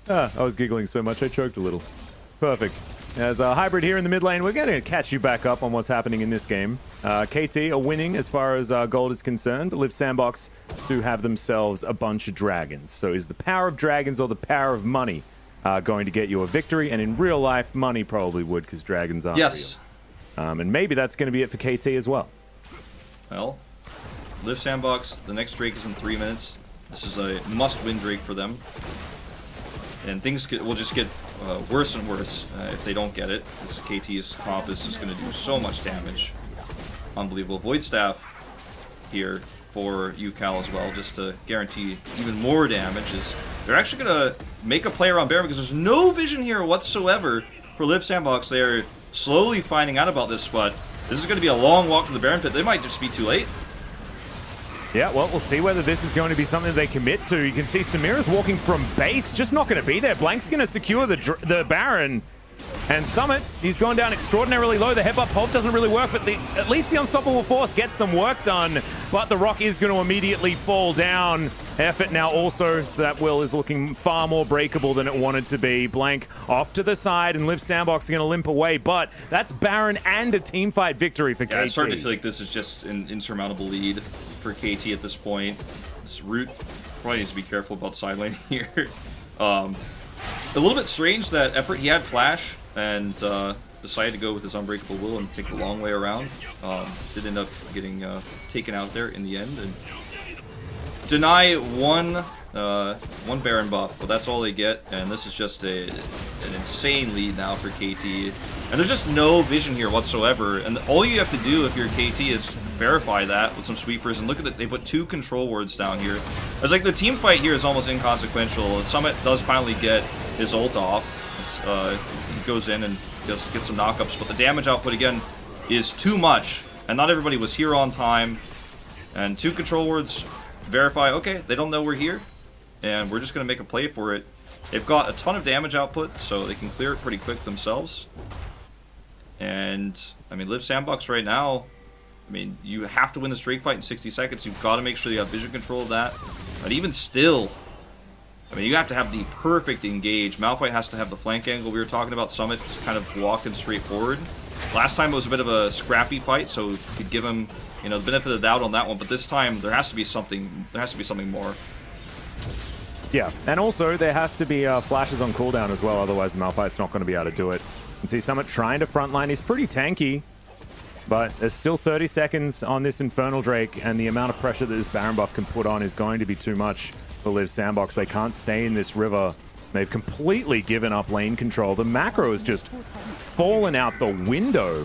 I was giggling so much I choked a little. Perfect. As a hybrid here in the mid lane, we're going to catch you back up on what's happening in this game. KT are winning as far as gold is concerned, but Live Sandbox do have themselves a bunch of dragons. So is the power of dragons or the power of money going to get you a victory? And in real life, money probably would, because dragons aren't real. And maybe that's going to be it for KT as well. Well, Live Sandbox, the next Drake is in 3 minutes. This is a must-win Drake for them. And things will just get worse and worse if they don't get it. This KT's comp is just going to do so much damage. Unbelievable. Void Staff here for UCal as well, just to guarantee even more damage. They're actually going to make a play around Baron because there's no vision here whatsoever for Live Sandbox. They are slowly finding out about this, but this is going to be a long walk to the Baron pit. They might just be too late. Yeah, well, we'll see whether this is going to be something they commit to. You can see Samira's walking from base, just not going to be there. Blank's going to secure the Baron. And Summit, he's gone down extraordinarily low. The headbutt pulp doesn't really work, but at least the Unstoppable Force gets some work done. But the rock is going to immediately fall down. Effort now also, that will is looking far more breakable than it wanted to be. Blank off to the side, and Live Sandbox are going to limp away. But that's Baron and a teamfight victory for KT. I'm starting to feel like this is just an insurmountable lead for KT at this point. This Root probably needs to be careful about side lane here. A little bit strange that Effort, he had Flash, and decided to go with his Unbreakable Will and take the long way around. Did end up getting taken out there in the end, and deny one Baron buff, but that's all they get, and this is just an insane lead now for KT. And there's just no vision here whatsoever, and all you have to do if you're KT is verify that with some sweepers, and look at it, they put 2 control wards down here. It's like the team fight here is almost inconsequential. Summit does finally get his ult off. He goes in and just gets some knockups, but the damage output again is too much, and not everybody was here on time. And 2 control wards verify, okay, they don't know we're here, and we're just going to make a play for it. They've got a ton of damage output, so they can clear it pretty quick themselves. And, I mean, Live Sandbox right now, I mean, you have to win this Drake fight in 60 seconds. You've got to make sure you have vision control of that. But even still, I mean, you have to have the perfect engage. Malphite has to have the flank angle we were talking about. Summit just kind of walking straight forward. Last time it was a bit of a scrappy fight, so you could give him, you know, the benefit of the doubt on that one. But this time, there has to be something. There has to be something more. Yeah, and also there has to be flashes on cooldown as well. Otherwise, the Malphite's not going to be able to do it. You see Summit trying to frontline. He's pretty tanky, but there's still 30 seconds on this Infernal Drake, and the amount of pressure that this Baron buff can put on is going to be too much for Live Sandbox. They can't stay in this river. They've completely given up lane control. The macro has just fallen out the window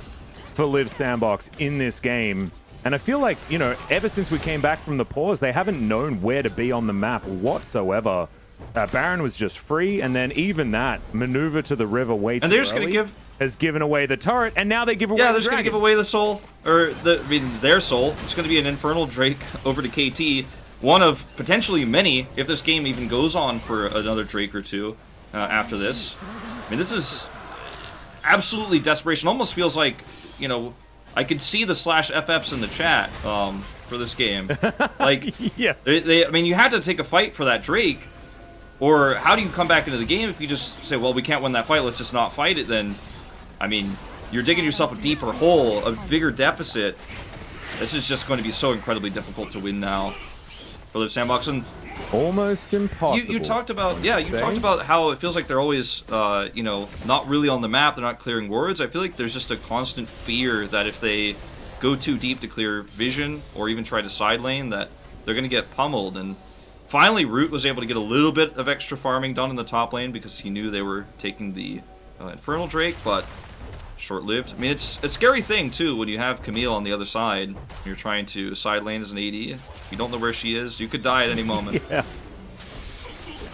for Live Sandbox in this game. And I feel like, you know, ever since we came back from the pause, they haven't known where to be on the map whatsoever. Baron was just free, and then even that maneuver to the river way too early has given away the turret, and now they give away the they're just going to give away the soul, or their soul. It's going to be an Infernal Drake over to KT. One of potentially many, if this game even goes on for another Drake or two after this. I mean, this is absolutely desperation. Almost feels like, you know, I could see the /FFs in the chat for this game. Like, yeah. I mean, you had to take a fight for that Drake. Or how do you come back into the game if you just say, well, we can't win that fight, let's just not fight it? Then, I mean, you're digging yourself a deeper hole, a bigger deficit. This is just going to be so incredibly difficult to win now for Live Sandbox. And almost impossible. You talked about, yeah, you talked about how it feels like they're always, you know, not really on the map. They're not clearing wards. I feel like there's just a constant fear that if they go too deep to clear vision or even try to side lane, that they're going to get pummeled. And finally, Root was able to get a little bit of extra farming done in the top lane because he knew they were taking the Infernal Drake, but short-lived. I mean, it's a scary thing, too, when you have Camille on the other side. You're trying to side lane as an AD. If you don't know where she is, you could die at any moment. Yeah.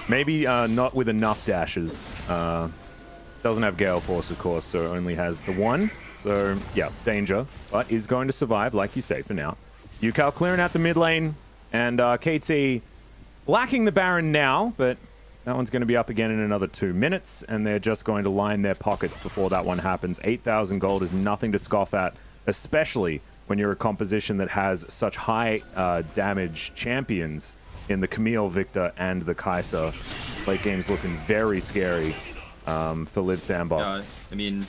Maybe not with enough dashes. Doesn't have Gale Force, of course, so only has the one. So, yeah, danger, but is going to survive, like you say, for now. UCal clearing out the mid lane, and KT lacking the Baron now, but that one's going to be up again in another 2 minutes, and they're just going to line their pockets before that one happens. 8,000 gold is nothing to scoff at, especially when you're a composition that has such high damage champions in the Camille, Victor, and the Kai'Sa. Late game's looking very scary for Liv Sandbox. Yeah, I mean,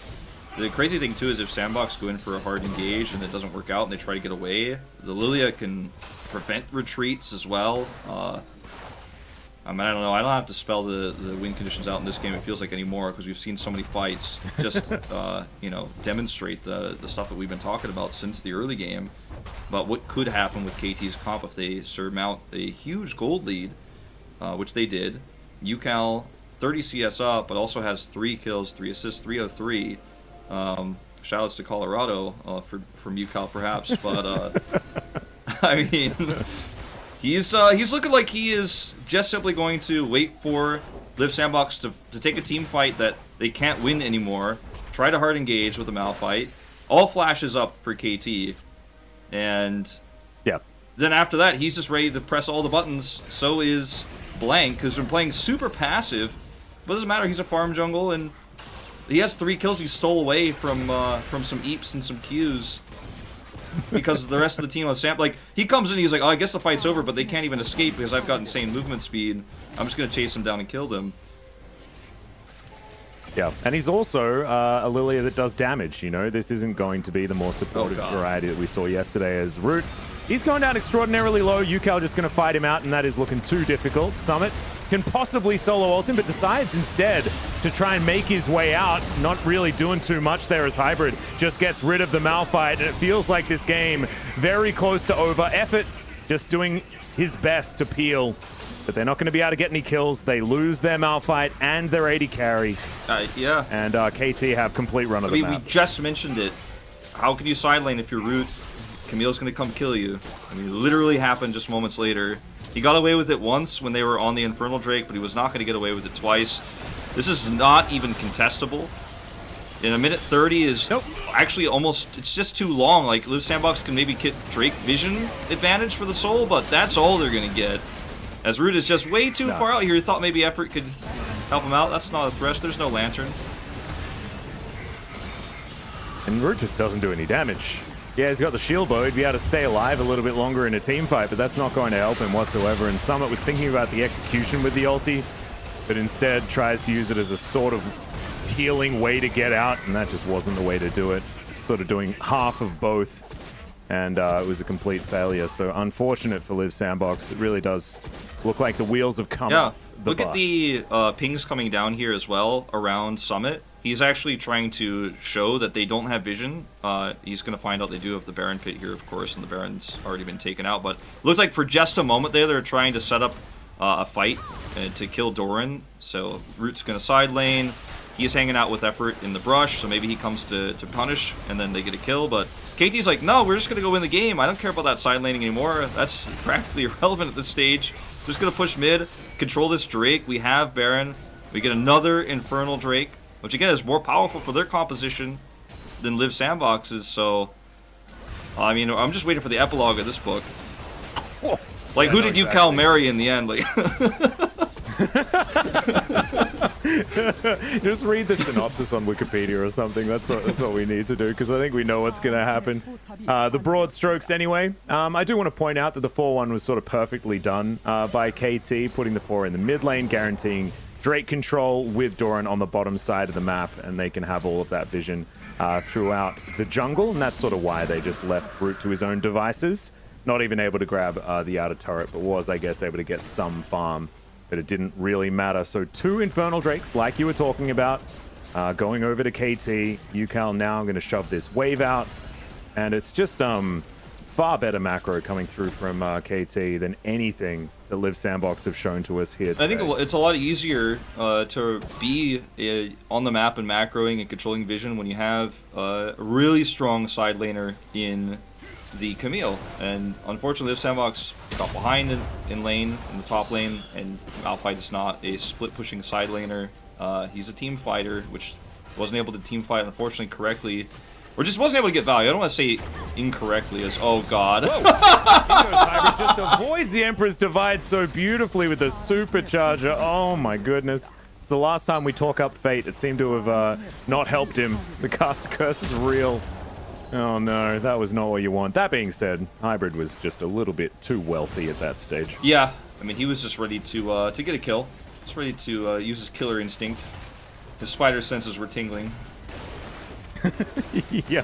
the crazy thing too is if Sandbox go in for a hard engage and it doesn't work out and they try to get away, the Lilia can prevent retreats as well. I mean, I don't know. I don't have to spell the win conditions out in this game. It feels like anymore because we've seen so many fights just you know, demonstrate the stuff that we've been talking about since the early game. But what could happen with KT's comp if they surmount a huge gold lead, which they did. UCal 30 CS up, but also has 3 kills, 3 assists, 303. Shoutouts to Colorado from UCal perhaps, but I mean. He's looking like he is just simply going to wait for Liv Sandbox to take a team fight that they can't win anymore, try to hard engage with a Malphite, all flashes up for KT, and yeah, then after that he's just ready to press all the buttons. So is Blank, who's been playing super passive, but it doesn't matter, he's a farm jungle, and he has 3 kills he stole away from some Eeps and some Qs. Because the rest of the team on Sam, like, he comes in, he's like, oh, I guess the fight's over, but they can't even escape because I've got insane movement speed. I'm just going to chase them down and kill them. Yeah, and he's also a Lilia that does damage, you know? This isn't going to be the more supportive variety that we saw yesterday as Root. He's going down extraordinarily low. UCal just going to fight him out, and that is looking too difficult. Summit can possibly solo ult him, but decides instead to try and make his way out. Not really doing too much there as Hybrid just gets rid of the Malphite, and it feels like this game very close to over. Effort just doing his best to peel, but they're not going to be able to get any kills. They lose their Malphite and their AD carry. Yeah. And KT have complete run of the map. We just mentioned it. How can you side lane if you're Root? Camille's going to come kill you. I mean, it literally happened just moments later. He got away with it once when they were on the Infernal Drake, but he was not going to get away with it twice. This is not even contestable. In a minute 30 is actually almost, it's just too long. Like, Liv Sandbox can maybe get Drake vision advantage for the soul, but that's all they're going to get. As Root is just way too far out here. He thought maybe Effort could help him out. That's not a thresh. There's no Lantern. And Root just doesn't do any damage. Yeah, he's got the shield bow. He'd be able to stay alive a little bit longer in a team fight, but that's not going to help him whatsoever. And Summit was thinking about the execution with the ulti, but instead tries to use it as a sort of healing way to get out, and that just wasn't the way to do it. Sort of doing half of both, and it was a complete failure. So unfortunate for Liv Sandbox. It really does look like the wheels have come off the bus. Look at the pings coming down here as well around Summit. He's actually trying to show that they don't have vision. He's going to find out they do have the Baron pit here, of course, and the Baron's already been taken out. But looks like for just a moment there, they're trying to set up a fight to kill Doran. So Root's going to side lane. He's hanging out with Effort in the brush, so maybe he comes to punish, and then they get a kill. But KT's like, no, we're just going to go win the game. I don't care about that side laning anymore. That's practically irrelevant at this stage. Just going to push mid, control this Drake. We have Baron. We get another Infernal Drake, which again is more powerful for their composition than Liv Sandbox's. So, I mean, I'm just waiting for the epilogue of this book. Like, who did UCal marry in the end? Like, just read the synopsis on Wikipedia or something. That's what we need to do, because I think we know what's going to happen. The broad strokes anyway. I do want to point out that the 4-1 was sort of perfectly done by KT, putting the 4 in the mid lane, guaranteeing Drake control with Doran on the bottom side of the map, and they can have all of that vision throughout the jungle, and that's sort of why they just left Root to his own devices. Not even able to grab the outer turret, but was, I guess, able to get some farm, but it didn't really matter. So 2 Infernal Drakes, like you were talking about, going over to KT. UCal now going to shove this wave out, and it's just far better macro coming through from KT than anything that Liv Sandbox have shown to us here today. I think it's a lot easier to be on the map and macroing and controlling vision when you have a really strong side laner in the Camille. And unfortunately, Liv Sandbox got behind in lane, in the top lane, and Malphite is not a split-pushing side laner. He's a team fighter, which wasn't able to team fight, unfortunately, correctly. Or just wasn't able to get value. I don't want to say incorrectly as, oh god. Hybrid just avoids the Emperor's Divide so beautifully with the supercharger. Oh my goodness. It's the last time we talk up Fate. It seemed to have not helped him. The caster curse is real. Oh no, that was not what you want. That being said, Hybrid was just a little bit too wealthy at that stage. Yeah, I mean, he was just ready to get a kill. He's ready to use his killer instinct. His spider senses were tingling. Yeah.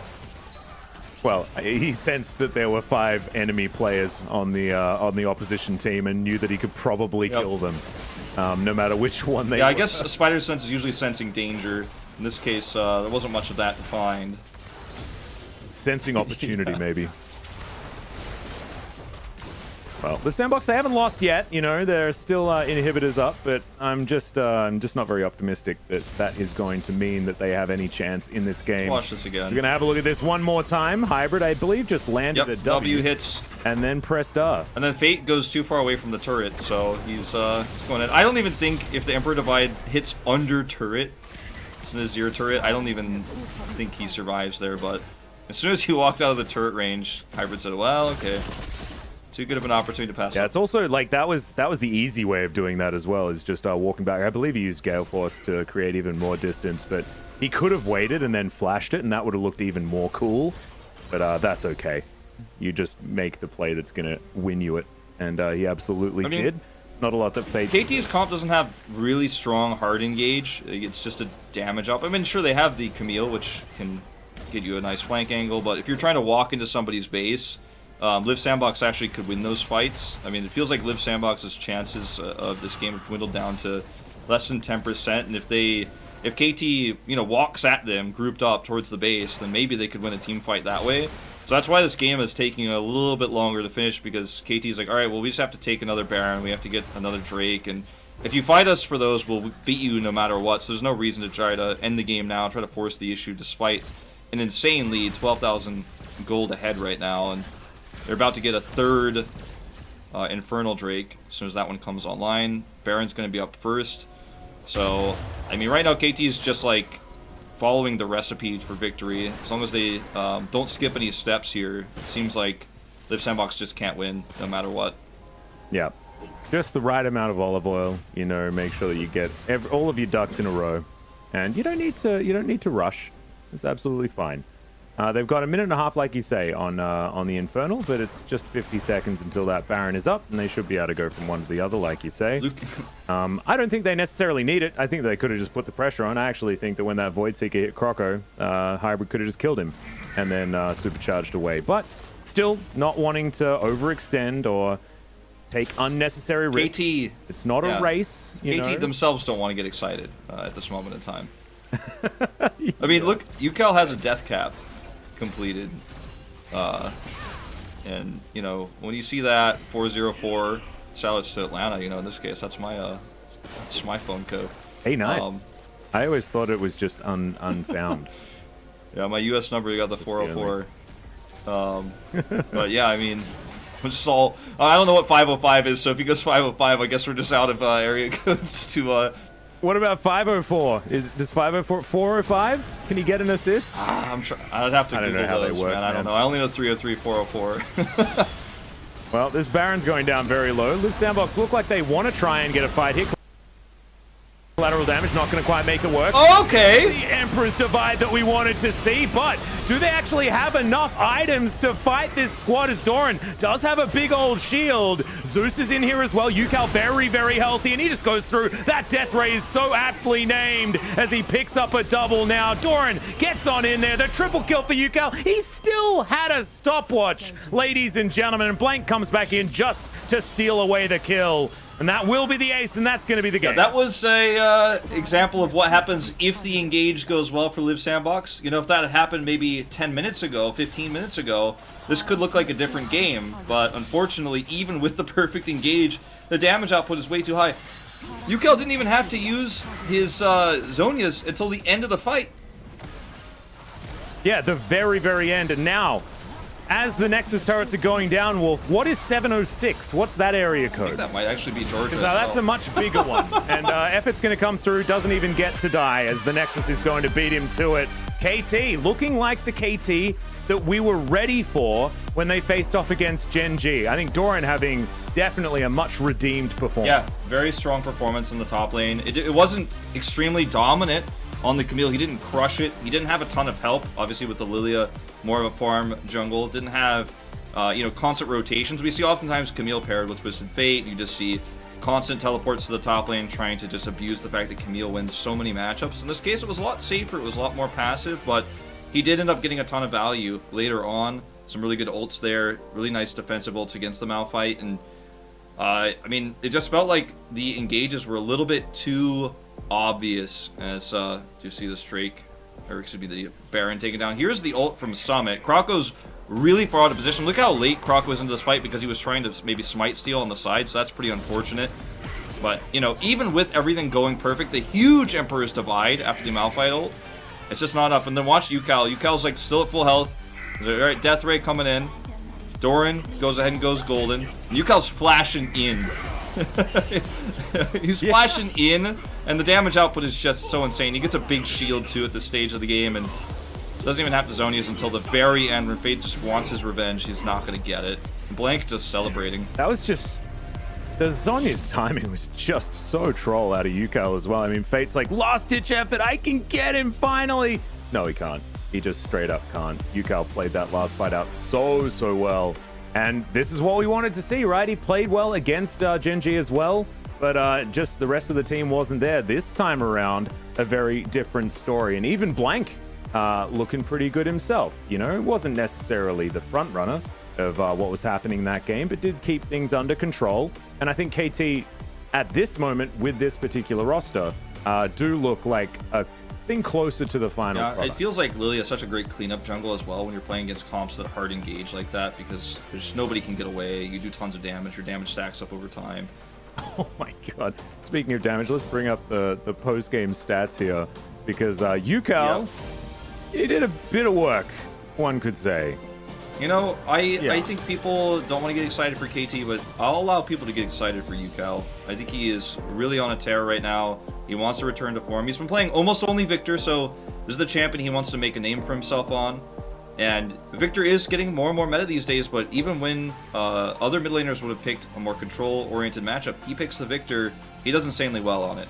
Well, he sensed that there were 5 enemy players on the opposition team and knew that he could probably kill them, no matter which one they were. Yeah, I guess a spider sense is usually sensing danger. In this case, there wasn't much of that to find. Sensing opportunity, maybe. Well, the Sandbox, they haven't lost yet. You know, there are still inhibitors up, but I'm just not very optimistic that that is going to mean that they have any chance in this game. Let's watch this again. We're gonna have a look at this one more time. Hybrid, I believe, just landed a W hits, and then pressed R. and then Fate goes too far away from the turret, so he's going in. I don't even think if the Emperor Divide hits under turret, it's an Azir turret, I don't even think he survives there. But as soon as he walked out of the turret range, Hybrid said, "Well, okay." Too good of an opportunity to pass. Yeah, up. it's also like that was the easy way of doing that as well, is just walking back. I believe he used Gale Force to create even more distance, but he could have waited and then flashed it, and that would have looked even more cool. But that's okay. You just make the play that's going to win you it, and he absolutely did. Not a lot that Fate... KT's comp doesn't have really strong hard engage. It's just a damage up. I mean, sure, they have the Camille, which can get you a nice flank angle, but if you're trying to walk into somebody's base... Live Sandbox actually could win those fights. I mean, it feels like Live Sandbox's chances of this game have dwindled down to less than 10%. And if KT, walks at them grouped up towards the base, then maybe they could win a team fight that way. So that's why this game is taking a little bit longer to finish, because KT's like, all right, well, we just have to take another Baron, we have to get another Drake, and if you fight us for those, we'll beat you no matter what. So there's no reason to try to end the game now, try to force the issue, despite an insane lead, 12,000 gold ahead right now, and they're about to get a third Infernal Drake as soon as that one comes online. Baron's going to be up first. So, I mean, right now KT is just like following the recipe for victory. As long as they don't skip any steps here, it seems like Live Sandbox just can't win no matter what. Yeah. Just the right amount of olive oil, make sure that you get all of your ducks in a row. And you don't need to rush. It's absolutely fine. They've got a minute and a half, like you say, on the Infernal, but it's just 50 seconds until that Baron is up, and they should be able to go from one to the other, like you say. I don't think they necessarily need it. I think they could have just put the pressure on. I actually think that when that Void Seeker hit Croco, Hybrid could have just killed him and then supercharged away. But still, not wanting to overextend or take unnecessary risks. KT, it's not a race. KT themselves don't want to get excited at this moment in time. I mean, look, UCal has a death cap completed, and when you see that 404 salads to Atlanta, in this case that's my phone code. Hey, nice. I always thought it was just unfound. Yeah, my US number got the 404. But yeah, I mean, we're just all I don't know what 505 is, so if he goes 505, I guess we're just out of area codes to What about 504? Does 504 405? Can he get an assist? I'd have to Google those, man. I don't know. I only know 303, 404. Well, this Baron's going down very low. Live Sandbox look like they want to try and get a fight hit. Collateral damage, not going to quite make it work. Okay. The Emperor's Divide that we wanted to see, but do they actually have enough items to fight this squad, as Doran does have a big old shield. Zeus is in here as well. UCal very, very healthy, and he just goes through. That death ray is so aptly named as he picks up a double now. Doran gets on in there. The triple kill for UCal. He still had a stopwatch, ladies and gentlemen, and Blank comes back in just to steal away the kill. And that will be the ace, and that's going to be the game. Yeah, that was a example of what happens if the engage goes well for Live Sandbox. If that had happened maybe 10 minutes ago, 15 minutes ago, this could look like a different game. But unfortunately, even with the perfect engage, the damage output is way too high. UCal didn't even have to use his Zonias until the end of the fight. Yeah, the very, very end. And now, as the Nexus turrets are going down, Wolf, what is 706? What's that area code? I think that might actually be Georgia. That's a much bigger one. And Effort's going to come through, doesn't even get to die as the Nexus is going to beat him to it. KT, looking like the KT that we were ready for when they faced off against Gen G. I think Doran having definitely a much redeemed performance. Yeah, very strong performance in the top lane. It wasn't extremely dominant on the Camille. He didn't crush it. He didn't have a ton of help, obviously, with the Lilia. More of a farm jungle. Didn't have, constant rotations. We see oftentimes Camille paired with Twisted Fate. You just see constant teleports to the top lane, trying to just abuse the fact that Camille wins so many matchups. In this case, it was a lot safer, it was a lot more passive, but he did end up getting a ton of value later on. Some really good ults there, really nice defensive ults against the Malphite, and I mean, it just felt like the engages were a little bit too obvious as do you see the Drake, or excuse me, the Baron taken down. Here's the ult from Summit. Krako's really far out of position. Look how late Krako was into this fight because he was trying to maybe smite steal on the side, so that's pretty unfortunate. But, you know, even with everything going perfect, the huge Emperor's Divide after the Malphite ult, it's just not enough. And then watch Yukal. Yukal's like still at full health. He's like, alright, Death Ray coming in. Doran goes ahead and goes golden. And Yukal's flashing in. He's flashing in, and the damage output is just so insane. He gets a big shield too at this stage of the game, and doesn't even have to Zonias until the very end when Fate just wants his revenge. He's not going to get it. Blank just celebrating. That was just... The Zonia's timing was just so troll out of Yukal as well. I mean, Fate's like, last-ditch effort, I can get him finally! No, he can't. He just straight up can't. Yukal played that last fight out so well. And this is what we wanted to see, right? He played well against Gen.G as well, but just the rest of the team wasn't there. This time around, a very different story. And even Blank looking pretty good himself. You know, wasn't necessarily the front runner of what was happening in that game, but did keep things under control. And I think KT, at this moment, with this particular roster, do look like a thing closer to the final product. It feels like Lily is such a great cleanup jungle as well when you're playing against comps that hard engage like that, because there's nobody can get away. You do tons of damage. Your damage stacks up over time. Oh my god. Speaking of damage, let's bring up the post-game stats here, because Yukal, he did a bit of work, one could say. You know, I think people don't want to get excited for KT, but I'll allow people to get excited for Yukal. I think he is really on a tear right now. He wants to return to form. He's been playing almost only Victor, so this is the champion he wants to make a name for himself on. And Victor is getting more and more meta these days, but even when other mid laners would have picked a more control-oriented matchup, he picks the Victor. He does insanely well on it.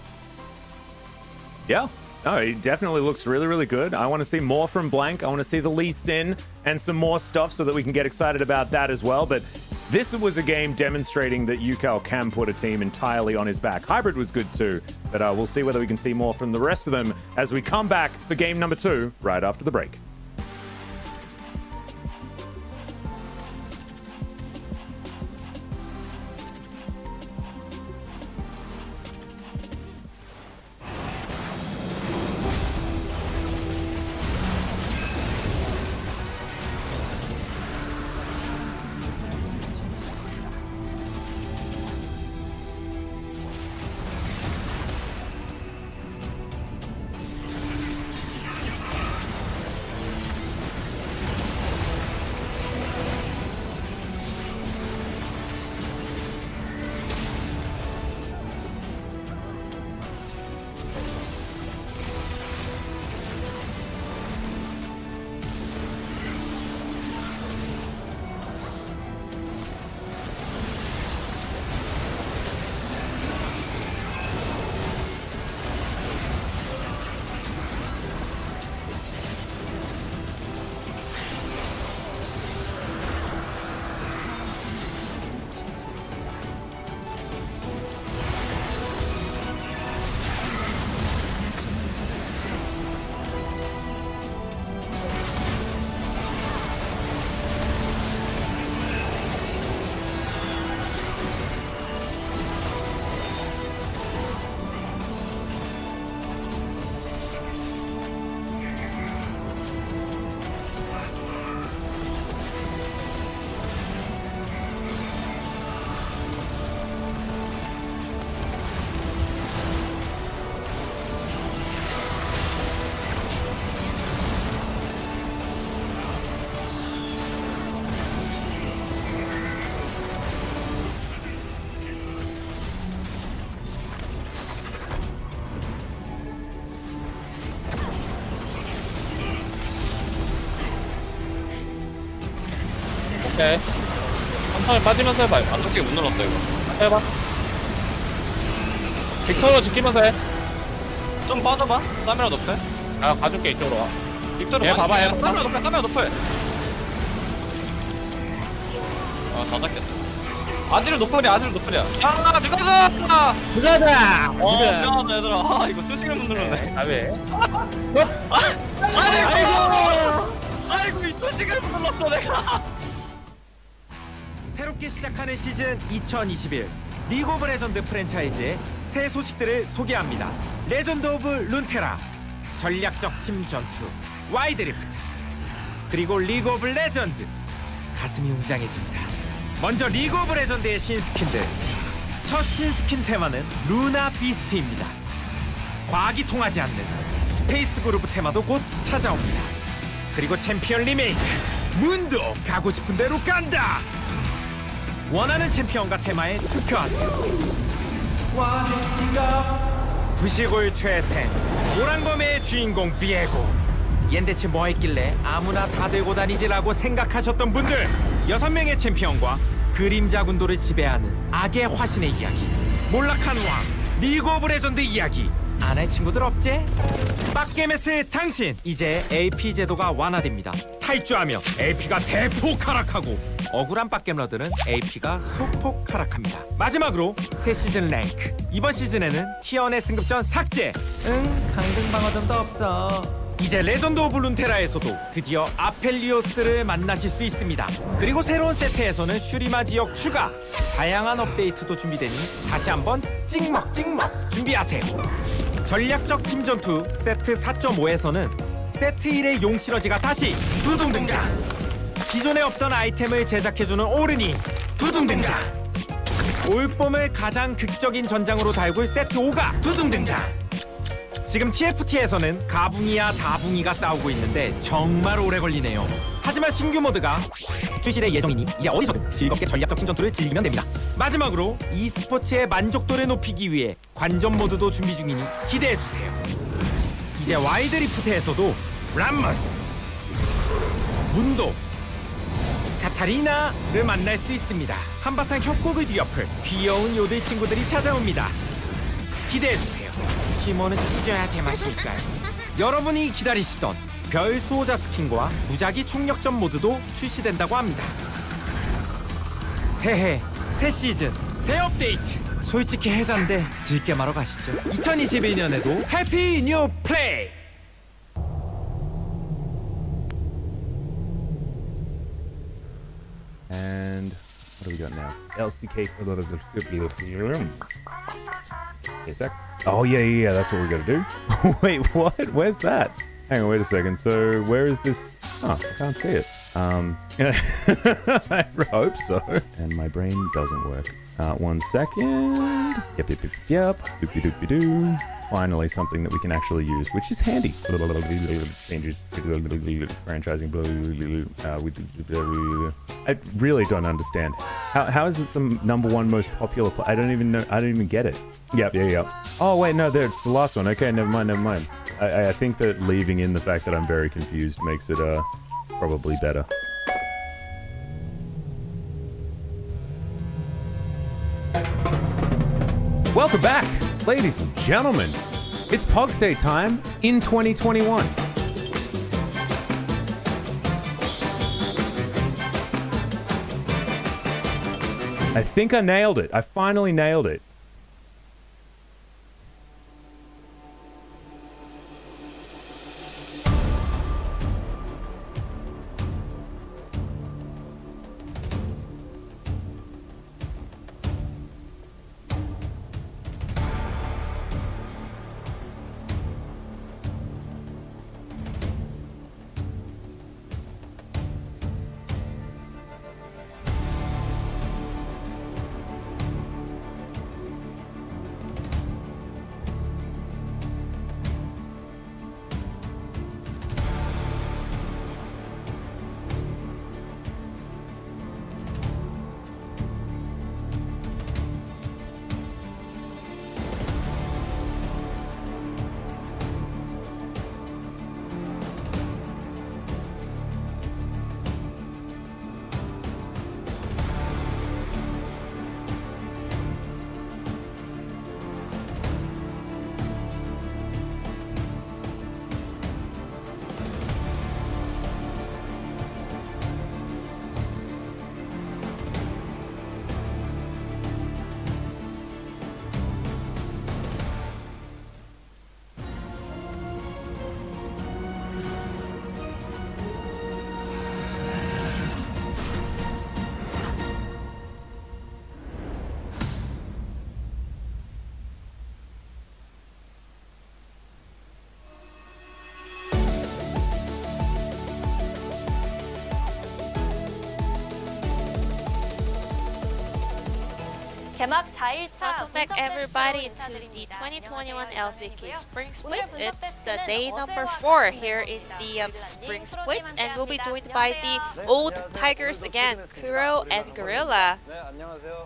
Yeah. Oh, he definitely looks really good. I want to see more from Blank. I want to see the Lee Sin and some more stuff so that we can get excited about that as well. But this was a game demonstrating that Yukal can put a team entirely on his back. Hybrid was good too, but we'll see whether we can see more from the rest of them as we come back for game number 2 right after the break. 오케이. 천천히 빠지면서 해봐. 안 좋게 못 눌렀어, 이거. 해봐. 빅토르 지키면서 해. 좀 빠져봐. 카메라 높여. 아, 가줄게, 이쪽으로 와. 빅토르 얘 봐봐, 얘 카메라 높여. 카메라 높여. 아, 다 잡겠어. 아들을 노플이야 아들을 노플이야 아 들어가자 들어가자. 미안하다 얘들아 아 이거 수식을 못 눌렀네 다음에. 아이고 이 수식을 못 눌렀어 내가 새롭게 시작하는 시즌 2021 리그 오브 레전드 프랜차이즈의 새 소식들을 소개합니다. 레전드 오브 룬테라, 전략적 팀 전투, 와이드리프트, 그리고 리그 오브 레전드. 가슴이 웅장해집니다. 먼저 리그 오브 레전드의 신스킨들. 첫 신스킨 테마는 루나 비스트입니다. 과학이 통하지 않는 스페이스 그루브 테마도 곧 찾아옵니다. 그리고 챔피언 리메이크 문도 가고 싶은 대로 간다. 원하는 챔피언과 테마에 투표하세요. 왕의 직업 부시골 최탱 오랑검의 주인공 비에고. 얜 대체 뭐 했길래 아무나 다 들고 다니지라고 생각하셨던 분들, 6명의 챔피언과 그림자 군도를 지배하는 악의 화신의 이야기, 몰락한 왕, 리그 오브 레전드 이야기. 안 할 친구들 없지? 빡게메스 당신, 이제 AP 제도가 완화됩니다. 탈주하며 AP가 대폭 하락하고, 억울한 빡겜러들은 AP가 소폭 하락합니다. 마지막으로 새 시즌 랭크. 이번 시즌에는 티어내 승급전 삭제. 강등방어전도 없어. 이제 레전드 오브 룬테라에서도 드디어 아펠리오스를 만나실 수 있습니다. 그리고 새로운 세트에서는 슈리마 지역 추가, 다양한 업데이트도 준비되니 다시 한번 찍먹 준비하세요. 전략적 팀 전투 세트 4.5에서는 세트 1의 용 시너지가 다시 두둥 등장. 기존에 없던 아이템을 제작해주는 오르니 두둥 등장. 올봄을 가장 극적인 전장으로 달굴 세트 5가 두둥 등장. 지금 TFT에서는 가붕이와 다붕이가 싸우고 있는데 정말 오래 걸리네요. 하지만 신규 모드가 출시될 예정이니 이제 어디서든 즐겁게 전략적 팀 전투를 즐기면 됩니다. 마지막으로 e스포츠의 만족도를 높이기 위해 관전 모드도 준비 중이니 기대해주세요. 이제 와이드 리프트에서도 람머스, 문도, 카타리나를 만날 수 있습니다. 한바탕 협곡을 뒤엎을 귀여운 요들 친구들이 찾아옵니다. 기대해주세요. 티모는 찢어야 제맛일까요? 여러분이 기다리시던 별 수호자 스킨과 무작위 총력전 모드도 출시된다고 합니다. 새해, 새 시즌, 새 업데이트. 솔직히 해잔데 즐게 말어 가시죠. 2021년에도 해피 뉴 플레이! And what do we got now? LCK. A sec. Oh yeah, that's what we gotta do. Wait, what? Where's that? Hang on, wait a second. So where is this? Oh, I can't see it. I hope so. And my brain doesn't work. 1 second. Yep. Doopy-doopy-doo. Finally, something that we can actually use, which is handy. Changes, franchising. I really don't understand. How is it the #1 most popular play? I don't even know. I don't even get it. Yep. Oh wait, no, there it's the last one. Okay, never mind. I think that leaving in the fact that I'm very confused makes it probably better. Welcome back, ladies and gentlemen. It's Pogs Day time in 2021. I think I nailed it. I finally nailed it. 개막 4일차 Welcome back everybody to the 2021 LCK Spring Split. It's the day number 4 here in the Spring Split, and we'll be joined by the old Tigers again, Kuro and Gorilla. 네, 안녕하세요.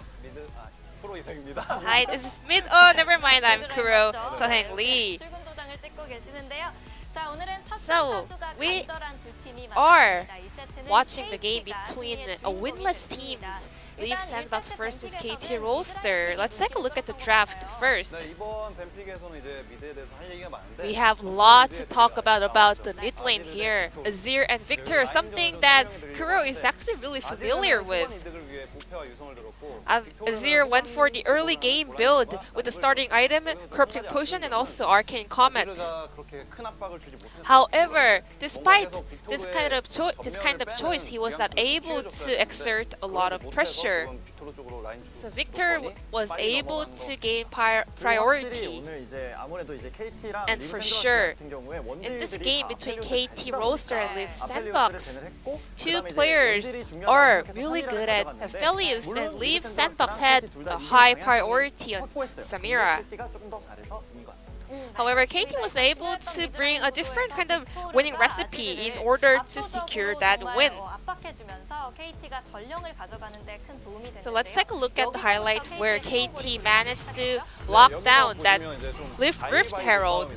프로 이승입니다. Hi, this is Mid. Oh, never mind, I'm Kuro Soheng Lee. 출근 도장을 찍고 계시는데요. 자, 오늘은 첫 So, 선수가 we 간절한 두 팀이 are 만났습니다. 이 세트는 watching the game KT가 between 승리의 winless 주인공입니다. teams, Leaf 일단 Sandbox 1세트 versus 뱀픽에서는 KT Roaster. Let's take a look at the draft first. 네, 이번 뱀픽에서는 이제 미드에 대해서 할 얘기가 많은데 We have a lot to talk about the mid lane here. Azir and Victor, something that Kuro is actually really familiar with. 이득을 위해 부패와 유성을 들었고 Azir went for the early game build with the starting item, Corrupting Potion, and also Arcane Comet. 그렇게 큰 압박을 주지 못했어요. However, despite this kind of choice, he was not able to exert a lot of pressure. So Victor was able to gain priority. And for sure, in this game between KT Roaster and Leaf Sandbox, two players are really good at Aphelios, and Leaf Sandbox had a high priority on Samira. However, KT was able to bring a different kind of winning recipe in order to secure that win. So let's take a look at the highlight where KT managed to lock down that Rift Herald.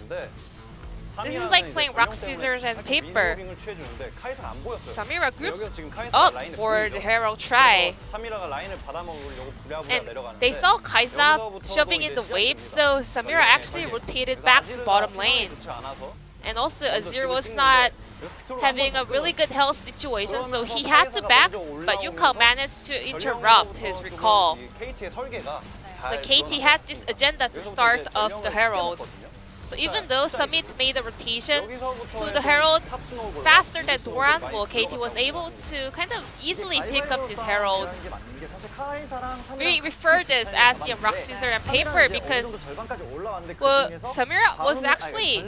This is like playing rock, scissors, and paper. Samira grouped up for the Herald try. And they saw Kai'Sa shoving in the wave, so Samira actually rotated back to bottom lane. And also Azir was not having a really good health situation, so he had to back, but Yukao managed to interrupt his recall. So KT had this agenda to start off the Herald. So even though Summit made a rotation to the Herald faster than Doran, well, KT was able to kind of easily pick up this Herald. We refer this as the rock, scissor, and paper because, well, Samira was actually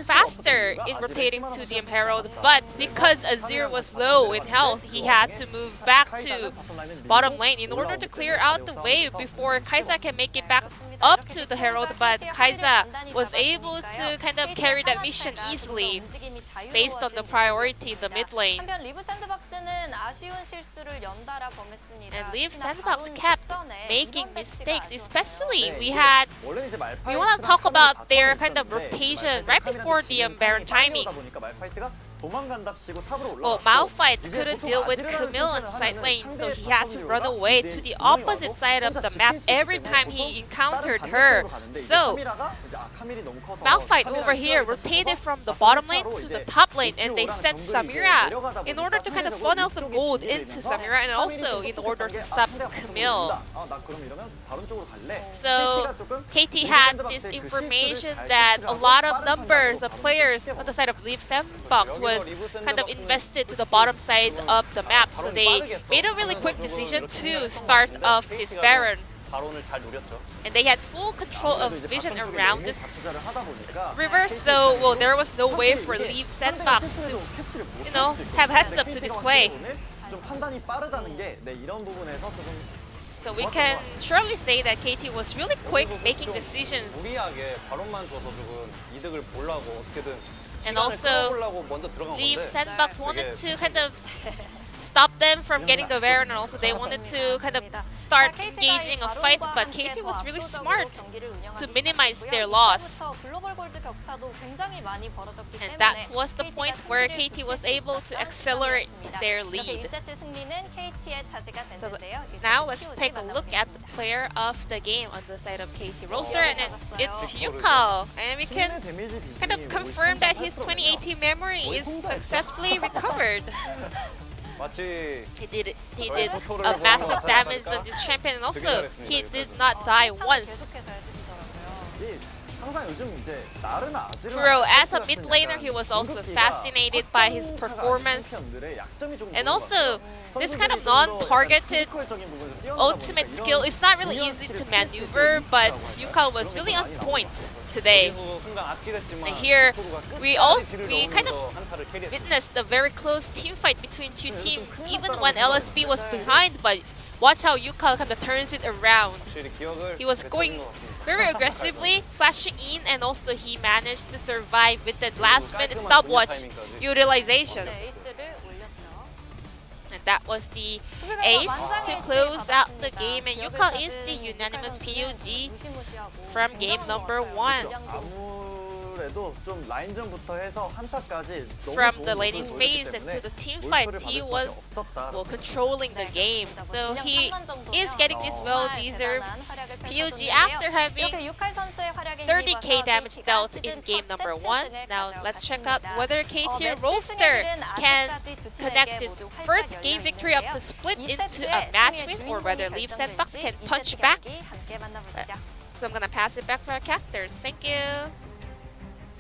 faster in rotating to the Herald, but because Azir was low in health, he had to move back to bottom lane in order to clear out the wave before Kai'Sa can make it back up to the Herald, but Kai'Sa was able to kind of carry that mission easily based on the priority in the mid lane. And Leaf Sandbox kept making mistakes, especially we want to talk about their kind of rotation right before the Baron timing. Well, Malphite couldn't deal with Camille on side lane, so he had to run away to the opposite side of the map every time he encountered her. So, Malphite over here rotated from the bottom lane to the top lane, and they sent Samira in order to kind of funnel some gold into Samira and also in order to stop Camille. So, KT had this information that a lot of numbers of players on the side of Leaf Sandbox was kind of invested to the bottom side of the map, so they made a really quick decision to start off this Baron. And they had full control of vision around this river, so well, there was no way for Leaf Sandbox to, have heads up to this play. So we can surely say that KT was really quick making decisions. And also, Leaf Sandbox wanted to kind of stop them from getting the Baron, and also they wanted to kind of start engaging a fight, but KT was really smart to minimize their loss. And that was the point where KT was able to accelerate their lead. So now let's take a look at the player of the game on the side of KT Roaster, and it's Yukao. And we can kind of confirm that his 2018 memory is successfully recovered. He did a massive damage on this champion, and also he did not die once. Kuro, as a mid laner, he was also fascinated by his performance. And also, this kind of non-targeted ultimate skill is not really easy to maneuver, but Yukao was really on point today. And here, we kind of witnessed a very close team fight between two teams, even when LSB was behind, but watch how Yuka kind of turns it around. He was going very aggressively, flashing in, and also he managed to survive with that last minute stopwatch utilization. 네, 에이스를 올렸죠. And that was the ace to close out the game, and Yuka is the unanimous PUG from game number 1. 아무래도 좀 라인전부터 해서 한타까지 너무 From 좋은 the 모습을 laning 보였기 phase 때문에 into the team 골프를 fight, 받을 he 수밖에 was 없었다. controlling the game. So he is getting this well-deserved PUG PUG after having 30k damage dealt in game number 1. Now let's check out whether KT Roaster can connect its first game victory up to split into a match win, or whether Leaf Sandbox can punch back. So I'm gonna pass it back to our casters. Thank you.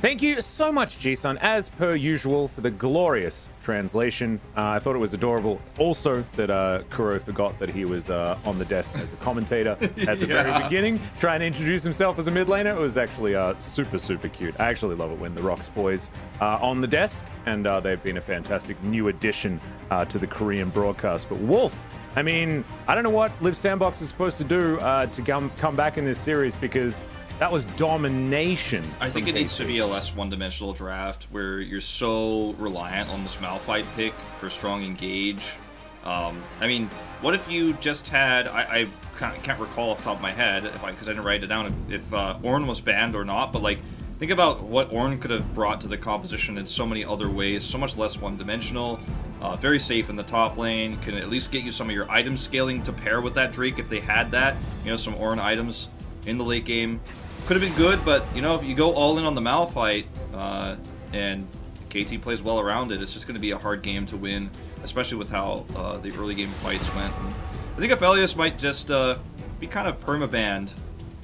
Thank you so much, G-Sun, as per usual, for the glorious translation. I thought it was adorable also that Kuro forgot that he was on the desk as a commentator at the very beginning, trying to introduce himself as a mid laner. It was actually super, super cute. I actually love it when the Rocks boys are on the desk, and they've been a fantastic new addition to the Korean broadcast. But Wolf, I mean, I don't know what Liv Sandbox is supposed to do to come back in this series, because that was domination. I think it needs to be a less one-dimensional draft where you're so reliant on this Malphite pick for strong engage. I mean, what if you just had... I can't recall off the top of my head, because I didn't write it down, if Ornn was banned or not, but like, think about what Ornn could have brought to the composition in so many other ways, so much less one-dimensional, very safe in the top lane, can at least get you some of your item scaling to pair with that Drake if they had that, you know, some Ornn items in the late game. Could have been good, but you know, if you go all in on the Malphite and KT plays well around it, it's just going to be a hard game to win, especially with how the early game fights went. And I think Aphelios might just be kind of perma-banned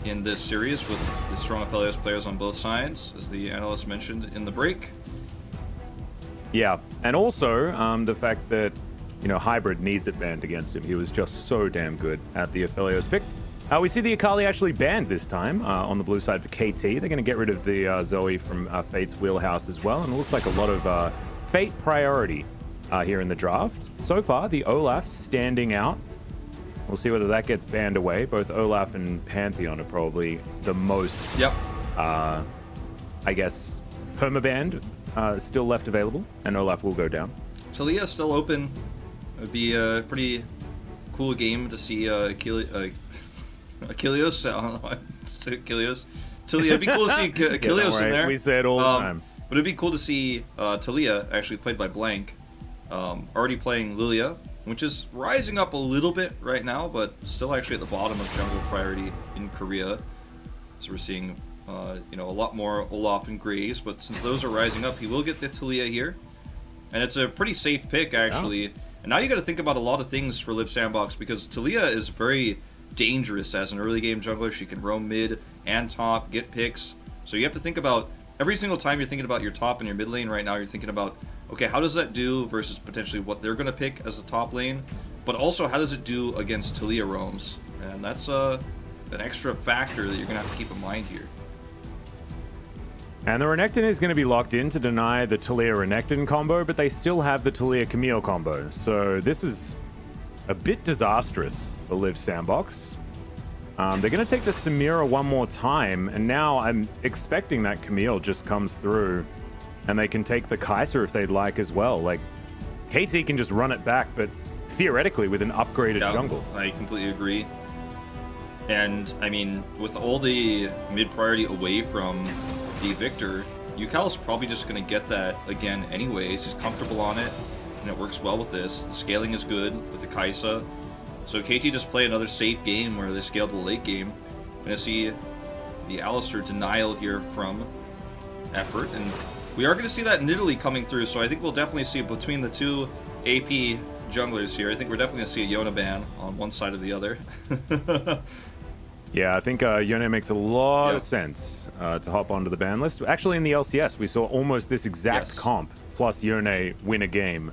in this series with the strong Aphelios players on both sides, as the analyst mentioned in the break. Yeah, and also the fact that, you know, Hybrid needs it banned against him. He was just so damn good at the Aphelios pick. We see the Akali actually banned this time on the blue side for KT. They're going to get rid of the Zoe from Fate's wheelhouse as well, and it looks like a lot of Fate priority here in the draft. So far, the Olaf standing out. We'll see whether that gets banned away. Both Olaf and Pantheon are probably the most, I guess, permabanned still left available, and Olaf will go down. Talia still open. It would be a pretty cool game to see Achilles, I don't know why I say Achilles. Talia, it'd be cool to see Achilles in there. We say it all the time. But it'd be cool to see Talia, actually played by Blank, already playing Lilia, which is rising up a little bit right now, but still actually at the bottom of jungle priority in Korea. So we're seeing, you know, a lot more Olaf and Graves, but since those are rising up, he will get the Talia here. And it's a pretty safe pick, actually. Yeah. And now you got to think about a lot of things for Liv Sandbox, because Talia is very dangerous as an early game jungler. She can roam mid and top, get picks. So you have to think about, every single time you're thinking about your top and your mid lane right now, you're thinking about, okay, how does that do versus potentially what they're going to pick as the top lane? But also, how does it do against Talia roams? And that's an extra factor that you're going to have to keep in mind here. And the Renekton is going to be locked in to deny the Talia-Renekton combo, but they still have the Talia-Camille combo. So this is a bit disastrous for Liv Sandbox. They're going to take the Samira one more time, and now I'm expecting that Camille just comes through, and they can take the Kai'Sa if they'd like as well. Like, KT can just run it back, but theoretically with an upgraded jungle. I completely agree. And, I mean, with all the mid-priority away from the Victor, Yukal's probably just going to get that again anyways. He's comfortable on it, and it works well with this. The scaling is good with the Kai'Sa. So KT just play another safe game where they scale to the late game. We're going to see the Alistair denial here from Effort, and we are going to see that Nidalee coming through, so I think we'll definitely see between the two AP junglers here, I think we're definitely going to see a Yona ban on one side or the other. Yeah, I think Yone makes a lot of sense to hop onto the ban list. Actually, in the LCS, we saw almost this exact comp, plus Yone win a game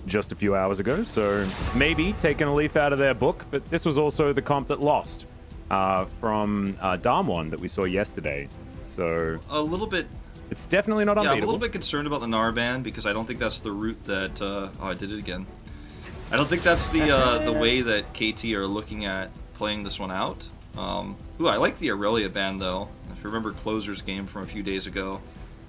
just a few hours ago. So maybe taking a leaf out of their book, but this was also the comp that lost from Damwon that we saw yesterday. So a little bit... It's definitely not unbeatable. I'm a little bit concerned about the Nar ban, because I don't think that's the route that... oh, I did it again. I don't think that's the way that KT are looking at playing this one out. Ooh, I like the Aurelia ban though. If you remember Closer's game from a few days ago,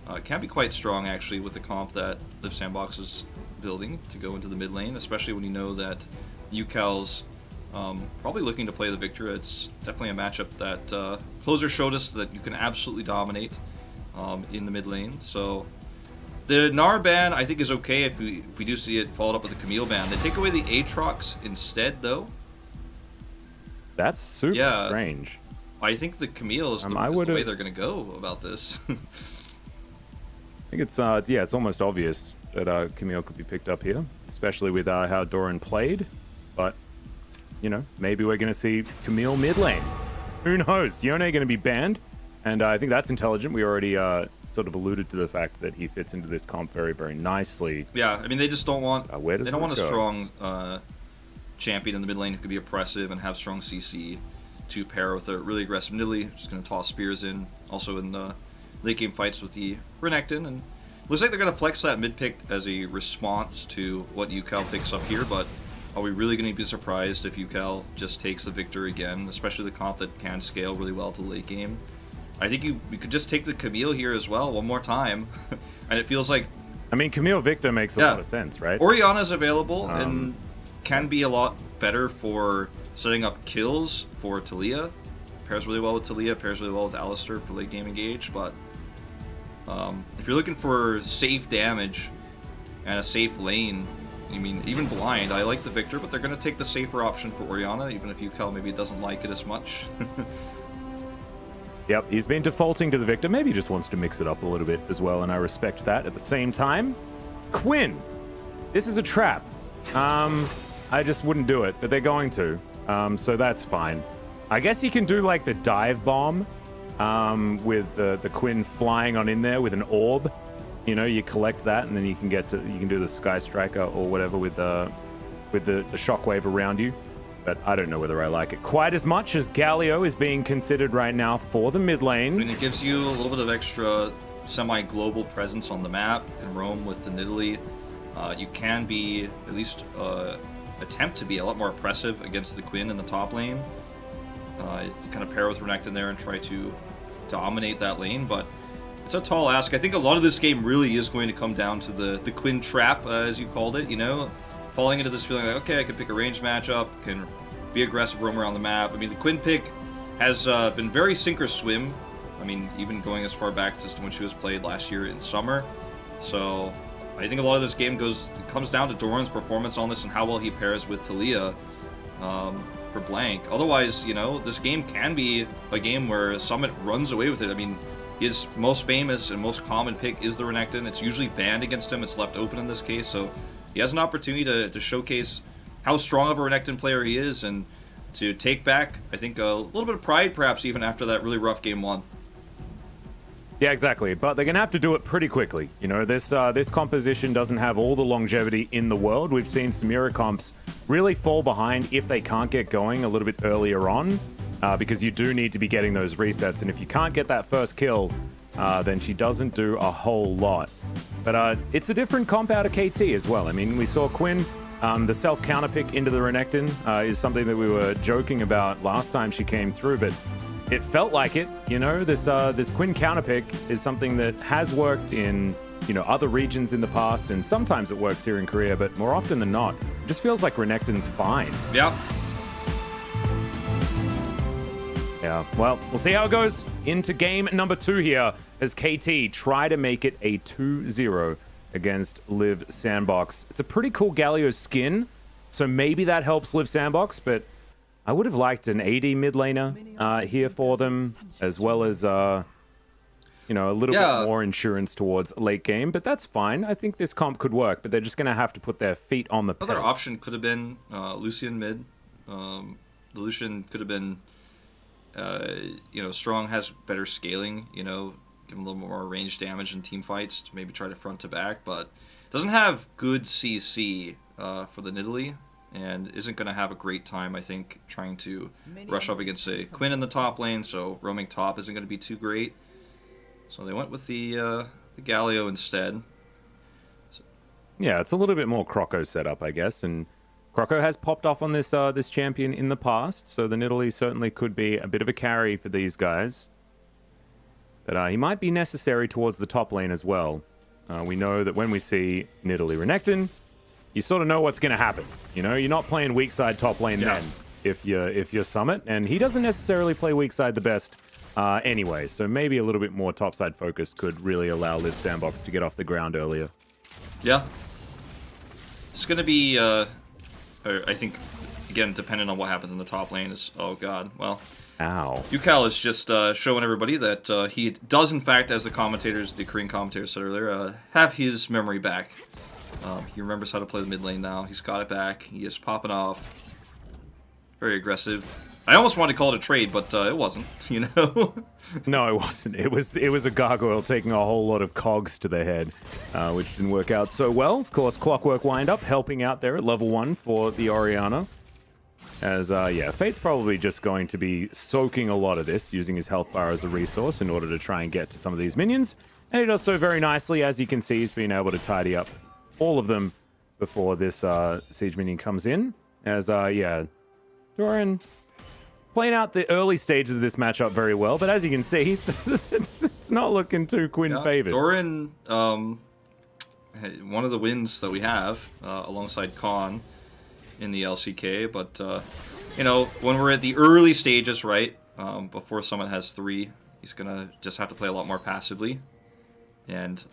it can be quite strong actually with the comp that Liv Sandbox is building to go into the mid lane, especially when you know that UCal's probably looking to play the Victor. It's definitely a matchup that Closer showed us that you can absolutely dominate in the mid lane. So the Gnar ban I think is okay if we do see it followed up with a Camille ban. They take away the Aatrox instead though. That's super strange. I think the Camille is the way they're going to go about this. I think it's almost obvious that Camille could be picked up here, especially with how Doran played. But, you know, maybe we're going to see Camille mid lane. Who knows? Yone going to be banned, and I think that's intelligent. We already sort of alluded to the fact that he fits into this comp very, very nicely. Yeah, I mean, they just don't want they don't want a strong champion in the mid lane who could be oppressive and have strong CC to pair with a really aggressive Nidalee. Just going to toss spears in, also in the late game fights with the Renekton, and looks like they're going to flex that mid pick as a response to what UCal picks up here, but are we really going to be surprised if UCal just takes the Victor again, especially the comp that can scale really well to the late game? I think we could just take the Camille here as well one more time, and it feels like... I mean, Camille Victor makes a lot of sense, right? Orianna's available and can be a lot better for setting up kills for Taliyah. Pairs really well with Taliyah, pairs really well with Alistar for late game engage, but if you're looking for safe damage and a safe lane, I mean, even blind, I like the Victor, but they're going to take the safer option for Orianna, even if UCal maybe doesn't like it as much. Yep, he's been defaulting to the Victor. Maybe he just wants to mix it up a little bit as well, and I respect that. At the same time, Quinn, this is a trap. I just wouldn't do it, but they're going to, so that's fine. I guess you can do like the dive bomb with the Quinn flying on in there with an orb. You know, you collect that, and then you can do the Sky Striker or whatever with the shockwave around you. But I don't know whether I like it quite as much as Galio is being considered right now for the mid lane. I mean, it gives you a little bit of extra semi-global presence on the map. You can roam with the Nidalee. You can be, at least attempt to be, a lot more oppressive against the Quinn in the top lane. You kind of pair with Renekton there and try to dominate that lane, but it's a tall ask. I think a lot of this game really is going to come down to the Quinn trap, as you called it, you know? Falling into this feeling like, okay, I can pick a range matchup, can be aggressive, roam around the map. I mean, the Quinn pick has been very sink or swim. I mean, even going as far back as to when she was played last year in summer. So I think a lot of this game comes down to Doran's performance on this and how well he pairs with Taliyah for Blank. Otherwise, you know, this game can be a game where Summit runs away with it. I mean, his most famous and most common pick is the Renekton. It's usually banned against him. It's left open in this case, so he has an opportunity to showcase how strong of a Renekton player he is and to take back, I think, a little bit of pride, perhaps, even after that really rough game one. Yeah, exactly. But they're going to have to do it pretty quickly. You know, this composition doesn't have all the longevity in the world. We've seen Samira comps really fall behind if they can't get going a little bit earlier on, because you do need to be getting those resets. And if you can't get that first kill, then she doesn't do a whole lot. But it's a different comp out of KT as well. I mean, we saw Quinn, the self-counter pick into the Renekton is something that we were joking about last time she came through, but it felt like it, you know, this Quinn counter pick is something that has worked in, you know, other regions in the past, and sometimes it works here in Korea, but more often than not, it just feels like Renekton's fine. Yeah. Yeah, well, we'll see how it goes into game number 2 here as KT try to make it a 2-0 against Liv Sandbox. It's a pretty cool Galio skin, so maybe that helps Liv Sandbox, but I would have liked an AD mid laner here for them, as well as, you know, a little bit more insurance towards late game, but that's fine. I think this comp could work, but they're just going to have to put their feet on the pedal. Another option could have been Lucian mid. The Lucian could have been... you know, strong, has better scaling, you know, give him a little more range damage in team fights to maybe try to front to back, but doesn't have good CC for the Nidalee, and isn't going to have a great time, I think, trying to rush up against a Quinn in the top lane, so roaming top isn't going to be too great. So they went with the Galio instead. Yeah, it's a little bit more Croco setup, I guess, and Croco has popped off on this champion in the past, so the Nidalee certainly could be a bit of a carry for these guys. But he might be necessary towards the top lane as well. We know that when we see Nidalee Renekton, you sort of know what's going to happen. You know, you're not playing weak side top lane then if you're Summit, and he doesn't necessarily play weak side the best anyway. So maybe a little bit more top side focus could really allow Liv Sandbox to get off the ground earlier. Yeah, it's going to be. I think again, depending on what happens in the top lane, is oh god, well. Ow. Yukal is just showing everybody that he does, in fact, as the Korean commentators said earlier, have his memory back. He remembers how to play the mid lane now. He's got it back. He is popping off. Very aggressive. I almost wanted to call it a trade, but it wasn't, you know? No, it wasn't. It was a gargoyle taking a whole lot of cogs to the head, which didn't work out so well. Of course, Clockwork Wind-Up helping out there at level 1 for the Orianna. As, yeah, Fate's probably just going to be soaking a lot of this, using his health bar as a resource in order to try and get to some of these minions. And he does so very nicely. As you can see, he's been able to tidy up all of them before this siege minion comes in. As, yeah, Doran playing out the early stages of this matchup very well. But as you can see, it's not looking too Quinn-favored. Doran, one of the wins that we have alongside Khan in the LCK, but you know, when we're at the early stages, right, before someone has 3, he's gonna just have to play a lot more passively, and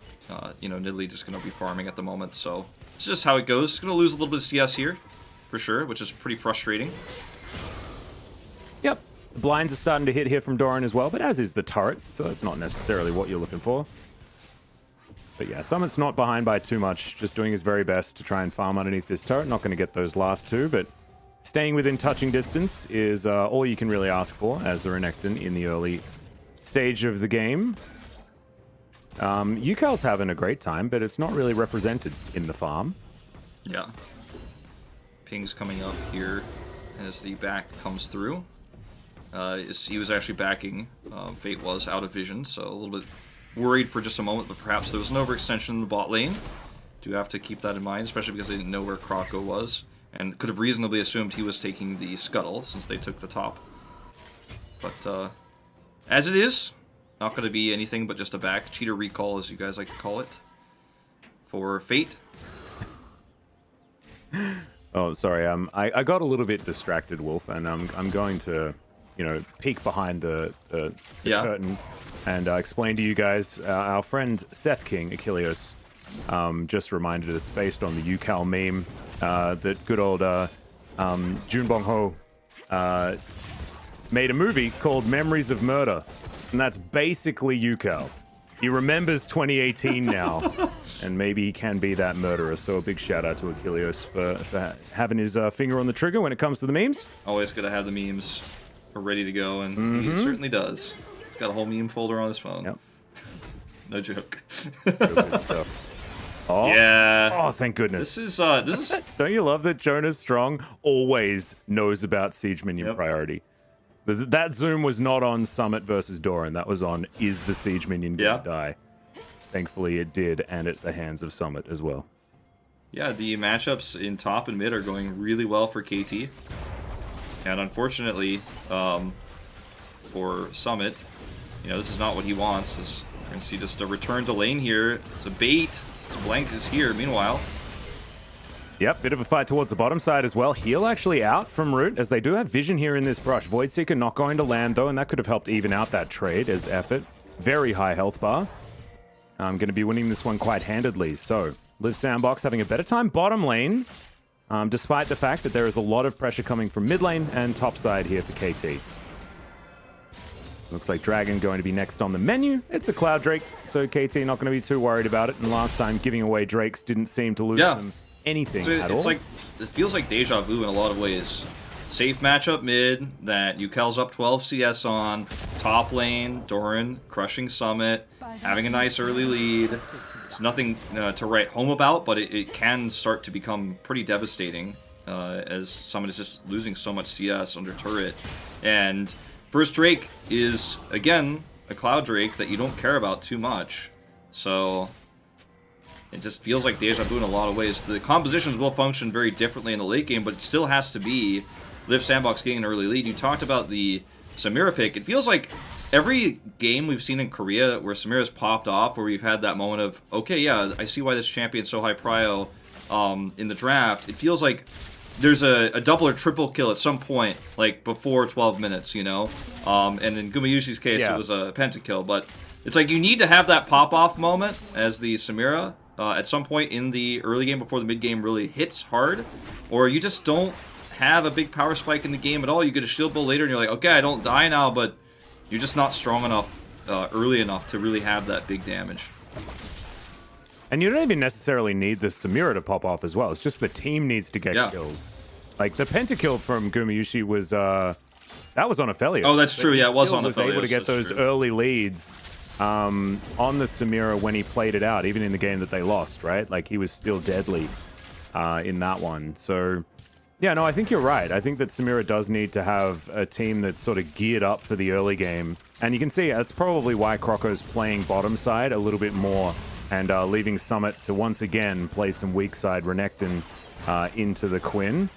you know, Nidalee just gonna be farming at the moment, so it's just how it goes. He's gonna lose a little bit of CS here, for sure, which is pretty frustrating. Yep, the blinds are starting to hit here from Doran as well, but as is the turret, so that's not necessarily what you're looking for. But yeah, Summit's not behind by too much, just doing his very best to try and farm underneath this turret. Not going to get those last 2, but staying within touching distance is all you can really ask for as the Renekton in the early stage of the game. Yukal's having a great time, but it's not really represented in the farm. Yeah. Ping's coming up here as the back comes through. He was actually backing. Fate was out of vision, so a little bit worried for just a moment, but perhaps there was an overextension in the bot lane. Do have to keep that in mind, especially because they didn't know where Croco was, and could have reasonably assumed he was taking the scuttle since they took the top. But as it is, not going to be anything but just a back cheater recall, as you guys like to call it, for Fate. Oh, sorry. I got a little bit distracted, Wolf, and I'm going to, you know, peek behind the curtain and explain to you guys. Our friend Seth King, Achilleos, just reminded us, based on the Yukal meme, that good old Jun Bong Ho made a movie called Memories of Murder, and that's basically Yukal. He remembers 2018 now, and maybe he can be that murderer. So a big shout out to Achilleos for having his finger on the trigger when it comes to the memes. Always good to have the memes ready to go, and he certainly does. He's got a whole meme folder on his phone. Yep. No joke. Good stuff. Oh, yeah. Oh, thank goodness. This is. Don't you love that Jonas Strong always knows about Siege Minion priority? That zoom was not on Summit versus Doran. That was on, is the Siege Minion going to die? Thankfully it did, and at the hands of Summit as well. Yeah, the matchups in top and mid are going really well for KT. And unfortunately, for Summit, you know, this is not what he wants. We're going to see just a return to lane here. It's a bait. Blank is here, meanwhile. Yep, bit of a fight towards the bottom side as well. Heal actually out from Root, as they do have vision here in this brush. Voidseeker not going to land, though, and that could have helped even out that trade as effort. Very high health bar. I'm going to be winning this one quite handedly. So, Liv Sandbox having a better time bottom lane, despite the fact that there is a lot of pressure coming from mid lane and top side here for KT. Looks like Dragon going to be next on the menu. It's a Cloud Drake, so KT not going to be too worried about it. And last time, giving away Drakes didn't seem to lose them anything at all. Like, it feels like deja vu in a lot of ways. Safe matchup mid that Yukel's up 12 CS on. Top lane, Doran crushing Summit, having a nice early lead. It's nothing to write home about, but it can start to become pretty devastating as Summit is just losing so much CS under turret. And first Drake is, again, a Cloud Drake that you don't care about too much. So It just feels like deja vu in a lot of ways. The compositions will function very differently in the late game, but it still has to be Liv Sandbox getting an early lead. You talked about the Samira pick. It feels like every game we've seen in Korea where Samira's popped off, where we've had that moment of, okay, yeah, I see why this champion's so high prio in the draft. It feels like there's a double or triple kill at some point, like before 12 minutes, you know? And in Gumayushi's case, it was a pentakill, but it's like you need to have that pop-off moment as the Samira at some point in the early game before the mid-game really hits hard, or you just don't have a big power spike in the game at all. You get a shield bull later and you're like, okay, I don't die now, but you're just not strong enough early enough to really have that big damage. And you don't even necessarily need the Samira to pop off as well. It's just the team needs to get kills. Like the pentakill from Gumayushi was that was on Aphelios. Oh, that's true. Yeah, it was on Aphelios. Was able to get those early leads on the Samira when he played it out, even in the game that they lost, right? Like he was still deadly in that one. So yeah, no, I think you're right. I think that Samira does need to have a team that's sort of geared up for the early game. And you can see that's probably why Croco's playing bottom side a little bit more and leaving Summit to once again play some weak side Renekton into the Quinn.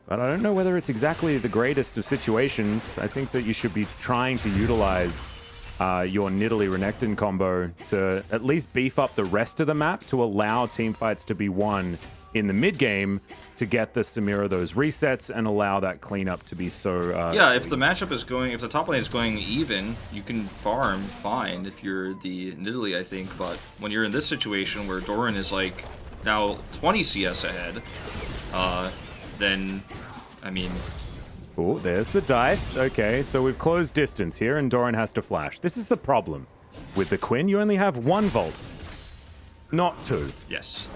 But I don't know whether it's exactly the greatest of situations. I think that you should be trying to utilize your Nidalee Renekton combo to at least beef up the rest of the map to allow team fights to be won in the mid game to get the Samira those resets and allow that cleanup to be so yeah, if the matchup is going, if the top lane is going even, you can farm fine if you're the Nidalee, I think, but when you're in this situation where Doran is like now 20 CS ahead, then I mean, oh, there's the dice. Okay, so we've closed distance here and Doran has to flash. This is the problem with the Quinn. You only have 1 volt, not 2. Yes.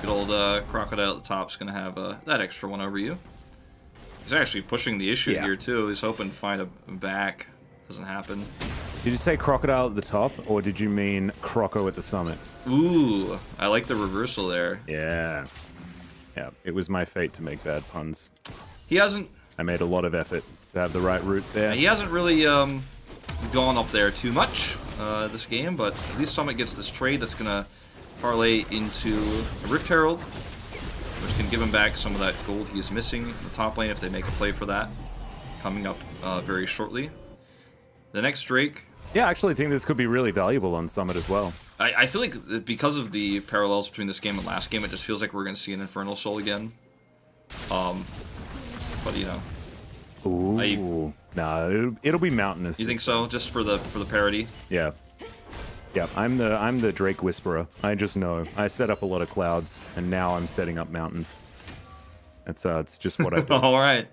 Good old Crocodile at the top's gonna have that extra one over you. He's actually pushing the issue here too. He's hoping to find a back. Doesn't happen. Did you say Crocodile at the top, or did you mean Croco at the summit? Ooh, I like the reversal there. Yeah. Yeah, it was my fate to make bad puns. He hasn't... I made a lot of effort to have the right route there. He hasn't really gone up there too much this game, but at least Summit gets this trade that's gonna parlay into a Rift Herald, which can give him back some of that gold he's missing in the top lane if they make a play for that, coming up very shortly. The next Drake... Yeah, I actually think this could be really valuable on Summit as well. I feel like because of the parallels between this game and last game, it just feels like we're going to see an Infernal Soul again. But, you know... Ooh. No, it'll be Mountainous. You think so? Just for the parody? Yeah. Yeah, I'm the Drake Whisperer. I just know. I set up a lot of clouds, and now I'm setting up mountains. That's it's just what I do. All right.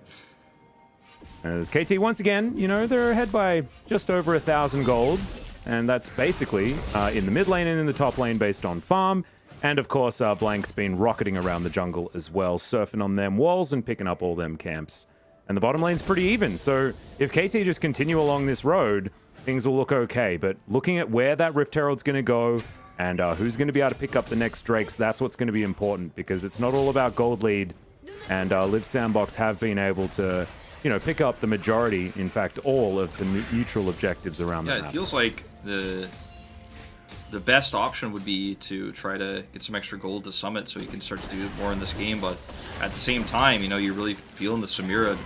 As KT once again, you know, they're ahead by just over 1,000 gold, and that's basically in the mid lane and in the top lane based on farm. And of course, Blank's been rocketing around the jungle as well, surfing on them walls and picking up all them camps. And the bottom lane's pretty even, so if KT just continue along this road, things will look okay, but looking at where that Rift Herald's going to go and who's going to be able to pick up the next Drakes, that's what's going to be important, because it's not all about gold lead, and Liv Sandbox have been able to, you know, pick up the majority, in fact, all of the neutral objectives around the map. Yeah, it feels like the best option would be to try to get some extra gold to Summit so you can start to do more in this game, but at the same time, you know, you're really feeling the Samira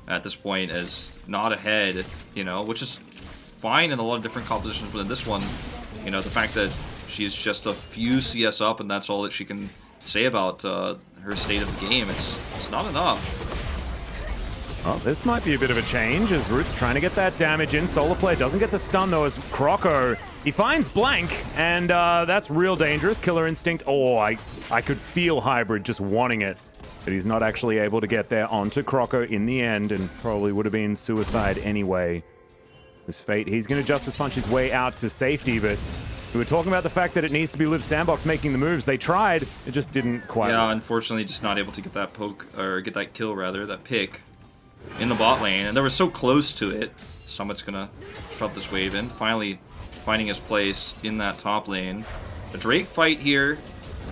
at this point as not ahead, you know, which is fine in a lot of different compositions, but in this one, you know, the fact that she's just a few CS up and that's all that she can say about her state of the game, it's not enough. Well, this might be a bit of a change as Root's trying to get that damage in. Solar Flare doesn't get the stun though as Croco, he finds Blank, and that's real dangerous. Killer Instinct, oh, I could feel Hybrid just wanting it, but he's not actually able to get there onto Croco in the end, and probably would have been suicide anyway. This Fate, he's going to Justice Punch his way out to safety, but we were talking about the fact that it needs to be Liv Sandbox making the moves. They tried, it just didn't quite. Yeah, unfortunately, just not able to get that poke, or get that kill rather, that pick in the bot lane, and they were so close to it. Summit's going to shove this wave in, finally finding his place in that top lane. The Drake fight here,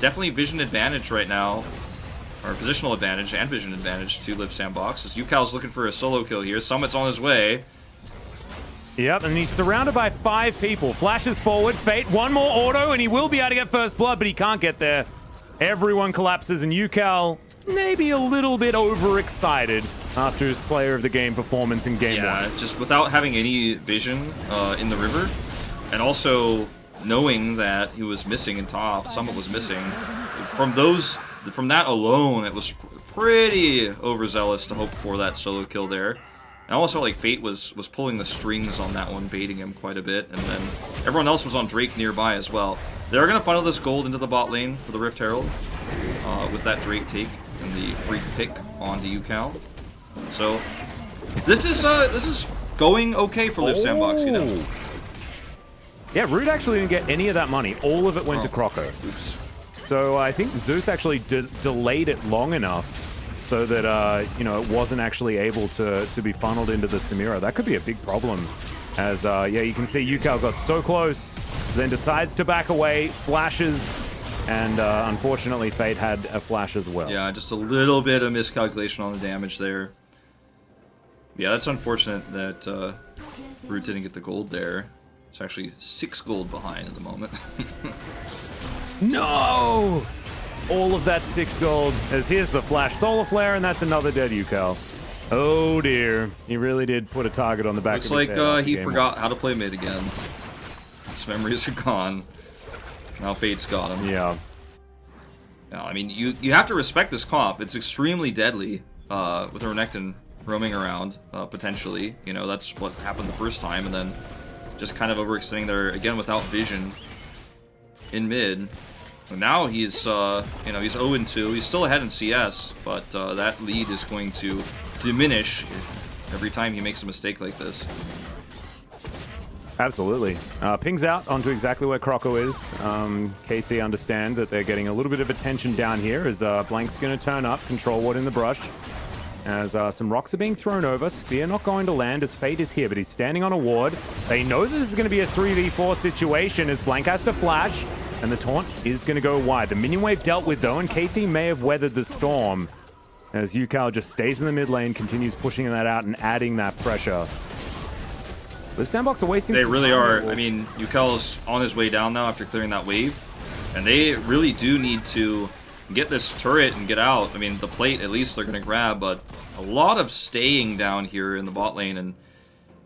definitely vision advantage right now, or positional advantage and vision advantage to Liv Sandbox, as Yukal's looking for a solo kill here. Summit's on his way. Yep, and he's surrounded by 5 people. Flashes forward, Fate, one more auto, and he will be able to get first blood, but he can't get there. Everyone collapses, and UCal maybe a little bit overexcited after his player of the game performance in game 1. Yeah, just without having any vision in the river, and also knowing that he was missing in top, Summit was missing. From that alone, it was pretty overzealous to hope for that solo kill there. And also, like, Fate was pulling the strings on that one, baiting him quite a bit, and then everyone else was on Drake nearby as well. They're going to funnel this gold into the bot lane for the Rift Herald with that Drake take and the free pick onto UCal. So this is going okay for Live Sandbox, you know. Yeah, Root actually didn't get any of that money. All of it went to Croco. Oops. So I think Zeus actually delayed it long enough so that, you know, it wasn't actually able to be funneled into the Samira. That could be a big problem. As, yeah, you can see UCal got so close, then decides to back away, flashes, and unfortunately Fate had a flash as well. Yeah, just a little bit of miscalculation on the damage there. Yeah, that's unfortunate that Root didn't get the gold there. It's actually 6 gold behind at the moment. No! All of that 6 gold, as here's the flash solar flare, and that's another dead UCal. Oh dear, he really did put a target on the back Looks of his like head. he forgot how to play mid again. His memories are gone. Now Fate's got him. Yeah. Yeah, I mean, you have to respect this comp. It's extremely deadly with Renekton roaming around, potentially. You know, that's what happened the first time, and then just kind of overextending there again without vision in mid. And now he's, you know, he's 0-2. He's still ahead in CS, but that lead is going to diminish every time he makes a mistake like this. Absolutely. Pings out onto exactly where Croco is. KT understand that they're getting a little bit of attention down here as Blank's going to turn up, control ward in the brush. As some rocks are being thrown over. Spear not going to land as Fate is here, but he's standing on a ward. They know this is going to be a 3v4 situation as Blank has to flash, and the taunt is going to go wide. The minion wave dealt with though, and KT may have weathered the storm as UCal just stays in the mid lane, continues pushing that out and adding that pressure. The Sandbox are wasting They some really time. are. I mean, UCal's on his way down now after clearing that wave, and they really do need to get this turret and get out. I mean, the plate at least they're going to grab, but a lot of staying down here in the bot lane and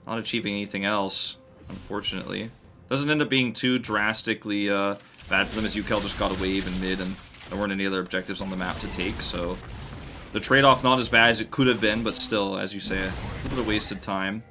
not achieving anything else, unfortunately. Doesn't end up being too drastically bad for them as UCal just got a wave in mid and there weren't any other objectives on the map to take, so the trade-off not as bad as it could have been, but still, as you say, a little bit of wasted time.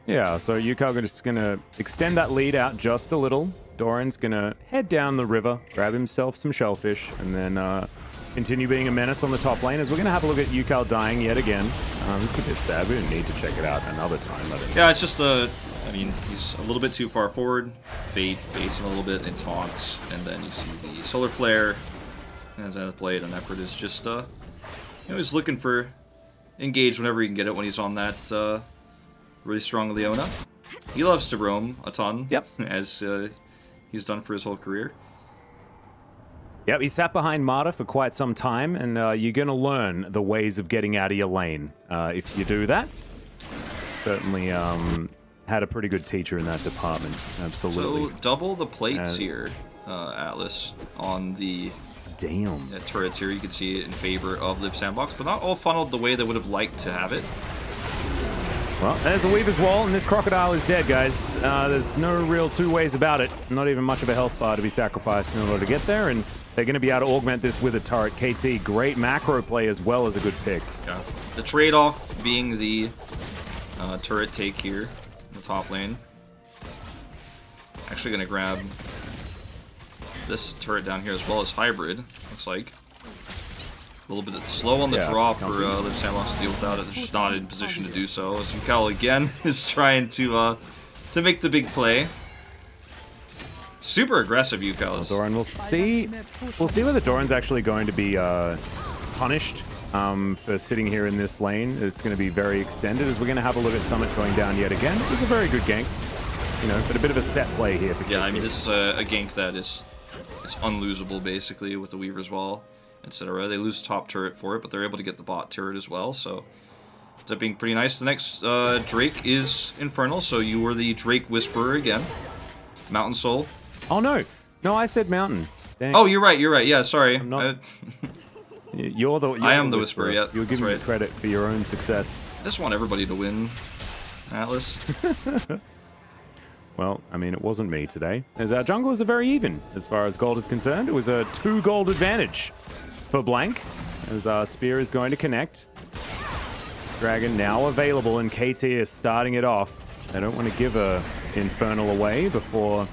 Yeah, so UCal just going to extend that lead out just a little. Doran's going to head down the river, grab himself some shellfish, and then continue being a menace on the top lane as we're going to have a look at UCal dying yet again. It's a bit sad. We need to check it out another time. Yeah, it's just I mean, he's a little bit too far forward. Fate baits him a little bit in taunts, and then you see the solar flare as that played, and Effort is just, you know, he's looking for engage whenever he can get it when he's on that really strong Leona. He loves to roam a ton, yep, as he's done for his whole career. Yep, he sat behind Marta for quite some time, and you're going to learn the ways of getting out of your lane if you do that. Certainly had a pretty good teacher in that department, absolutely. So double the plates here, Atlas, on the turrets here. You can see it in favor of Live Sandbox, but not all funneled the way they would have liked to have it. Well, there's a Weaver's Wall, and this Crocodile is dead, guys. There's no real two ways about it. Not even much of a health bar to be sacrificed in order to get there, and they're going to be able to augment this with a turret. KT, great macro play as well as a good pick. Yeah. The trade-off being the turret take here in the top lane. Actually going to grab this turret down here as well as Hybrid, looks like. A little bit slow on the draw for Liv Sandbox to deal without it. They're just not in position to do so. As UCal again is trying to make the big play. Super aggressive UCal is. Doran, we'll see whether Doran's actually going to be punished for sitting here in this lane. It's going to be very extended as we're going to have a look at Summit going down yet again. It was a very good gank, you know, but a bit of a set play here. For I mean, this is a gank that it's unlosable basically with the Weaver's Wall, etc. They lose top turret for it, but they're able to get the bot turret as well, so That being pretty nice. The next Drake is Infernal, so you were the Drake Whisperer again. Mountain Soul. Oh, no. No, I said Mountain. Dang. Oh, you're right. Yeah, sorry. I'm not- You're I am the Whisperer, yeah, You're that's giving me right. credit for your own success. I just want everybody to win, Atlas. Well, I mean, it wasn't me today, as our junglers are very even as far as gold is concerned. It was a 2 gold advantage for Blank, as our Spear is going to connect. This Dragon now available, and KT is starting it off. They don't want to give a Infernal away before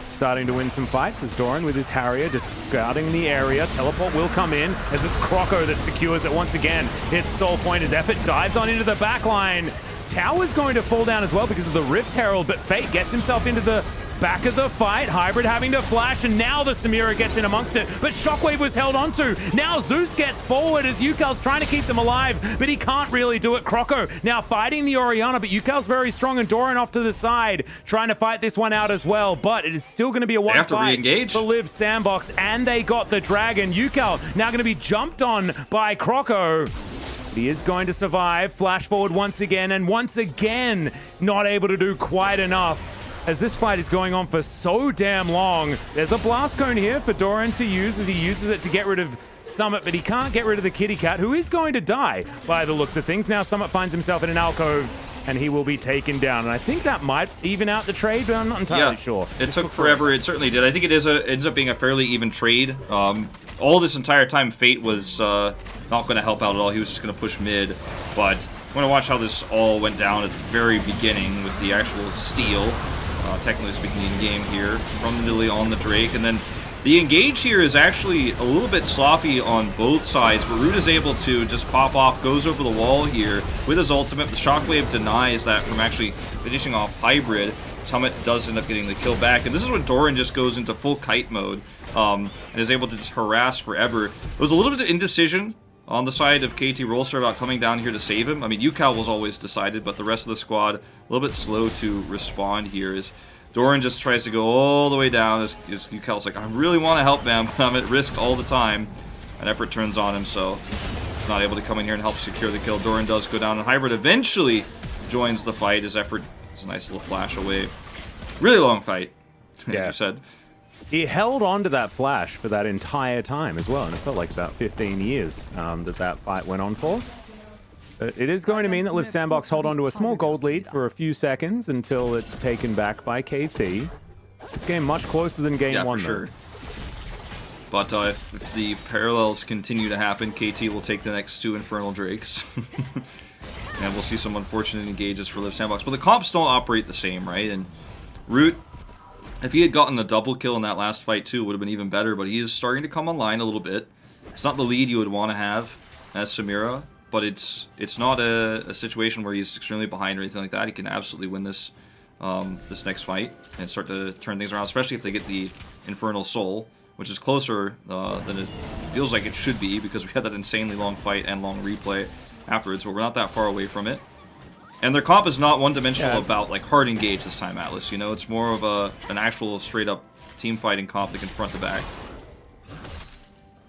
starting to win some fights, as Doran with his Harrier just scouting the area. Teleport will come in, as it's Croco that secures it once again. It's Soul Point as Effort dives on into the back line. Tower's going to fall down as well because of the Rift Herald, but Fate gets himself into the back of the fight. Hybrid having to flash, and now the Samira gets in amongst it, but Shockwave was held onto. Now Zeus gets forward as Yukal's trying to keep them alive, but he can't really do it. Croco now fighting the Orianna, but Yukal's very strong, and Doran off to the side trying to fight this one out as well, but it is still going to be a one fight re-engage for Liv Sandbox, and they got the Dragon. Yukal now going to be jumped on by Croco. He is going to survive. Flash forward once again, and once again, not able to do quite enough. As this fight is going on for so damn long, there's a blast cone here for Doran to use as he uses it to get rid of Summit, but he can't get rid of the kitty cat, who is going to die by the looks of things. Now Summit finds himself in an alcove, and he will be taken down. And I think that might even out the trade, but I'm not entirely sure. It took forever. It certainly did. I think it ends up being a fairly even trade. All this entire time, Fate was not going to help out at all. He was just going to push mid. But I'm going to watch how this all went down at the very beginning with the actual steal. Technically speaking, in game here from Lily on the Drake, and then the engage here is actually a little bit sloppy on both sides, but Root is able to just pop off, goes over the wall here with his ultimate. The Shockwave denies that from actually finishing off Hybrid. Summit does end up getting the kill back, and this is when Doran just goes into full kite mode and is able to just harass forever. It was a little bit of indecision on the side of KT Rolster about coming down here to save him. I mean, Yukal was always decided, but the rest of the squad a little bit slow to respond here as Doran just tries to go all the way down as Yukal's like, I really want to help them, but I'm at risk all the time. And Effort turns on him, so he's not able to come in here and help secure the kill. Doran does go down, and Hybrid eventually joins the fight as Effort is a nice little flash away. Really long fight, as you said. He held on to that flash for that entire time as well, and it felt like about 15 years that fight went on for. It is going to mean that Liv Sandbox hold on to a small gold lead for a few seconds until it's taken back by KT. This game much closer than game one, for sure. But if the parallels continue to happen, KT will take the next 2 Infernal Drakes. And we'll see some unfortunate engages for Liv Sandbox. But the comps don't operate the same, right? And Root, if he had gotten a double kill in that last fight too, would have been even better, but he is starting to come online a little bit. It's not the lead you would want to have as Samira, but it's not a situation where he's extremely behind or anything like that. He can absolutely win this this next fight and start to turn things around, especially if they get the Infernal Soul, which is closer than it feels like it should be, because we had that insanely long fight and long replay afterwards, but we're not that far away from it. And their comp is not one-dimensional about like hard engage this time, Atlas. You know, it's more of an actual straight-up team fighting comp that can front to back.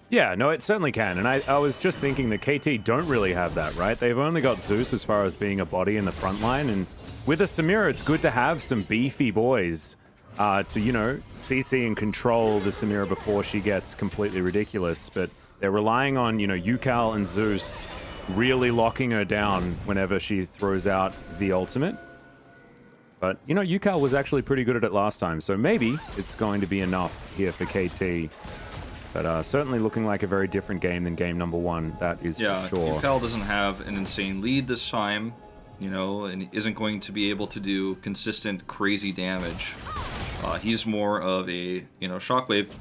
Yeah, no, it certainly can. And I was just thinking that KT don't really have that, right? They've only got Zeus as far as being a body in the front line. And with a Samira, it's good to have some beefy boys to, you know, CC and control the Samira before she gets completely ridiculous. But they're relying on, you know, Yukal and Zeus really locking her down whenever she throws out the ultimate. But, you know, Yukal was actually pretty good at it last time, so maybe it's going to be enough here for KT. But certainly looking like a very different game than game number one, that is for sure. Yukal doesn't have an insane lead this time, you know, and isn't going to be able to do consistent, crazy damage. He's more of a, you know, Shockwave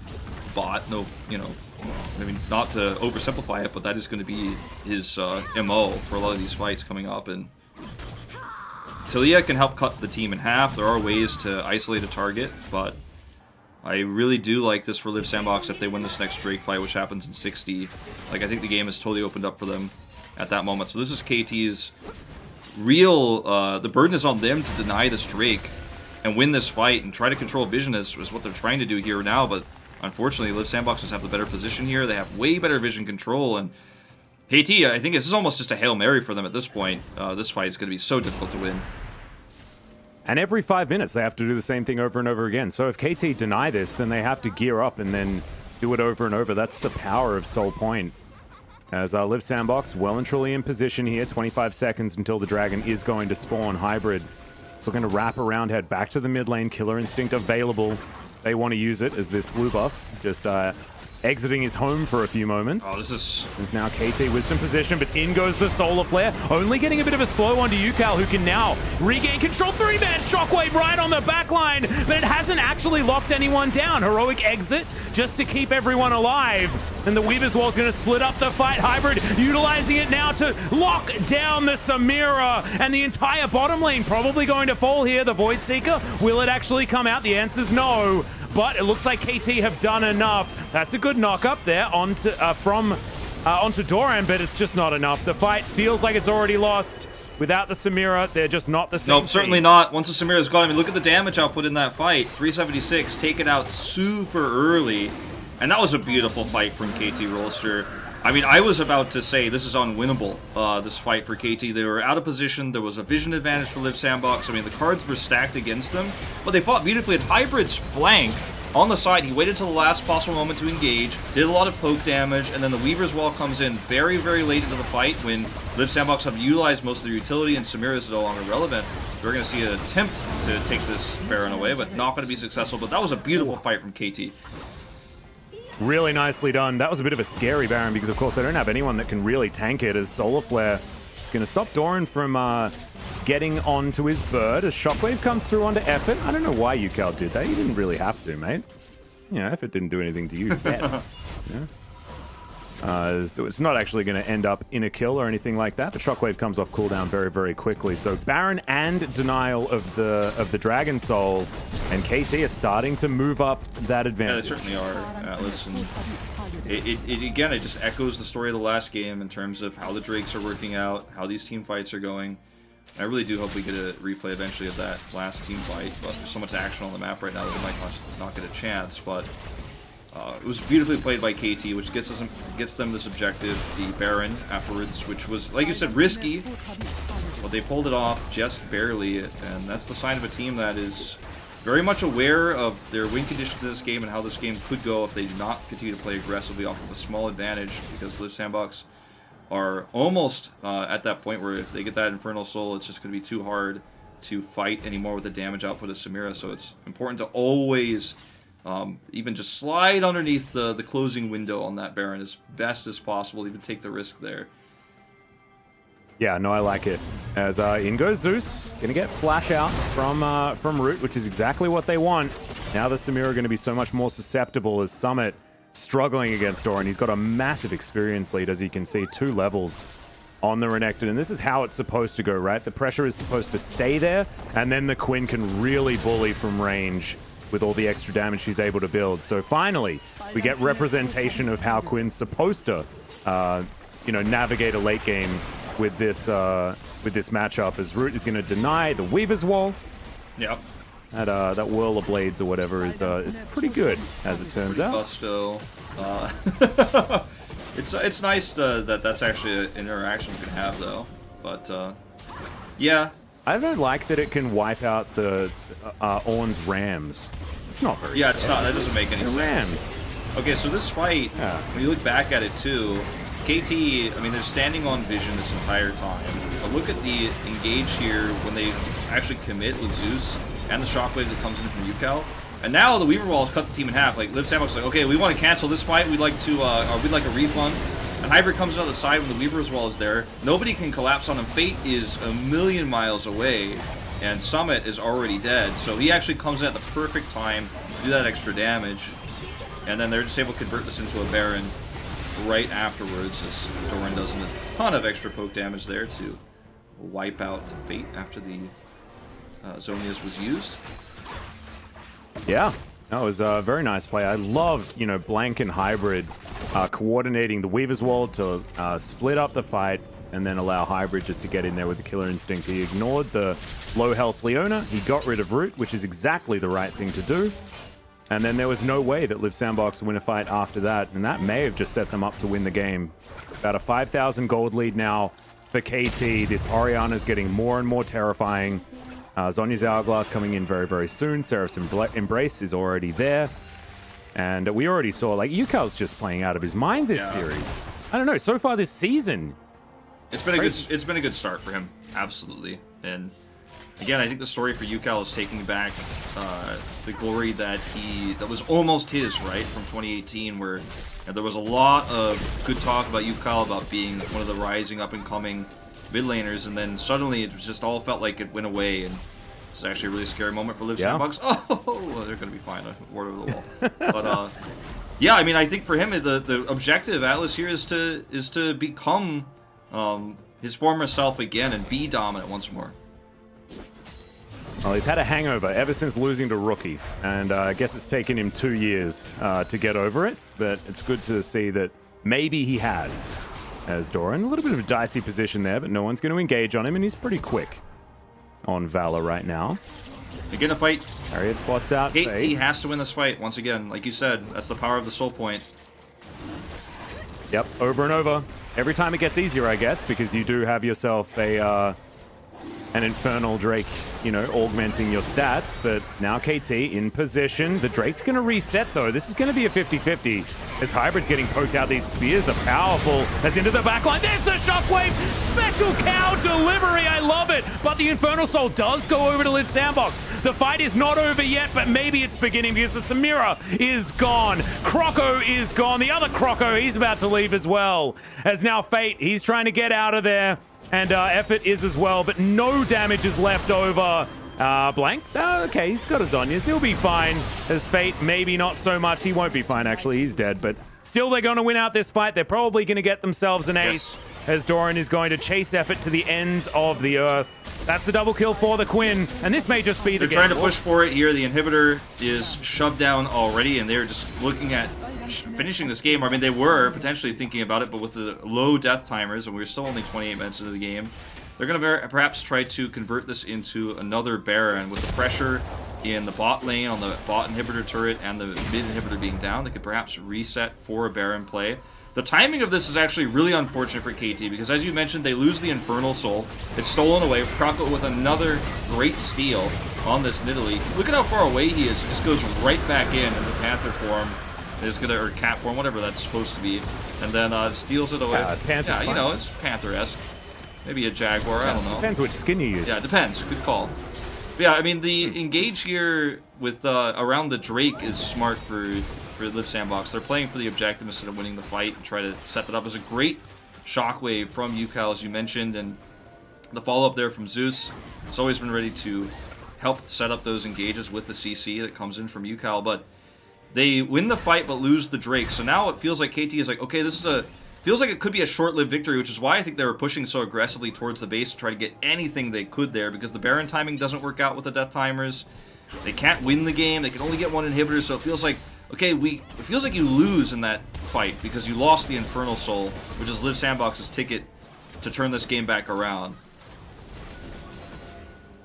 bot, no, you know, I mean, not to oversimplify it, but that is going to be his MO for a lot of these fights coming up. And Talia can help cut the team in half. There are ways to isolate a target, but I really do like this for Liv Sandbox if they win this next Drake fight, which happens in 60. Like, I think the game is totally opened up for them at that moment. So this is KT's real... the burden is on them to deny this Drake and win this fight and try to control vision is what they're trying to do here now, but unfortunately, Liv Sandbox just have the better position here. They have way better vision control, and KT, I think this is almost just a Hail Mary for them at this point. This fight is going to be so difficult to win. And every 5 minutes, they have to do the same thing over and over again. So if KT deny this, then they have to gear up and then do it over and over. That's the power of Soul Point. As Live Sandbox well and truly in position here. 25 seconds until the dragon is going to spawn. Hybrid. So going to wrap around, head back to the mid lane. Killer Instinct available. They want to use it as this blue buff. Just exiting his home for a few moments. Oh, this is... There's now KT with some position, but in goes the Solar Flare. Only getting a bit of a slow onto Yukal, who can now regain control. 3-man Shockwave right on the back line, but it hasn't actually locked anyone down. Heroic exit just to keep everyone alive. And the Weaver's Wall is going to split up the fight. Hybrid utilizing it now to lock down the Samira. And the entire bottom lane probably going to fall here. The Void Seeker, will it actually come out? The answer's no. But it looks like KT have done enough. That's a good knock up there onto Doran, but it's just not enough. The fight feels like it's already lost. Without the Samira, they're just not the same. Nope, certainly not. Once the Samira's gone, I mean, look at the damage output in that fight. 376, taken out super early. And that was a beautiful fight from KT Rolster. I mean, I was about to say this is unwinnable, this fight for KT. They were out of position. There was a vision advantage for Live Sandbox. I mean, the cards were stacked against them, but they fought beautifully. At Hybrid's flank, on the side, he waited till the last possible moment to engage, did a lot of poke damage, and then the Weaver's Wall comes in very, very late into the fight when Live Sandbox have utilized most of their utility and Samira is no longer relevant. We're going to see an attempt to take this Baron away, but not going to be successful. But that was a beautiful fight from KT. Really nicely done. That was a bit of a scary Baron because, of course, they don't have anyone that can really tank it as Solar Flare. It's going to stop Doran from getting onto his bird as Shockwave comes through onto Effort. I don't know why Yukal did that. You didn't really have to, mate. You know, Effort didn't do anything to you. So it's not actually going to end up in a kill or anything like that, but Shockwave comes off cooldown very, very quickly. So Baron and denial of the Dragon Soul, and KT are starting to move up that advantage. Yeah, they certainly are, Atlas. And again, it just echoes the story of the last game in terms of how the Drakes are working out, how these team fights are going. I really do hope we get a replay eventually of that last team fight, but there's so much action on the map right now that we might not get a chance. But it was beautifully played by KT, which gets them this objective, the Baron, afterwards, which was, like you said, risky, but they pulled it off just barely, and that's the sign of a team that is very much aware of their win conditions in this game and how this game could go if they do not continue to play aggressively off of a small advantage, because Live Sandbox are almost at that point where if they get that Infernal Soul, it's just going to be too hard to fight anymore with the damage output of Samira, so it's important to always even just slide underneath the closing window on that Baron as best as possible, even take the risk there. Yeah, no, I like it. As in goes Zeus, gonna get flash out from Root, which is exactly what they want. Now the Samira are gonna be so much more susceptible as Summit struggling against Doran. He's got a massive experience lead, as you can see, 2 levels on the Renekton, and this is how it's supposed to go, right? The pressure is supposed to stay there, and then the Quinn can really bully from range with all the extra damage she's able to build. So finally, we get representation of how Quinn's supposed to, navigate a late game with this matchup, as Root is going to deny the Weaver's Wall. Yep. That Whirl of Blades or whatever is pretty good, as it turns out. Busto. It's nice that that's actually an interaction we can have, though. But, yeah. I don't like that it can wipe out the Ornn's Rams. It's not very it's not. That doesn't make any sense. Rams. Okay, so this fight, when you look back at it, too, KT, I mean, they're standing on vision this entire time. But look at the engage here when they actually commit with Zeus and the shockwave that comes in from Yukal. And now the Weaver Wall has cut the team in half. Like, Liv Sandbox is like, okay, we want to cancel this fight. We'd like to, we'd like a refund. And Hybrid comes out the side when the Weaver's Wall is there. Nobody can collapse on him. Fate is a million miles away, and Summit is already dead. So he actually comes in at the perfect time to do that extra damage. And then they're just able to convert this into a Baron right afterwards, as Doran does a ton of extra poke damage there to wipe out Fate after the Zonias was used. Yeah, that was a very nice play. I love, Blank and Hybrid coordinating the Weaver's Wall to split up the fight and then allow Hybrid just to get in there with the Killer Instinct. He ignored the low health Leona. He got rid of Root, which is exactly the right thing to do. And then there was no way that Liv Sandbox win a fight after that, and that may have just set them up to win the game. About a 5,000 gold lead now for KT. This Orianna's getting more and more terrifying. Zhonya's Hourglass coming in very, very soon. Seraph's Embrace is already there. And we already saw, like, Yukal's just playing out of his mind this series. I don't know, so far this season. It's been a good start for him, absolutely. And again, I think the story for Yukal is taking back the glory that was almost his, right, from 2018, where there was a lot of good talk about Yukal about being one of the rising up and coming mid laners, and then suddenly it just all felt like it went away, and it's actually a really scary moment for Liv Sandbox. Oh, they're gonna be fine. Ward over the wall. But yeah, I mean, I think for him the objective, Atlas, here is to become his former self again and be dominant once more. Well, he's had a hangover ever since losing to Rookie, and I guess it's taken him 2 years to get over it, but it's good to see that maybe he has. As Doran, a little bit of a dicey position there, but no one's going to engage on him, and he's pretty quick on Valor right now. They're gonna fight. Area spots out. KT has to win this fight once again. Like you said, that's the power of the soul point. Yep, over and over. Every time it gets easier, I guess, because you do have yourself an Infernal Drake, you know, augmenting your stats. But now KT in position. The Drake's going to reset, though. This is going to be a 50-50. As Hybrid's getting poked out, these spears are powerful. As into the backline, there's the Shockwave! Special cow delivery, I love it! But the Infernal Soul does go over to Liv Sandbox. The fight is not over yet, but maybe it's beginning because the Samira is gone. Croco is gone. The other Croco, he's about to leave as well. As now Fate, he's trying to get out of there. And Effort is as well, but no damage is left over. Blank? Okay, he's got his Zhonya's. He'll be fine. As Fate, maybe not so much. He won't be fine, actually. He's dead, but still they're going to win out this fight. They're probably going to get themselves an ace, as Doran is going to chase Effort to the ends of the earth. That's the double kill for the Quinn, and this may just be the game. They're trying to push for it here. The inhibitor is shoved down already, and they're just looking at finishing this game. I mean, they were potentially thinking about it, but with the low death timers, and we're still only 28 minutes into the game, they're going to perhaps try to convert this into another Baron. With the pressure in the bot lane on the bot inhibitor turret and the mid inhibitor being down, they could perhaps reset for a Baron play. The timing of this is actually really unfortunate for KT, because as you mentioned, they lose the Infernal Soul. It's stolen away. Croco with another great steal on this Nidalee. Look at how far away he is. He just goes right back in the Panther form. Is gonna, or cat form, whatever that's supposed to be, and then steals it away. Yeah, you know, it's Panther-esque. Maybe a Jaguar, I don't know. Depends which skin you use. Yeah, it depends. Good call. But yeah, I mean, the engage here with around the Drake is smart for Liv Sandbox. They're playing for the objective instead of winning the fight and try to set that up. As a great shockwave from Yukal, as you mentioned, and the follow-up there from Zeus. It's always been ready to help set up those engages with the CC that comes in from Yukal, but they win the fight but lose the Drake. So now it feels like KT is like, okay, this is feels like it could be a short-lived victory, which is why I think they were pushing so aggressively towards the base to try to get anything they could there, because the Baron timing doesn't work out with the death timers. They can't win the game. They can only get one inhibitor, so it feels like, okay, it feels like you lose in that fight because you lost the Infernal Soul, which is Liv Sandbox's ticket to turn this game back around.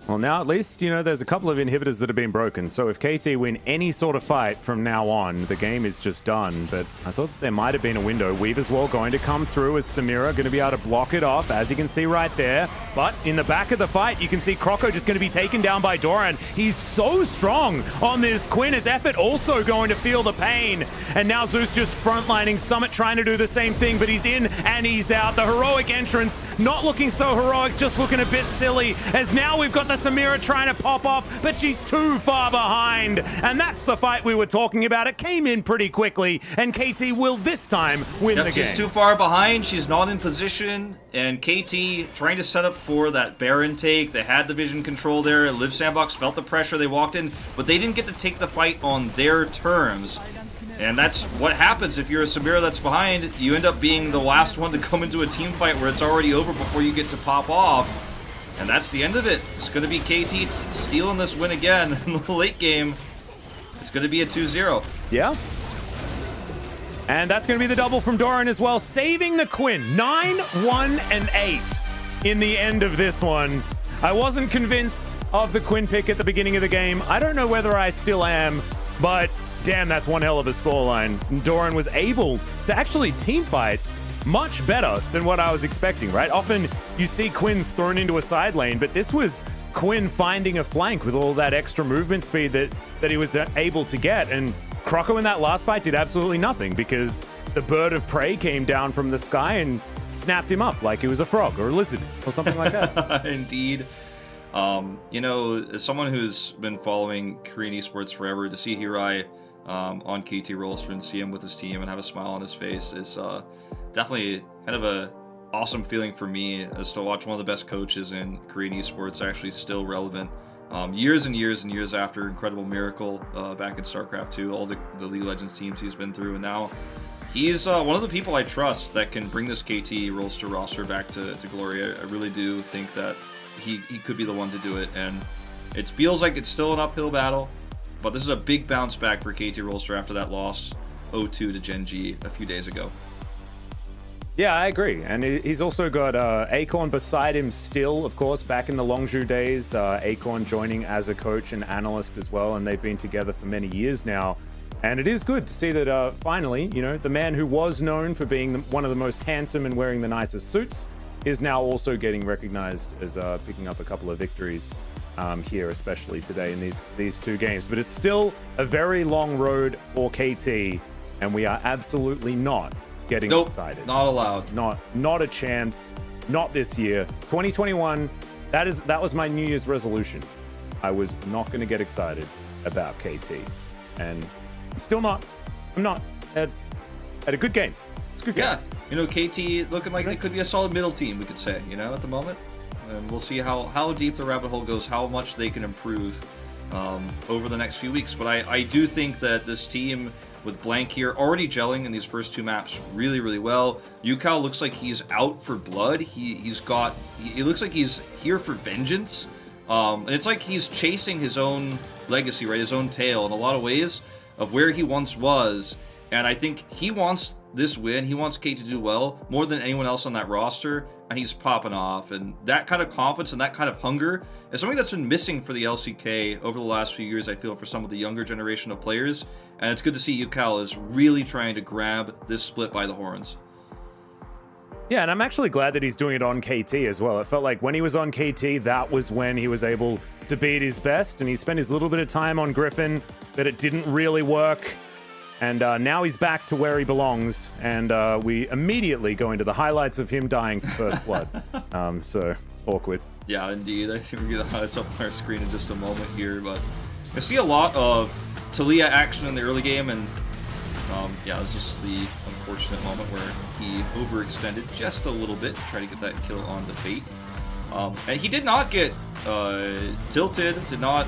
Well, now at least, you know, there's a couple of inhibitors that have been broken. So if KT win any sort of fight from now on, the game is just done. But I thought there might have been a window. Weaver's Wall going to come through as Samira going to be able to block it off, as you can see right there. But in the back of the fight, you can see Croco just going to be taken down by Doran. He's so strong on this Quinn. His Effort also going to feel the pain. And now Zeus just frontlining. Summit trying to do the same thing, but he's in and he's out. The heroic entrance, not looking so heroic, just looking a bit silly. As now we've got the Samira trying to pop off, but she's too far behind. And that's the fight we were talking about. It came in pretty quickly, and KT will this time win the game. She's too far behind. She's not in position. And KT trying to set up for that Baron take. They had the vision control there. Liv Sandbox felt the pressure. They walked in, but they didn't get to take the fight on their terms. And that's what happens if you're a Samira that's behind. You end up being the last one to come into a team fight where it's already over before you get to pop off. And that's the end of it. It's going to be KT stealing this win again in the late game. It's going to be a 2-0. Yeah. And that's going to be the double from Doran as well, saving the Quinn. 9, 1, and 8 in the end of this one. I wasn't convinced of the Quinn pick at the beginning of the game. I don't know whether I still am, but damn, that's one hell of a scoreline. And Doran was able to actually team fight much better than what I was expecting, right? Often you see Quinn's thrown into a side lane, but this was Quinn finding a flank with all that extra movement speed that he was able to get. And Croco in that last fight did absolutely nothing because the bird of prey came down from the sky and snapped him up like he was a frog or a lizard or something like that. Indeed. You know, as someone who's been following Korean esports forever, to see Hirai on KT roster and see him with his team and have a smile on his face is definitely kind of a awesome feeling for me, as to watch one of the best coaches in Korean esports actually still relevant. Years and years and years after Incredible Miracle back in StarCraft 2, all the League of Legends teams he's been through, and now he's one of the people I trust that can bring this KT roster back to glory. I really do think that he could be the one to do it, and it feels like it's still an uphill battle, but this is a big bounce back for KT roster after that loss 0-2 to Gen G a few days ago. Yeah, I agree. And he's also got Acorn beside him still, of course, back in the Longzhu days. Acorn joining as a coach and analyst as well, and they've been together for many years now. And it is good to see that finally, you know, the man who was known for being one of the most handsome and wearing the nicest suits is now also getting recognized as picking up a couple of victories here, especially today in these two games. But it's still a very long road for KT, and we are absolutely not getting excited. Not allowed. Not a chance. Not this year. 2021. That was my New Year's resolution. I was not going to get excited about KT, and I'm still not. I'm not at a good game. It's a good game. Yeah, you know, KT looking like they could be a solid middle team, we could say, you know, at the moment. And we'll see how deep the rabbit hole goes, how much they can improve over the next few weeks. But I do think that this team with Blank here already gelling in these first two maps really, really well. Yukao looks like he's out for blood. He looks like he's here for vengeance. And it's like he's chasing his own legacy, right? His own tail in a lot of ways of where he once was. And I think he wants this win. He wants Kate to do well more than anyone else on that roster. And he's popping off. And that kind of confidence and that kind of hunger is something that's been missing for the LCK over the last few years, I feel, for some of the younger generation of players. And it's good to see Yukao is really trying to grab this split by the horns. Yeah, and I'm actually glad that he's doing it on KT as well. It felt like when he was on KT, that was when he was able to be at his best, and he spent his little bit of time on Griffin, but it didn't really work. And now he's back to where he belongs, and we immediately go into the highlights of him dying for First Blood. So, awkward. Yeah, indeed. I think we'll get the highlights up on our screen in just a moment here, but I see a lot of Talia action in the early game, and yeah, this is the unfortunate moment where he overextended just a little bit to try to get that kill on the Fate. And he did not get tilted, did not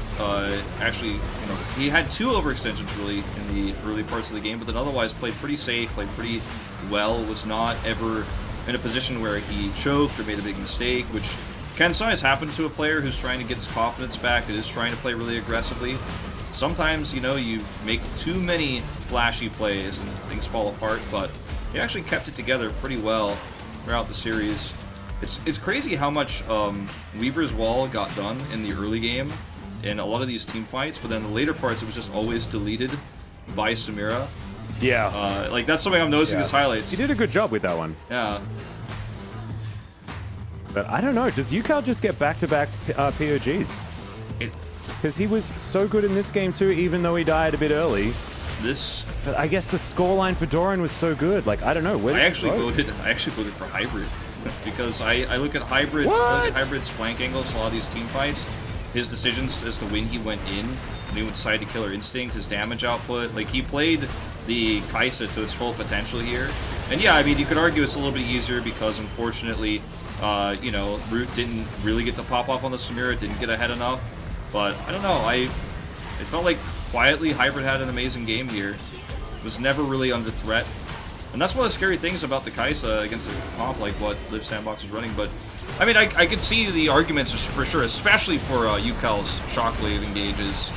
actually, you know, he had two overextensions really in the early parts of the game, but then otherwise played pretty safe, played pretty well, was not ever in a position where he choked or made a big mistake, which can sometimes happen to a player who's trying to get his confidence back, that is trying to play really aggressively. Sometimes, you know, you make too many flashy plays and things fall apart, but he actually kept it together pretty well throughout the series. It's crazy how much Weaver's Wall got done in the early game in a lot of these team fights, but then the later parts it was just always deleted by Samira. Yeah. Like, that's something I'm noticing his highlights. He did a good job with that one. Yeah. But I don't know, does Yukao just get back-to-back POGs? Because he was so good in this game too, even though he died a bit early. But I guess the scoreline for Doran was so good. Like, I don't know. I actually voted for Hybrid because I look at Hybrid's flank angles, a lot of these team fights, his decisions as to when he went in, when he decided to Killer Instinct, his damage output. Like, he played the Kai'Sa to its full potential here. And yeah, I mean, you could argue it's a little bit easier because unfortunately, you know, Root didn't really get to pop off on the Samira, didn't get ahead enough. But I don't know, it felt like quietly Hybrid had an amazing game here. Was never really under threat. And that's one of the scary things about the Kai'Sa against a comp like what Live Sandbox is running. But I mean, I could see the arguments for sure, especially for Yukao's Shockwave engages.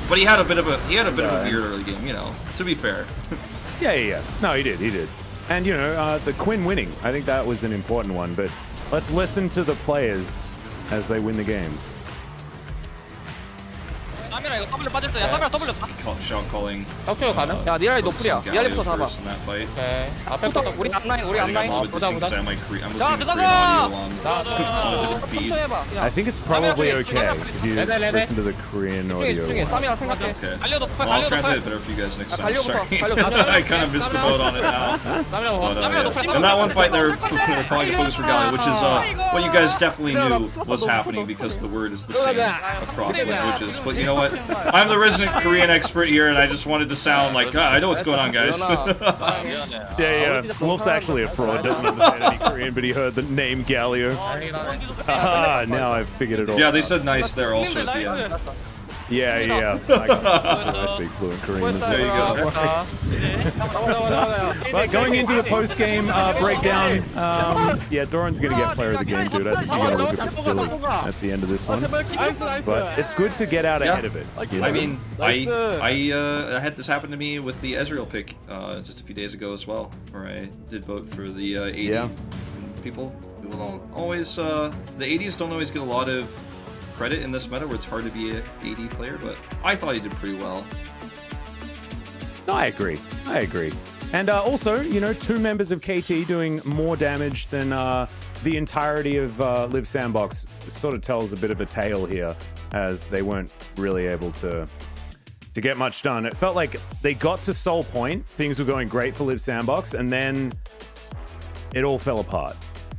But he had a bit of a weird early game, you know, to be fair. Yeah. No, he did. And you know, the Quinn winning, I think that was an important one, but let's listen to the players as they win the game. 라면 사미라 이거 W 빠질 때. 야 사미라 W. Shout calling. 혁표 가능? 야 니랄이 노플이야. 니랄이부터 Galio 잡아. first in that fight. 오케이. 앞에부터 우리 앞라인 우리 I think I'm 앞라인. a little bit 보자, deceived 보자. because I might I'm 자 listening to 들어가. Korean audio on a different feed. 해봐. I think it's probably okay if you listen to the Korean audio. 중에 쌈이랑 생각해. Okay. 갈려 높아. Well, I'll 갈려 translate it 높아. better for you guys next 아, time. 갈려부터, Sorry. 갈려부터. I kind of missed the boat on it now. 쌈이랑 But, 먹어. yeah. In that one fight, they were calling focus for Galio, which is what you guys definitely knew was happening because the word is the same across languages. But you know what? I'm the resident Korean expert here, and I just wanted to sound like, God, I know what's going on, guys. Yeah. Wolf's actually a fraud, doesn't understand any Korean, but he heard the name Galio. Ah, now I've figured it all Yeah, out. they said nice there also at the end. Yeah. I speak fluent Korean as There you well. go. But going into the post-game breakdown, yeah, Doran's going to get player of the game, dude. I think you're going to look a bit silly at the end of this one. But it's good to get out ahead of it. You know? I mean, I had this happen to me with the Ezreal pick just a few days ago as well, where I did vote for the 80. Yeah. People don't always, the 80s don't always get a lot of credit in this meta where it's hard to be a 80 player, but I thought he did pretty well. I agree. And also, you know, 2 members of KT doing more damage than the entirety of Live Sandbox sort of tells a bit of a tale here, as they weren't really able to get much done. It felt like they got to Soul Point, things were going great for Live Sandbox, and then it all fell apart.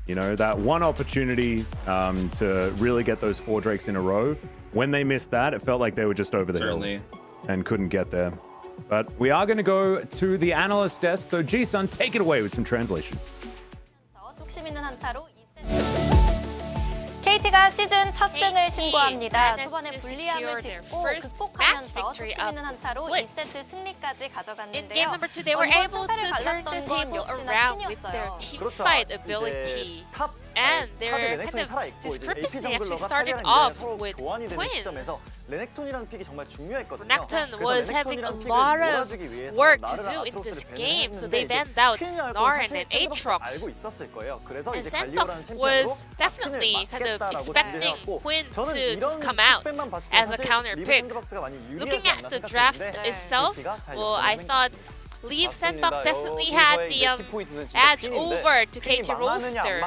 You know, that one opportunity to really get those 4 Drakes in a row, when they missed that, it felt like they were just over the Certainly. hill and couldn't get there. But we are going to go to the analyst desk, so G-Sun, take it away with some translation. 뚝심 있는 한타로 KT가 시즌 첫 승을 신고합니다. 초반에 불리함을 딛고 극복하면서 뚝심 있는 한타로 2세트 승리까지 In 가져갔는데요. game number 2, they were 이번 able 승패를 to turn the 갈랐던 건 table 역시나 around with their 팀이었어요. team 그렇죠. fight 이제 ability. 탑 And 탑에 their 레넥톤이 kind of 살아있고 이제 AP discrepancy actually 정글러가 started 탈리아랑 off 서로 with 교환이 되는 Quinn. 시점에서 레넥톤이라는 픽이 정말 중요했거든요. Renekton 그래서 was having a 레넥톤이라는 픽을 lot of 몰아주기 위해서 work to 나르랑 do in 아트록스를 this 밴을 game, so 했는데 they 이제 banned out 퀸이 알 건 Narn 사실 and 샌드박스가 Aatrox. 알고 있었을 거예요. 그래서 And 이제 Sandbox 갈리오라는 챔피언으로 was definitely kind of 맞겠다라고 expecting 준비해왔고 Quinn 저는 to 이런 just come out 픽백만 봤을 때 as a 사실 counter 리브 pick. 샌드박스가 많이 Looking 유리하지 at 않나 the draft 생각했는데 itself, KT가 잘 well, I 역전을 thought 것 같습니다. Leave 맞습니다. Sandbox definitely had the edge over to KT roster.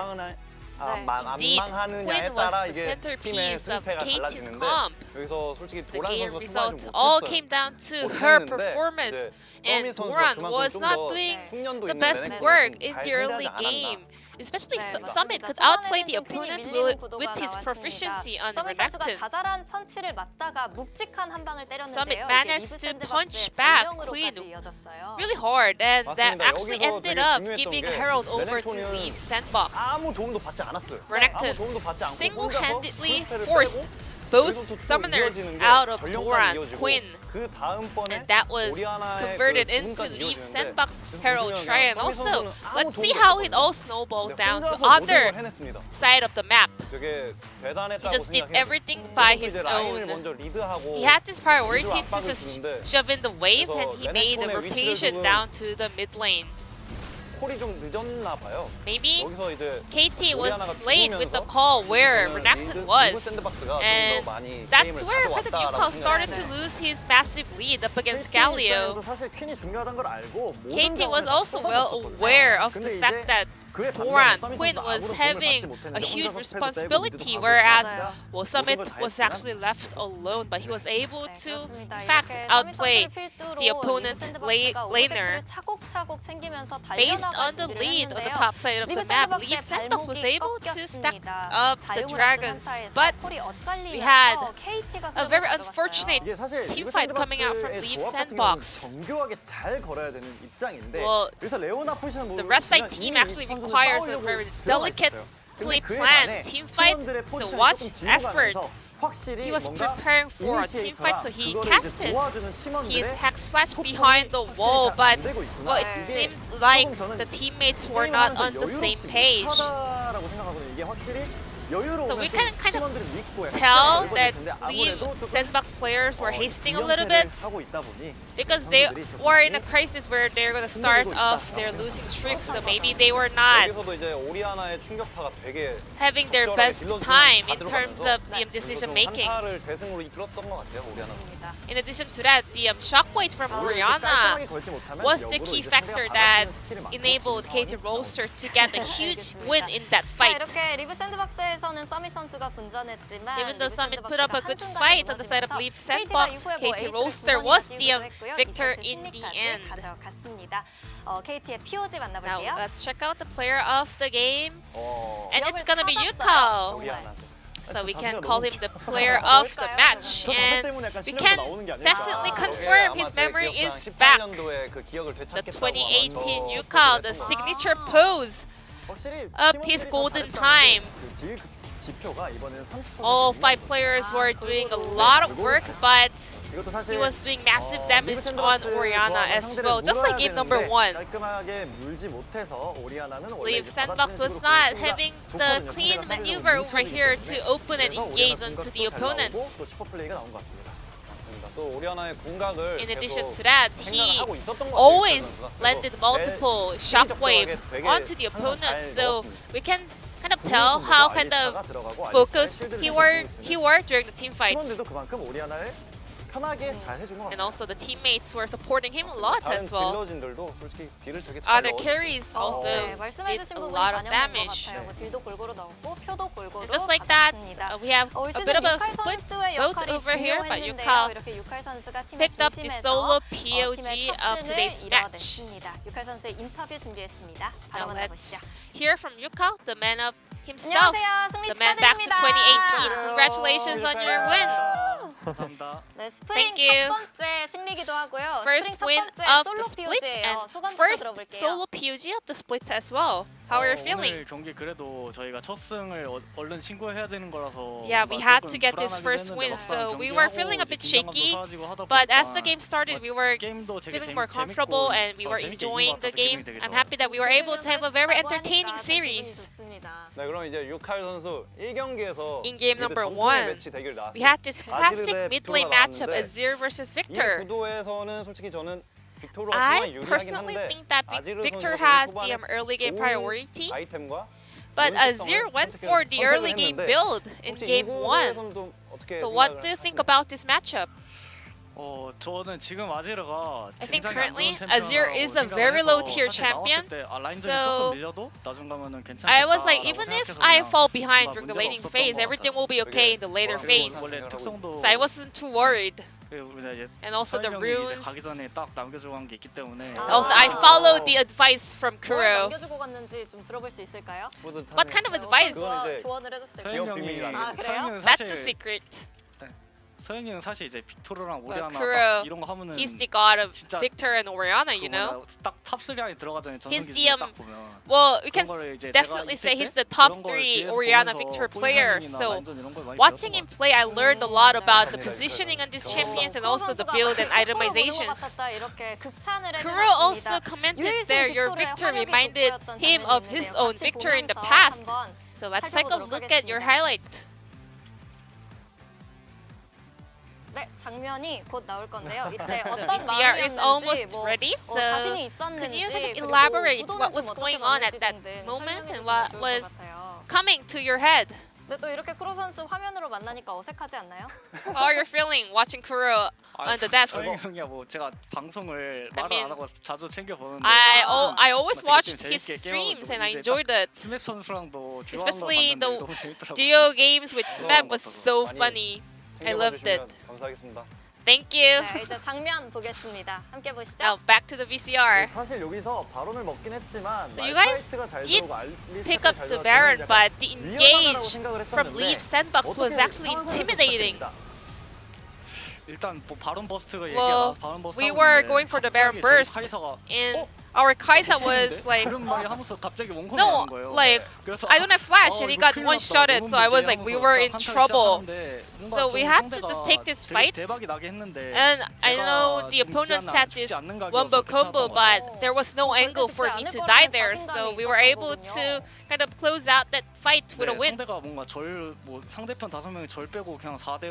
Indeed, Quinn was the centerpiece of KT's comp. 여기서 솔직히 The 도란 game 선수가 results 수많이 all 못했어요. came down to her 못했는데 performance, 이제 and 서미 선수가 Doran 그만큼 was 좀 not 더 doing 숙련도 the 있는 best 레넥톤을 work 좀 in 잘 the early 상대하지 않았나. game. Especially 네, Summit 맞습니다. could outplay the 초반에는 좀 퀸이 opponent 밀리는 with 구도가 his 나왔습니다. proficiency on 서밋 선수가 Renekton. 자잘한 펀치를 맞다가 묵직한 한 방을 때렸는데요. Summit 이게 managed 리브 to 샌드박스의 punch back 전령으로까지 Quinn 이어졌어요. really hard, and that 맞습니다. actually 여기서 ended 되게 up 중요했던 giving 게 Herald over to 레넥톤은 leave Sandbox. 아무 도움도 받지 않았어요. Renekton 아무 도움도 받지 않고 single-handedly 혼자서 forced 빼고 both 여기서 또 summoners 이어지는 게 out of 전령까지 Doran, 이어지고 Quinn, 그 다음번에 and that was 오리아나의 converted 그 into 부분까지 Leave 이어지는데 Sandbox 그래서 Herald 중요한 게 Triad. 서미 Also, 선수는 아무 let's see 도움도 how it 없었거든요. all snowballed 근데 down to 혼자서 모든 other 걸 해냈습니다. side of the map. 되게 He 대단했다고 just did 생각해요. everything by his 이제 라인을 own. 먼저 리드하고 He had this priority 위로 to 압박을 just 주는데 shove in the wave, 그래서 and he made a 레넥톤의 rotation 위치를 down to the mid lane. 콜이 좀 늦었나 봐요. Maybe 여기서 이제 KT was 오리아나가 late with the 죽으면서 call where 저는 Renekton 리브 was. 샌드박스가 And 좀더 많이 that's 게임을 where kind of 가져왔다라고 Yukon started to 생각해요. lose his massive lead up against Galio. 입장에서도 사실 퀸이 중요하다는 걸 알고 모든 KT was 자원을 다 also well 쏟아줬었거든요. aware of 근데 the 이제 fact that 그에 Doran, 반면에 Quinn 서밋 was 선수가 아무런 도움을 having 받지 못했는데 a huge 혼자서 스펠도 responsibility, 빼고 미드도 whereas 가고 well, 모든 Summit 걸다 was 했지만 actually left alone, but he was able 네, to, 그렇습니다. in fact, 이렇게 outplay 서밋 선수를 필두로 the opponent's 리브 laner 샌드박스가 5세트를 차곡차곡 챙기면서 based on 달려나갈 the 준비를 lead on the 했는데요. top side of the 리브 map. 샌드박스의 Leave Sandbox was 발목이 able to stack 꺾였습니다. up the 자유를 dragons, 얻은 한타에서 but 콜이 엇갈리면서 we had KT가 a very 가져갔어요. unfortunate 이게 사실 team 리브 fight coming out from 샌드박스의 Leave 조합 같은 경우는 Sandbox. 정교하게 잘 걸어야 되는 입장인데 Well, 여기서 레오나 포지션 The red side team actually requires a very delicately planned team fight, so watch effort. He was preparing for a team fight, so he casted his Hex Flash behind the wall, but well, it seemed like the teammates were not on the same page. 라고 생각하거든요. 이게 확실히 So we can kind of 팀원들을 믿고 약간 tell 시간이 that 넓어질 텐데 Leave 아무래도 조금 Sandbox players were hasting a little bit 하고 있다 보니 because they were in a crisis where they're going to start off their losing streak. So maybe they were not 여기서도 이제 오리아나의 충격파가 되게 having their best time in terms of the decision making. 한타를 대승으로 이끌었던 것 같아요, 오리아나. In addition to that, the shockwave from Oriana was the key factor that enabled KT Roaster to get a huge win in that 자, fight. 이렇게 리브 샌드박스에서는 서밋 선수가 분전했지만 Even though 리브 Summit put 샌드박스가 up a good 한순간에 fight on the side of 무너지면서 Leap KT가 Sandbox, 이후에 KT 에이스를 Roaster 두 was 번이나 the 띄우기도 했고요. victor 이세트 in the 승리까지 end. 가져갔습니다. KT의 POG Now 만나볼게요. let's check out the player of the game, and it's 기억을 gonna be 찾았어요. Yukao. 오리아나. So we can call him the player of the match, 저 and 때문에 약간 we 실력도 can 나오는 게 아닐까. definitely 아, confirm 아마 his 제 memory 기억상 is back. 18년도에 그 기억을 The 되찾겠다고 2018 아마 Yukao, 저 the 그랬던 것 signature pose 확실히 of his 팀원들이 다 golden 잘했다는 time. 게 그 지표가 이번에는 30%. All 5 players were doing a lot of work, but 이것도 사실 he was doing massive damage 리브 on 샌드박스 Oriana 조합은 as 상대를 well, just like 물어야 game number 되는데 1. 깔끔하게 물지 못해서 오리아나는 원래 Leave 이제 Sandbox was 받아치는 not 식으로 having 보였습니다. the 좋거든요. clean 상대가 maneuver 상대적으로 over 뭉쳐지기 here 때문에. to open and 그래서 engage 오리아나 onto 궁각도 the 잘 나오고 opponents. 또 슈퍼 플레이가 나온 것 같습니다. 또 오리아나의 궁각을 In addition 계속 to that, 생각을 he 하고 있었던 것 같아요, always 선수가. 그래서 landed multiple shockwave 되게 onto the 항상 opponents, 잘 so 넣었습니다. we can kind of tell how kind of focused he were during the team fights. 팀원들도 그만큼 오리아나를 편하게 잘 해준 것 And 같아요. also the teammates were supporting him a lot 다른 as well. 딜러진들도 솔직히 딜을 되게 잘 Other 넣어주고 carries also 네, did 말씀해주신 a 부분이 lot of 반영된 것 damage. 같아요. 뭐 딜도 골고루 넣었고 표도 골고루 And just like that, 받았습니다. we have 올 a 시즌 bit of a 유칼 split 선수의 vote 역할이 over here, but 중요했는데요. Yukao 이렇게 유칼 선수가 팀의 picked up the 중심에서 solo 팀의 POG 첫 of 승을 today's match. 이뤄냈습니다. 유칼 선수의 인터뷰 준비했습니다. 바로 Now 만나보시죠. let's hear from Yukao, the man of himself, 안녕하세요. 승리 the man back to 축하드립니다. 2018. Congratulations on your win. 감사합니다. 네, 스프링 Thank you. 첫 번째 승리기도 하고요. First 스프링 win 첫 번째 of 솔로 the split POG예요. and 소감부터 first 들어볼게요. solo POG of the split as well. How are you feeling? 오늘 경기 그래도 저희가 첫 승을 얼른 신고해야 되는 거라서 Yeah, we had to get this first win, so we were feeling a bit shaky. But as the game started, we were feeling more comfortable and we were enjoying the game. I'm happy that we were able to have a very entertaining series. 네, 그럼 이제 유칼 선수 1경기에서 In game number 1, 매치 대결 나왔어요. we had this classic mid lane matchup, Azir versus 이 Victor. 구도에서는 솔직히 저는 빅토르가 I 정말 유리하긴 personally 한데 think that 아지르 Victor 선수가 has 초반에 the early game 좋은 priority, 아이템과 but 좋은 Azir 특성을 went 선택을 for the early game 했는데 build in 혹시 이 game 1. 구도에서는 좀 어떻게 So what do you 생각을 think 하시나요? about this matchup? 저는 지금 아지르가 I think 굉장히 currently 안 좋은 Azir 챔피언이라고 is a 생각을 very 해서 low tier 사실 champion. 나왔을 때 라인전이 So 조금 밀려도 나중 가면은 괜찮겠다. I was like, even if I fall behind during the laning phase, everything will be okay in the later phase. 원래 특성도 So I wasn't too worried. 이제 And also the 서영이 이제 runes. 가기 전에 딱 남겨주고 한 게 있기 때문에 Also, I followed the advice from 뭘 Kuro. 남겨주고 갔는지 좀 들어볼 수 있을까요? What kind of advice? 그건 이제 조언을 해줬어요. 기업 비밀이라는 아, 게 그래요? 서영이는 That's 사실 a secret. 서영이는 사실 이제 빅토르랑 오리아나 Kuro, 딱 이런 거 하면은 He's the god of 진짜 Victor and Oriana, you know? 딱탑 3 안에 들어가잖아요. He's 전성기 the, 딱 보면 Well, we can 그런 거를 이제 definitely 제가 say 있을 he's 때 the top 그런 걸 3 뒤에서 Oriana 보면서 Victor player. 포지셔닝이나 So 라인전 이런 걸 많이 watching 배웠던 him 것 play, I learned a lot about the 네, positioning on these 그렇죠. champions and also the build and itemizations. 이렇게 극찬을 Kuro also commented there, your Victor reminded him of his own Victor in the past. So let's take a look at your highlight. 네, 장면이 곧 나올 건데요. 이때 어떤 VCR is almost 마음이었는지, 뭐 ready, so 자신이 Can 있었는지, you kind of 그리고 elaborate 구도는 what 좀 was 어떻게 going on at 가는지 that 등등 moment 설명해 and 주시면 what 좋을 것 was 같아요. coming to your head? 근데 또 이렇게 크로 선수 화면으로 만나니까 어색하지 않나요? How are you feeling watching Kuro on the desk? 서영이 형이야 뭐 제가 방송을 I 말을 mean, 안 하고 자주 챙겨 보는데 I always 되게 watched 좀 his 재밌게 streams 게임하고 and I 이제 enjoyed it. 스맵 선수랑도 듀오한 거 Especially 봤는데 the 너무 재밌더라고요. Duo games with Snap was so 많이 funny. I loved it. 챙겨봐 주시면 감사하겠습니다. Thank you. 네, 이제 장면 보겠습니다. 함께 보시죠. Now back to the VCR. 사실 여기서 바론을 먹긴 했지만 So you guys 말파이트가 잘 did 들어오고 알리스타가 Pick up 잘 the 들어가서 Baron, 약간 but the 위험하다라고 engage 생각을 from 했었는데 Leaf Sandbox was 어떻게 actually 상황을 intimidating. 바꿨습니다. 일단 뭐 바론 버스트가 Well, 바론 버스트 we 하고 were 있는데 going for the 갑자기 Baron burst. 저희 카이사가 And our Kai'Sa was like, 그런 말이 하면서 갑자기 원콤이 no, 나온 거예요. like 그래서 I don't have flash, 어, and he 이거 got 큰일 one 났다, shotted. 너무 So I was 무리해 like, we 하면서 were 딱 in 한타를 trouble. 시작하는데 뭔가 So 좀 we had to 상대가 just take this 되게 fight. 대박이 나게 했는데 And I 제가 know the 죽지 opponents 않아- had 죽지 this 않는 각이어서 wombo combo, 괜찮았던 것 같아요. but there was no angle for me to die there. So we were able to kind of close out that fight with a 네, win. 상대가 뭔가 뭐 상대편 5명이 절 빼고 그냥 4대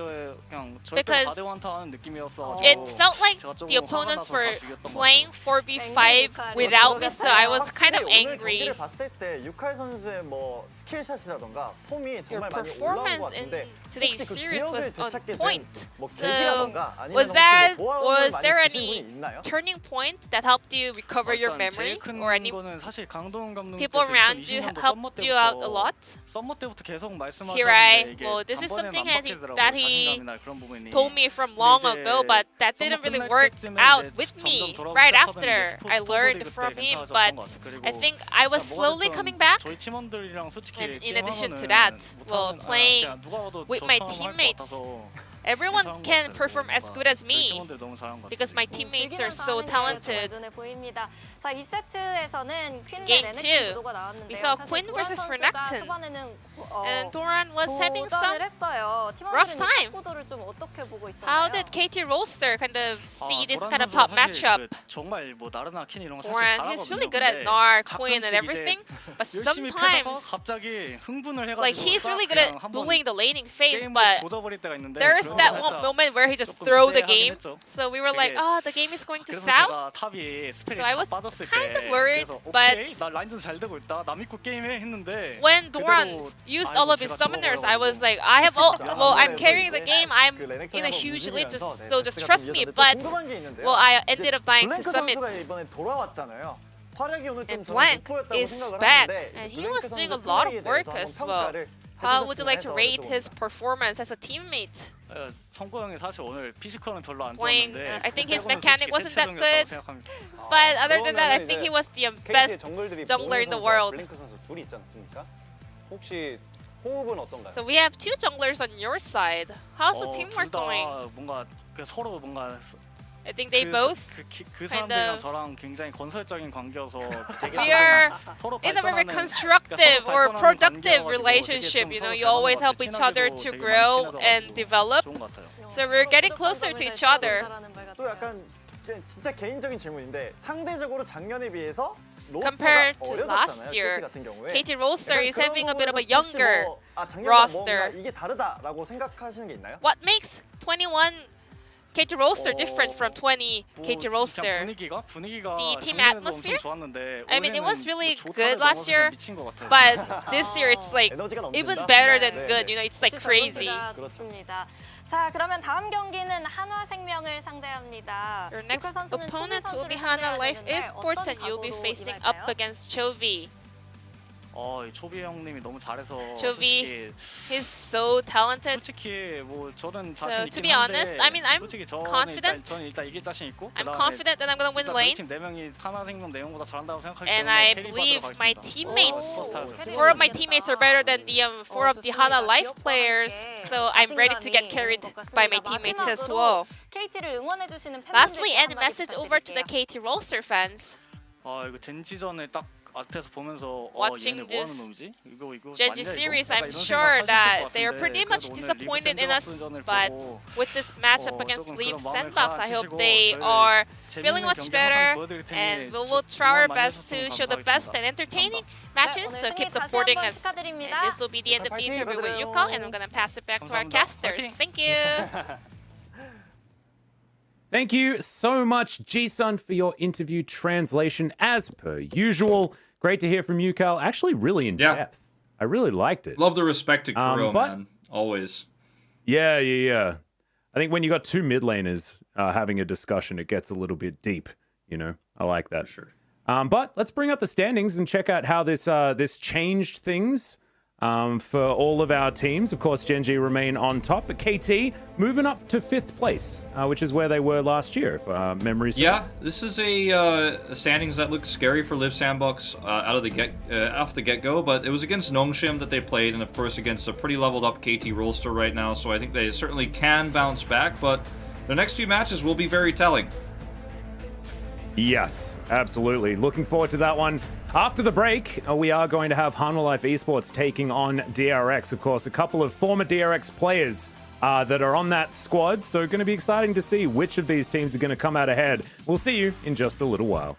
그냥 절 Because 빼고 4대 완타 하는 느낌이었어. It felt like 제가 조금 the 화가 opponents 나서 were 다 죽였던 것 playing 4v5 without me, so I was kind of 확실히 오늘 angry. 경기를 봤을 때 유카이 선수의 뭐 스킬샷이라던가 폼이 Your 정말 많이 올라온 것 performance in 같은데 today's 혹시 그 series 기억을 was on 되찾게 point. 된뭐 So 계기라던가 아니면 was 혹시 뭐 there 도움을 많이 주신 any 분이 있나요? turning point that helped you recover your 일단 memory, 제일 큰 or any 거는 사실 강동 감독님께서 people around you 2020년도 helped you out a lot? 썸머 때부터 계속 Here I, 말씀하셨는데 이게 well, this is 단번에는 something 안 that 바뀌더라고요. he 자신감이나 그런 부분이. told me from long 이제 ago, but that 썸머 didn't really 끝날 work 때쯤에 out 이제 with 점점 me 돌아오기 right 시작하더니 after 이제 I 스포츠 learned 그때 from him, 괜찮아졌던 but 것 같아요. 그리고 I think I was 뭐가 slowly 됐든 coming back. 저희 팀원들이랑 솔직히 And in addition to 게임하면은 that, 못하는- well, 아, playing 그냥 누가 봐도 with my 저처럼 할것 teammates, 같아서 everyone 괜찮은 것 can 같아요. perform as 뭔가 good as 저희 me 팀원들 너무 잘한 것 because 같아요. my teammates are 즐기면서 so 하는 게 talented. 정말 눈에 보입니다. 자, 2세트에서는 퀸 대 Game 레넥 two, 구도가 나왔는데요. we saw 사실 Quinn 도란 versus 선수가 Renekton. 초반에는 And Doran was having some 도전을 했어요. rough 팀원들은 time. 이 구도를 좀 어떻게 보고 있었나요? How did KT Roaster kind of see this 도란 kind of 선수 top 사실 matchup? 그 정말 뭐 나르나 킨 이런 거 사실 Doran, 잘하거든요. he's really good at 근데 Nar, Quinn, and 가끔씩 everything, 이제 but 열심히 패다가 sometimes 갑자기 흥분을 해가지고 like he's really good 그냥 at 한번 bullying the laning phase, 게임을 but 조져버릴 때가 있는데 there's 그런 that 거 one 살짝 moment where he just 조금 throw the 쎄하긴 game. 했죠. So we were like, 되게- oh, the game is going to 그래서 south. 제가 탑이 스펠이 So I 다 was 빠졌을 kind 때 of worried, 그래서 but 오케이 나 라인전 잘 되고 있다 나 믿고 게임해 했는데 When Doran used all of his summoners, I was like, I have all, well, I'm carrying the game. I'm in a huge lead, so just trust me. But 궁금한 게 있는데요. well, I ended up dying to 블랭크 summit. 선수가 이번에 돌아왔잖아요. 활약이 오늘 좀 And 저는 Blank 돋보였다고 is 생각을 back, 하는데 and he 블랭크 was doing a 선수 lot of 플레이에 work 대해서 as 한번 well. 평가를 How would you like to 해주셨으면 rate 해서 his performance as a teammate? 성구 형이 사실 오늘 피지컬은 별로 안 Playing, 좋았는데 I think his 그거는 mechanic 솔직히 wasn't that 대체적이었다고 good. 생각합니다. But other than that, I 그러면은 think 이제 he was the KT의 best 정글들이 jungler in the 보은 world. 선수와 블링크 선수 둘이 있지 않습니까? 혹시 호흡은 어떤가요? So we have two junglers on your side. How's the teamwork going? 뭔가 그 서로 뭔가 I think they both 그 kind 사람들이랑 of- 저랑 굉장히 건설적인 관계여서 되게 we are 서로 in a very 발전하는- constructive 그러니까 or 서로 발전하는 productive 관계여가지고 relationship. 되게 You 좀 know, 서로 you 잘 always 맞는 것 help 같아요. each other 친하게도 to 되게 많이 grow 친해져가지고 and develop. 좋은 것 같아요. So we're getting closer to each other. 또 약간 진짜 개인적인 질문인데 상대적으로 작년에 비해서 Compared 로스터가 to 어려졌잖아요. last year, KT 같은 경우에. KT Roaster is 그런 having a bit of a 부분에서 혹시 younger 뭐, 작년과 roster. 뭔가 이게 다르다라고 생각하시는 게 있나요? What makes 21 KT Roaster different from 20 KT 그냥 Roaster? 분위기가 The team 작년에도 atmosphere? 엄청 좋았는데 I mean, it was 올해는 really 뭐 good 조타를 last 넘어서 year, 미친 것 같아요. but this year it's like 에너지가 넘친다. even better than 네, good. 네. You know, it's like crazy. 좋습니다. 자, 그러면 다음 경기는 한화생명을 상대합니다. Your next 유카 선수는 opponent 초비 will be 선수를 Hana 상대해야 Life 되는데 Esports, 어떤 and you'll be 각오로 facing 임할까요? up against Chovy. 이 초비 형님이 너무 잘해서 Chovy, 솔직히 he's so talented. 솔직히 뭐 저는 So, 자신 to 있긴 be 한데 honest, I mean, I'm 솔직히 저는 confident. 저는 일단 이길 자신 있고 I'm 그다음에 confident that I'm gonna win 일단 저희 lane, 팀 4명이 산화생명 내용보다 잘한다고 생각하기 and 때문에 I 캐리 believe 받으러 my 가겠습니다. teammates, 퍼스트 4 of my teammates are better than the 4 of the Hana Life players. So I'm ready to get carried by my teammates as well. KT를 응원해 주시는 Lastly, 팬분들께 end 한마디 message over to the 부탁드릴게요. KT Roaster fans. 이거 젠지전을 딱 앞에서 보면서 Watching 얘네 뭐 하는 this 놈이지? 이거 Genji 맞냐, 이거? series, 약간 I'm 이런 sure 생각 하셨을 that 것 they are 같은데 pretty much 그래도 오늘 disappointed 리브 in us, 샌드박스전을 but 보고 with this matchup against 조금 Leaf 그런 마음을 Sandbox, I hope 가라앉히시고 they 저희 are 재밌는 feeling much 경기 better, 항상 보여드릴 테니 and we will try our 응원 많이 best to 해주셨으면 show the best and 감사하겠습니다. entertaining 감사합니다. matches. 오늘 So 승리 keep 다시 supporting 한번 us. 축하드립니다. And this will be the end of the 파이팅! interview with 축하드려요. Yuko, and I'm gonna pass it back to our 감사합니다. casters. 파이팅! Thank you. Thank you so much, Ji-sun, for your interview translation as per usual. Great to hear from you, Cal. Actually, really in Yeah. depth. I really liked it. Love the respect to Kuro, but- man. Always. Yeah. I think when you got two mid laners having a discussion, it gets a little bit deep. You know, I like that. For sure. But let's bring up the standings and check out how this changed things for all of our teams. Of course, Genji remain on top, but KT moving up to 5th place, which is where they were last year, if memory serves. Yeah, this is a standings that looks scary for Liv Sandbox off the get-go, but it was against Nongshim that they played, and of course against a pretty leveled up KT Rollster right now, so I think they certainly can bounce back, but the next few matches will be very telling. Yes, absolutely. Looking forward to that one. After the break, we are going to have Hanwha Life Esports taking on DRX. Of course, a couple of former DRX players that are on that squad, so going to be exciting to see which of these teams are going to come out ahead. We'll see you in just a little while.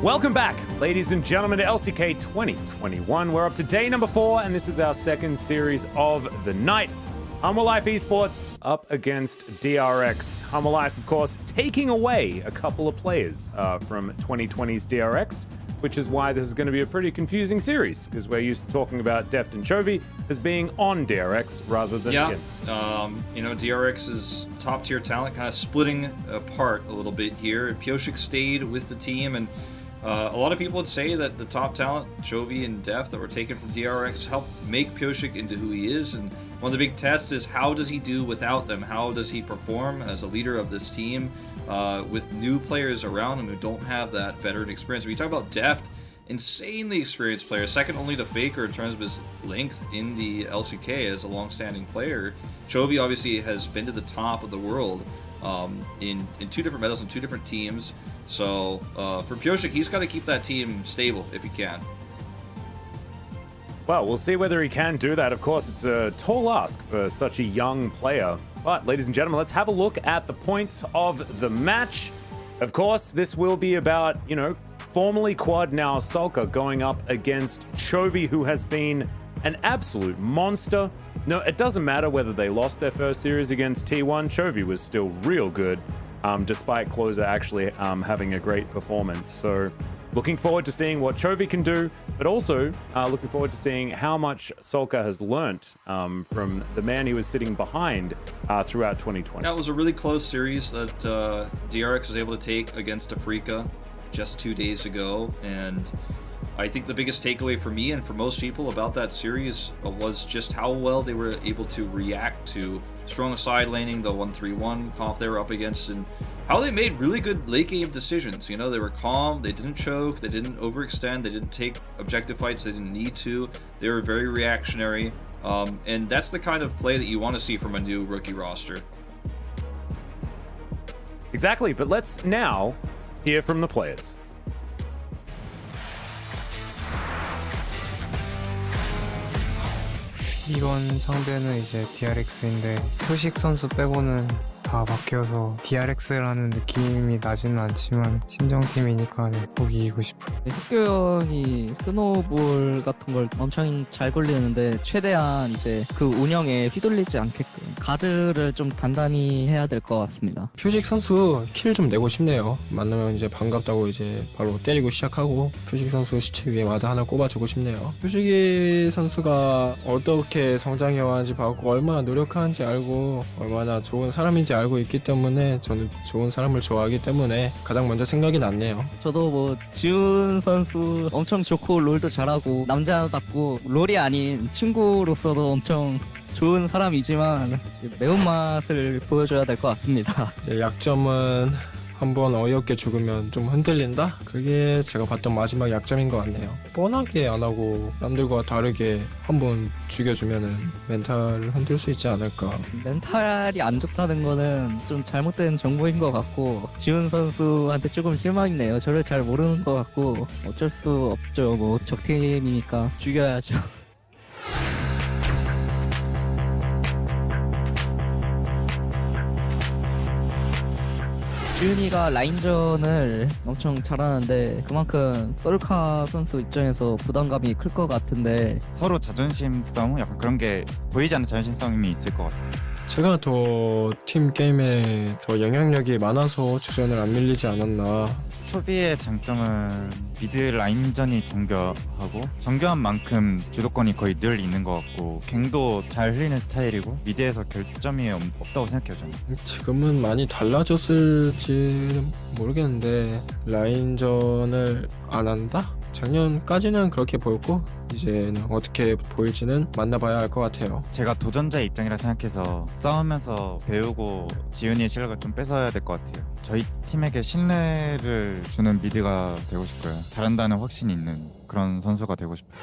Welcome back, ladies and gentlemen, to LCK 2021. We're up to day number 4, and this is our second series of the night. Humble Life Esports up against DRX. Humble Life, of course, taking away a couple of players from 2020's DRX, which is why this is going to be a pretty confusing series, because we're used to talking about Deft and Chovy as being on DRX rather than against. You know, DRX's top-tier talent kind of splitting apart a little bit here. Pioshik stayed with the team, and a lot of people would say that the top talent, Chovy and Deft, that were taken from DRX helped make Pioshik into who he is, and one of the big tests is how does he do without them? How does he perform as a leader of this team with new players around him who don't have that veteran experience? When you talk about Deft, insanely experienced player, second only to Faker in terms of his length in the LCK as a long-standing player. Chovy obviously has been to the top of the world in 2 different medals and 2 different teams. So for Pioshik, he's got to keep that team stable if he can. Well, we'll see whether he can do that. Of course, it's a tall ask for such a young player. But, ladies and gentlemen, let's have a look at the points of the match. Of course, this will be about, you know, formerly quad, now Sulka, going up against Chovy, who has been an absolute monster. No, it doesn't matter whether they lost their first series against T1. Chovy was still real good, despite Closer actually having a great performance. So, looking forward to seeing what Chovy can do, but also looking forward to seeing how much Sulka has learnt from the man he was sitting behind throughout 2020. That was a really close series that DRX was able to take against Africa just 2 days ago, and I think the biggest takeaway for me and for most people about that series was just how well they were able to react to strong side laning, the 1-3-1 comp they were up against, and how they made really good late game decisions. You know, they were calm, they didn't choke, they didn't overextend, they didn't take objective fights they didn't need to. They were very reactionary, and that's the kind of play that you want to see from a new rookie roster. Exactly, but let's now hear from the players. 이번 상대는 이제 DRX인데 표식 선수 빼고는 다 바뀌어서 DRX라는 느낌이 나지는 않지만 친정팀이니까 꼭 이기고 싶어요. 흑교현이 스노우볼 같은 걸 엄청 잘 굴리는데 최대한 이제 그 운영에 휘둘리지 않게끔 가드를 좀 단단히 해야 될 것 같습니다. 표식 선수 킬 좀 내고 싶네요. 만나면 이제 반갑다고 이제 바로 때리고 시작하고 표식 선수 시체 위에 와드 하나 꼽아주고 싶네요. 표식이 선수가 어떻게 성장해왔는지 봤고 얼마나 노력하는지 알고 얼마나 좋은 사람인지 알고 있기 때문에 저는 좋은 사람을 좋아하기 때문에 가장 먼저 생각이 났네요. 저도 뭐 지훈 선수 엄청 좋고 롤도 잘하고 남자답고 롤이 아닌 친구로서도 엄청 좋은 사람이지만 매운맛을 보여줘야 될 것 같습니다. 제 약점은 한번 어이없게 죽으면 좀 흔들린다? 그게 제가 봤던 마지막 약점인 것 같네요. 뻔하게 안 하고 남들과 다르게 한번 죽여주면은 멘탈을 흔들 수 있지 않을까. 멘탈이 안 좋다는 거는 좀 잘못된 정보인 것 같고 지훈 선수한테 조금 실망이네요. 저를 잘 모르는 것 같고 어쩔 수 없죠. 뭐 적팀이니까 죽여야죠. 지훈이가 라인전을 엄청 잘하는데 그만큼 썰카 선수 입장에서 부담감이 클 것 같은데 서로 자존심성 약간 그런 게 보이지 않는 자존심성이 있을 것 같아요. 제가 더 팀 게임에 더 영향력이 많아서 주전을 안 밀리지 않았나. 초비의 장점은 미드 라인전이 정교하고 정교한 만큼 주도권이 거의 늘 있는 것 같고 갱도 잘 흘리는 스타일이고 미드에서 결점이 없다고 생각해요 저는. 지금은 많이 달라졌을지 모르겠는데 라인전을 안 한다? 작년까지는 그렇게 보였고 이제는 어떻게 보일지는 만나봐야 할 것 같아요. 제가 도전자의 입장이라 생각해서 싸우면서 배우고 지훈이의 실력을 좀 뺏어야 될 것 같아요. 저희 팀에게 신뢰를 주는 미드가 되고 싶고요. 잘한다는 확신이 있는 그런 선수가 되고 싶어요.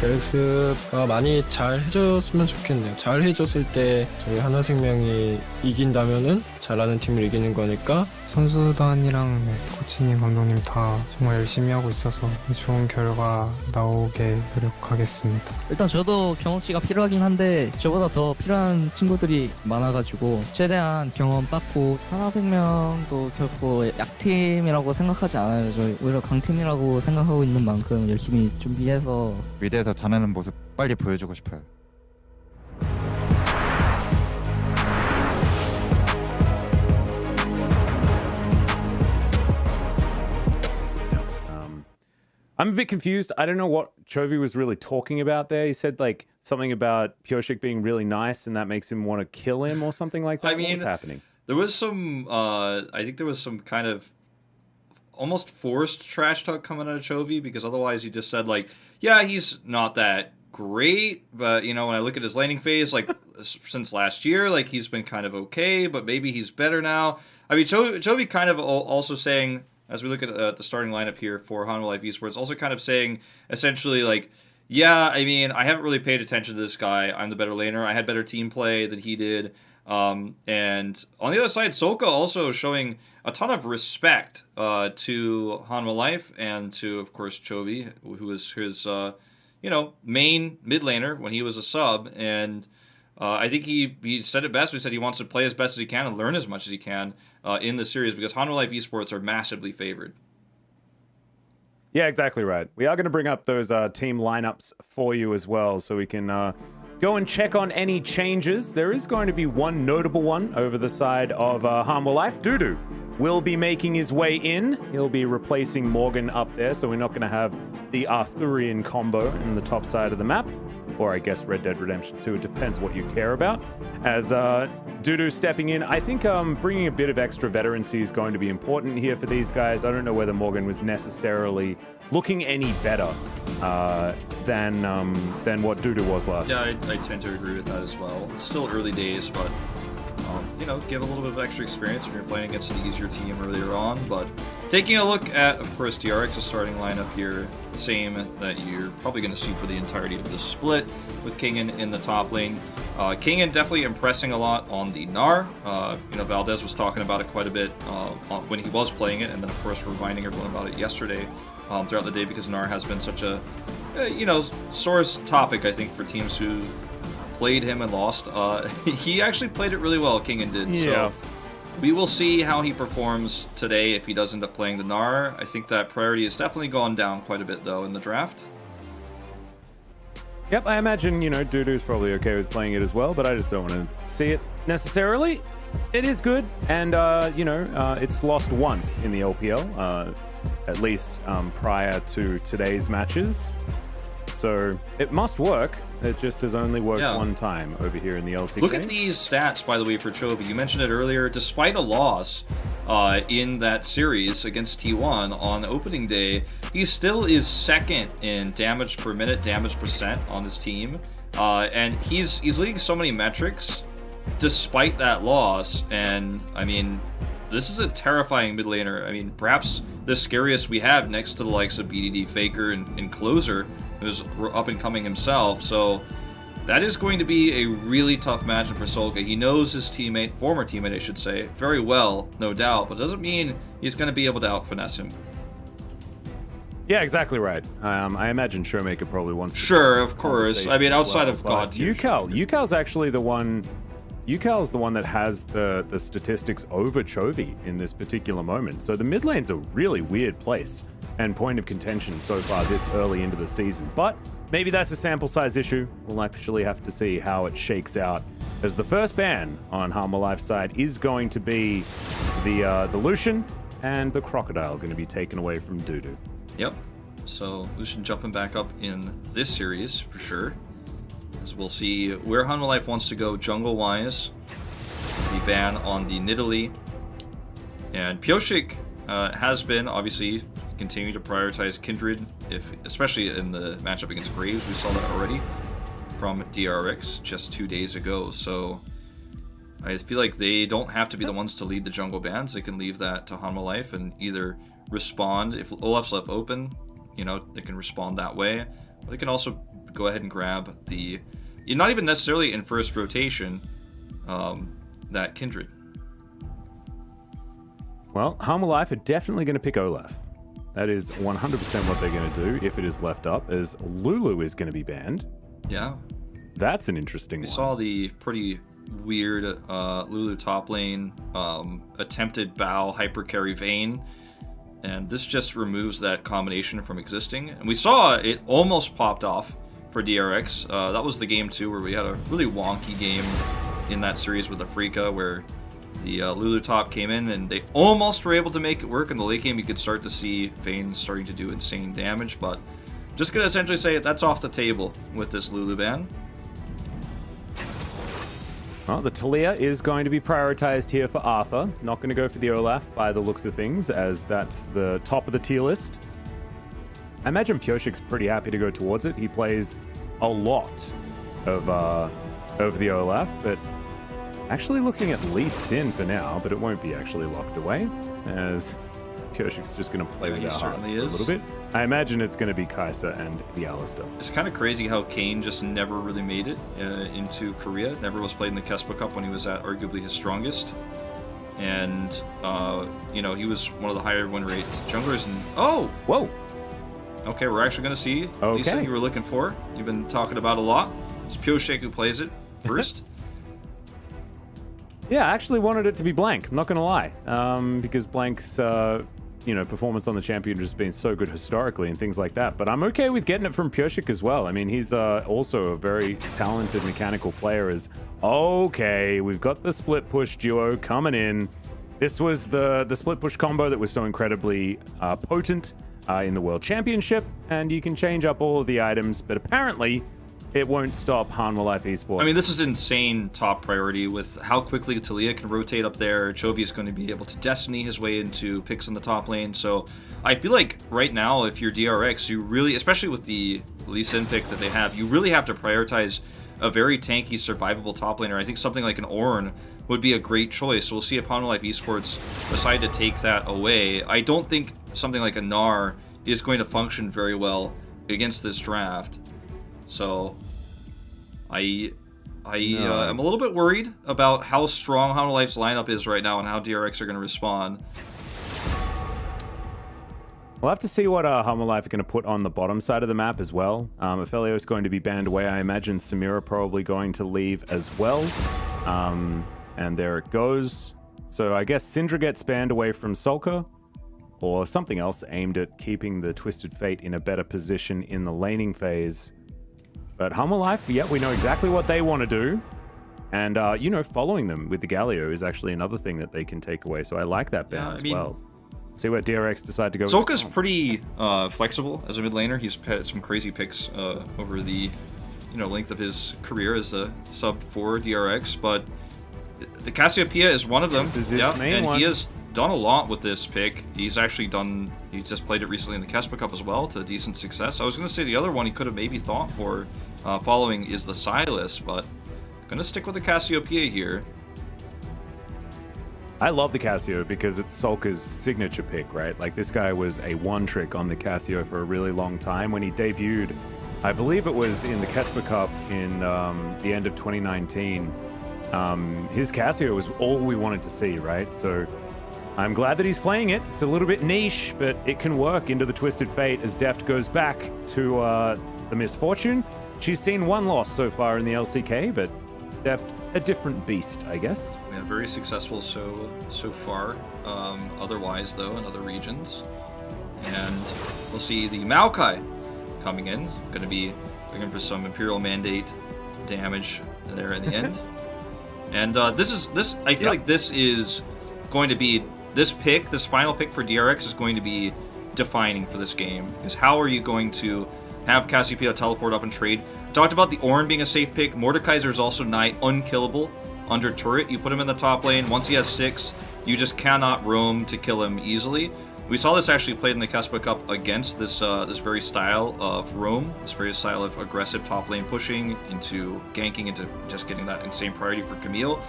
DRX가 많이 잘 해줬으면 좋겠네요. 잘 해줬을 때 저희 하나생명이 이긴다면은 잘하는 팀을 이기는 거니까 선수단이랑 코치님, 감독님 다 정말 열심히 하고 있어서 좋은 결과 나오게 노력하겠습니다. 일단 저도 경험치가 필요하긴 한데 저보다 더 필요한 친구들이 많아가지고 최대한 경험 쌓고 하나생명도 결코 약팀이라고 생각하지 않아요. 저희 오히려 강팀이라고 생각하고 있는 만큼 열심히 준비해서 미드에서 잘하는 모습 빨리 보여주고 싶어요. I'm a bit confused. I don't know what Chovy was really talking about there. He said like something about Pioshik being really nice and that makes him want to kill him or something like that. I mean, what was happening? There was some, I think there was some kind of almost forced trash talk coming out of Chovy, because otherwise he just said like, yeah, he's not that great, but you know, when I look at his laning phase, like since last year, like he's been kind of okay, but maybe he's better now. I mean, Chovy kind of also saying, as we look at the starting lineup here for Hanwha Life Esports, also kind of saying essentially like, yeah, I mean, I haven't really paid attention to this guy. I'm the better laner. I had better team play than he did. And on the other side, Soka also showing a ton of respect to Hanwha Life and to, of course, Chovy, who was his, main mid laner when he was a sub. And I think he said it best. He said he wants to play as best as he can and learn as much as he can in the series, because Hanwha Life Esports are massively favored. Yeah, exactly right. We are going to bring up those team lineups for you as well, so we can go and check on any changes. There is going to be one notable one over the side of Hanwha Life. Dudu will be making his way in. He'll be replacing Morgan up there, so we're not going to have the Arthurian combo in the top side of the map. Or I guess Red Dead Redemption 2, it depends what you care about. As Dudu stepping in, I think bringing a bit of extra veterancy is going to be important here for these guys. I don't know whether Morgan was necessarily looking any better than what Dudu was last Yeah, I tend to agree with that as well. Still early days, but give a little bit of extra experience when you're playing against an easier team earlier on. But taking a look at, of course, DRX's starting lineup here, same that you're probably going to see for the entirety of the split, with Kingen in the top lane. Kingen definitely impressing a lot on the Gnar. Valdez was talking about it quite a bit when he was playing it, and then of course reminding everyone about it yesterday throughout the day, because Gnar has been such a sore topic, I think, for teams who played him and lost. He actually played it really well, Kingen did. Yeah. So we will see how he performs today if he does end up playing the Gnar. I think that priority has definitely gone down quite a bit, though, in the draft. Yep, I imagine, Dudu's probably okay with playing it as well, but I just don't want to see it necessarily. It is good, and, it's lost once in the LPL, at least prior to today's matches. So it must work. It just has only worked one time over here in the LCK. Look at these stats, by the way, for Chovy. You mentioned it earlier. Despite a loss in that series against T1 on opening day, he still is second in damage per minute, damage percent on his team. And he's leading so many metrics despite that loss. And, I mean, this is a terrifying mid laner. I mean, perhaps the scariest we have next to the likes of BDD, Faker, and Closer, who's up and coming himself. So that is going to be a really tough matchup for Solka. He knows his teammate, former teammate I should say, very well, no doubt, but doesn't mean he's going to be able to out-finesse him. Yeah, exactly right. I imagine Showmaker probably wants to... Sure, of course. I mean, outside of God tier. Yukal's actually the one... Yukal's the one that has the statistics over Chovy in this particular moment. So the mid lane's a really weird place and point of contention so far this early into the season. But maybe that's a sample size issue. We'll actually have to see how it shakes out, as the first ban on Hanwha Life's side is going to be the Lucian, and the Crocodile going to be taken away from Dudu. Yep. So Lucian jumping back up in this series for sure. As we'll see where Hanwha Life wants to go jungle-wise. The ban on the Nidalee. And Pioshik has been, obviously, continuing to prioritize Kindred, especially in the matchup against Graves. We saw that already from DRX just 2 days ago. So I feel like they don't have to be the ones to lead the jungle bans. They can leave that to Hanwha Life and either respond. If Olaf's left open, they can respond that way. They can also go ahead and grab the, not even necessarily in first rotation, that Kindred. Well, Harmalife are definitely going to pick Olaf. That is 100% what they're going to do if it is left up, as Lulu is going to be banned. Yeah. That's an interesting one. We saw the pretty weird Lulu top lane attempted bow hyper carry Vayne, and this just removes that combination from existing. And we saw it almost popped off for DRX. That was the game too where we had a really wonky game in that series with Afrika where the Lulu top came in and they almost were able to make it work. In the late game you could start to see Vayne starting to do insane damage, but just gonna essentially say that's off the table with this Lulu ban. Well, the Talia is going to be prioritized here for Arthur. Not going to go for the Olaf by the looks of things, as that's the top of the tier list. I imagine Pioshik's pretty happy to go towards it. He plays a lot of the Olaf, but actually looking at Lee Sin for now, but it won't be actually locked away, as Pioshik's just going to play with our hearts for a little bit. I imagine it's going to be Kai'Sa and the Alistar. It's kind of crazy how Kane just never really made it into Korea. Never was played in the Kespa Cup when he was at arguably his strongest. And, you know, he was one of the higher win rate junglers. And, oh! Whoa! Okay, we're actually going to see Lisa you were looking for. You've been talking about a lot. It's Pioshik who plays it first. Yeah, I actually wanted it to be Blank, I'm not going to lie. Because Blank's, you know, performance on the champion has been so good historically and things like that. But I'm okay with getting it from Pioshik as well. I mean, he's also a very talented mechanical player. Okay, we've got the split push duo coming in. This was the split push combo that was so incredibly potent in the World Championship. And you can change up all of the items, but apparently it won't stop Hanwha Life Esports. I mean, this is insane top priority with how quickly Talia can rotate up there. Chovy is going to be able to destiny his way into picks in the top lane. So I feel like right now, if you're DRX, you really, especially with the Lee Sin pick that they have, you really have to prioritize a very tanky, survivable top laner. I think something like an Ornn would be a great choice. So we'll see if Hanwha Life Esports decide to take that away. I don't think something like a Gnar is going to function very well against this draft. So I'm a little bit worried about how strong Hanwha Life's lineup is right now and how DRX are going to respond. We'll have to see what Hanwha Life are going to put on the bottom side of the map as well. Aphelios is going to be banned away. I imagine Samira probably going to leave as well. And there it goes. So I guess Syndra gets banned away from Sulka, or something else aimed at keeping the Twisted Fate in a better position in the laning phase. But Hanwha Life, yeah, we know exactly what they want to do. And, you know, following them with the Galio is actually another thing that they can take away. So I like that ban as well. See where DRX decide to go. Sulka's pretty flexible as a mid laner. He's had some crazy picks over the length of his career as a sub 4 DRX, but the Cassiopeia is one of them. This is his main one. He has done a lot with this pick. He's just played it recently in the Kespa Cup as well to decent success. I was going to say the other one he could have maybe thought for following is the Silas, but I'm going to stick with the Cassiopeia here. I love the Cassio because it's Sulka's signature pick, right? Like, this guy was a one-trick on the Cassio for a really long time. When he debuted, I believe it was in the Kespa Cup in the end of 2019, his Cassio was all we wanted to see, right? So I'm glad that he's playing it. It's a little bit niche, but it can work into the Twisted Fate as Deft goes back to the Misfortune. She's seen one loss so far in the LCK, but Deft, a different beast, I guess. Yeah, very successful so far. Otherwise, though, in other regions. And we'll see the Maokai coming in. Going to be looking for some Imperial Mandate damage there in the end. And I feel like this is going to be, this final pick for DRX is going to be defining for this game. Because how are you going to have Cassiopeia teleport up and trade? Talked about the Ornn being a safe pick. Mordekaiser is also nigh unkillable under turret. You put him in the top lane. Once he has 6, you just cannot roam to kill him easily. We saw this actually played in the Kespa Cup against this very style of roam, this very style of aggressive top lane pushing into ganking into just getting that insane priority for Camille.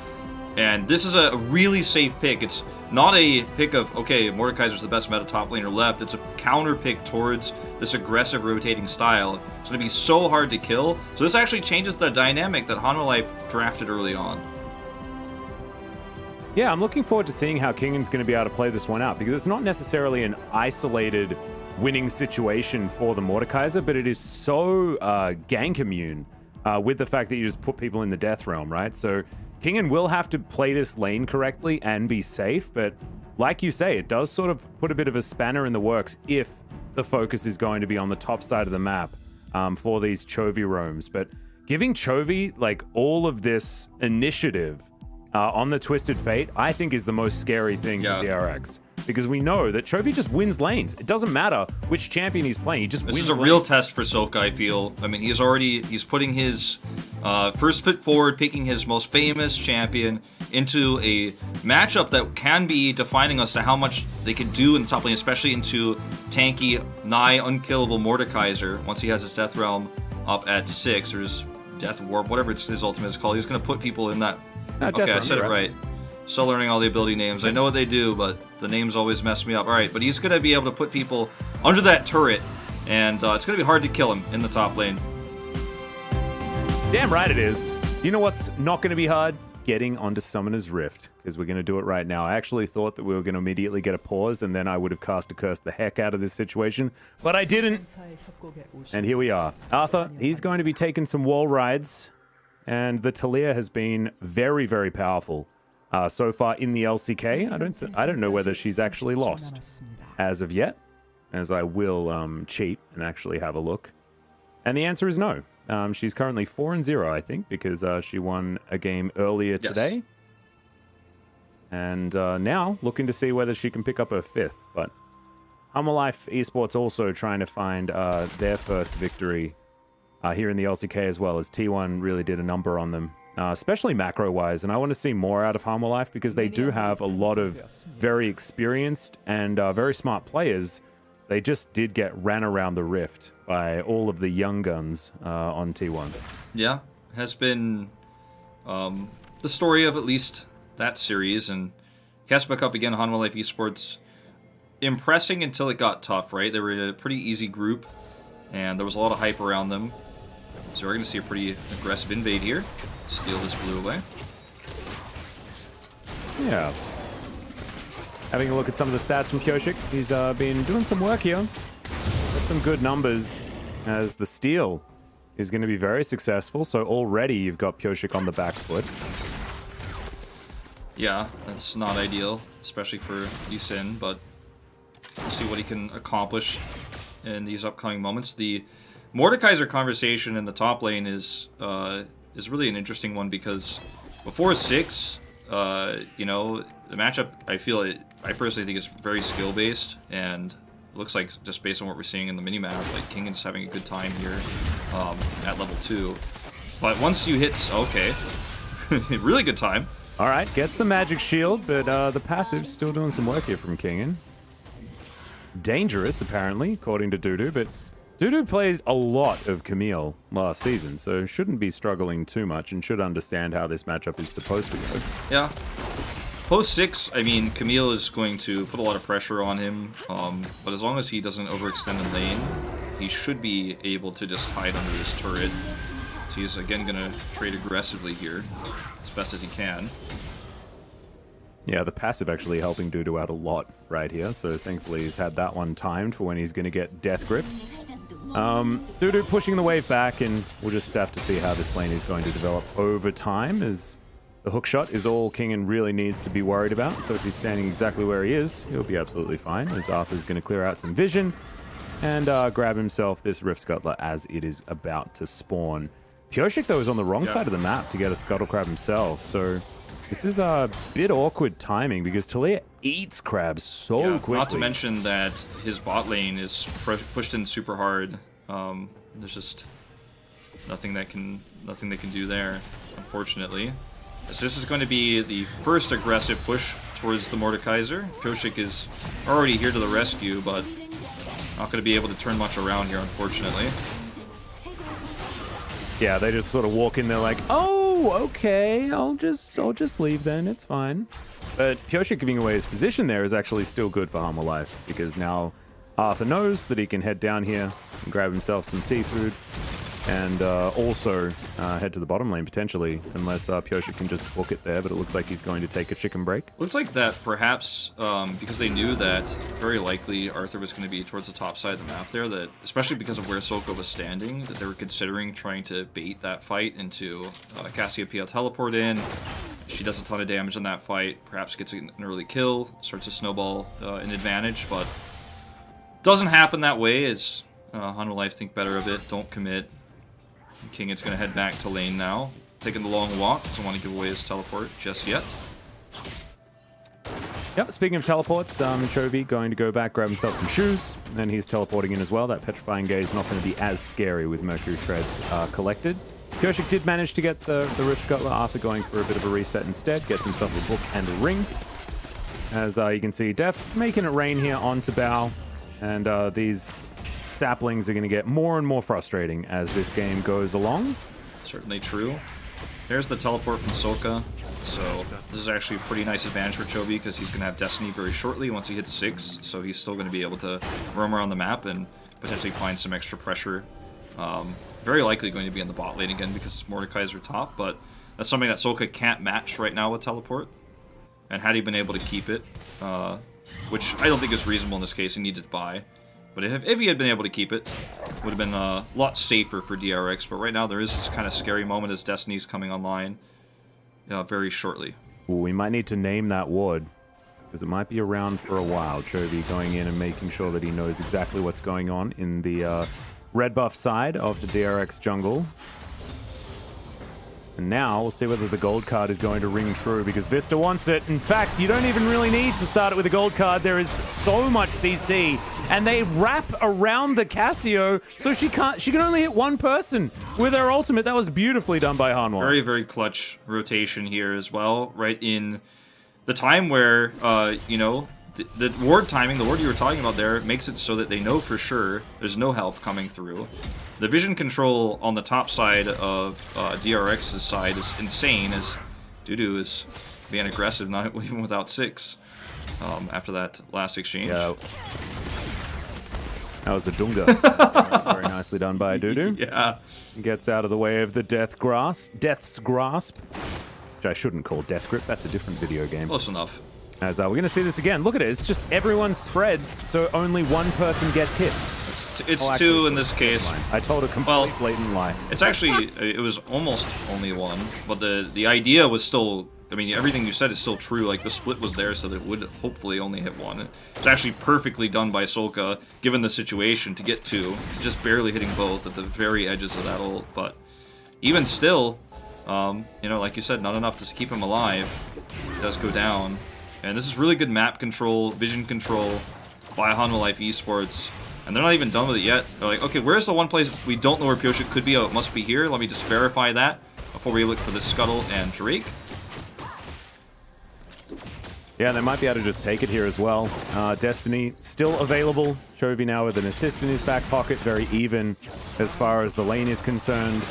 And this is a really safe pick. It's not a pick of, okay, Mordekaiser's the best meta top laner left. It's a counter pick towards this aggressive rotating style. It's going to be so hard to kill. So this actually changes the dynamic that Hanwha Life drafted early on. Yeah, I'm looking forward to seeing how Kingan's going to be able to play this one out, because it's not necessarily an isolated winning situation for the Mordekaiser, but it is so gank immune with the fact that you just put people in the death realm, right? So Kingan will have to play this lane correctly and be safe, but like you say, it does sort of put a bit of a spanner in the works if the focus is going to be on the top side of the map for these Chovy roams. But giving Chovy like all of this initiative on the Twisted Fate, I think is the most scary thing for DRX. Because we know that Chovy just wins lanes. It doesn't matter which champion he's playing, he just wins lanes. This is a real test for Silk, I feel. I mean, he's putting his first foot forward, picking his most famous champion into a matchup that can be defining as to how much they can do in the top lane, especially into tanky, nigh unkillable Mordekaiser once he has his Death Realm up at 6, or his Death Warp, whatever his ultimate is called. He's going to put people in that... Okay, I said it right. Still learning all the ability names. I know what they do, but the names always mess me up. All right, but he's going to be able to put people under that turret, and it's going to be hard to kill him in the top lane. Damn right it is. You know what's not going to be hard? Getting onto Summoner's Rift, because we're going to do it right now. I actually thought that we were going to immediately get a pause, and then I would have cast a curse the heck out of this situation, but I didn't. And here we are. Arthur, he's going to be taking some wall rides, and the Talia has been very, very powerful so far in the LCK. I don't know whether she's actually lost as of yet, as I will cheat and actually have a look. And the answer is no. She's currently 4-0, I think, because she won a game earlier today. And now looking to see whether she can pick up her 5th. But Hanwha Life Esports also trying to find their first victory here in the LCK as well, as T1 really did a number on them, especially macro-wise. And I want to see more out of Hanwha Life, because they do have a lot of very experienced and very smart players. They just did get ran around the rift by all of the young guns on T1. Yeah, has been the story of at least that series. And Casper Cup again, Hanwha Life Esports, impressing until it got tough, right? They were a pretty easy group, and there was a lot of hype around them. So we're going to see a pretty aggressive invade here. Steal this blue away. Yeah. Having a look at some of the stats from Kyoshik, he's been doing some work here. Got some good numbers, as the steal is going to be very successful. So already you've got Kyoshik on the back foot. Yeah, that's not ideal, especially for Lee Sin, but we'll see what he can accomplish in these upcoming moments. The Mordekaiser conversation in the top lane is really an interesting one, because before 6, you know, the matchup, I personally think is very skill-based, and it looks like, just based on what we're seeing in the minimap, like Kingan's having a good time here at level 2. But once you hit, okay, really good time. All right, gets the magic shield, but the passive's still doing some work here from Kingan. Dangerous, apparently, according to Dudu, but Dudu plays a lot of Camille last season, so shouldn't be struggling too much and should understand how this matchup is supposed to go. Yeah. Post 6, I mean, Camille is going to put a lot of pressure on him, but as long as he doesn't overextend the lane, he should be able to just hide under this turret. So he's again going to trade aggressively here, as best as he can. Yeah, the passive actually helping Dudu out a lot right here, so thankfully he's had that one timed for when he's going to get Death Grip. Dudu pushing the wave back, and we'll just have to see how this lane is going to develop over time, as the hook shot is all Kingan really needs to be worried about. So if he's standing exactly where he is, he'll be absolutely fine, as Arthur's going to clear out some vision and grab himself this Rift Scuttler as it is about to spawn. Kyoshik, though, is on the wrong side of the map to get a Scuttle Crab himself, so this is a bit awkward timing, because Talia eats crabs so quickly. Not to mention that his bot lane is pushed in super hard. There's just nothing they can do there, unfortunately. So this is going to be the first aggressive push towards the Mordekaiser. Kyoshik is already here to the rescue, but not going to be able to turn much around here, unfortunately. Yeah, they just sort of walk in there like, oh, Oh, okay. I'll just leave then. It's fine. But Pyoshik giving away his position there is actually still good for Harmor Life, because now Arthur knows that he can head down here and grab himself some seafood, and also head to the bottom lane potentially, unless Pyoshik can just book it there, but it looks like he's going to take a chicken break. Looks like that perhaps because they knew that very likely Arthur was going to be towards the top side of the map there, that especially because of where Soka was standing, that they were considering trying to bait that fight into Cassiopeia teleport in. She does a ton of damage in that fight, perhaps gets an early kill, starts to snowball an advantage, but doesn't happen that way as Hanwha Life think better of it, don't commit. King is going to head back to lane now, taking the long walk, doesn't want to give away his teleport just yet. Yep, speaking of teleports, Chovy going to go back, grab himself some shoes, and then he's teleporting in as well. That Petrifying Gaze not going to be as scary with Mercury Shreds collected. Pyoshik did manage to get the Rift Scuttler after going for a bit of a reset instead, gets himself a book and a ring. As you can see, Def making it rain here onto Bao, and these saplings are going to get more and more frustrating as this game goes along. Certainly true. There's the teleport from Soka, so this is actually a pretty nice advantage for Chovy because he's going to have Destiny very shortly once he hits 6, so he's still going to be able to roam around the map and potentially find some extra pressure. Very likely going to be in the bot lane again because it's Mordekaiser top, but that's something that Soka can't match right now with teleport. And had he been able to keep it, which I don't think is reasonable in this case, he needed to buy. But if he had been able to keep it, it would have been a lot safer for DRX. But right now there is this kind of scary moment as Destiny's coming online very shortly. Ooh, we might need to name that ward, because it might be around for a while. Chovy going in and making sure that he knows exactly what's going on in the red buff side of the DRX jungle. And now we'll see whether the gold card is going to ring true, because Vista wants it. In fact, you don't even really need to start it with a gold card. There is so much CC, and they wrap around the Cassio, so she can only hit one person with her ultimate. That was beautifully done by Hanwha. Very, very clutch rotation here as well, right in the time where, you know, the ward timing, the ward you were talking about there, makes it so that they know for sure there's no help coming through. The vision control on the top side of DRX's side is insane, as Dudu is being aggressive, not even without 6 after that last exchange. Yeah. That was a Dunga. Very nicely done by Dudu. Yeah. Gets out of the way of the Death's Grasp, which I shouldn't call Death Grip. That's a different video game. Close enough. As we're going to see this again. Look at it. It's just everyone spreads, so only one person gets hit. It's 2 in this case. I told a complete blatant lie. It's actually, it was almost only 1, but the idea was still, I mean, everything you said is still true. Like, the split was there so that it would hopefully only hit 1. It's actually perfectly done by Soka, given the situation, to get 2. Just barely hitting both at the very edges of that ult, but even still, you know, like you said, not enough to keep him alive. He does go down. And this is really good map control, vision control by Hanwha Life Esports. And they're not even done with it yet. They're like, okay, where's the one place we don't know where Pyoshik could be? Oh, it must be here. Let me just verify that before we look for this Scuttle and Drake. Yeah, they might be able to just take it here as well. Destiny still available. Chovy now with an assist in his back pocket. Very even as far as the lane is concerned.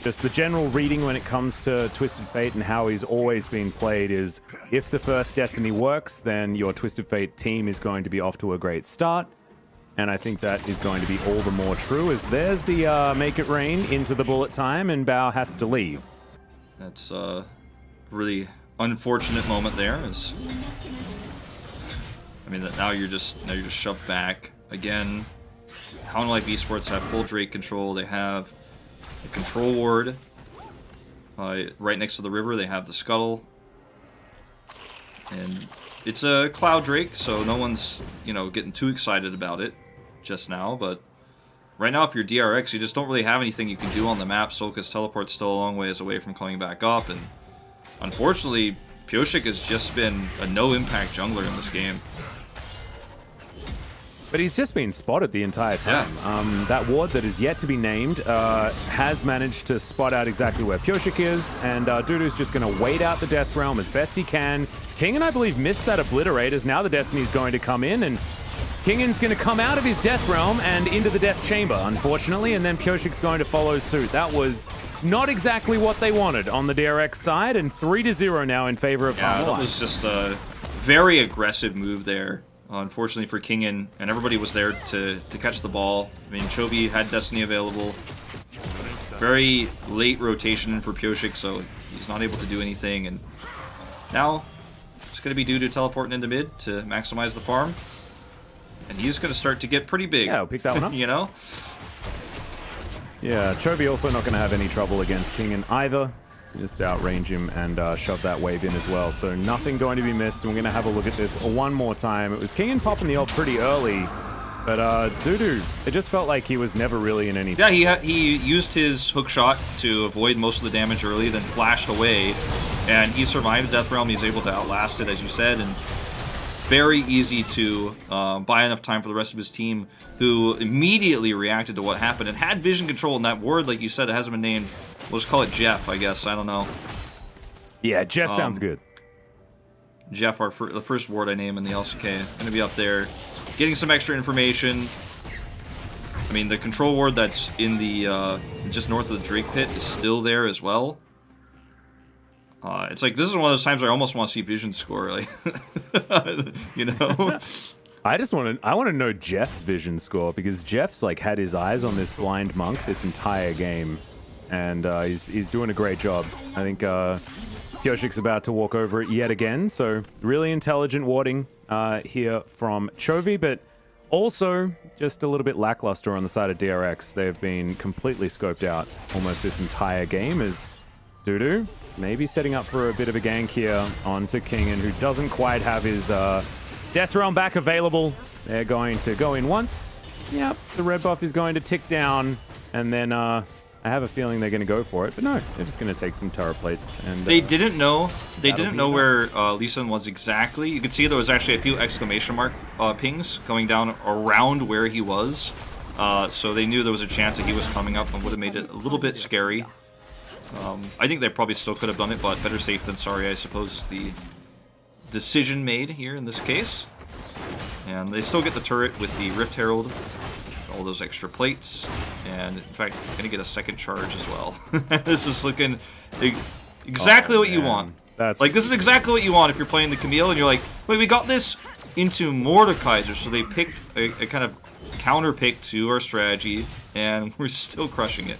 Just the general reading when it comes to Twisted Fate and how he's always been played is, if the first Destiny works, then your Twisted Fate team is going to be off to a great start. And I think that is going to be all the more true, as there's the Make It Rain into the bullet time, and Bao has to leave. That's a really unfortunate moment there. As, I mean, now you're just shoved back again. Hanwha Life Esports have full Drake control. They have the control ward right next to the river. They have the Scuttle, and it's a Cloud Drake, so no one's, you know, getting too excited about it just now. But right now, if you're DRX, you just don't really have anything you can do on the map. Soka's teleport's still a long ways away from coming back up, and unfortunately, Pyoshik has just been a no-impact jungler in this game. But he's just been spotted the entire time. Yeah. That ward that is yet to be named has managed to spot out exactly where Pyoshik is, and Dudu's just going to wait out the Death Realm as best he can. Kingen, I believe, missed that Obliterate, as now the Destiny's going to come in, and Kingen's going to come out of his Death Realm and into the Death Chamber, unfortunately, and then Pyoshik's going to follow suit. That was not exactly what they wanted on the DRX side, and 3-0 now in favor of Yeah, Palm that Line. was just a very aggressive move there. Unfortunately for Kingen, and everybody was there to catch the ball. I mean, Chovy had Destiny available. Very late rotation for Pyosik, so he's not able to do anything. And now it's going to be due to teleporting into mid to maximize the farm. And he's going to start to get pretty big. Yeah, I'll pick that one up. You know? Yeah, Chovy also not going to have any trouble against Kingen either. Just outrange him and shove that wave in as well. So nothing going to be missed. And we're going to have a look at this one more time. It was Kingen popping the ult pretty early. But Dudu, it just felt like he was never really in any... Yeah, he used his hook shot to avoid most of the damage early, then flashed away. And he survived Death Realm. He's able to outlast it, as you said. And very easy to buy enough time for the rest of his team, who immediately reacted to what happened and had vision control. And that word, like you said, it hasn't been named. We'll just call it Jeff, I guess. I don't know. Yeah, Jeff sounds good. Jeff, the first ward I name in the LCK. Going to be up there, getting some extra information. I mean, the control ward that's in the just north of the Drake Pit is still there as well. It's like, this is one of those times where I almost want to see vision score, like, you know? I want to know Jeff's vision score, because Jeff's like had his eyes on this blind monk this entire game, and he's doing a great job. I think Pyoshik's about to walk over it yet again, so really intelligent warding here from Chovy, but also just a little bit lackluster on the side of DRX. They've been completely scoped out almost this entire game, as Dudu maybe setting up for a bit of a gank here onto Kingen, who doesn't quite have his Death Realm back available. They're going to go in once. Yep, the red buff is going to tick down, and then I have a feeling they're going to go for it, but no, they're just going to take some turret plates. And they didn't know where Lee Sin was exactly. You could see there was actually a few exclamation mark pings going down around where he was, so they knew there was a chance that he was coming up and would have made it a little bit scary. I think they probably still could have done it, but better safe than sorry, I suppose, is the decision made here in this case. And they still get the turret with the Rift Herald, all those extra plates, and in fact, going to get a second charge as well. This is looking exactly what you want. That's like, this is exactly what you want if you're playing the Camille and you're like, wait, we got this into Mordekaiser, so they picked a kind of counter pick to our strategy, and we're still crushing it.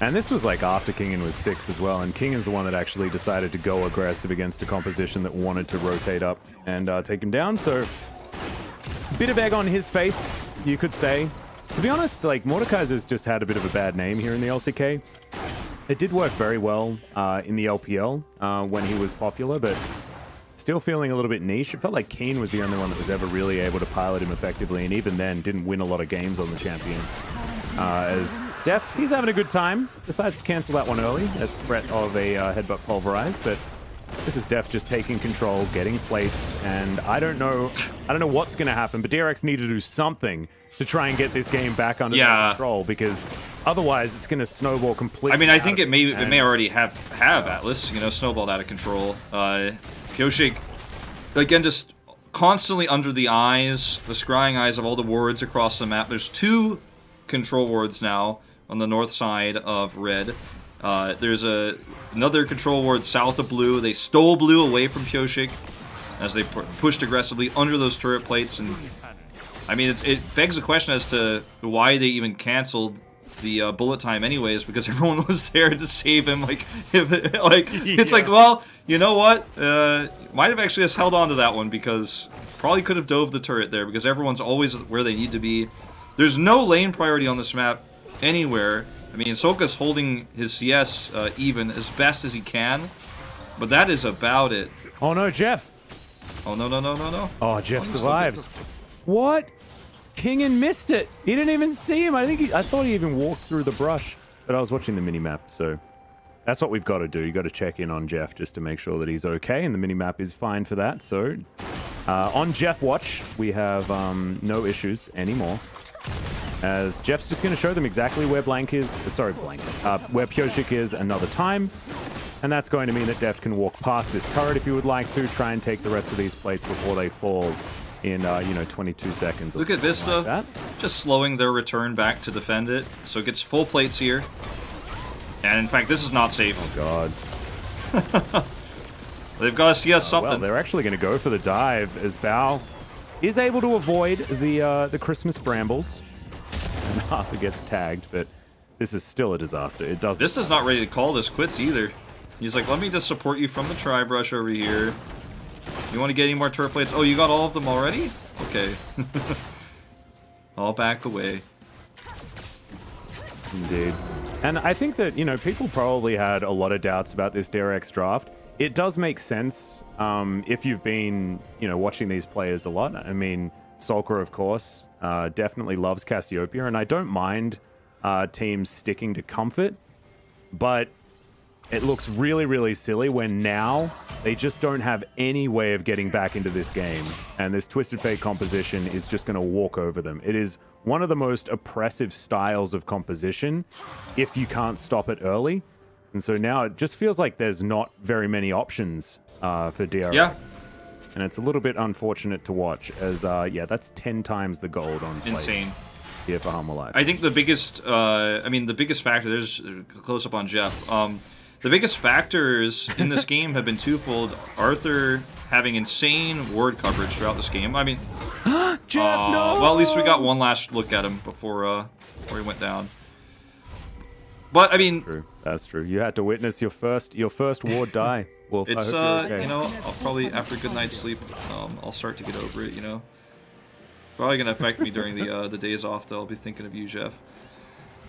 And this was like after Kingen was 6 as well, and Kingen's the one that actually decided to go aggressive against a composition that wanted to rotate up and take him down, so bit of egg on his face, you could say. To be honest, like, Mordekaiser's just had a bit of a bad name here in the LCK. It did work very well in the LPL when he was popular, but still feeling a little bit niche. It felt like Keen was the only one that was ever really able to pilot him effectively, and even then didn't win a lot of games on the champion. As Def, he's having a good time. Decides to cancel that one early at threat of a headbutt pulverize, but this is Def just taking control, getting plates, and I don't know what's going to happen, but DRX need to do something to try and get this game back under control, because otherwise it's going to snowball completely. I mean, I think it may already have Atlas, you know, snowballed out of control. Pyosik, again, just constantly under the eyes, the scrying eyes of all the wards across the map. There's 2 control wards now on the north side of red. There's another control ward south of blue. They stole blue away from Pyosik as they pushed aggressively under those turret plates. And I mean, it begs the question as to why they even canceled the bullet time anyways, because everyone was there to save him. Like, it's like, well, you know what? Might have actually just held on to that one, because probably could have dove the turret there, because everyone's always where they need to be. There's no lane priority on this map anywhere. I mean, Soka's holding his CS even as best as he can, but that is about it. Oh no, Jeff! Oh no. Oh, Jeff survives. What? Kingen missed it. He didn't even see him. I thought he even walked through the brush, but I was watching the minimap, so that's what we've got to do. You got to check in on Jeff just to make sure that he's okay, and the minimap is fine for that. So on Jeff watch, we have no issues anymore, as Jeff's just going to show them exactly where where Pyosik is another time, and that's going to mean that Def can walk past this turret if you would like to, try and take the rest of these plates before they fall in 22 seconds. Or Look at Vista, like that. just slowing their return back to defend it, so it gets full plates here. And in fact, this is not safe. Oh god. They've got to see us something. Well, they're actually going to go for the dive as Bao is able to avoid the Christmas brambles. And Arthur gets tagged, but this is still a disaster. It doesn't. Vista's not ready to call this quits either. He's like, let me just support you from the tri-brush over here. You want to get any more turret plates? Oh, you got all of them already? Okay. I'll back away. Indeed. And I think that, people probably had a lot of doubts about this DRX draft. It does make sense if you've been, watching these players a lot. I mean, Sulker, of course, definitely loves Cassiopeia, and I don't mind teams sticking to comfort, but it looks really, really silly when now they just don't have any way of getting back into this game, and this Twisted Fate composition is just going to walk over them. It is one of the most oppressive styles of composition if you can't stop it early. And so now it just feels like there's not very many options for DRX. Yeah. And it's a little bit unfortunate to watch as, that's 10 times the gold on plate. Insane. Here for Humble Life. I think the biggest, the biggest factor, there's a close up on Jeff. The biggest factors in this game have been twofold. Arthur having insane ward coverage throughout this game. I mean, Jeff, no! Well, at least we got one last look at him before he went down. But I mean, true. That's true. You had to witness your first ward die. Wolf, it's I hope you're okay. I'll probably after a good night's sleep, I'll start to get over it. Probably gonna affect me during the days off. Though I'll be thinking of you, Jeff.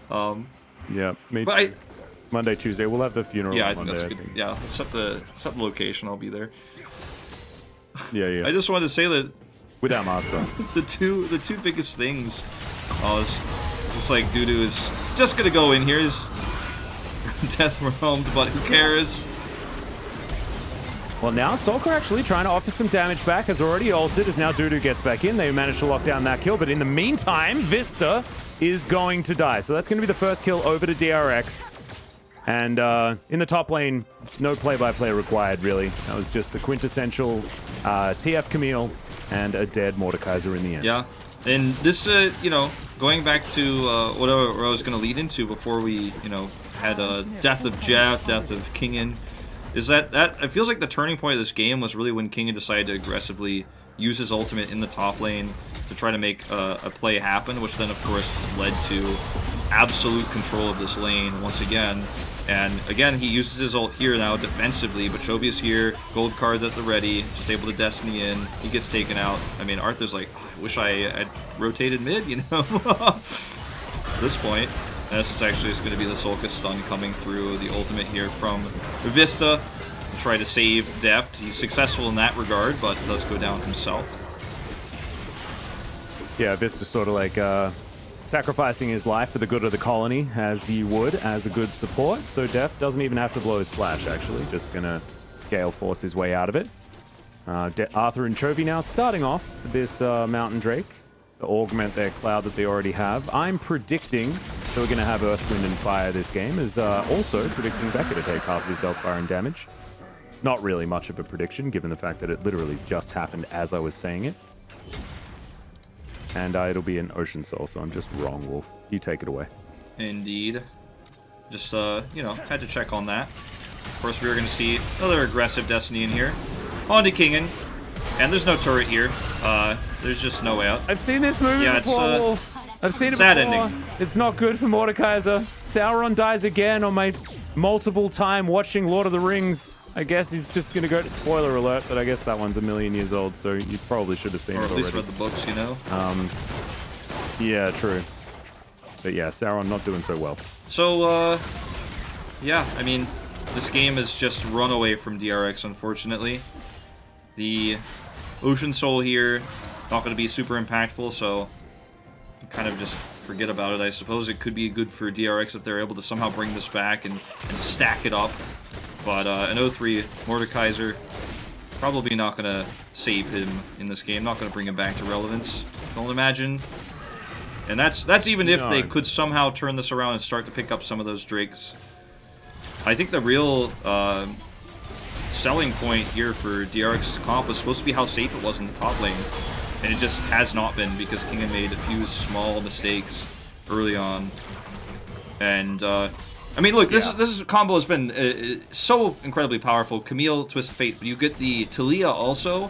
Yeah, me but too. Monday, Tuesday, we'll have the funeral. Yeah, on I think Monday, that's good. Yeah, set the location. I'll be there. Yeah. I just wanted to say that without Master, the two biggest things. It's like Dudu is just gonna go in here. He's death realmed, but who cares? Well, now Sulker actually trying to offer some damage back, has already ulted, as now Dudu gets back in. They managed to lock down that kill, but in the meantime, Vista is going to die. So that's going to be the first kill over to DRX. And in the top lane, no play-by-play required, really. That was just the quintessential TF Camille and a dead Mordekaiser in the end. Yeah, and this, going back to what I was going to lead into before we, had death of Jeff, death of Kingen, is that it feels like the turning point of this game was really when Kingen decided to aggressively use his ultimate in the top lane to try to make a play happen, which then, of course, led to absolute control of this lane once again. And again, he uses his ult here now defensively, but Chovia's here, gold cards at the ready, just able to Destiny in. He gets taken out. I mean, Arthur's like, oh, I wish I had rotated mid, At this point. And this is actually just going to be the Sulka stun coming through the ultimate here from Vista to try to save Deft. He's successful in that regard, but does go down himself. Yeah, Vista sort of like sacrificing his life for the good of the colony, as he would as a good support. So Deft doesn't even have to blow his flash, actually. Just going to Gale Force his way out of it. Arthur and Chovy now starting off this Mountain Drake to augment their cloud that they already have. I'm predicting that we're going to have Earth, Wind, and Fire this game, as also predicting Becca to take half of his self-fire and damage. Not really much of a prediction, given the fact that it literally just happened as I was saying it. And it'll be an Ocean Soul, so I'm just wrong, Wolf. You take it away. Indeed. Just, had to check on that. Of course, we were going to see another aggressive Destiny in here. On to Kingen. And there's no turret here. There's just no way out. I've seen this movie before, Wolf. I've seen it sad before. Ending. It's not good for Mordekaiser. Sauron dies again on my multiple time watching Lord of the Rings. I guess he's just going to go to spoiler alert, but I guess that one's a million years old, so you probably should have seen it already. Or at least read the books, Yeah, true. But yeah, Sauron not doing so well. So, yeah, I mean, this game has just run away from DRX, unfortunately. The Ocean Soul here, not going to be super impactful, so kind of just forget about it, I suppose. It could be good for DRX if they're able to somehow bring this back and stack it up. But an 0-3 Mordekaiser, probably not going to save him in this game, not going to bring him back to relevance, don't imagine. And that's even if they could somehow turn this around and start to pick up some of those Drakes. I think the real selling point here for DRX's comp was supposed to be how safe it was in the top lane. And it just has not been because King had made a few small mistakes early on. And, I mean, look, this combo has been so incredibly powerful. Camille, Twisted Fate, but you get the Talia also,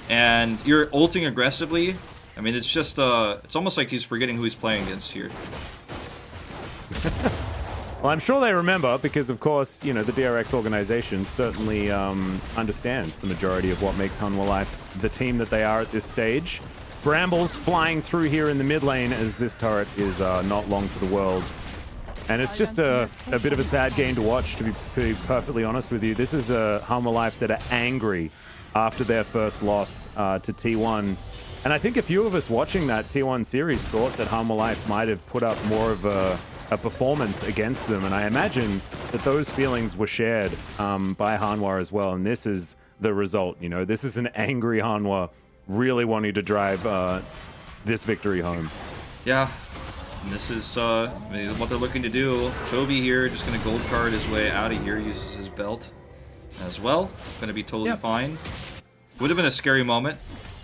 and you're ulting aggressively. I mean, it's just, it's almost like he's forgetting who he's playing against here. Well, I'm sure they remember because, of course, you know, the DRX organization certainly understands the majority of what makes Hanwha Life the team that they are at this stage. Brambles flying through here in the mid lane as this turret is not long for the world. And it's just a bit of a sad game to watch, to be perfectly honest with you. This is a Hanwha Life that are angry after their first loss to T1. And I think a few of us watching that T1 series thought that Hanwha Life might have put up more of a performance against them, and I imagine that those feelings were shared by Hanwha as well, and this is the result. You know, this is an angry Hanwha really wanting to drive this victory home. Yeah, and this is what they're looking to do. Chovy here just going to gold card his way out of here, uses his belt as well. Going to be totally fine. Would have been a scary moment.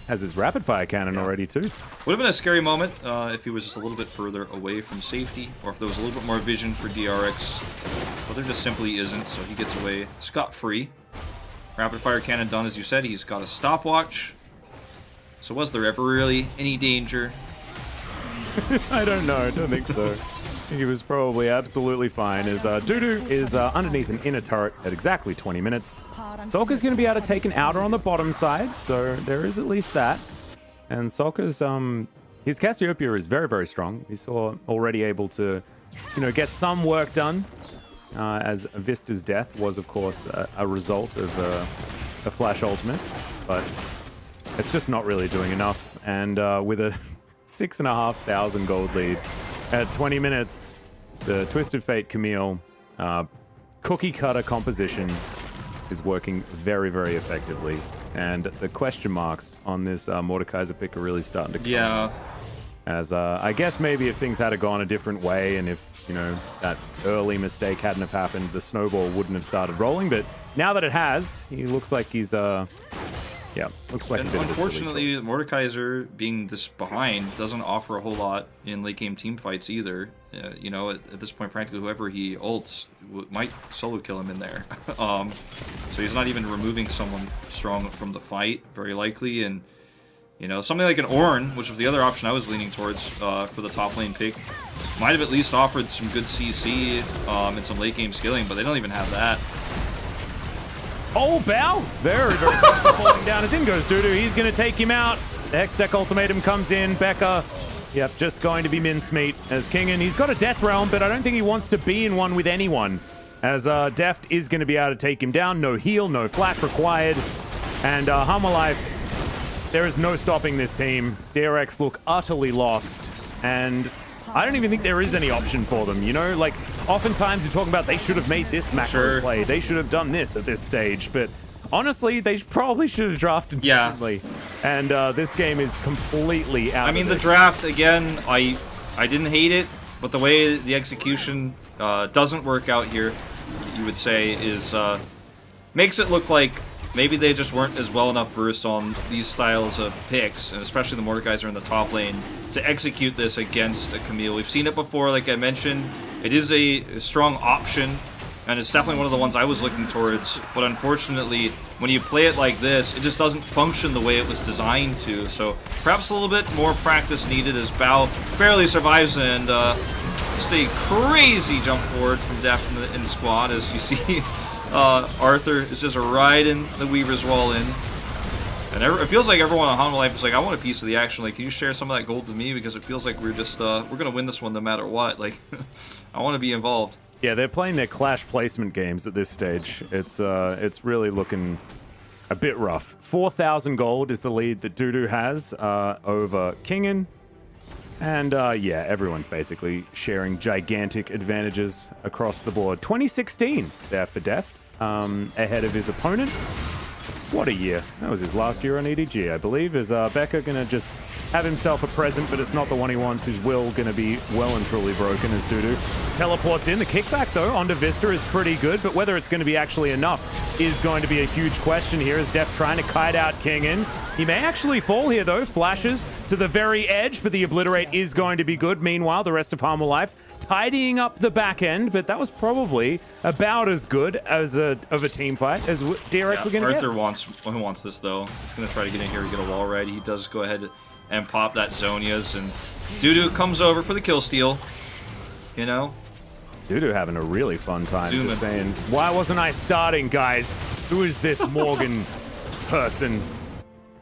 Has his rapid fire cannon already too. Would have been a scary moment if he was just a little bit further away from safety, or if there was a little bit more vision for DRX. But there just simply isn't, so he gets away scot-free. Rapid fire cannon done, as you said. He's got a stopwatch. So was there ever really any danger? I don't know. I don't think so. He was probably absolutely fine, as Dudu is underneath an inner turret at exactly 20 minutes. Solka's going to be able to take an outer on the bottom side, so there is at least that. And Solka's, his Cassiopeia is very, very strong. He's already able to, you know, get some work done, as Vista's death was, of course, a result of a flash ultimate, but it's just not really doing enough. And with a 6,500 gold lead, at 20 minutes, the Twisted Fate Camille cookie cutter composition is working very, very effectively. And the question marks on this Mordekaiser pick are really starting to come. Yeah. As I guess maybe if things had gone a different way, and if, you know, that early mistake hadn't have happened, the snowball wouldn't have started rolling. But now that it has, he looks like he's yeah, looks like. And unfortunately, Mordekaiser being this behind doesn't offer a whole lot in late game team fights either. You know, at this point, practically whoever he ults might solo kill him in there. So he's not even removing someone strong from the fight, very likely. And you know, something like an Ornn, which was the other option I was leaning towards for the top lane pick, might have at least offered some good CC and some late game skilling, but they don't even have that. Oh, Bow! Very, very falling down as in goes Dudu. He's going to take him out. The Hextech ultimatum comes in. Becca, yep, just going to be mincemeat as Kingen. He's got a Death Realm, but I don't think he wants to be in one with anyone, as Deft is going to be able to take him down. No heal, no flash required. And Hanwha Life, there is no stopping this team. DRX look utterly lost, and I don't even think there is any option for them, you know? Like, oftentimes you're talking about they should have made this macro play. They should have done this at this stage. But honestly, they probably should have drafted differently. And this game is completely out of it. I mean, the draft, again, I didn't hate it. But the way the execution doesn't work out here, you would say, is makes it look like maybe they just weren't as well enough versed on these styles of picks, and especially the Mordekaiser in the top lane, to execute this against a Camille. We've seen it before, like I mentioned. It is a strong option, and it's definitely one of the ones I was looking towards. But unfortunately, when you play it like this, it just doesn't function the way it was designed to. So perhaps a little bit more practice needed, as Bao barely survives, and just a crazy jump forward from Deft in the squad, as you see. Arthur is just riding the Weaver's Wall in. And it feels like everyone on Hanwha Life is like, I want a piece of the action. Like, can you share some of that gold with me? Because it feels like we're just, we're going to win this one no matter what. Like, I want to be involved. Yeah, they're playing their clash placement games at this stage. It's really looking a bit rough. 4,000 gold is the lead that Dudu has over Kingen. And yeah, everyone's basically sharing gigantic advantages across the board. 2016 there for Deft, ahead of his opponent. What a year. That was his last year on EDG, I believe. Is Becca going to just have himself a present, but it's not the one he wants? His will going to be well and truly broken as Dudu. teleports in. The kickback, though, onto Vista is pretty good, but whether it's going to be actually enough is going to be a huge question here as Def trying to kite out Kingen. He may actually fall here, though. Flashes to the very edge, but the Obliterate is going to be good. Meanwhile, the rest of Harmful Life tidying up the back end, but that was probably about as good as of a team fight as DRX were going to get. Arthur wants this, though. He's going to try to get in here and get a wall ready. He does go ahead and pop that Zonia's, and Dudu comes over for the kill steal. You know? Dudu having a really fun time. Zooming. Just saying, why wasn't I starting, guys? Who is this Morgan person?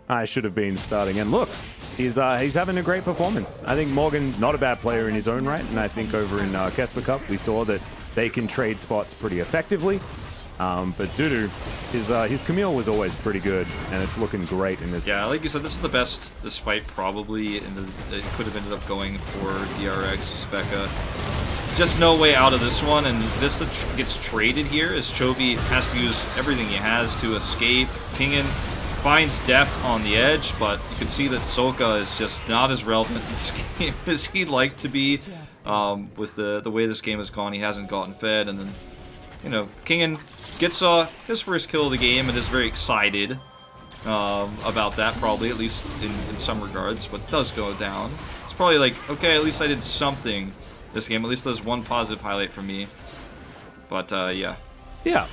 I should have been starting. And look, he's having a great performance. I think Morgan, not a bad player in his own right, and I think over in Kesper Cup, we saw that they can trade spots pretty effectively. But Dudu, his Camille was always pretty good, and it's looking great in this. Yeah, like you said, this is the best this fight probably. It could have ended up going for DRX, Specca. Just no way out of this one, and Vista gets traded here as Chovy has to use everything he has to escape. Kingen finds Def on the edge, but you can see that Soka is just not as relevant in this game as he'd like to be. With the way this game has gone, he hasn't gotten fed, and then, you know, Kingen gets his first kill of the game and is very excited about that, probably, at least in some regards, but it does go down. It's probably like, okay, at least I did something this game. At least there's one positive highlight for me. But, yeah. Yeah.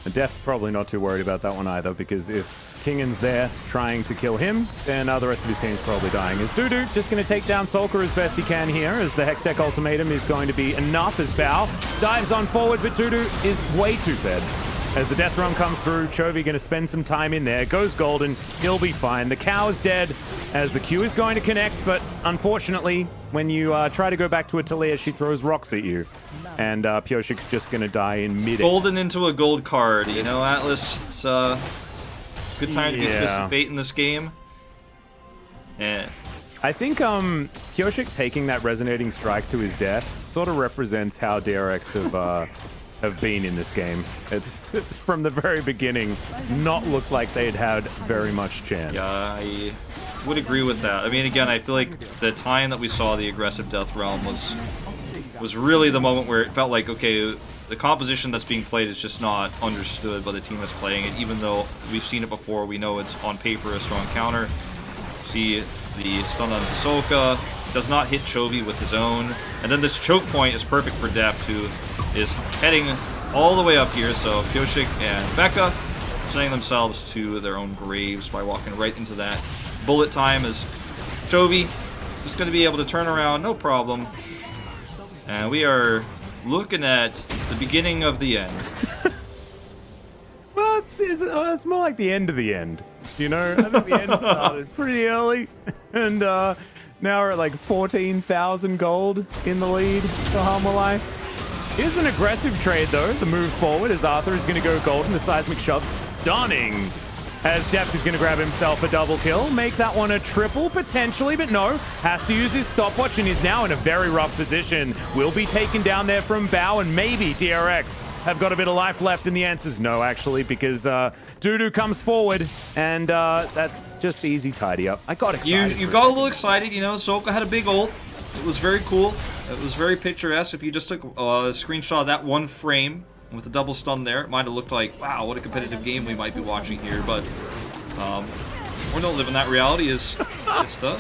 And Def probably not too worried about that one either, because if Kingen's there trying to kill him, then the rest of his team's probably dying. As Dudu just going to take down Solker as best he can here, as the Hextech ultimatum is going to be enough as Bao dives on forward, but Dudu is way too fed. As the death run comes through, Chovy going to spend some time in there, goes golden, he'll be fine. The cow is dead as the Q is going to connect, but unfortunately, when you try to go back to a Talia, she throws rocks at you. And Pioshik's just going to die in mid-air. Golden into a gold card, you know, Atlas. It's good time to be Twisted Fate in this game. Yeah. I think Pioshik taking that resonating strike to his death sort of represents how DRX have been in this game. It's from the very beginning not looked like they'd had very much chance. Yeah, I would agree with that. I mean, again, I feel like the time that we saw the aggressive Death Realm was really the moment where it felt like, okay, the composition that's being played is just not understood by the team that's playing it, even though we've seen it before. We know it's on paper a strong counter. See the stun on Hisoka, does not hit Chovy with his own, and then this choke point is perfect for Deft, who is heading all the way up here. So Pioshik and Becca sending themselves to their own graves by walking right into that bullet time, as Chovy just going to be able to turn around, no problem. And we are looking at the beginning of the end. Well, it's more like the end of the end. You know, I think the end started pretty early, and now we're at like 14,000 gold in the lead for Harmful Life. Here's an aggressive trade, though. The move forward as Arthur is going to go golden. The seismic shove, stunning. As Deft is going to grab himself a double kill, make that one a triple potentially, but no, has to use his stopwatch and is now in a very rough position. Will be taken down there from Bao, and maybe DRX have got a bit of life left, and the answer's no, actually, because Dudu comes forward, and that's just easy tidy up. I got excited. You got a little excited, you know. Soka had a big ult. It was very cool. It was very picturesque. If you just took a screenshot of that one frame with the double stun there, it might have looked like, wow, what a competitive game we might be watching here, but we don't live in that reality as Vista.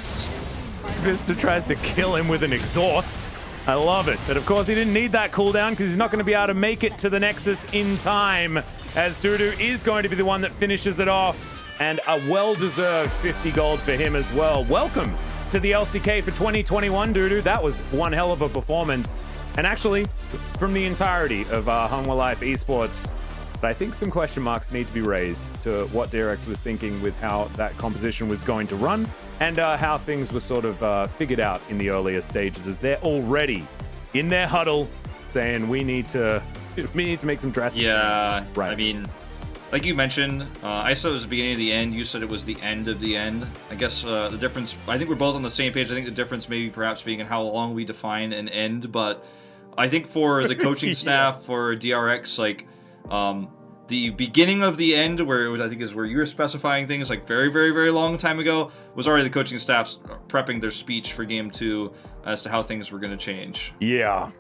Vista tries to kill him with an exhaust. I love it. But of course he didn't need that cooldown because he's not going to be able to make it to the Nexus in time, as Dudu is going to be the one that finishes it off. And a well-deserved 50 gold for him as well. Welcome to the LCK for 2021, Dudu. That was one hell of a performance. And actually, from the entirety of Harmful Life Esports, but I think some question marks need to be raised to what DRX was thinking with how that composition was going to run, and how things were sort of figured out in the earlier stages, as they're already in their huddle saying we need to make some drastic. Yeah, right. I mean, like you mentioned, I said it was the beginning of the end. You said it was the end of the end. I guess the difference, I think we're both on the same page. I think the difference maybe perhaps being in how long we define an end, but I think for the coaching staff, for DRX, like, the beginning of the end, where it was, I think is where you were specifying things like very, very, very long time ago, was already the coaching staffs prepping their speech for Game 2 as to how things were going to change. Yeah.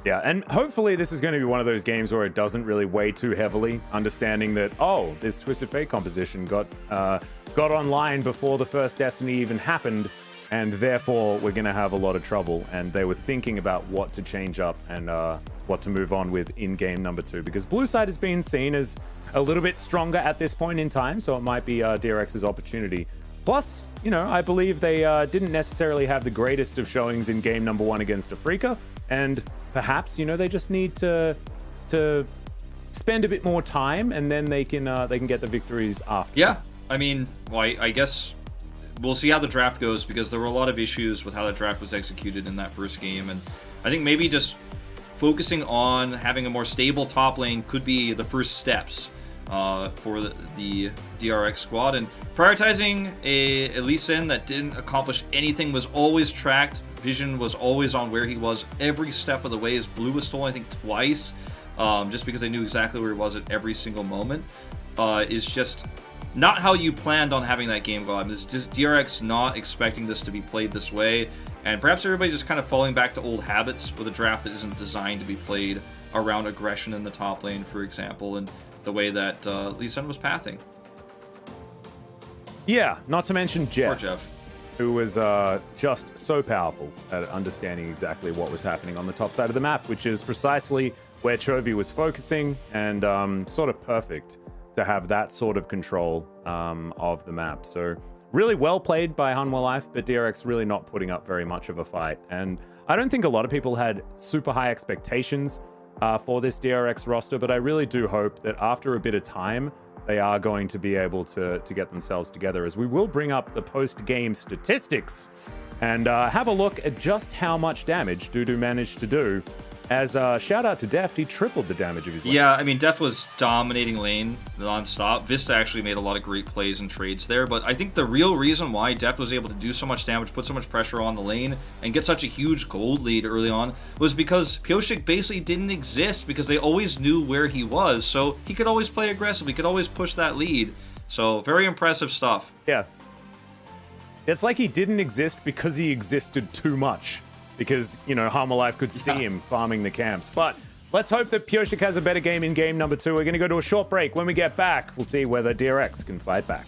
Yeah, and hopefully this is going to be one of those games where it doesn't really weigh too heavily, understanding that, oh, this Twisted Fate composition got online before the first Destiny even happened, and therefore we're going to have a lot of trouble. And they were thinking about what to change up and what to move on with in game number 2, because Blue Side has been seen as a little bit stronger at this point in time, so it might be DRX's opportunity. Plus, you know, I believe they didn't necessarily have the greatest of showings in game number 1 against Afrika, and perhaps, you know, they just need to spend a bit more time, and then they can get the victories after. Yeah, I mean, well, I guess we'll see how the draft goes, because there were a lot of issues with how the draft was executed in that first game, and I think maybe just focusing on having a more stable top lane could be the first steps for the DRX squad, and prioritizing a Lee Sin that didn't accomplish anything, was always tracked. Vision was always on where he was every step of the way. His blue was stolen, I think, twice, just because they knew exactly where he was at every single moment. Is just not how you planned on having that game go on. It's just DRX not expecting this to be played this way, and perhaps everybody just kind of falling back to old habits with a draft that isn't designed to be played around aggression in the top lane, for example, and the way that Lee Sin was pathing. Yeah, not to mention Jeff. Poor Jeff. Who was just so powerful at understanding exactly what was happening on the top side of the map, which is precisely where Chovy was focusing, and sort of perfect to have that sort of control of the map. So really well played by Hanwha Life, but DRX really not putting up very much of a fight. And I don't think a lot of people had super high expectations for this DRX roster, but I really do hope that after a bit of time, they are going to be able to get themselves together, as we will bring up the post-game statistics and have a look at just how much damage Dudu managed to do. As shout out to Deft, he tripled the damage of his lane. Yeah, I mean, Def was dominating lane non-stop. Vista actually made a lot of great plays and trades there, but I think the real reason why Def was able to do so much damage, put so much pressure on the lane, and get such a huge gold lead early on was because Pyosik basically didn't exist, because they always knew where he was, so he could always play aggressive, he could always push that lead. So, very impressive stuff. Yeah. It's like he didn't exist because he existed too much. Because, you know, Hanwha Life could see him farming the camps. But let's hope that Pyosik has a better game in game number 2. We're going to go to a short break. When we get back, we'll see whether DRX can fight back.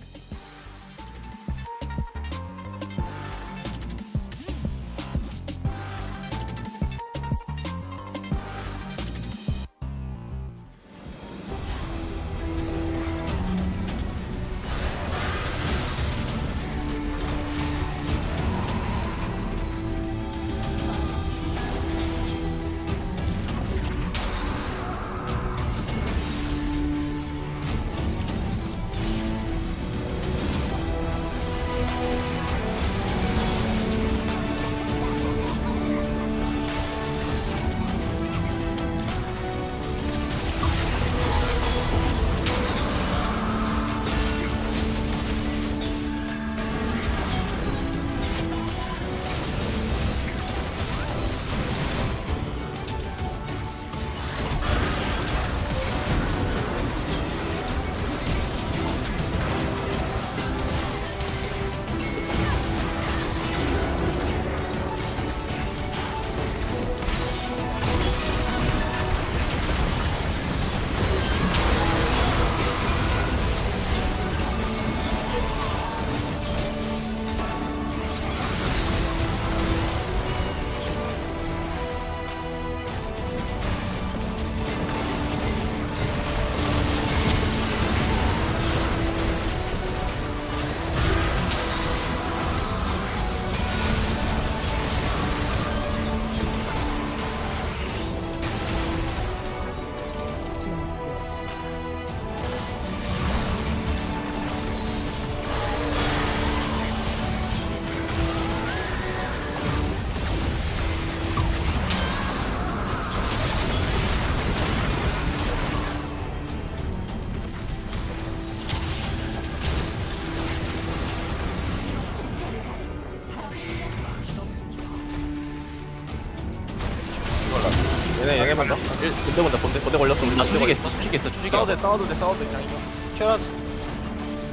나 주식했어 주식했어 싸워도 돼 그냥 이거 큐라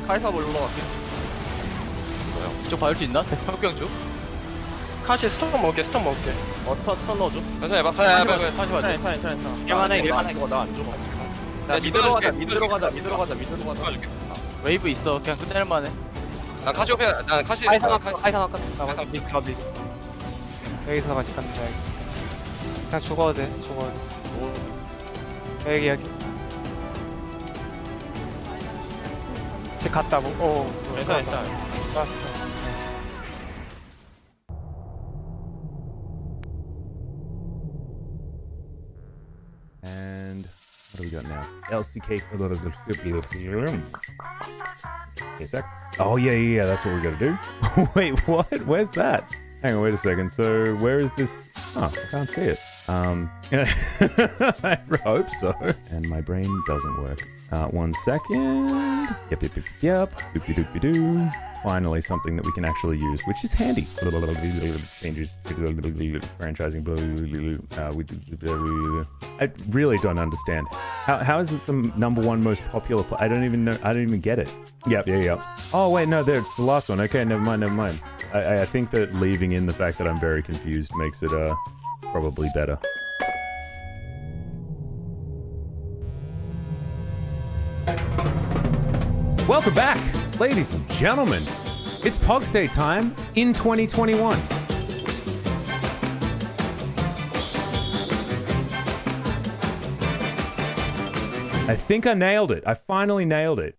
카이사 몰러 갈게 저 봐줄 수 있나? 혁경 쪽? 카시 스톤 먹을게 턴 넣어줘 괜찮아 해봐 다시 봐줘 괜찮아 이거 나안 죽어 미드로 가자 웨이브 있어 그냥 끝낼 만해 난 카시 오페 난 카시 카이사만 미드 여기서 같이 간다 그냥 죽어도 돼 여기 집 갔다고 괜찮아 And what do we got now? LCK. A sec. Oh yeah. That's what we're gonna do. Wait, what? Where's that? Hang on, wait a second. So where is this? Oh, I can't see it. I hope so. And my brain doesn't work. 1 second. Yep. Doopy-doopy-doo. Finally, something that we can actually use, which is handy. Changes. Franchising. I really don't understand. How is it the #1 most popular play? I don't even know. I don't even get it. Yep. Oh, wait, no, it's the last one. Okay, never mind. I think that leaving in the fact that I'm very confused makes it probably better. Welcome back, ladies and gentlemen. It's Pogs Day time in 2021. I think I nailed it. I finally nailed it.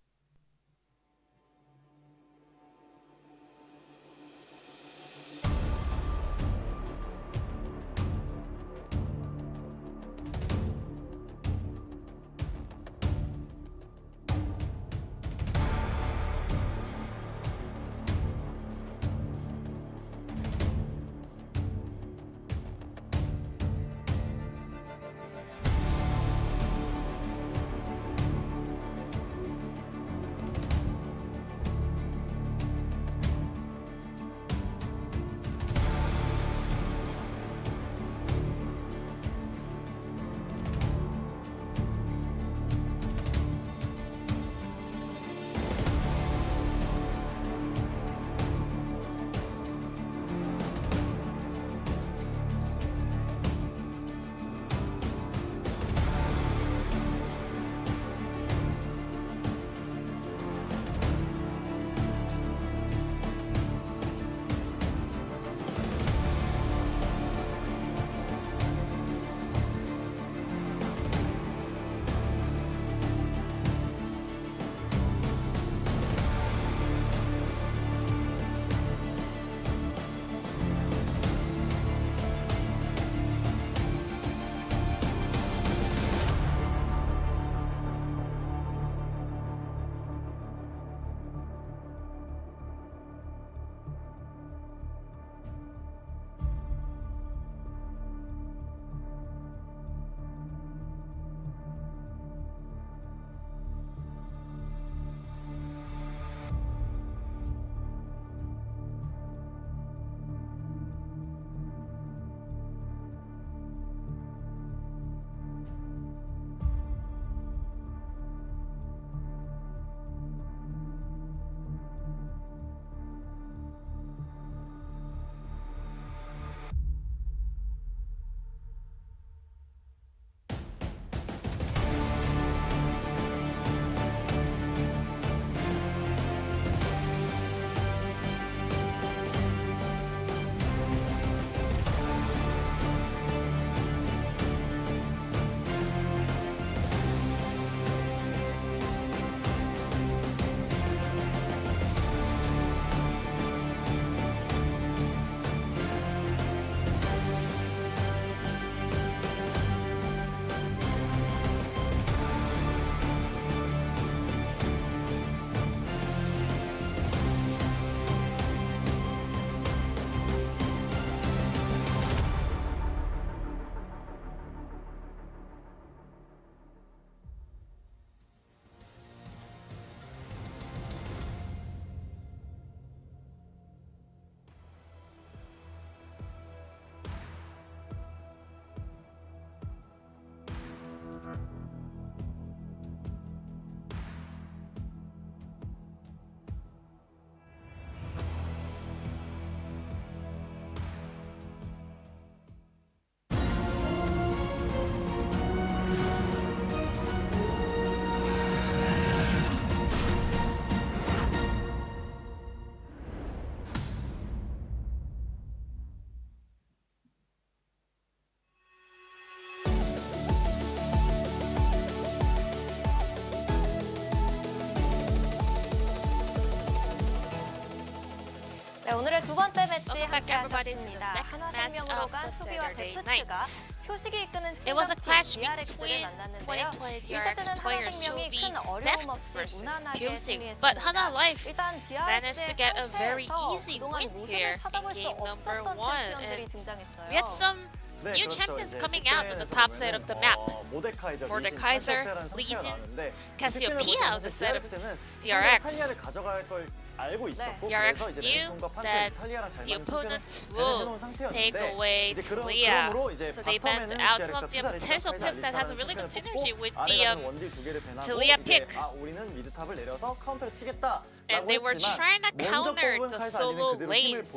네, 오늘의 두 번째 매치 Welcome back everybody to the 함께하셨습니다. second match 하나생명으로 of 간 the 소비와 Saturday 데프트가 night. 표식이 이끄는 It was a 친정팀 clash DRX를 between 만났는데요. 2020 DRX 1세트는 players 하나생명이 Shobi 큰 어려움 Deft 없이 versus 무난하게 Pusik, 승리했습니다. but Hana Life 일단 managed to get a very DRX의 easy 그동안 win 모습을 here in 찾아볼 수 game number 없었던 1. 챔피언들이 And 등장했어요. we had some 네, new 그렇죠. champions 이제 coming out on the 빅뱅에서 top side of the map. 모데카이저, Mordekaiser, Lee Sin, Lee Cassiopeia Sin, Cassiopeia on the side of DRX. DRX. 탈리아를 가져갈 걸 알고 있었고 DRX 그래서 이제 knew 레넥톤과 판테 that 탈리아랑 잘 the 맞는 opponents 챔피언을 will 해놓은 상태였는데 take away 이제 Talia. 그러므로 이제 So they 바텀에는 banned out DRX가 some of the 투자를 potential 했죠. pick that has a 알리스타라는 really good 챔피언을 synergy 뽑고 with 아래 the 가서는 원딜 두 개를 배나고 Talia 이제 pick. 우리는 미드탑을 내려서 카운터를 치겠다. And they were trying to counter the solo lanes.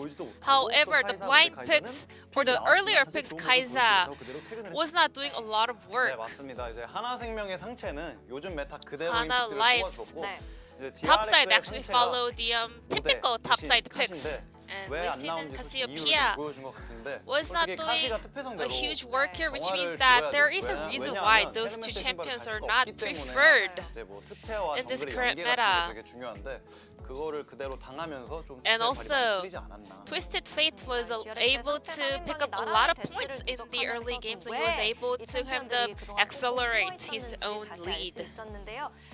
However, the blind picks or the earlier picks Kai'Sa was not doing a lot of 네, work. 맞습니다. 이제 하나생명의 상체는 요즘 메타 그대로인 Hana 픽들을 Life's 뽑아줬고 이제 topside DRX의 actually 상체가 followed the typical 모델, topside 리신, picks. 카시인데 And 왜 Lee 안 Sin and 나온지 이유를 Cassiopeia 좀 보여준 것 같은데 was not 솔직히 doing 카시가 특패성대로 a huge work here, which means 정화를 that 줘야 there 돼요. is a reason 왜냐하면 why those 헬멧의 two 신발을 champions 갈 are 수가 not 없기 때문에 preferred 이제 뭐 특패와 in this 정글의 current 연계 meta. 같은 게 되게 중요한데 그거를 그대로 당하면서 좀 And 특패 발이 많이 also, 풀리지 않았나. Twisted Fate was able to pick up a lot of points in the early game, so he was able to kind of accelerate his own lead.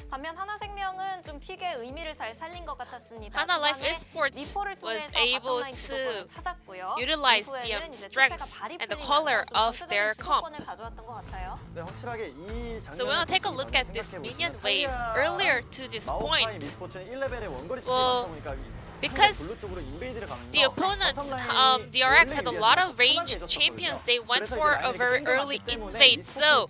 반면 하나생명은 좀 픽의 의미를 잘 살린 것 같았습니다. Hana Life Esports was able to utilize the strength and the color of their comp. 네, 확실하게 이 So we'll take a look at this minion wave. Earlier to this point, well, because the opponent, DRX, had a lot of ranged champions, they went for a very early invade. So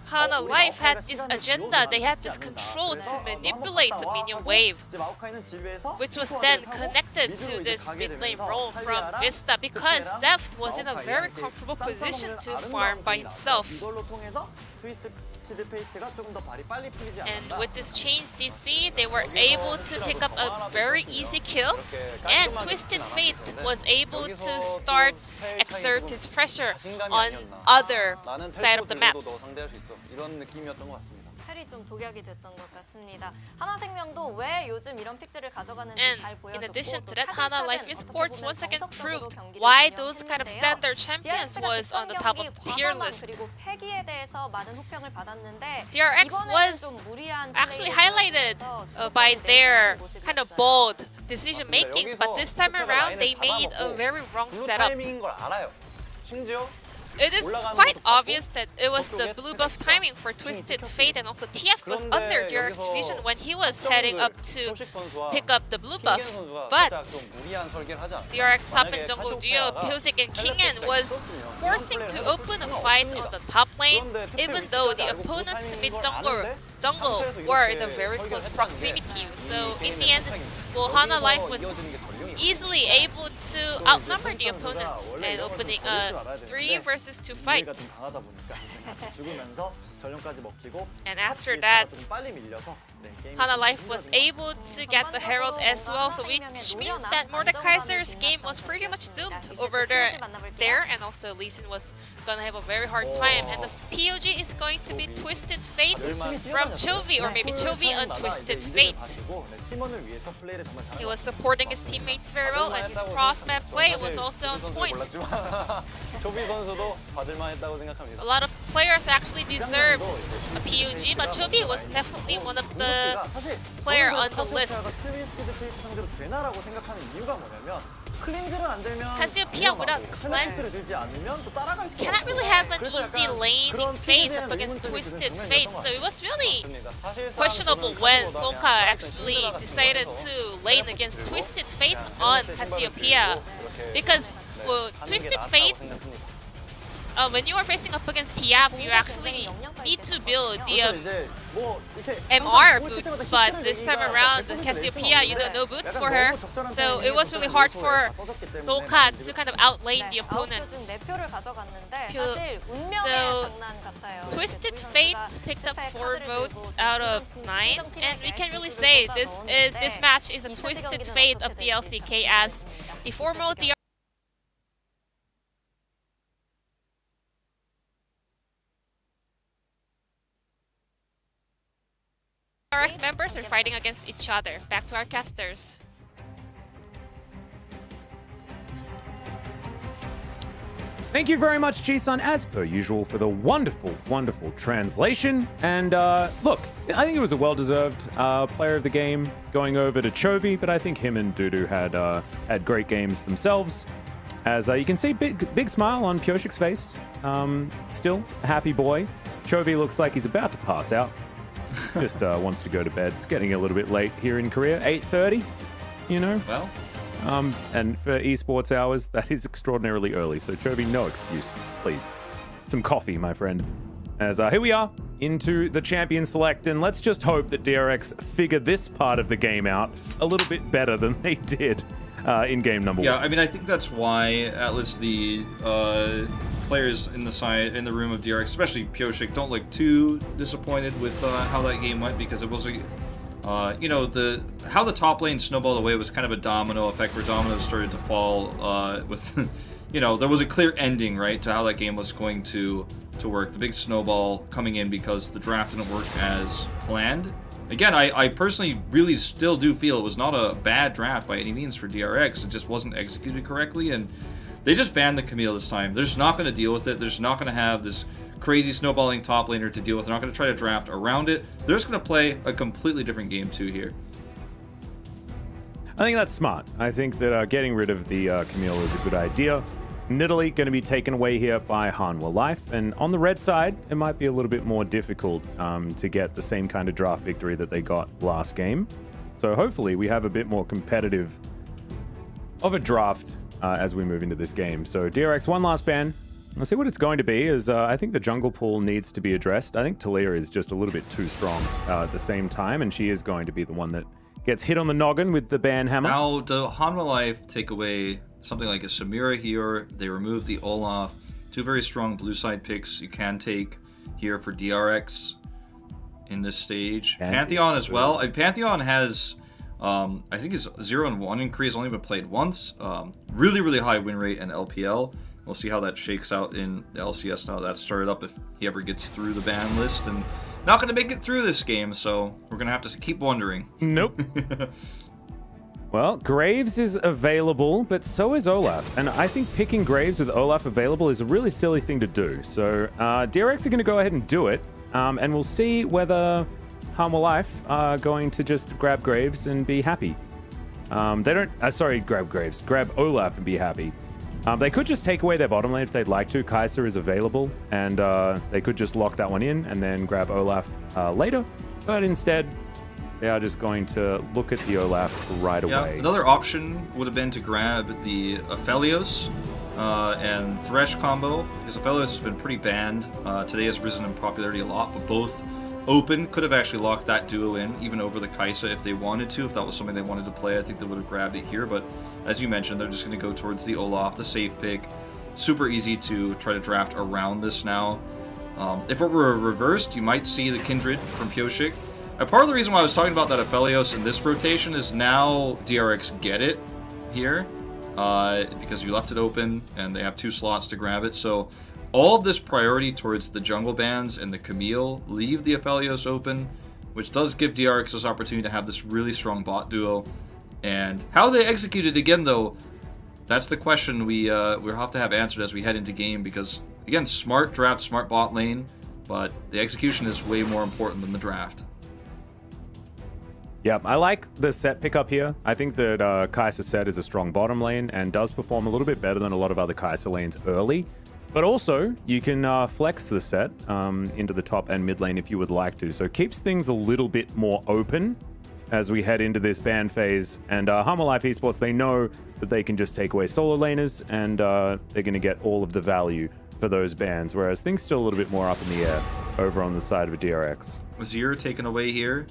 Hana Life had this agenda, they had this control to manipulate the minion wave, which was then connected to this mid lane roll from Vista, because Deft was in a very comfortable position to farm by himself. And with this chain CC, they were able to pick up a very easy kill, and Twisted Fate was able to start exert his pressure on other side of the maps. 이런 느낌이었던 것 같습니다. 텔이 좀 독약이 됐던 것 같습니다. 하나생명도 왜 요즘 이런 픽들을 가져가는지 잘 And 보여줬고 in addition to 또 that, Hana 차근차근 Life 어떻게 Esports 보면 once again 정석적으로 proved 경기를 why those kind of 진행했는데요. standard champions DRX가 was on the top of the tier 과감함 list. 그리고 패기에 대해서 많은 호평을 받았는데 DRX 이번에는 was 좀 무리한 actually 플레이를 highlighted 보여주면서 by 주도권을 their 내주는 모습이었어요. kind of bold decision makings, but this time around they made a very wrong 블루 setup. 타이밍인 걸 알아요. 심지어 It is quite obvious that it was the blue buff timing for Twisted Fate, and also TF was under DRX vision when he was heading up to pick up the blue buff. But DRX top and jungle duo, Pusik and Kingen, was forcing to open a fight on the top lane, even though the opponent's mid jungle were in a very close proximity. So in the end, well, Hana Life was easily able to outnumber the opponents and opening a 3 versus 2 fight. And after that, Hana Life was able to get the Herald as well, so which means that Mordekaiser's game was pretty much doomed over there, and also Lee Sin was gonna have a very hard time, and the POG is going to be Twisted Fate from Chovy, or maybe Chovy on Twisted Fate. He was supporting his teammates very well, and his cross-map play was also on point. A lot of players actually deserve a POG, but Chovy was definitely one of the player on the list. Cassiopeia without cleanse cannot really have an easy lane in phase up against Twisted Fate, so it was really questionable when Soka actually decided to lane against Twisted Fate on Cassiopeia, because well, Twisted Fate, when you are facing up against TF, you actually need to build the MR boots, but this time around, Cassiopeia, no boots for her, so it was really hard for Soka to kind of outlane the opponents. So Twisted Fate picked up 4 votes out of 9, and we can really say this match is a Twisted Fate of the LCK, as the formal DRX members are fighting against each other. Back to our casters. Thank you very much, G-Sun, as per usual, for the wonderful, wonderful translation. And look, I think it was a well-deserved player of the game going over to Chovy, but I think him and Dudu had great games themselves. As you can see, big smile on Pyoshik's face. Still a happy boy. Chovy looks like he's about to pass out. He just wants to go to bed. It's getting a little bit late here in Korea, 8:30. You know. Well. And for esports hours, that is extraordinarily early. So Chovy, no excuse, please. Some coffee, my friend. As here we are into the champion select, and let's just hope that DRX figure this part of the game out a little bit better than they did in game number 1. Yeah, I mean, I think that's why at least the players in the room of DRX, especially Pyoshik, don't look too disappointed with how that game went, because it was a you know, how the top lane snowballed away was kind of a domino effect where dominoes started to fall with, you know, there was a clear ending, right, to how that game was going to work. The big snowball coming in because the draft didn't work as planned. Again, I personally really still do feel it was not a bad draft by any means for DRX. It just wasn't executed correctly, and they just banned the Camille this time. They're just not going to deal with it. They're just not going to have this crazy snowballing top laner to deal with. They're not going to try to draft around it. They're just going to play a completely different game too here. I think that's smart. I think that getting rid of the Camille is a good idea. Nidalee going to be taken away here by Hanwha Life, and on the red side, it might be a little bit more difficult to get the same kind of draft victory that they got last game. So hopefully we have a bit more competitive of a draft as we move into this game. So DRX, one last ban. Let's see what it's going to be. Is I think the jungle pool needs to be addressed. I think Talia is just a little bit too strong at the same time, and she is going to be the one that gets hit on the noggin with the ban hammer. Now, the Hanwha Life take away something like a Samira here. They remove the Olaf. Two very strong blue side picks you can take here for DRX in this stage. Pantheon as well. Pantheon has, I think his 0-1 increase only been played once. Really, really high win rate in LPL. We'll see how that shakes out in the LCS now that started up if he ever gets through the ban list. And not going to make it through this game, so we're going to have to keep wondering. Nope. Well, Graves is available, but so is Olaf. And I think picking Graves with Olaf available is a really silly thing to do. So DRX are going to go ahead and do it. And we'll see whether Hanwha Life are going to just grab Graves and be happy. They don't... sorry, grab Graves. Grab Olaf and be happy. They could just take away their bottom lane if they'd like to. Kai'Sa is available, and they could just lock that one in and then grab Olaf later. But instead, they are just going to look at the Olaf right away. Another option would have been to grab the Aphelios and Thresh combo, because Aphelios has been pretty banned. Today has risen in popularity a lot, but both open could have actually locked that duo in, even over the Kai'Sa if they wanted to. If that was something they wanted to play, I think they would have grabbed it here. But as you mentioned, they're just going to go towards the Olaf, the safe pick. Super easy to try to draft around this now. If it were reversed, you might see the Kindred from Pyoshik. Part of the reason why I was talking about that Aphelios in this rotation is now DRX get it here, because you left it open and they have 2 slots to grab it. So all of this priority towards the jungle bans and the Camille leave the Aphelios open, which does give DRX this opportunity to have this really strong bot duo. And how they execute it again, though, that's the question we'll have to have answered as we head into game, because, again, smart draft, smart bot lane, but the execution is way more important than the draft. Yeah, I like the set pickup here. I think that Kai'Sa set is a strong bottom lane and does perform a little bit better than a lot of other Kai'Sa lanes early. But also, you can flex the set into the top and mid lane if you would like to. So it keeps things a little bit more open as we head into this ban phase. And Hanwha Life Esports, they know that they can just take away solo laners, and they're going to get all of the value for those bans, whereas things still a little bit more up in the air over on the side of a DRX. Azir taken away here.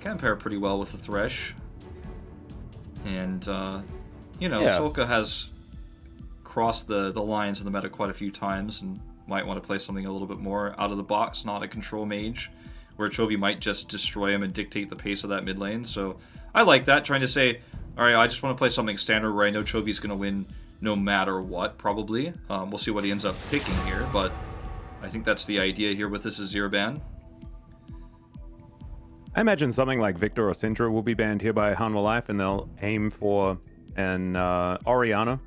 Can pair pretty well with the Thresh. And, you know, Solka has crossed the lines in the meta quite a few times and might want to play something a little bit more out of the box, not a control mage, where Chovy might just destroy him and dictate the pace of that mid lane. So I like that, trying to say, all right, I just want to play something standard where I know Chovy's going to win no matter what, probably. We'll see what he ends up picking here, but I think that's the idea here with this Azir ban. I imagine something like Victor or Syndra will be banned here by Hanwha Life, and they'll aim for an Orianna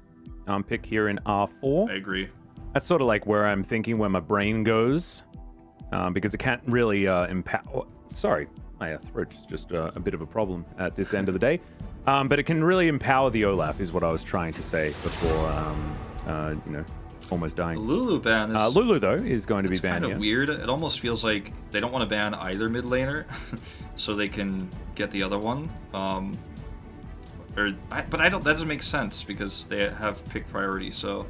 pick here in R4. I agree. That's sort of like where I'm thinking, where my brain goes, because it can't really empower. Sorry, my throat is just a bit of a problem at this end of the day. But it can really empower the Olaf, is what I was trying to say before, you know, almost dying. The Lulu ban is... Lulu, though, is going to be banned, kind of weird. It almost feels like they don't want to ban either mid laner, so they can get the other one. But that doesn't make sense, because they have pick priority, so...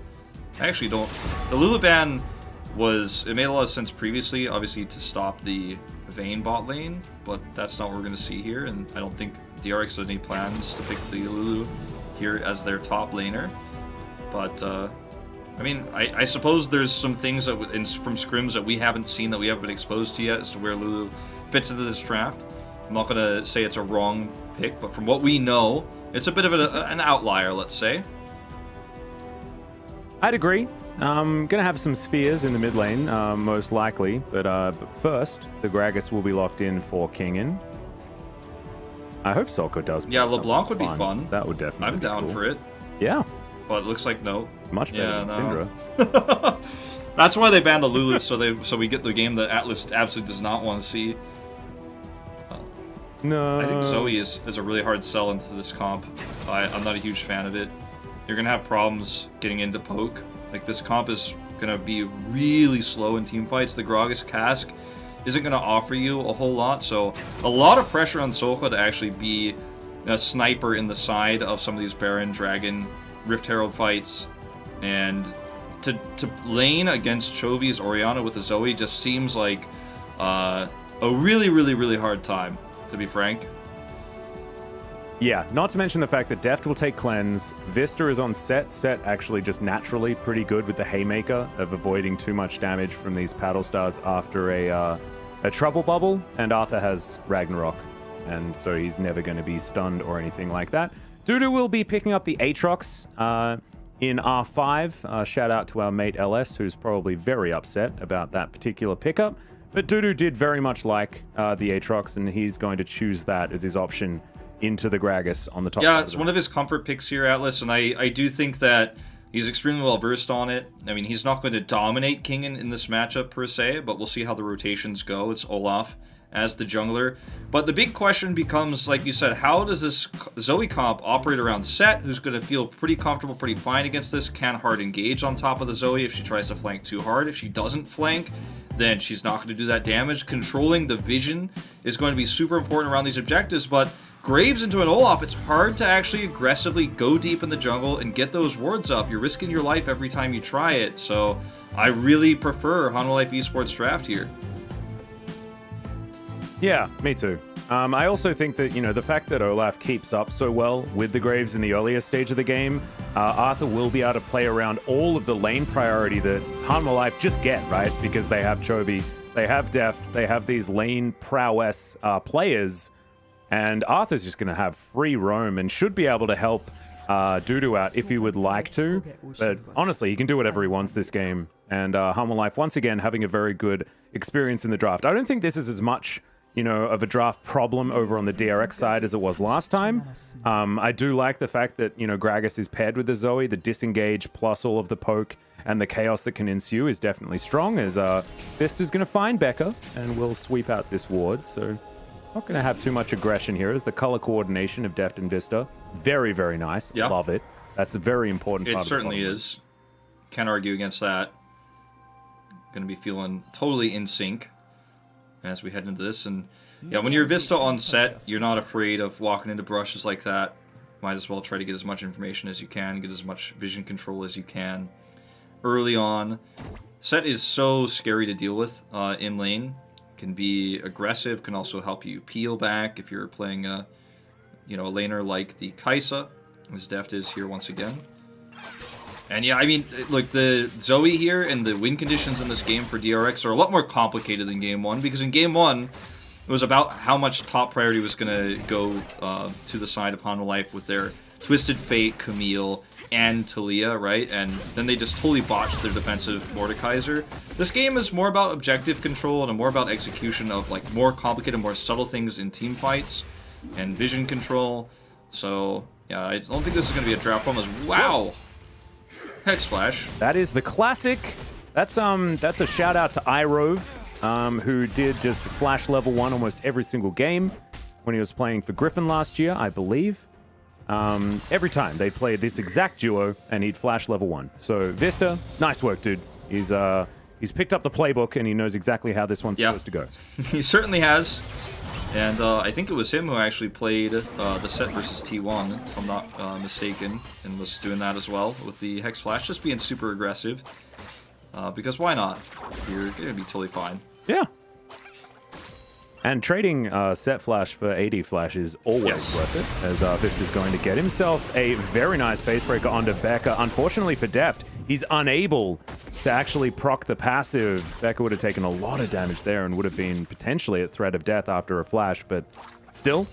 I actually don't... The Lulu ban was... It made a lot of sense previously, obviously, to stop the Vayne bot lane, but that's not what we're going to see here, and I don't think DRX has any plans to pick the Lulu here as their top laner. But, I mean, I suppose there's some things that from scrims that we haven't seen, that we haven't been exposed to yet, as to where Lulu fits into this draft. I'm not going to say it's a wrong pick, but from what we know, it's a bit of an outlier, let's say. I'd agree. Gonna have some spheres in the mid lane, most likely, but first, the Gragas will be locked in for Kingin. I hope Solko does. Yeah, LeBlanc would be fun. That would definitely I'm be down cool. for it. Yeah. But it looks like no. Much better than no. Syndra. That's why they banned the Lulu, so we get the game that Atlas absolutely does not want to see. No. I think Zoe is a really hard sell into this comp. I'm not a huge fan of it. You're gonna have problems getting into poke. Like, this comp is gonna be really slow in team fights. The Gragas cask isn't gonna offer you a whole lot, so a lot of pressure on Solko to actually be a sniper in the side of some of these Baron, Dragon, Rift Herald fights, and to lane against Chovy's Orianna with the Zoe just seems like a really hard time, to be frank. Yeah, not to mention the fact that Deft will take cleanse. Vista is on Set. Set actually just naturally pretty good with the Haymaker of avoiding too much damage from these paddle stars after a trouble bubble, and Arthur has Ragnarok, and so he's never going to be stunned or anything like that. Dudu will be picking up the Aatrox in R5. Shout out to our mate LS, who's probably very upset about that particular pickup. But Dudu did very much like the Aatrox, and he's going to choose that as his option into the Gragas on the top. Yeah, it's one of his comfort picks here, Atlas, and I do think that he's extremely well versed on it. I mean, he's not going to dominate Kingin in this matchup per se, but we'll see how the rotations go. It's Olaf as the jungler. But the big question becomes, like you said, how does this Zoe comp operate around Set, who's going to feel pretty comfortable, pretty fine against this? Can hard engage on top of the Zoe if she tries to flank too hard? If she doesn't flank, then she's not going to do that damage. Controlling the vision is going to be super important around these objectives, but Graves into an Olaf, it's hard to actually aggressively go deep in the jungle and get those wards up. You're risking your life every time you try it, so I really prefer Hanwha Life Esports draft here. Yeah, me too. I also think that, you know, the fact that Olaf keeps up so well with the Graves in the earlier stage of the game, Arthur will be able to play around all of the lane priority that Hanwha Life just get, right? Because they have Chovy, they have Deft, they have these lane prowess players, and Arthur's just going to have free roam and should be able to help Dudu out if he would like to. But honestly, he can do whatever he wants this game. And Hanwha Life, once again, having a very good experience in the draft. I don't think this is as much, you know, of a draft problem over on the DRX side as it was last time. I do like the fact that, you know, Gragas is paired with the Zoe. The disengage plus all of the poke and the chaos that can ensue is definitely strong, as Vista's going to find Becca and will sweep out this ward. So not going to have too much aggression here, as the color coordination of Deft and Vista, very, very nice. Yep. Love it. That's a very important part. It certainly is. Can't argue against that. Going to be feeling totally in sync as we head into this. And yeah, when you're Vista on Set, you're not afraid of walking into brushes like that. Might as well try to get as much information as you can, get as much vision control as you can early on. Set is so scary to deal with in lane. Can be aggressive, can also help you peel back if you're playing a laner like the Kai'Sa, as Deft is here once again. And yeah, I mean, look, the Zoe here and the win conditions in this game for DRX are a lot more complicated than Game 1, because in Game 1, it was about how much top priority was going to go to the side of Hanwha Life with their Twisted Fate, Camille, and Talia, right? And then they just totally botched their defensive Mordekaiser. This game is more about objective control and more about execution of like more complicated, more subtle things in team fights and vision control. So yeah, I don't think this is going to be a draft problem. Wow. Hex Flash. That is the classic. That's a shout out to iRove, who did just Flash level 1 almost every single game when he was playing for Griffin last year, I believe. Every time they played this exact duo, and he'd Flash level 1. So Vista, nice work, dude. He's picked up the playbook, and he knows exactly how this one's supposed to go. He certainly has. And I think it was him who actually played the set versus T1, if I'm not mistaken, and was doing that as well with the Hex Flash, just being super aggressive. Because why not? You're going to be totally fine. Yeah. And trading set flash for AD flash is always worth it, as Vista's going to get himself a very nice face breaker onto Becca. Unfortunately for Deft, he's unable to actually proc the passive. Becca would have taken a lot of damage there and would have been potentially at threat of death after a flash, but still,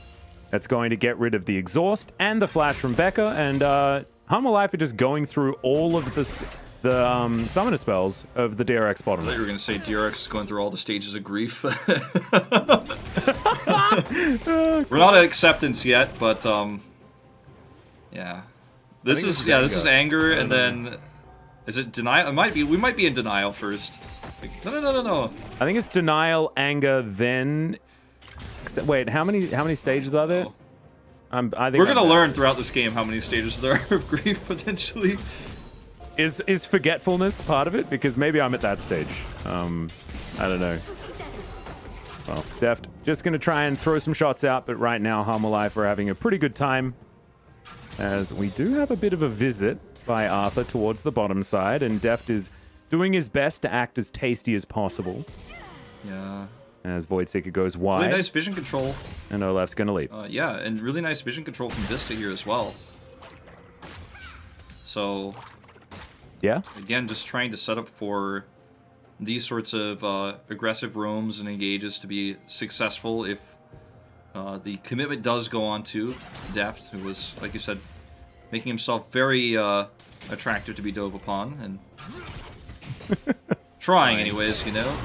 that's going to get rid of the exhaust and the flash from Becca, and Humble Life are just going through all of the summoner spells of the DRX bottom. I thought you were going to say DRX is going through all the stages of grief. We're not at acceptance yet, but yeah. This is anger, and then is it denial? It might be. We might be in denial first. No. I think it's denial, anger, then. Wait, how many stages are there? I think we're gonna learn throughout this game how many stages there are of grief potentially. Is forgetfulness part of it? Because maybe I'm at that stage. I don't know. Well, Deft just going to try and throw some shots out, but right now Humble Life are having a pretty good time, as we do have a bit of a visit by Arthur towards the bottom side, and Deft is doing his best to act as tasty as possible. Yeah. As Voidseeker goes wide. Really nice vision control. And Olaf's going to leave. Yeah, and really nice vision control from Vista here as well. So... yeah. Again, just trying to set up for these sorts of aggressive roams and engages to be successful if the commitment does go on to Deft, who was, like you said, making himself very attractive to be dove upon, and trying anyways, you know.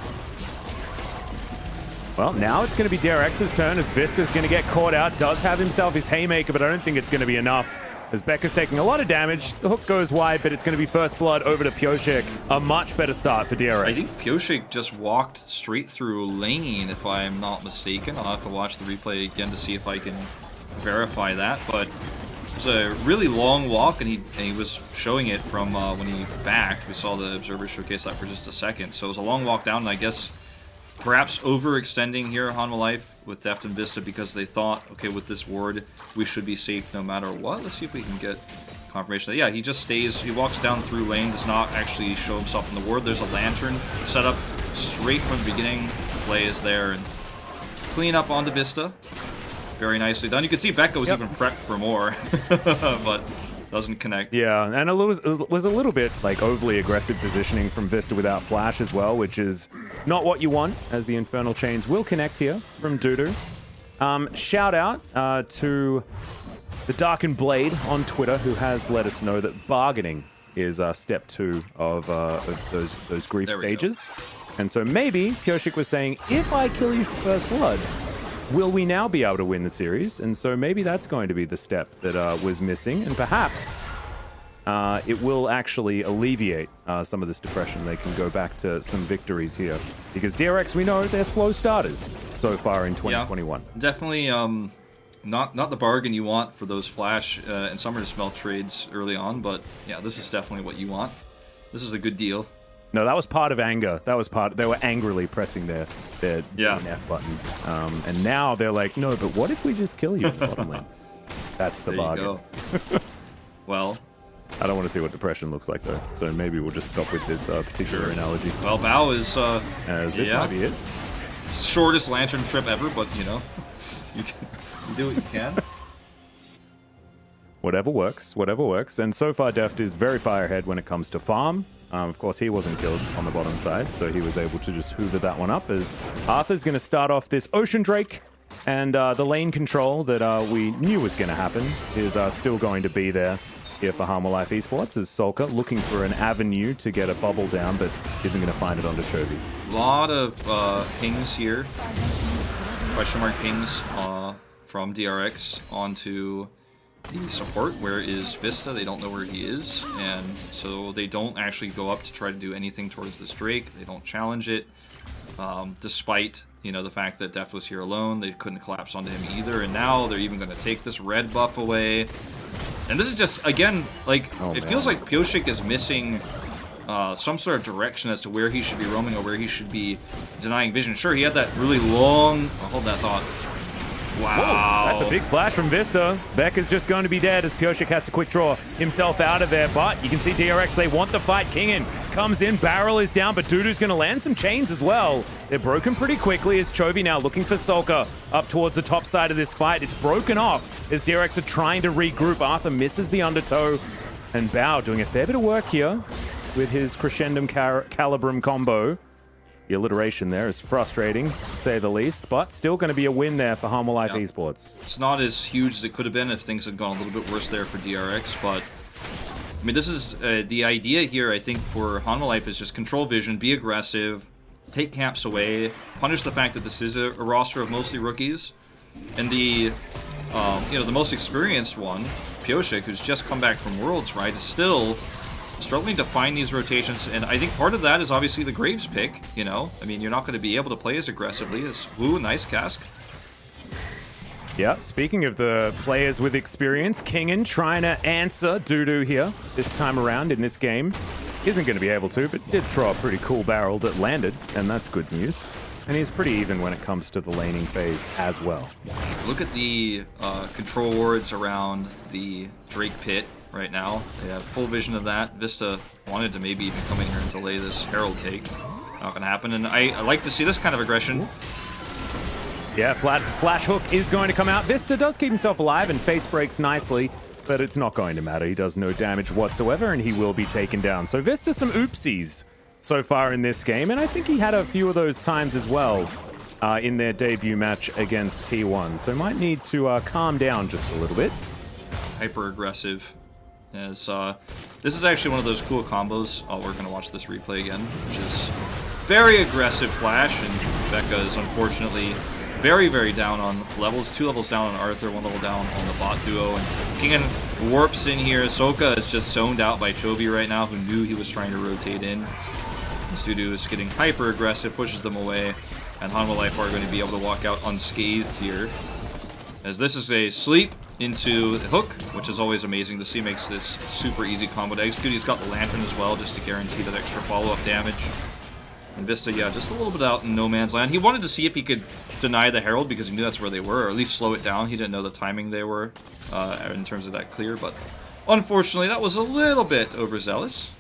Well, now it's going to be DRX's turn, as Vista's going to get caught out. Does have himself his Haymaker, but I don't think it's going to be enough, as Becca's taking a lot of damage. The hook goes wide, but it's going to be First Blood over to Pioshik. A much better start for DRX. I think Pioshik just walked straight through lane, if I'm not mistaken. I'll have to watch the replay again to see if I can verify that, but it was a really long walk, and he was showing it from when he backed. We saw the observer showcase that for just a second. So it was a long walk down, and I guess perhaps overextending here Hanwha Life with Deft and Vista, because they thought, okay, with this ward, we should be safe no matter what. Let's see if we can get confirmation. Yeah, he just stays, he walks down through lane, does not actually show himself in the ward. There's a lantern set up straight from the beginning. The play is there, and clean up onto Vista. Very nicely done. You can see Becca was even prepped for more, but doesn't connect. Yeah, and it was a little bit like overly aggressive positioning from Vista without flash as well, which is not what you want, as the Infernal Chains will connect here from Dudu. Shout out to the Darkened Blade on Twitter, who has let us know that bargaining is step 2 of those grief stages. And so maybe Pioshik was saying, if I kill you for First Blood, will we now be able to win the series? And so maybe that's going to be the step that was missing, and perhaps it will actually alleviate some of this depression. They can go back to some victories here, because DRX, we know they're slow starters so far in 2021. Yeah, definitely not the bargain you want for those Flash and Summer to Smell trades early on, but yeah, this is definitely what you want. This is a good deal. No, that was part of anger. That was part. They were angrily pressing their F buttons, and now they're like, no, but what if we just kill you in the bottom lane? That's the bargain. Well, I don't want to see what depression looks like though, so maybe we'll just stop with this particular analogy. Well, Bao is as this might be it. Shortest lantern trip ever, but you know, you do what you can. Whatever works, whatever works. And so far, Deft is very far ahead when it comes to farm. Of course, he wasn't killed on the bottom side, so he was able to just hoover that one up, as Arthur's going to start off this Ocean Drake, and the lane control that we knew was going to happen is still going to be there here for Hanwha Life Esports, as Solka looking for an avenue to get a bubble down, but isn't going to find it onto Chovy. A lot of pings here. Question mark pings from DRX onto the support. Where is Vista? They don't know where he is, and so they don't actually go up to try to do anything towards this Drake. They don't challenge it, despite, you know, the fact that Deft was here alone. They couldn't collapse onto him either, and now they're even going to take this red buff away. And this is just, again, like, it feels like Pyosik is missing some sort of direction as to where he should be roaming or where he should be denying vision. Sure, he had that really long... I'll hold that thought. Wow. Whoa, that's a big flash from Vista. Beck is just going to be dead as Pyosik has to quick draw himself out of there. But you can see DRX, they want the fight. Kingin comes in, barrel is down, but Dudu's going to land some chains as well. They're broken pretty quickly as Chovy now looking for Solka up towards the top side of this fight. It's broken off as DRX are trying to regroup. Arthur misses the undertow, and Bao doing a fair bit of work here with his Crescendum Calibrum combo. The alliteration there is frustrating, to say the least, but still going to be a win there for Hanwha Life Esports. It's not as huge as it could have been if things had gone a little bit worse there for DRX, but I mean, this is the idea here, I think, for Hanwha Life is just control vision, be aggressive, take camps away, punish the fact that this is a roster of mostly rookies, and the you know, the most experienced one, Pyosik, who's just come back from Worlds, right, is still struggling to find these rotations, and I think part of that is obviously the Graves pick, you know? I mean, you're not going to be able to play as aggressively as... Ooh, nice cask. Yeah, speaking of the players with experience, Kingin trying to answer Dudu here this time around in this game. Isn't going to be able to, but did throw a pretty cool barrel that landed, and that's good news. And he's pretty even when it comes to the laning phase as well. Look at the control wards around the Drake pit right now. They have full vision of that. Vista wanted to maybe even come in here and delay this Herald take. Not going to happen, and I like to see this kind of aggression. Yeah, Flash Hook is going to come out. Vista does keep himself alive and face breaks nicely, but it's not going to matter. He does no damage whatsoever, and he will be taken down. So Vista, some oopsies so far in this game, and I think he had a few of those times as well in their debut match against T1. So might need to calm down just a little bit. Hyper aggressive. As this is actually one of those cool combos. Oh, we're going to watch this replay again, which is very aggressive flash, and Becca is unfortunately very, very down on levels. 2 levels down on Arthur, 1 level down on the bot duo, and Kingin warps in here. Soka is just zoned out by Chovy right now, who knew he was trying to rotate in. Studio is getting hyper aggressive, pushes them away, and Hanwha Life are going to be able to walk out unscathed here. As this is a sleep into the hook, which is always amazing to see. Makes this super easy combo to execute. He's got the lantern as well, just to guarantee that extra follow-up damage. And Vista, yeah, just a little bit out in no man's land. He wanted to see if he could deny the Herald because he knew that's where they were, or at least slow it down. He didn't know the timing they were in terms of that clear, but unfortunately that was a little bit overzealous.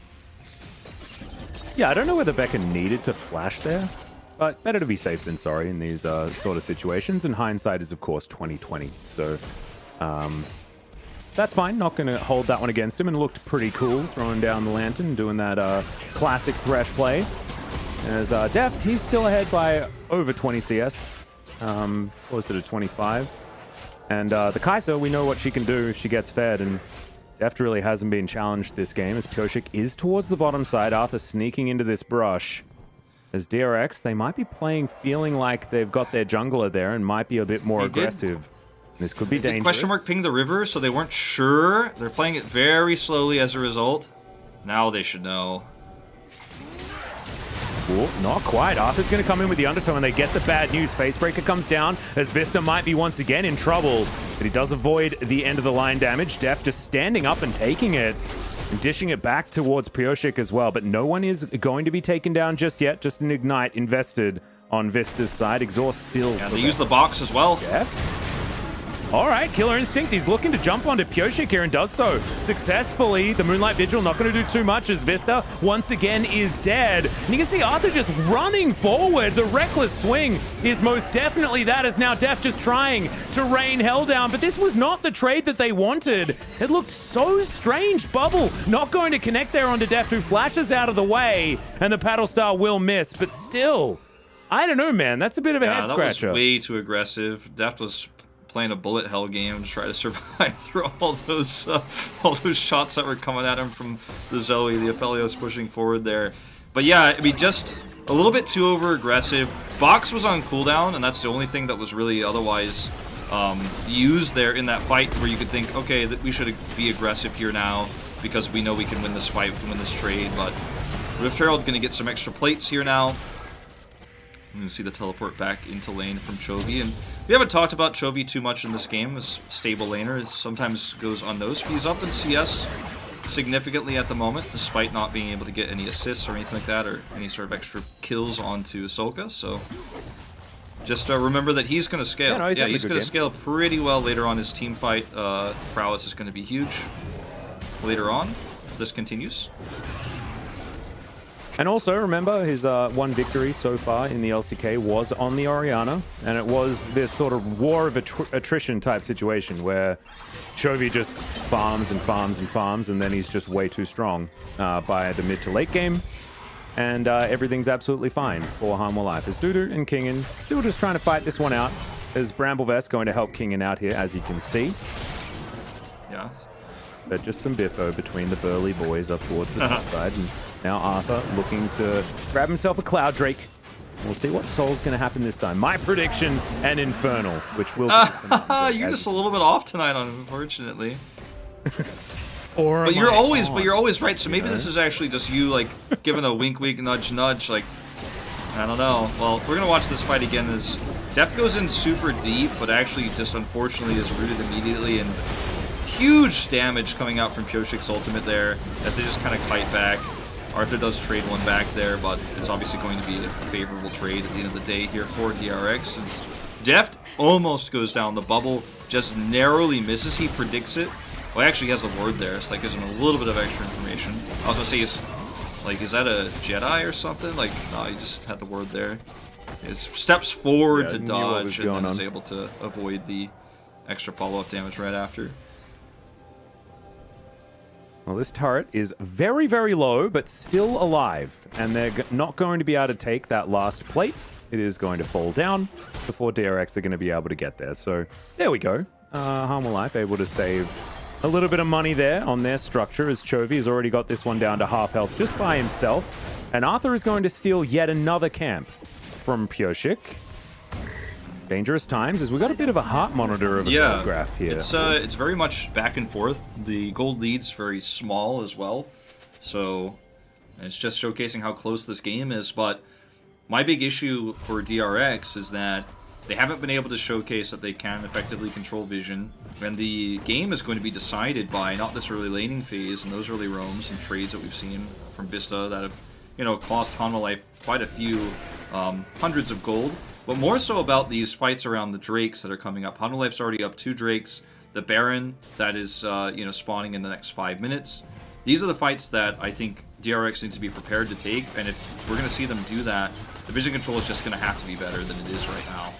Yeah, I don't know whether Becca needed to flash there, but better to be safe than sorry in these sort of situations, and hindsight is of course 20/20, so that's fine. Not going to hold that one against him, and looked pretty cool throwing down the lantern, doing that classic Thresh play. As Deft, he's still ahead by over 20 CS, closer to 25. And the Kai'Sa, we know what she can do if she gets fed, and Deft really hasn't been challenged this game as Pyosik is towards the bottom side. Arthur sneaking into this brush. As DRX, they might be playing feeling like they've got their jungler there and might be a bit more aggressive. This could be dangerous. Question mark ping the river, so they weren't sure. They're playing it very slowly as a result. Now they should know. Ooh, not quite. Arthur's going to come in with the undertow, and they get the bad news. Facebreaker comes down as Vista might be once again in trouble, but he does avoid the end of the line damage. Def just standing up and taking it and dishing it back towards Pyosik as well, but no one is going to be taken down just yet. Just an Ignite invested on Vista's side. Exhaust still. And they use the box as well. Yeah. All right, Killer Instinct. He's looking to jump onto Pyosik here and does so successfully. The Moonlight Vigil not going to do too much as Vista once again is dead. And you can see Arthur just running forward. The reckless swing is most definitely that, as now Def just trying to rain hell down. But this was not the trade that they wanted. It looked so strange. Bubble not going to connect there onto Def, who flashes out of the way, and the Paddle Star will miss. But still, I don't know, man. That's a bit of a head scratcher. That was way too aggressive. Deft was playing a bullet hell game to try to survive through all those shots that were coming at him from the Zoe. The Aphelios pushing forward there. But yeah, I mean, just a little bit too over-aggressive. Box was on cooldown, and that's the only thing that was really otherwise used there in that fight, where you could think, okay, that we should be aggressive here now because we know we can win this fight, we can win this trade. But Rift Herald going to get some extra plates here now. I'm going to see the teleport back into lane from Chovy, and we haven't talked about Chovy too much in this game as stable laner. It sometimes goes unnoticed. He's up in CS significantly at the moment, despite not being able to get any assists or anything like that, or any sort of extra kills onto Ahsoka. So just remember that he's going to scale. Yeah, he's going to scale pretty well later on. His team fight prowess is going to be huge later on. This continues. And also, remember, his one victory so far in the LCK was on the Orianna, and it was this sort of war of attrition type situation where Chovy just farms and farms and farms, and then he's just way too strong by the mid to late game, and everything's absolutely fine for Harmful Life. As Dudu and Kingen still just trying to fight this one out. There's Bramblevest going to help Kingen out here, as you can see. Yeah. But just some biffo between the burly boys up towards the top side. And now Arthur looking to grab himself a Cloud Drake. We'll see what Soul's going to happen this time. My prediction, an Infernal, which will... You're just a little bit off tonight, unfortunately. Or but you're always right. So maybe this is actually just you, like, giving a wink, wink, nudge, nudge. Like, I don't know. Well, we're gonna watch this fight again. As Depth goes in super deep, but actually just unfortunately is rooted immediately, and huge damage coming out from Pyoshik's ultimate there as they just kind of kite back. Arthur does trade one back there, but it's obviously going to be a favorable trade at the end of the day here for DRX. Since Deft almost goes down, the bubble just narrowly misses. He predicts it. Well, actually he has a word there, so that gives him a little bit of extra information. I was gonna say, is that a Jedi or something? Like, no, he just had the word there. He steps forward to dodge and then is able to avoid the extra follow-up damage right after. Well, this turret is very, very low, but still alive. And they're not going to be able to take that last plate. It is going to fall down before DRX are going to be able to get there. So, there we go. Harmful Life able to save a little bit of money there on their structure, as Chovy has already got this one down to half health just by himself. And Arthur is going to steal yet another camp from Pyoshik. Dangerous times, as we got a bit of a heart monitor of a gold graph here. It's very much back and forth. The gold lead's very small as well, so it's just showcasing how close this game is. But my big issue for DRX is that they haven't been able to showcase that they can effectively control vision, and the game is going to be decided by not this early laning phase and those early roams and trades that we've seen from Vista that have, you know, cost Hanwha Life quite a few hundreds of gold. But more so about these fights around the Drakes that are coming up. Hanwha Life's already up 2 Drakes. The Baron that is, you know, spawning in the next 5 minutes. These are the fights that I think DRX needs to be prepared to take. And if we're going to see them do that, the vision control is just going to have to be better than it is right now.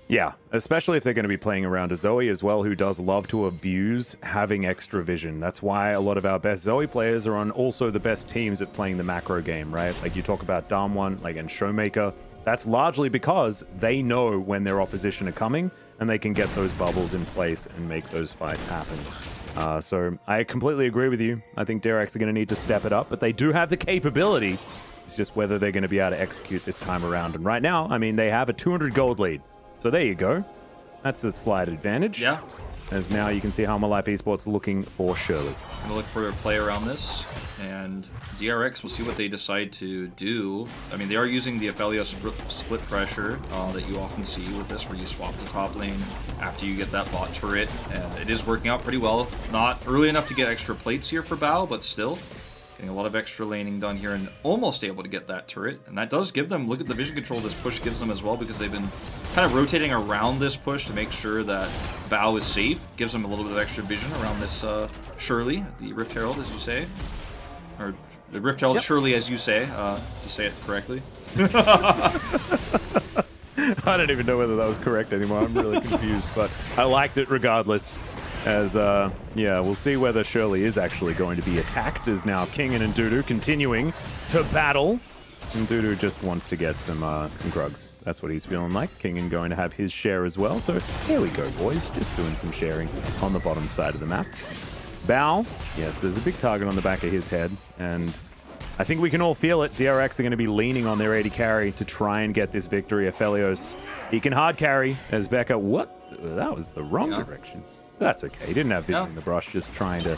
Yeah, especially if they're going to be playing around a Zoe as well, who does love to abuse having extra vision. That's why a lot of our best Zoe players are on also the best teams at playing the macro game, right? Like you talk about Damwon, like, and Showmaker. That's largely because they know when their opposition are coming, and they can get those bubbles in place and make those fights happen. So I completely agree with you. I think DRX are going to need to step it up, but they do have the capability. It's just whether they're going to be able to execute this time around. And right now, I mean, they have a 200 gold lead. So there you go. That's a slight advantage. Yeah. As now you can see Hanwha Life Esports looking for Shirley. I'm gonna look for a play around this, and DRX will see what they decide to do. I mean, they are using the Aphelios split pressure that you often see with this, where you swap the top lane after you get that bot turret, and it is working out pretty well. Not early enough to get extra plates here for Bao, but still getting a lot of extra laning done here and almost able to get that turret. And that does give them, look at the vision control this push gives them as well, because they've been kind of rotating around this push to make sure that Bao is safe. Gives them a little bit of extra vision around this Shirley, the Rift Herald, as you say. Or the Rift Herald Shirley, as you say, to say it correctly. I don't even know whether that was correct anymore. I'm really confused, but I liked it regardless. As, yeah, we'll see whether Shirley is actually going to be attacked, as now Kingen and Dudu continuing to battle. And Dudu just wants to get some grugs. That's what he's feeling like. Kingen going to have his share as well. So there we go, boys. Just doing some sharing on the bottom side of the map. Bao, yes, there's a big target on the back of his head. And I think we can all feel it. DRX are going to be leaning on their AD carry to try and get this victory. Aphelios, he can hard carry as Becca. What? That was the wrong direction. That's okay. He didn't have vision in the brush, just trying to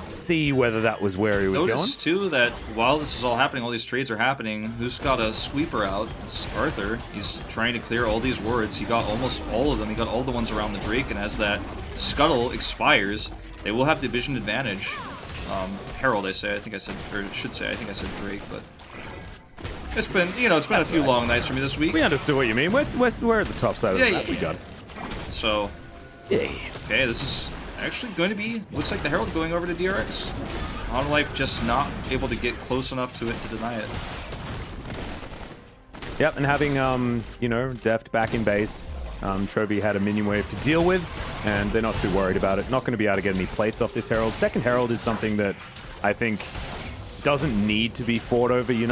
see whether that was where he was going. Notice, too, that while this is all happening, all these trades are happening, who's got a sweeper out? It's Arthur. He's trying to clear all these wards. He got almost all of them. He got all the ones around the Drake, and as that Scuttle expires, they will have the vision advantage. Herald, I think I said Drake, but it's been, it's been a few long nights for me this week. We understood what you mean. We're at the top side of the map. We got it. So, okay, this is actually going to be, looks like the Herald going over to DRX. OnLife just not able to get close enough to it to deny it. Yep, and having, Deft back in base, Chovy had a minion wave to deal with, and they're not too worried about it. Not going to be able to get any plates off this Herald. Second Herald is something that I think doesn't need to be fought over, They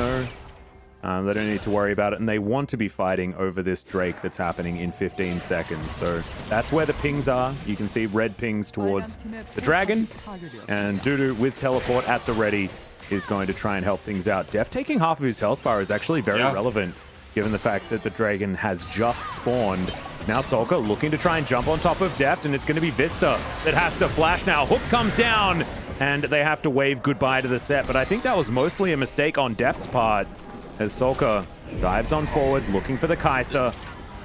don't need to worry about it, and they want to be fighting over this Drake that's happening in 15 seconds. So that's where the pings are. You can see red pings towards the Dragon, and Dudu with teleport at the ready is going to try and help things out. Deft taking half of his health bar is actually very relevant, given the fact that the Dragon has just spawned. Now Solka looking to try and jump on top of Deft, and it's going to be Vista that has to flash now. Hook comes down, and they have to wave goodbye to the set, but I think that was mostly a mistake on Deft's part, as Solka dives on forward, looking for the Kai'Sa,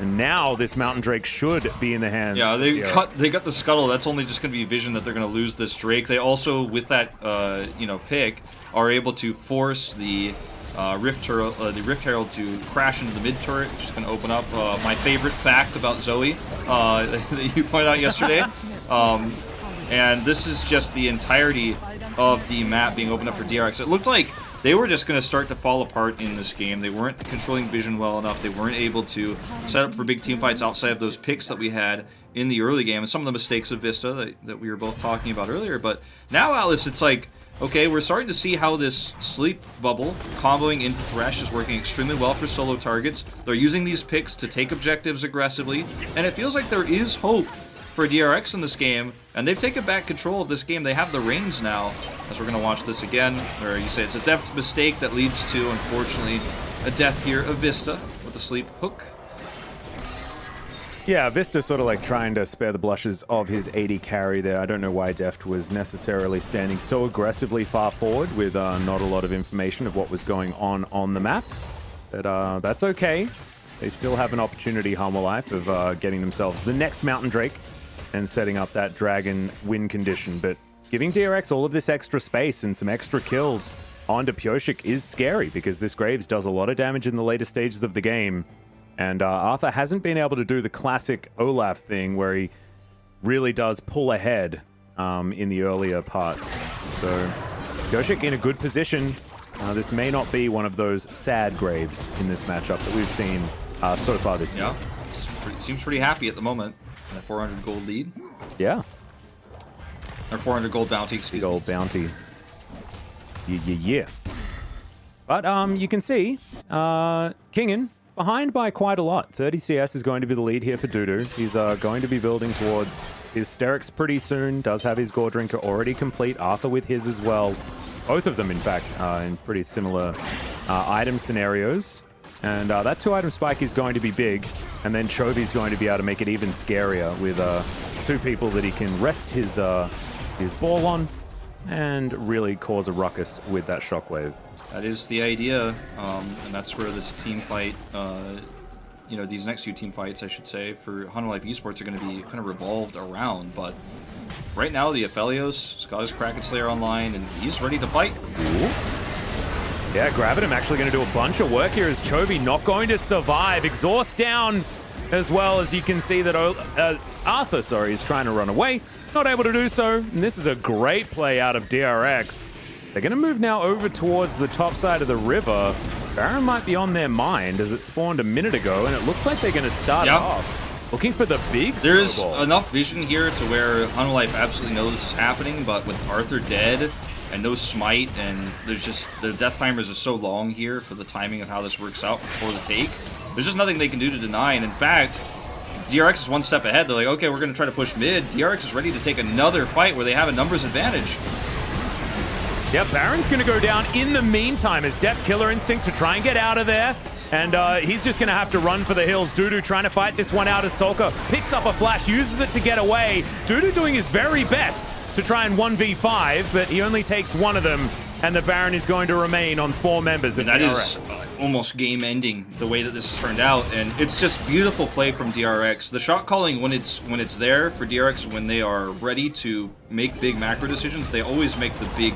and now this Mountain Drake should be in the hands. Yeah, they got the Scuttle. That's only just going to be vision that they're going to lose this Drake. They also, with that, pick, are able to force the Rift Herald to crash into the mid turret, which is going to open up my favorite fact about Zoe that you pointed out yesterday. And this is just the entirety of the map being opened up for DRX. It looked like they were just going to start to fall apart in this game. They weren't controlling vision well enough. They weren't able to set up for big team fights outside of those picks that we had in the early game, and some of the mistakes of Vista that we were both talking about earlier. But now, Atlas, it's like, okay, we're starting to see how this sleep bubble comboing into Thresh is working extremely well for solo targets. They're using these picks to take objectives aggressively, and it feels like there is hope for DRX in this game, and they've taken back control of this game. They have the reins now, as we're going to watch this again, where you say it's a Deft mistake that leads to, unfortunately, a death here of Vista with a sleep hook. Yeah, Vista sort of like trying to spare the blushes of his AD carry there. I don't know why Deft was necessarily standing so aggressively far forward with not a lot of information of what was going on the map. But that's okay. They still have an opportunity, HLE, of getting themselves the next Mountain Drake and setting up that Dragon win condition. But giving DRX all of this extra space and some extra kills onto Pyoshik is scary, because this Graves does a lot of damage in the later stages of the game. And Arthur hasn't been able to do the classic Olaf thing where he really does pull ahead in the earlier parts. So Pyoshik in a good position. This may not be one of those sad Graves in this matchup that we've seen so far this year. Yeah, seems pretty happy at the moment. A 400 gold lead. Yeah. Or 400 gold bounty, excuse me. Gold bounty. Yeah. But you can see Kingen behind by quite a lot. 30 CS is going to be the lead here for Dudu. He's going to be building towards his Sterix pretty soon. Does have his Gore Drinker already complete. Arthur with his as well. Both of them, in fact, in pretty similar item scenarios. And that 2-item spike is going to be big. And then Chovy's going to be able to make it even scarier with 2 people that he can rest his ball on and really cause a ruckus with that shockwave. That is the idea, and that's where this team fight, these next few team fights, I should say, for HLE Esports are going to be kind of revolved around. But right now, the Aphelios got his Kraken Slayer online, and he's ready to fight. Ooh. Yeah, Gravitum actually going to do a bunch of work here as Chovy not going to survive. Exhaust down, as well as you can see that Arthur, is trying to run away. Not able to do so, and this is a great play out of DRX. They're going to move now over towards the top side of the river. Baron might be on their mind as it spawned a minute ago, and it looks like they're going to start off looking for the big There's snowball. Enough vision here to where HLE absolutely knows this is happening, but with Arthur dead and no smite, and there's just the death timers are so long here for the timing of how this works out before the take. There's just nothing they can do to deny, and in fact, DRX is one step ahead. They're like, okay, we're going to try to push mid. DRX is ready to take another fight where they have a numbers advantage. Yeah, Baron's going to go down in the meantime as Deft Killer Instinct to try and get out of there. And he's just going to have to run for the hills. Dudu trying to fight this one out as Solka picks up a flash, uses it to get away. Dudu doing his very best to try and 1v5, but he only takes one of them. And the Baron is going to remain on 4 members of DRX. That is almost game-ending the way that this has turned out, and it's just beautiful play from DRX. The shot calling when it's there for DRX, when they are ready to make big macro decisions, they always make the big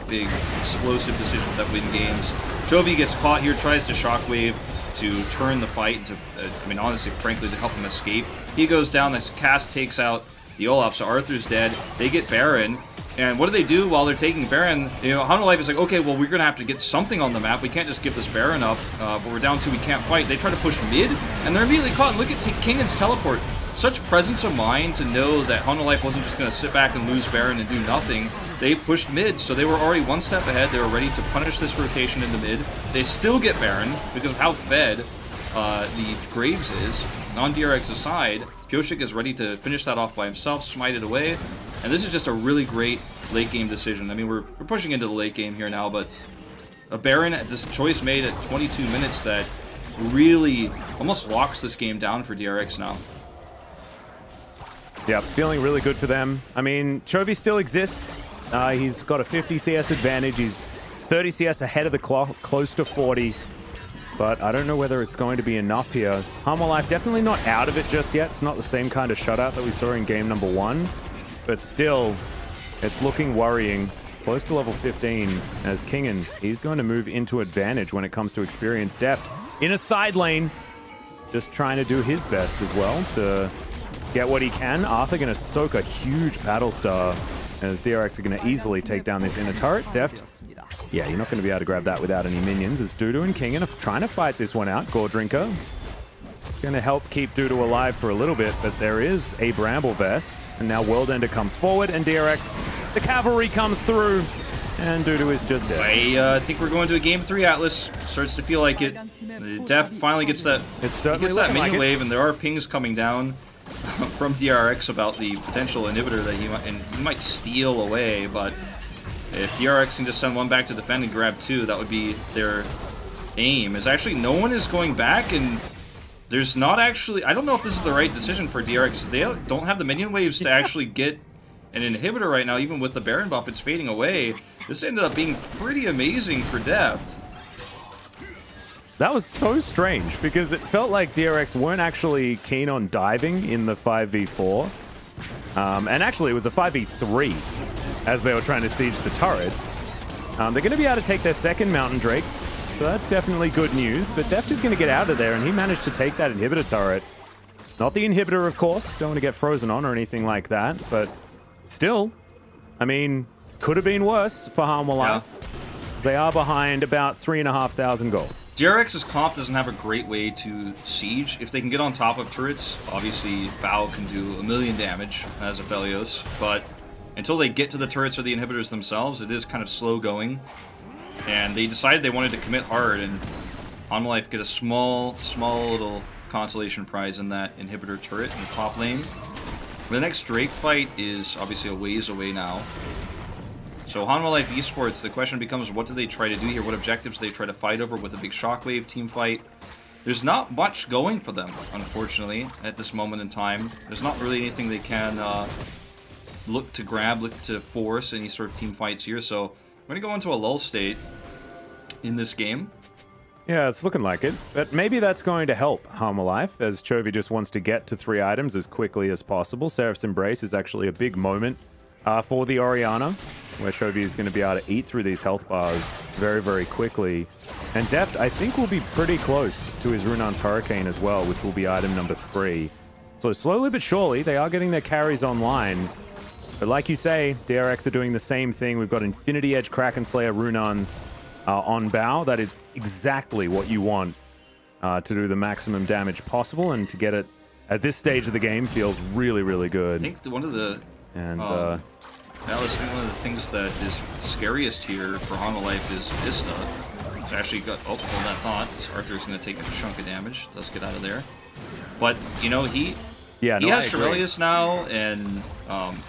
explosive decisions that win games. Chovy gets caught here, tries to shockwave to turn the fight into, I mean, honestly, frankly, to help him escape. He goes down, this cast takes out the Olaf, so Arthur's dead. They get Baron. And what do they do while they're taking Baron? You know, Hanwha Life is like, okay, well, we're going to have to get something on the map. We can't just give this Baron up, but we're down 2, we can't fight. They try to push mid, and they're immediately caught. And look at Kingan's teleport. Such presence of mind to know that Hanwha Life wasn't just going to sit back and lose Baron and do nothing. They pushed mid, so they were already 1 step ahead. They were ready to punish this rotation in the mid. They still get Baron because of how fed the Graves is. On DRX's side, Kyoshik is ready to finish that off by himself, smite it away. And this is just a really great late game decision. I mean, we're pushing into the late game here now, but a Baron, this choice made at 22 minutes that really almost locks this game down for DRX now. Yeah, feeling really good for them. I mean, Chovy still exists. He's got a 50 CS advantage. He's 30 CS ahead of the clock, close to 40. But I don't know whether it's going to be enough here. Hanwha Life definitely not out of it just yet. It's not the same kind of shutout that we saw in game number 1. But still, it's looking worrying. Close to level 15 as Kingan, he's going to move into advantage when it comes to experience. Deft in a side lane, just trying to do his best as well to get what he can. Arthur going to soak a huge battle star as DRX are going to easily take down this inner turret. Deft, yeah, you're not going to be able to grab that without any minions as Dudu and Kingan are trying to fight this one out. Gore Drinker going to help keep Dudu alive for a little bit, but there is a Bramble Vest, and now World Ender comes forward, and DRX, the cavalry comes through, and Dudu is just dead. I think we're going to a game 3, Atlas. Starts to feel like it. Deft finally gets that. Minion wave, and there are pings coming down from DRX about the potential inhibitor that he might steal away, but if DRX can just send 1 back to defend and grab 2, that would be their aim. Is actually no one is going back, and there's not actually... I don't know if this is the right decision for DRX, because they don't have the minion waves to actually get an inhibitor right now. Even with the Baron buff, it's fading away. This ended up being pretty amazing for Deft. That was so strange, because it felt like DRX weren't actually keen on diving in the 5v4. And actually, it was a 5v3 as they were trying to siege the turret. They're going to be able to take their second Mountain Drake. So that's definitely good news, but Deft is going to get out of there, and he managed to take that inhibitor turret. Not the inhibitor, of course. Don't want to get frozen on or anything like that, but still, I mean, could have been worse for Hanwha Life. They are behind about 3,500 gold. DRX's comp doesn't have a great way to siege. If they can get on top of turrets, obviously Bao can do a million damage as Aphelios, but until they get to the turrets or the inhibitors themselves, it is kind of slow going. And they decided they wanted to commit hard, and Hanwha Life get a small little consolation prize in that inhibitor turret in the top lane. The next Drake fight is obviously a ways away now. So Hanwha Life Esports, the question becomes, what do they try to do here? What objectives do they try to fight over with a big Shockwave team fight? There's not much going for them, unfortunately, at this moment in time. There's not really anything they can look to grab, look to force any sort of team fights here, so we're going to go into a lull state in this game. Yeah, it's looking like it. But maybe that's going to help Hanwha Life, as Chovy just wants to get to 3 items as quickly as possible. Seraph's Embrace is actually a big moment for the Orianna, where Chovy is going to be able to eat through these health bars very, very quickly. And Deft, I think, will be pretty close to his Runan's Hurricane as well, which will be item number 3. So slowly but surely, they are getting their carries online. But like you say, DRX are doing the same thing. We've got Infinity Edge, Kraken Slayer, Runans on Bao. That is exactly what you want to do the maximum damage possible, and to get it at this stage of the game feels really, really good. I think one of the things that is scariest here for Hanwha Life is Vista. It's actually got hold that thought. Arthur's going to take a chunk of damage. Let's get out of there. But he has Shirelius now, and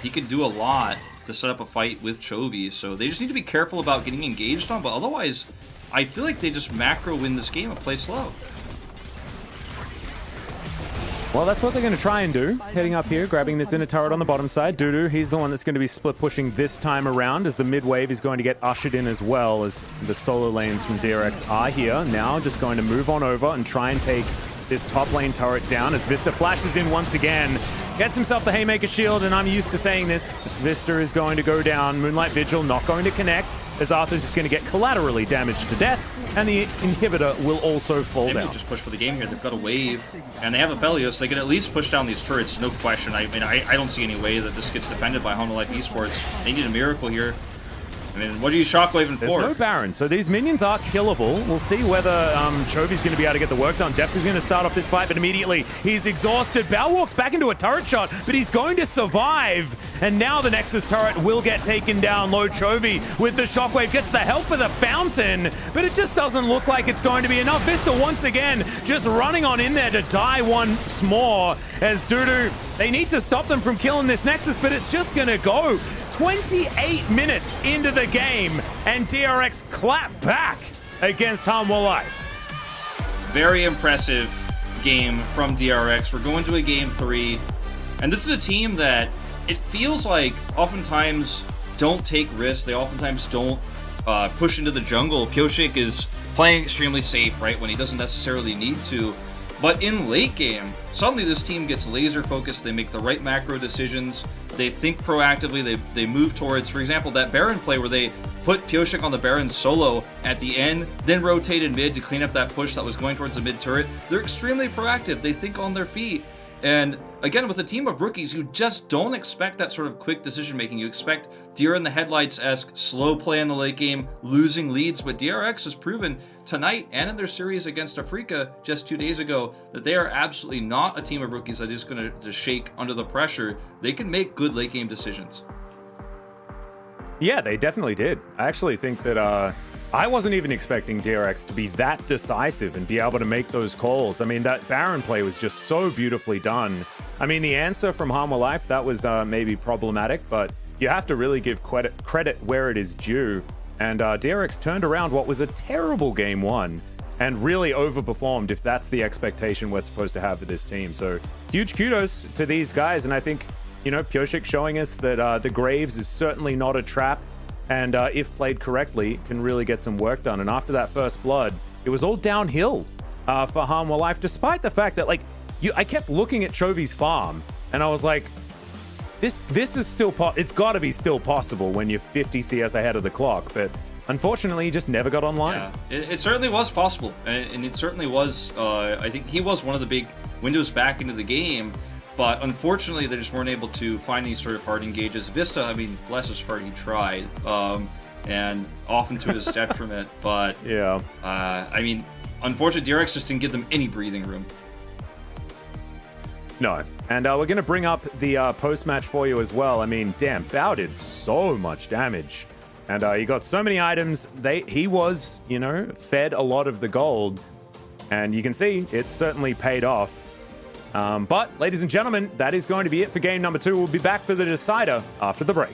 he can do a lot to set up a fight with Chovy, so they just need to be careful about getting engaged on, but otherwise, I feel like they just macro win this game and play slow. Well, that's what they're going to try and do. Heading up here, grabbing this inner turret on the bottom side. Dudu, he's the one that's going to be split pushing this time around, as the mid wave is going to get ushered in as well, as the solo lanes from DRX are here. Now just going to move on over and try and take this top lane turret down as Vista flashes in once again. Gets himself the Haymaker shield, and I'm used to saying this. Vista is going to go down. Moonlight Vigil not going to connect, as Arthur's just going to get collaterally damaged to death, and the inhibitor will also fall They down. may just push for the game here. They've got a wave, and they have a Felios. They can at least push down these turrets, no question. I mean, I don't see any way that this gets defended by Honda Life Esports. They need a miracle here. I mean, what do you shockwave for? There's no Baron, so these minions are killable. We'll see whether Chovy's going to be able to get the work done. Deft is going to start off this fight, but immediately he's exhausted. Bao walks back into a turret shot, but he's going to survive. And now the Nexus turret will get taken down low. Chovy with the shockwave gets the help of the fountain, but it just doesn't look like it's going to be enough. Vista once again just running on in there to die once more as Dudu, they need to stop them from killing this Nexus, but it's just going to go 28 minutes into the game, and DRX clap back against Hanwha Life. Very impressive game from DRX. We're going to a game 3, and this is a team that it feels like oftentimes don't take risks. They oftentimes don't push into the jungle. Pioshik is playing extremely safe, right, when he doesn't necessarily need to. But in late game, suddenly this team gets laser focused. They make the right macro decisions. They think proactively. They move towards, for example, that Baron play where they put Pioshik on the Baron solo at the end, then rotated mid to clean up that push that was going towards the mid turret. They're extremely proactive. They think on their feet. And again, with a team of rookies, you just don't expect that sort of quick decision making. You expect deer in the headlights-esque slow play in the late game, losing leads. But DRX has proven tonight and in their series against Africa just 2 days ago that they are absolutely not a team of rookies that is going to shake under the pressure. They can make good late game decisions. Yeah, they definitely did. I actually think that I wasn't even expecting DRX to be that decisive and be able to make those calls. I mean, that Baron play was just so beautifully done. I mean, the answer from Hanwha Life, that was maybe problematic, but you have to really give credit where it is due. And DRX turned around what was a terrible game 1 and really overperformed, if that's the expectation we're supposed to have for this team. So huge kudos to these guys. And I think, you know, Pioshik showing us that the Graves is certainly not a trap. And if played correctly, can really get some work done. And after that first blood, it was all downhill for Hanwha Life, despite the fact that, like, I kept looking at Chovy's farm, and I was like, this is still it's got to be still possible when you're 50 CS ahead of the clock. But unfortunately, he just never got online. Yeah, it certainly was possible, and it certainly was. I think he was one of the big windows back into the game. But unfortunately, they just weren't able to find any sort of hard engages. Vista, I mean, bless his heart, he tried, and often to his detriment. But yeah, I mean, unfortunately, DRX just didn't give them any breathing room. No, and we're going to bring up the post-match for you as well. I mean, damn, Bao did so much damage, and he got so many items. He was, you know, fed a lot of the gold, and you can see it certainly paid off. But, ladies and gentlemen, that is going to be it for game number 2. We'll be back for the decider after the break.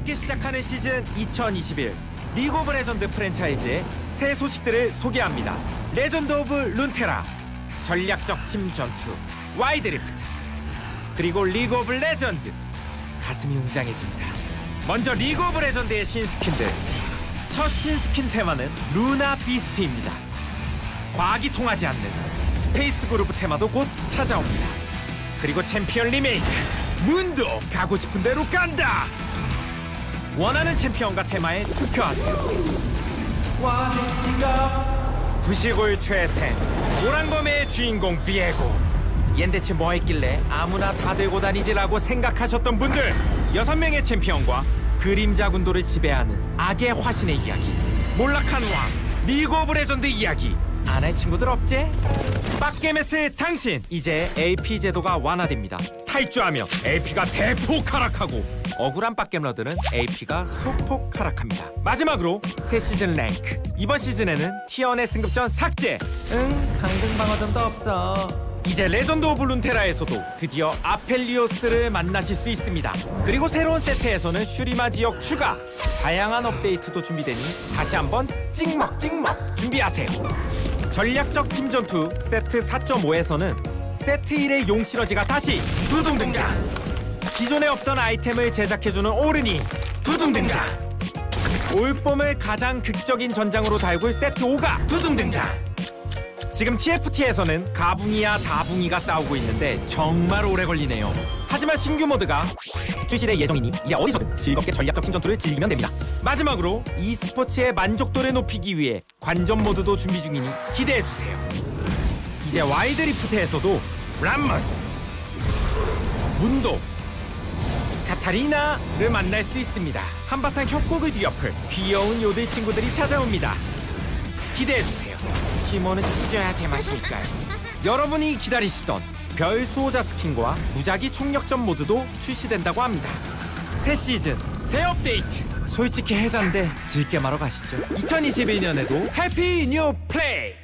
함께 시작하는 시즌 2021 리그 오브 레전드 프랜차이즈의 새 소식들을 소개합니다. 레전드 오브 룬테라, 전략적 팀 전투, 와이드리프트, 그리고 리그 오브 레전드. 가슴이 웅장해집니다. 먼저 리그 오브 레전드의 신스킨들. 첫 신스킨 테마는 루나 비스트입니다. 과학이 통하지 않는 스페이스 그루브 테마도 곧 찾아옵니다. 그리고 챔피언 리메이크 문도 가고 싶은 대로 간다. 원하는 챔피언과 테마에 투표하세요. 부시골 최탱 오랑검의 주인공 비에고. 얜 대체 뭐 했길래 아무나 다 들고 다니지라고 생각하셨던 분들, 6명의 챔피언과 그림자 군도를 지배하는 악의 화신의 이야기, 몰락한 왕, 리그 오브 레전드 이야기. 안 할 친구들 없지? 빡겜했을 당신, 이제 AP 제도가 완화됩니다. 탈주하면 AP가 대폭 하락하고, 억울한 빡겜러들은 AP가 소폭 하락합니다. 마지막으로 새 시즌 랭크. 이번 시즌에는 티어 내 승급전 삭제. 강등 방어전도 없어. 이제 레전드 오브 룬테라에서도 드디어 아펠리오스를 만나실 수 있습니다. 그리고 새로운 세트에서는 슈리마 지역 추가, 다양한 업데이트도 준비되니 다시 한번 찍먹 준비하세요. 전략적 팀 전투 세트 4.5에서는 세트 1의 용시러지가 다시 두둥 등장. 기존에 없던 아이템을 제작해주는 오르니 두둥 등장. 올봄을 가장 극적인 전장으로 달굴 세트 5가 두둥 등장. 지금 TFT에서는 가붕이와 다붕이가 싸우고 있는데 정말 오래 걸리네요. 하지만 신규 모드가 출시될 예정이니 이제 어디서든 즐겁게 전략적 팀 전투를 즐기면 됩니다. 마지막으로 e스포츠의 만족도를 높이기 위해 관전 모드도 준비 중이니 기대해주세요. 이제 와이드 리프트에서도 람머스, 문도, 카타리나를 만날 수 있습니다. 한바탕 협곡을 뒤엎을 귀여운 요들 친구들이 찾아옵니다. 기대해주세요. 티모는 찢어야 제맛이니까요. 여러분이 기다리시던 별 수호자 스킨과 무작위 총력전 모드도 출시된다고 합니다. 새 시즌, 새 업데이트. 솔직히 해잔데 즐겜하러 가시죠. 2021년에도 해피 뉴 플레이!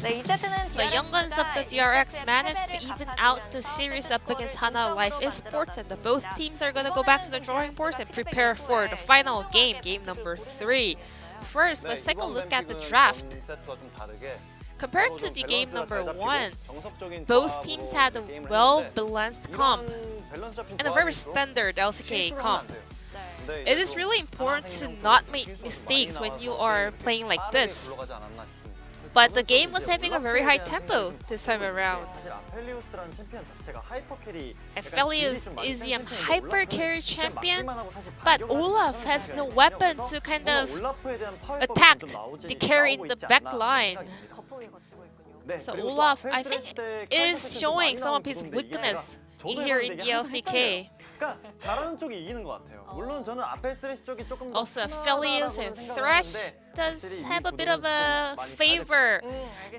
네, 2세트는 The young guns of the DRX managed to even out the series up against Hana Life Esports, and both teams are gonna go back to the drawing boards and prepare for the final game, game number 3. First, let's take a look at the draft. Compared to the game number 1, both teams had a well-balanced comp and a very standard LCK comp. It is really important to not make mistakes when you are playing like this. But the game was having a very high tempo this time around. Aphelios is the hyper carry champion, but Olaf has no weapon to kind of attack the carry in the back line. So Olaf, I think, is showing some of his weakness here in the LCK. Also, Aphelios and Thresh does have a bit of a favor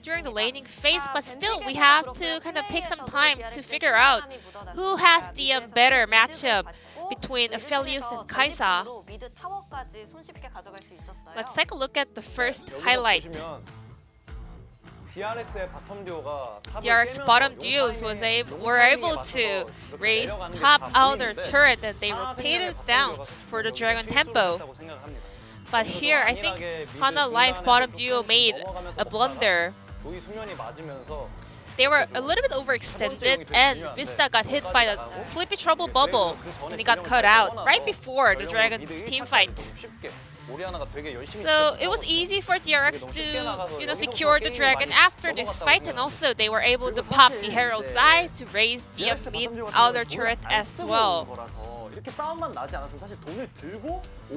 during the laning phase, but still we have to kind of take some time to figure out who has the better matchup between Aphelios and Kaisa. Let's take a look at the first highlight. DRX bottom duos were able to raise top outer turret, and they rotated down for the Dragon tempo. But here, I think Hana Life bottom duo made a blunder. They were a little bit overextended, and Vista got hit by the Sleepy Trouble bubble, and he got cut out right before the Dragon team fight. So it was easy for DRX to secure the Dragon after this fight, and also they were able to pop the Herald's Eye to raise the mid outer turret as well.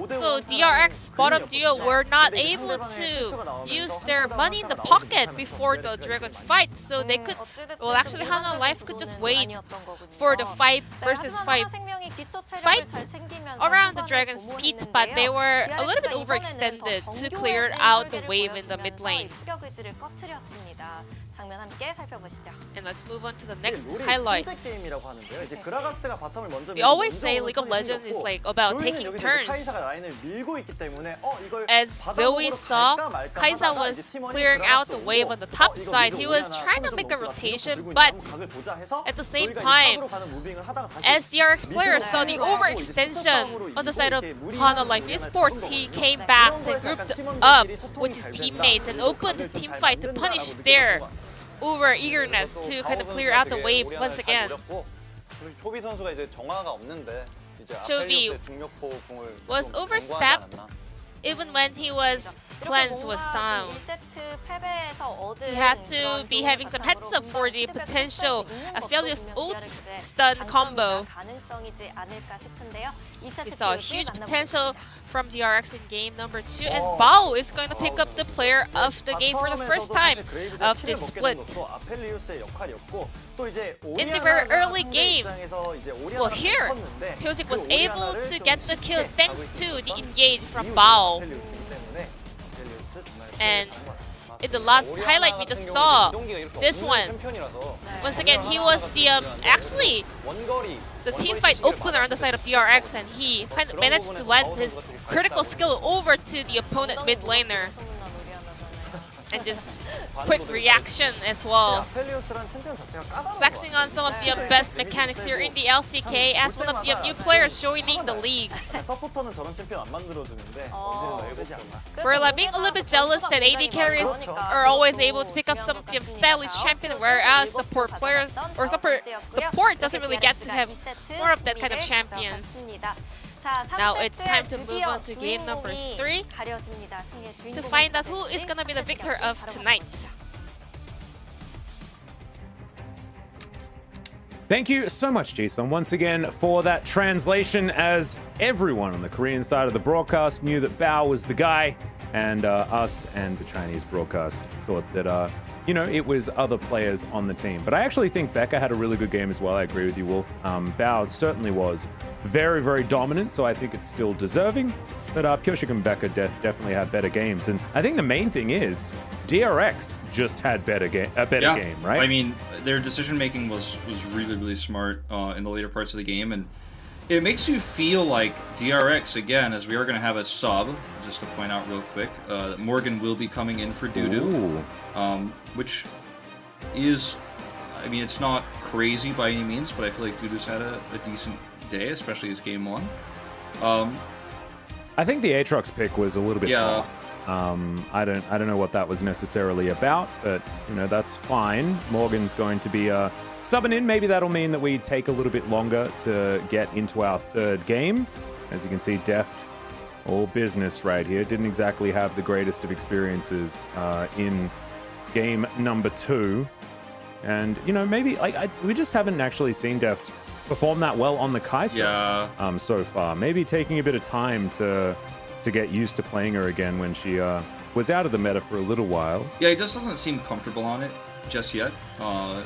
So DRX bottom duo were not able to use their money in the pocket before the Dragon fight, so they could, well actually Hana Life could just wait for the 5 versus 5 fight around the Dragon's pit, but they were a little bit overextended to clear out the wave in the mid lane. And let's move on to the next highlight. We always say League of Legends is like about taking turns. As Zoe saw, Kaisa was clearing out the wave on the top side. He was trying to make a rotation, but at the same time, as DRX players saw the overextension on the side of Hana Life Esports, he came back and grouped up with his teammates and opened the team fight to punish their over eagerness to kind of clear out the wave once again. Chobi was overstepped even when cleanse was down. He had to be having some heads up for the potential Aphelios ult stun combo. We saw a huge potential from DRX in game number 2, and Bao is going to pick up the player of the game for the first time of this split. In the very early game, well here, Pyosik was able to get the kill thanks to the engage from Bao. And in the last highlight we just saw, this one, once again he was the actually the team fight opener on the side of DRX, and he kind of managed to land his critical skill over to the opponent mid laner. And just quick reaction as well. Flexing on some of the best mechanics here in the LCK as one of the new players joining the league. We're like being a little bit jealous that AD carries are always able to pick up some of the stylish champion, whereas support players or support doesn't really get to have more of that kind of champions. Now it's time to move on to game number 3 to find out who is gonna be the victor of tonight. Thank you so much, Jason, once again for that translation, as everyone on the Korean side of the broadcast knew that Bao was the guy, and us and the Chinese broadcast thought that, it was other players on the team. But I actually think Becca had a really good game as well. I agree with you, Wolf. Bao certainly was very, very dominant, so I think it's still deserving. But Pyosik and Becca definitely had better games. And I think the main thing is DRX just had a better game, right? I mean, their decision-making was really, really smart in the later parts of the game. And it makes you feel like DRX, again, as we are going to have a sub, just to point out real quick, Morgan will be coming in for Dudu, which is, I mean, it's not crazy by any means, but I feel like Dudu's had a decent day, especially his game 1. I think the Aatrox pick was a little bit off. I don't know what that was necessarily about, but you know, that's fine. Morgan's going to be subbing in. Maybe that'll mean that we take a little bit longer to get into our third game. As you can see, Deft, all business right here. Didn't exactly have the greatest of experiences in game number 2. And, you know, maybe we just haven't actually seen Deft perform that well on the Kai'Sa so far. Maybe taking a bit of time to get used to playing her again when she was out of the meta for a little while. Yeah, he just doesn't seem comfortable on it just yet,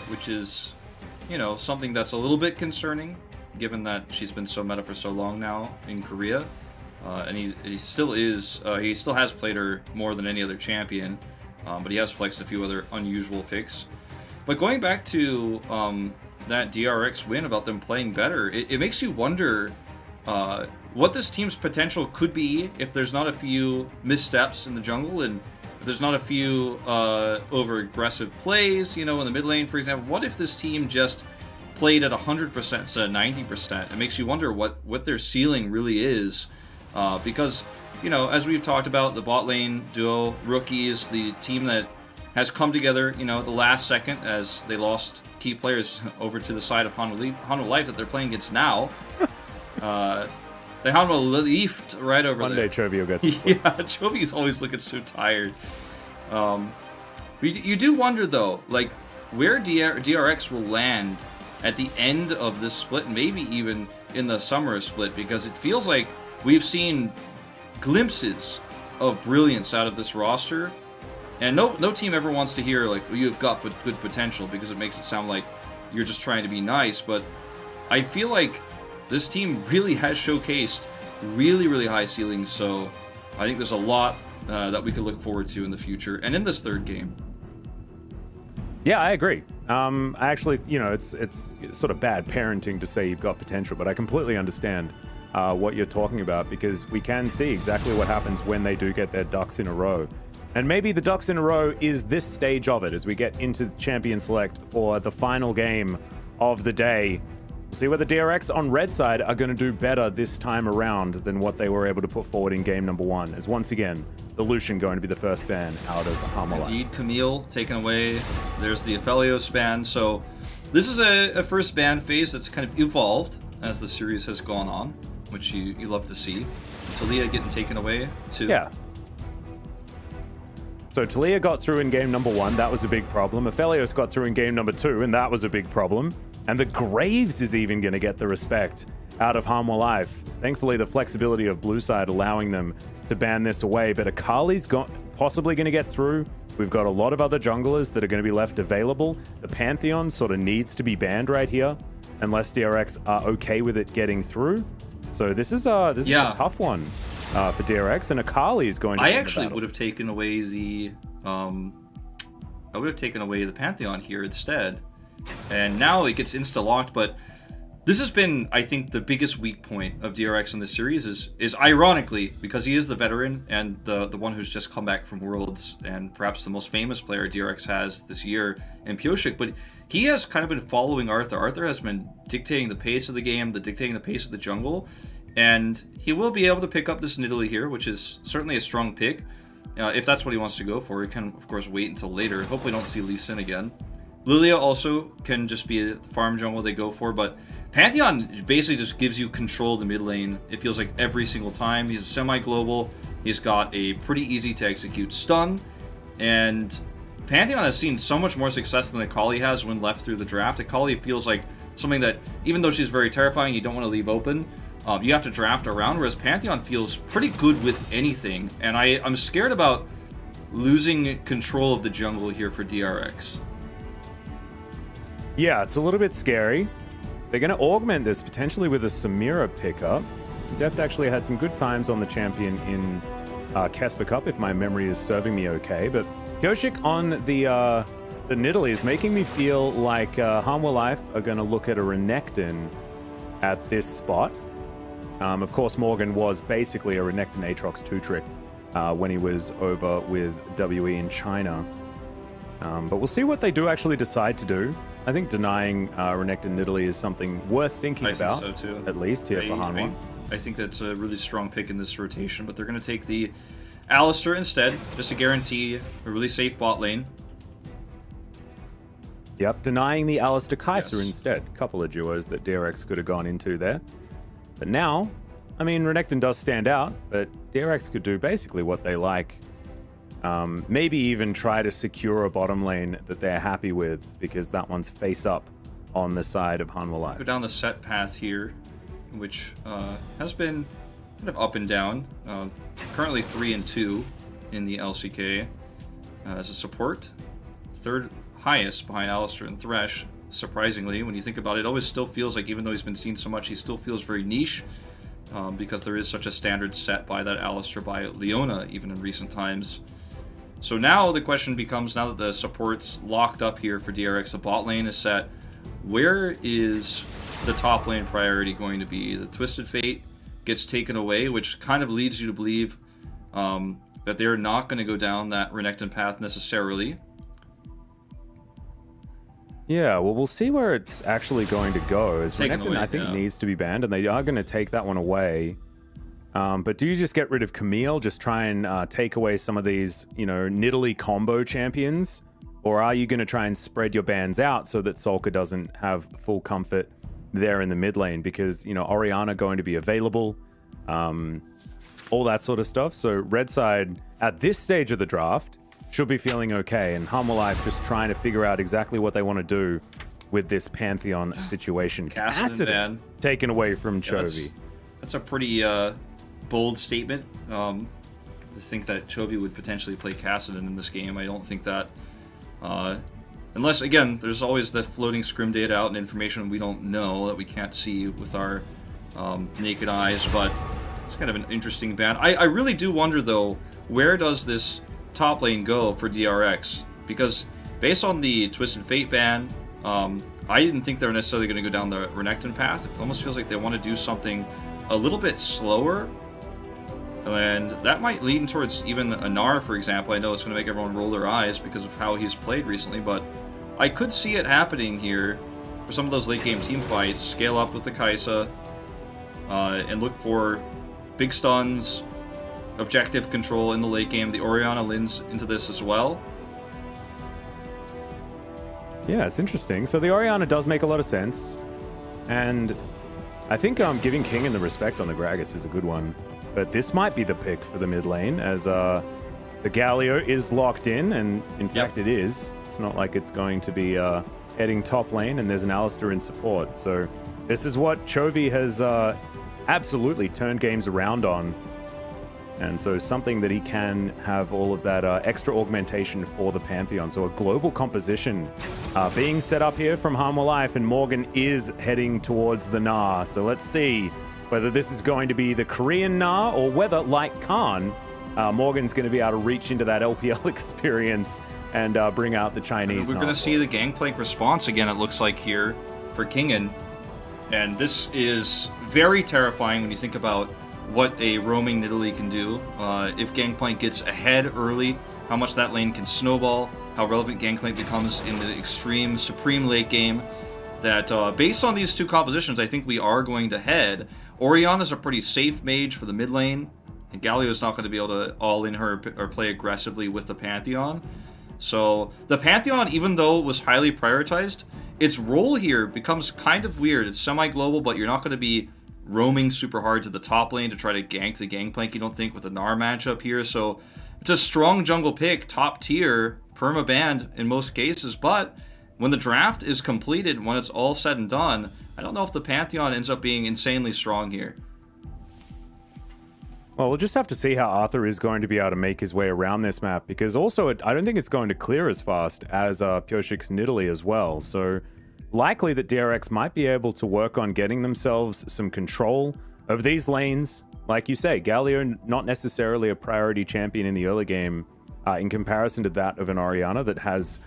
which is, you know, something that's a little bit concerning, given that she's been so meta for so long now in Korea. And he still is, he still has played her more than any other champion, but he has flexed a few other unusual picks. But going back to that DRX win about them playing better, it makes you wonder what this team's potential could be if there's not a few missteps in the jungle and if there's not a few over-aggressive plays, you know, in the mid lane, for example. What if this team just played at 100% instead of 90%? It makes you wonder what their ceiling really is. Because, you know, as we've talked about, the bot lane duo, Rookies, the team that has come together, you know, at the last second as they lost key players over to the side of Hanwha Life that they're playing against now. They Hanwha Leafed right over One there. day Chovy gets Yeah, Chovy's always looking so tired. You do wonder, though, like, where DRX will land at the end of this split, maybe even in the summer split, because it feels like we've seen glimpses of brilliance out of this roster. And no team ever wants to hear, like, well, you've got good potential, because it makes it sound like you're just trying to be nice. But I feel like this team really has showcased really, really high ceilings. So I think there's a lot that we could look forward to in the future and in this third game. Yeah, I agree. I actually, you know, it's sort of bad parenting to say you've got potential, but I completely understand what you're talking about, because we can see exactly what happens when they do get their ducks in a row. And maybe the ducks in a row is this stage of it as we get into Champion Select for the final game of the day. We'll see whether DRX on red side are going to do better this time around than what they were able to put forward in game number 1. As once again, the Lucian going to be the first ban out of Hanwha. Indeed, Camille taken away. There's the Aphelios ban. So this is a first ban phase that's kind of evolved as the series has gone on, which you love to see. Talia getting taken away too. Yeah. So Talia got through in game number 1, that was a big problem. Aphelios got through in game number 2, and that was a big problem. And the Graves is even going to get the respect out of Hanwha Life. Thankfully, the flexibility of Blue Side allowing them to ban this away, but Akali's possibly going to get through. We've got a lot of other junglers that are going to be left available. The Pantheon sort of needs to be banned right here, unless DRX are okay with it getting through. So this is a tough one for DRX, and Akali is going to. I actually would have taken away the Pantheon here instead, and now it gets insta-locked. But this has been, I think, the biggest weak point of DRX in this series is ironically, because he is the veteran and the one who's just come back from Worlds, and perhaps the most famous player DRX has this year in Pioshik, but he has kind of been following Arthur. Arthur has been dictating the pace of the game, dictating the pace of the jungle, and he will be able to pick up this Nidalee here, which is certainly a strong pick. If that's what he wants to go for, he can, of course, wait until later. Hopefully don't see Lee Sin again. Lilia also can just be the farm jungle they go for, but Pantheon basically just gives you control of the mid lane, it feels like, every single time. He's a semi-global, he's got a pretty easy to execute stun, and Pantheon has seen so much more success than Akali has when left through the draft. Akali feels like something that, even though she's very terrifying, you don't want to leave open. You have to draft around, whereas Pantheon feels pretty good with anything, and I'm scared about losing control of the jungle here for DRX. Yeah, it's a little bit scary. They're going to augment this potentially with a Samira pickup. Deft actually had some good times on the champion in Kesper Cup, if my memory is serving me okay. But Pioshik on the Nidalee is making me feel like Hanwha Life are going to look at a Renekton at this spot. Of course, Morgan was basically a Renekton Aatrox 2-trick when he was over with WE in China. But we'll see what they do actually decide to do. I think denying Renekton Nidalee is something worth thinking about. I think so too. At least here for Hanwha. I think that's a really strong pick in this rotation, but they're going to take the Alistar instead, just to guarantee a really safe bot lane. Yep, denying the Alistar Kai'Sa instead. A couple of duos that DRX could have gone into there. But now, I mean, Renekton does stand out, but DRX could do basically what they like. Maybe even try to secure a bottom lane that they're happy with, because that one's face up on the side of Hanwha Life. Go down the set path here, which has been kind of up and down. Currently 3-2 in the LCK as a support. Third highest behind Alistar and Thresh. Surprisingly, when you think about it, it always still feels like, even though he's been seen so much, he still feels very niche, because there is such a standard set by that Alistar, by Leona, even in recent times. So now the question becomes, now that the support's locked up here for DRX, the bot lane is set, where is the top lane priority going to be? The Twisted Fate gets taken away, which kind of leads you to believe that they're not going to go down that Renekton path necessarily. Yeah, well, we'll see where it's actually going to go. As Renekton, away, I think, yeah. needs to be banned, and they are going to take that one away. But do you just get rid of Camille, just try and take away some of these, you know, Nidalee combo champions? Or are you going to try and spread your bans out so that Solka doesn't have full comfort there in the mid lane? Because, you know, Orianna going to be available, all that sort of stuff. So red side, at this stage of the draft, should be feeling okay. And Hanwha Life just trying to figure out exactly what they want to do with this Pantheon situation. Kassadin taken away from Chovy. That's a pretty bold statement. To think that Chovy would potentially play Kassadin in this game. I don't think that, unless, again, there's always the floating scrim data out and information we don't know, that we can't see with our naked eyes, but it's kind of an interesting ban. I really do wonder, though, where does this top lane go for DRX? Because based on the Twisted Fate ban, I didn't think they were necessarily going to go down the Renekton path. It almost feels like they want to do something a little bit slower, and that might lead towards even a Gnar, for example. I know it's going to make everyone roll their eyes because of how he's played recently, but I could see it happening here for some of those late game team fights. Scale up with the Kai'Sa, and look for big stuns, objective control in the late game. The Orianna lends into this as well. Yeah, it's interesting. So the Orianna does make a lot of sense, and I think giving King and the respect on the Gragas is a good one. But this might be the pick for the mid lane, as the Galio is locked in, and in fact it is. It's not like it's going to be heading top lane, and there's an Alistar in support. So this is what Chovy has absolutely turned games around on. And so something that he can have all of that extra augmentation for the Pantheon. So a global composition being set up here from Hanwha Life, and Morgan is heading towards the Gnar. So let's see whether this is going to be the Korean Gnar, or whether, like Khan, Morgan's going to be able to reach into that LPL experience and bring out the Chinese. We're going to see the Gangplank response again, it looks like, here for Kingen. And this is very terrifying when you think about what a roaming Nidalee can do. If Gangplank gets ahead early, how much that lane can snowball, how relevant Gangplank becomes in the extreme, supreme late game. That based on these two compositions, I think we are going to head. Orianna's a pretty safe mage for the mid lane, and Galio's not going to be able to all in her or play aggressively with the Pantheon. So the Pantheon, even though it was highly prioritized, its role here becomes kind of weird. It's semi-global, but you're not going to be roaming super hard to the top lane to try to gank the Gangplank, you don't think, with the Gnar matchup here. So it's a strong jungle pick, top tier, perma-banned in most cases, but when the draft is completed, when it's all said and done, I don't know if the Pantheon ends up being insanely strong here. Well, we'll just have to see how Arthur is going to be able to make his way around this map, because also I don't think it's going to clear as fast as Pyoshik's Nidalee as well. So likely that DRX might be able to work on getting themselves some control of these lanes. Like you say, Galio not necessarily a priority champion in the early game in comparison to that of an Orianna that has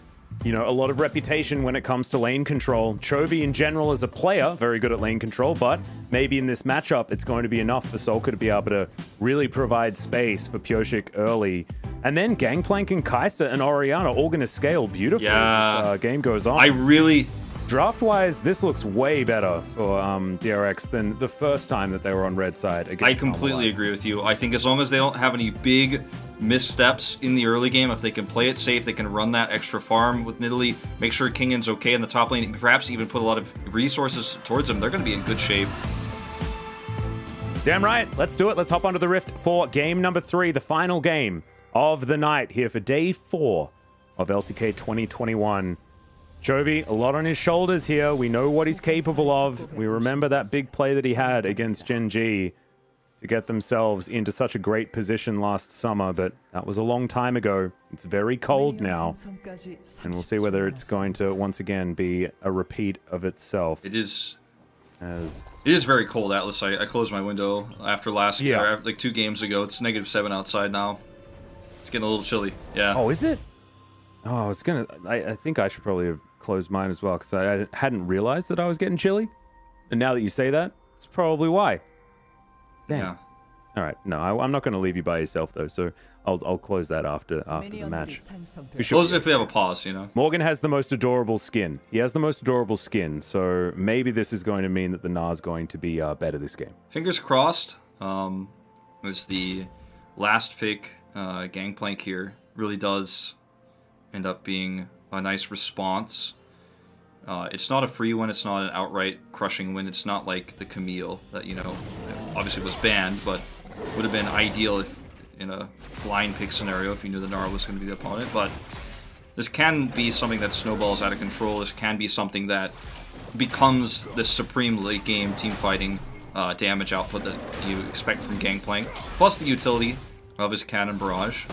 you know, a lot of reputation when it comes to lane control. Chovy in general as a player, very good at lane control, but maybe in this matchup, it's going to be enough for Solka to be able to really provide space for Pyosik early. And then Gangplank and Kai'Sa and Orianna all going to scale beautifully as this game goes on. I really... Draft-wise, this looks way better for DRX than the first time that they were on red side against I completely agree with you. I think as long as they don't have any big missteps in the early game, if they can play it safe, they can run that extra farm with Nidalee, make sure Kingan's okay in the top lane, perhaps even put a lot of resources towards them, they're going to be in good shape. Damn right. Let's do it. Let's hop onto the Rift for game number 3, the final game of the night here for day 4 of LCK 2021. Chovy, a lot on his shoulders here. We know what he's capable of. We remember that big play that he had against Gen G to get themselves into such a great position last summer, but that was a long time ago. It's very cold now, and we'll see whether it's going to once again be a repeat of itself. It is very cold, Atlas. I closed my window after last year, like 2 games ago. It's -7 outside now. It's getting a little chilly. Yeah. Oh, is it? Oh, I was gonna. I think I should probably have closed mine as well because I hadn't realized that I was getting chilly. And now that you say that, it's probably why. Damn. Yeah. All right. No, I'm not going to leave you by yourself though. So I'll close that after the match. Close it if we have a pause, you know. Morgan has the most adorable skin. He has the most adorable skin. So maybe this is going to mean that the Na's going to be better this game. Fingers crossed. Was the last pick Gangplank here really does end up being a nice response. It's not a free win, it's not an outright crushing win, it's not like the Camille that, you know, obviously was banned, but would have been ideal if in a blind pick scenario if you knew the Gnar was going to be the opponent, but this can be something that snowballs out of control. This can be something that becomes the supreme late game team fighting damage output that you expect from Gangplank, plus the utility of his cannon barrage.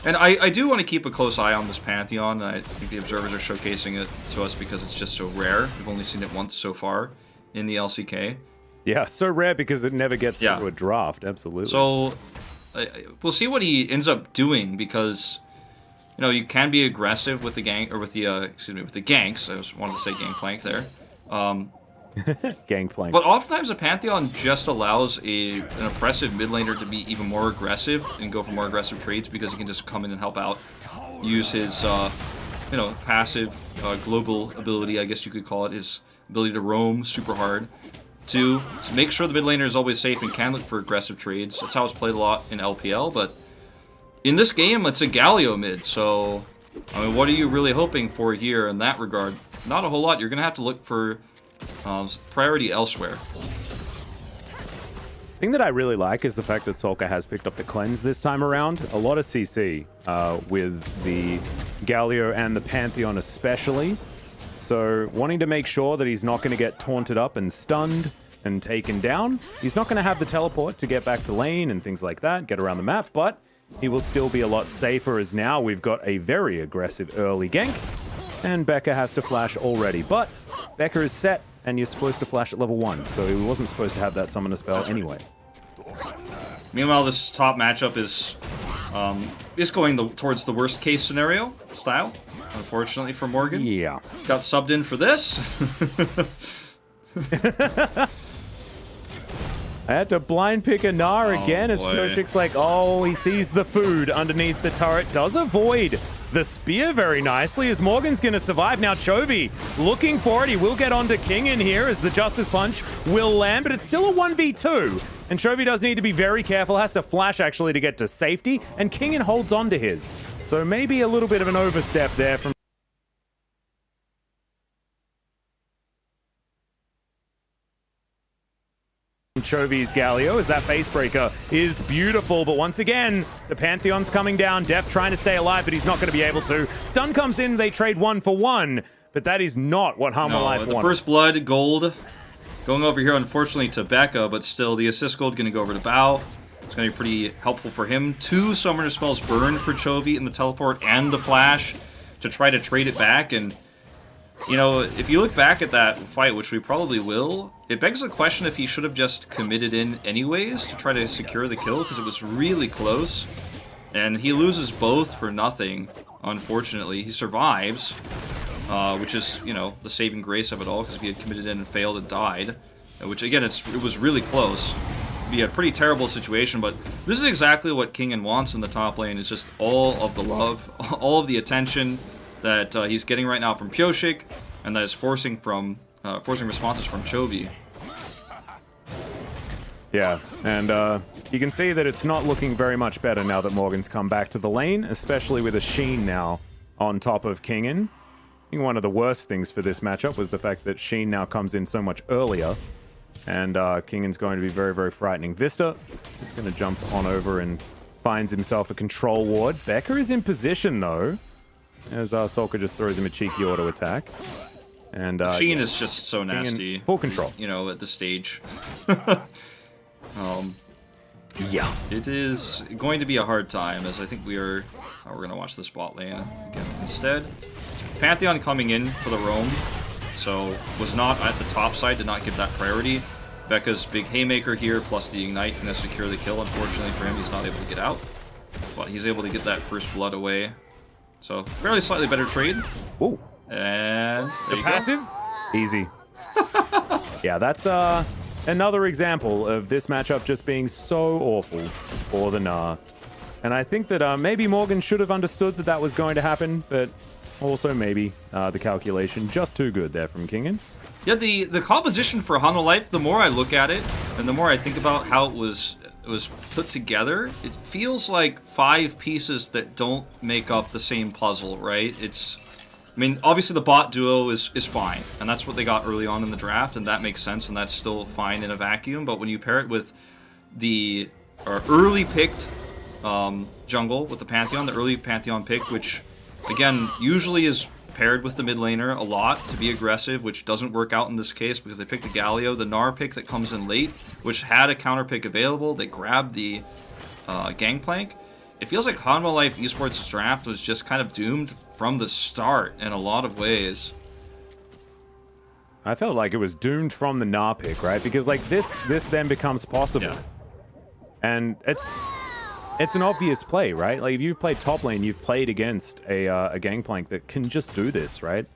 And I do want to keep a close eye on this Pantheon. I think the observers are showcasing it to us because it's just so rare. We've only seen it once so far in the LCK. Yeah, so rare because it never gets into a draft. Absolutely. So we'll see what he ends up doing because, you know, you can be aggressive with the with the ganks. I just wanted to say Gangplank there. Gangplank. But oftentimes the Pantheon just allows an oppressive mid laner to be even more aggressive and go for more aggressive trades because he can just come in and help out. Use his, you know, passive global ability, I guess you could call it, his ability to roam super hard to make sure the mid laner is always safe and can look for aggressive trades. That's how it's played a lot in LPL, but in this game, it's a Galio mid, so, I mean, what are you really hoping for here in that regard? Not a whole lot. You're going to have to look for priority elsewhere. The thing that I really like is the fact that Solka has picked up the cleanse this time around. A lot of CC with the Galio and the Pantheon especially. So wanting to make sure that he's not going to get taunted up and stunned and taken down. He's not going to have the teleport to get back to lane and things like that, get around the map, but he will still be a lot safer as now we've got a very aggressive early gank. And Becca has to flash already, but Becca is set, and you're supposed to flash at level 1, so he wasn't supposed to have that summoner spell anyway. Meanwhile, this top matchup is going towards the worst case scenario style, unfortunately for Morgan. Yeah. Got subbed in for this. I had to blind pick a Gnar again as Pyosic's like, oh, he sees the food underneath the turret. Does avoid the spear very nicely as Morgan's going to survive. Now Chovy looking for it. He will get onto King in here as the Justice Punch will land, but it's still a 1v2. And Chovy does need to be very careful. Has to flash actually to get to safety, and Kingin holds on to his. So maybe a little bit of an overstep there from Chovy's Galio as that facebreaker is beautiful, but once again the Pantheon's coming down. Def trying to stay alive, but he's not going to be able to. Stun comes in, they trade 1 for 1, but that is not what Harmon Life wanted. The first blood gold going over here unfortunately to Becca, but still the assist gold going to go over to Bao. It's going to be pretty helpful for him. 2 summoner spells burned for Chovy in the teleport and the flash to try to trade it back. And you know, if you look back at that fight, which we probably will, it begs the question if he should have just committed in anyways to try to secure the kill, because it was really close. And he loses both for nothing. unfortunately. He survives, which is, you know, the saving grace of it all, because if he had committed in and failed and died, which, again, it was really close. It'd be a pretty terrible situation, but this is exactly what Kingen wants in the top lane. It's just all of the love, all of the attention that he's getting right now from Pyoshik, and that is forcing responses from Chovy. Yeah, and you can see that it's not looking very much better now that Morgan's come back to the lane, especially with a Sheen now on top of Kingen. I think one of the worst things for this matchup was the fact that Sheen now comes in so much earlier, and Kingen's going to be very, very frightening. Vista is going to jump on over and finds himself a control ward. Becca is in position, though, as Solka just throws him a cheeky auto attack. And Sheen is just so nasty. Full control. You know, at this stage. Yeah. It is going to be a hard time, as I think we're going to watch this bot lane again instead. Pantheon coming in for the roam, so was not at the top side, did not give that priority. Becca's big haymaker here, plus the ignite, going to secure the kill. Unfortunately for him, he's not able to get out, but he's able to get that first blood away. So, fairly slightly better trade. Ooh. And there the passive? Easy. Yeah, that's another example of this matchup just being so awful for the Gnar. And I think that maybe Morgan should have understood that that was going to happen, but also maybe the calculation just too good there from Kingen. Yeah, the composition for Hanwha Life, the more I look at it, and the more I think about how it was put together, it feels like 5 pieces that don't make up the same puzzle, right? I mean, obviously the bot duo is fine, and that's what they got early on in the draft, and that makes sense, and that's still fine in a vacuum, but when you pair it with the early picked jungle, with the Pantheon, the early Pantheon pick, which, again, usually is paired with the mid laner a lot to be aggressive, which doesn't work out in this case because they picked the Galio, the Gnar pick that comes in late, which had a counter pick available, they grabbed the Gangplank. It feels like Hanwha Life Esports draft was just kind of doomed from the start in a lot of ways. I felt like it was doomed from the Gnar pick, right? Because like this then becomes possible. Yeah. And it's an obvious play, right? Like if you've played top lane, you've played against a Gangplank that can just do this, right?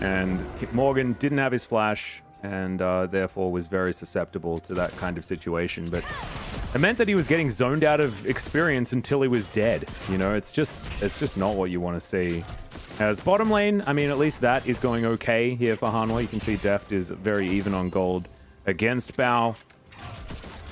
And Morgan didn't have his flash, and therefore was very susceptible to that kind of situation. But it meant that he was getting zoned out of experience until he was dead. You know, it's just not what you want to see. As bottom lane, I mean, at least that is going okay here for Hanwha. You can see Deft is very even on gold against Bao.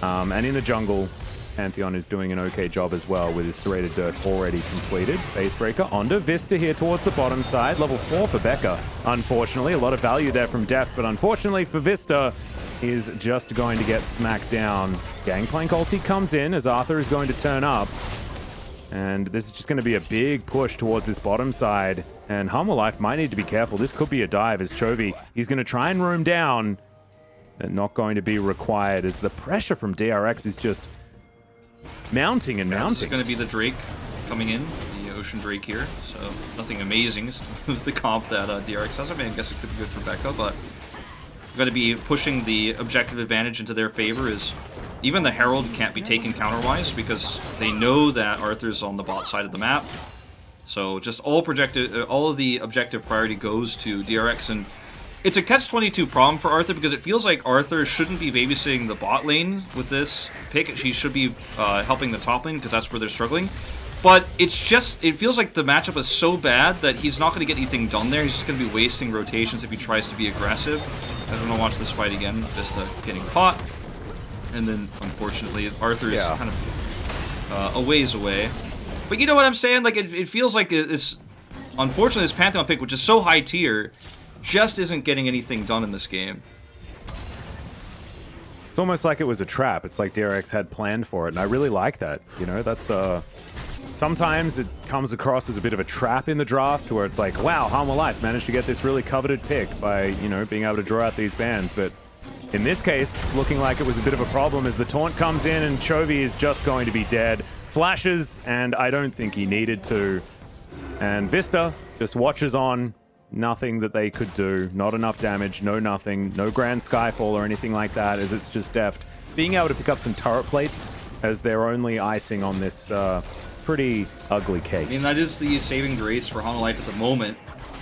And in the jungle, Pantheon is doing an okay job as well with his Serrated Dirt already completed. Facebreaker onto Vista here towards the bottom side. Level 4 for Becca, unfortunately. A lot of value there from Deft, but unfortunately for Vista, is just going to get smacked down. Gangplank ulti comes in as Arthur is going to turn up. And this is just going to be a big push towards this bottom side. And Hanwha Life might need to be careful. This could be a dive as Chovy, he's going to try and roam down. But not going to be required as the pressure from DRX is just mounting and mounting. This is going to be the Drake coming in, the Ocean Drake here. So nothing amazing. It was the comp that DRX has. I mean, I guess it could be good for Becca, but going to be pushing the objective advantage into their favor is even the Herald can't be taken counterwise because they know that Arthur's on the bot side of the map. So just all of the objective priority goes to DRX, and it's a catch-22 problem for Arthur because it feels like Arthur shouldn't be babysitting the bot lane with this pick. He should be helping the top lane because that's where they're struggling. But it feels like the matchup is so bad that he's not going to get anything done there. He's just going to be wasting rotations if he tries to be aggressive. I'm going to watch this fight again. Vista getting caught. And then, unfortunately, Arthur is kind of a ways away. But you know what I'm saying? Like, it feels like this, unfortunately, this Pantheon pick, which is so high tier, just isn't getting anything done in this game. It's almost like it was a trap. It's like DRX had planned for it, and I really like that. You know, that's sometimes it comes across as a bit of a trap in the draft where it's like, wow, Hanwha Life managed to get this really coveted pick by, you know, being able to draw out these bans. But in this case, it's looking like it was a bit of a problem as the taunt comes in and Chovy is just going to be dead. Flashes, and I don't think he needed to. And Vista just watches on. Nothing that they could do. Not enough damage, no nothing. No Grand Skyfall or anything like that, as it's just Deft being able to pick up some turret plates as their only icing on this pretty ugly cake. I mean, that is the saving grace for Hanwha at the moment.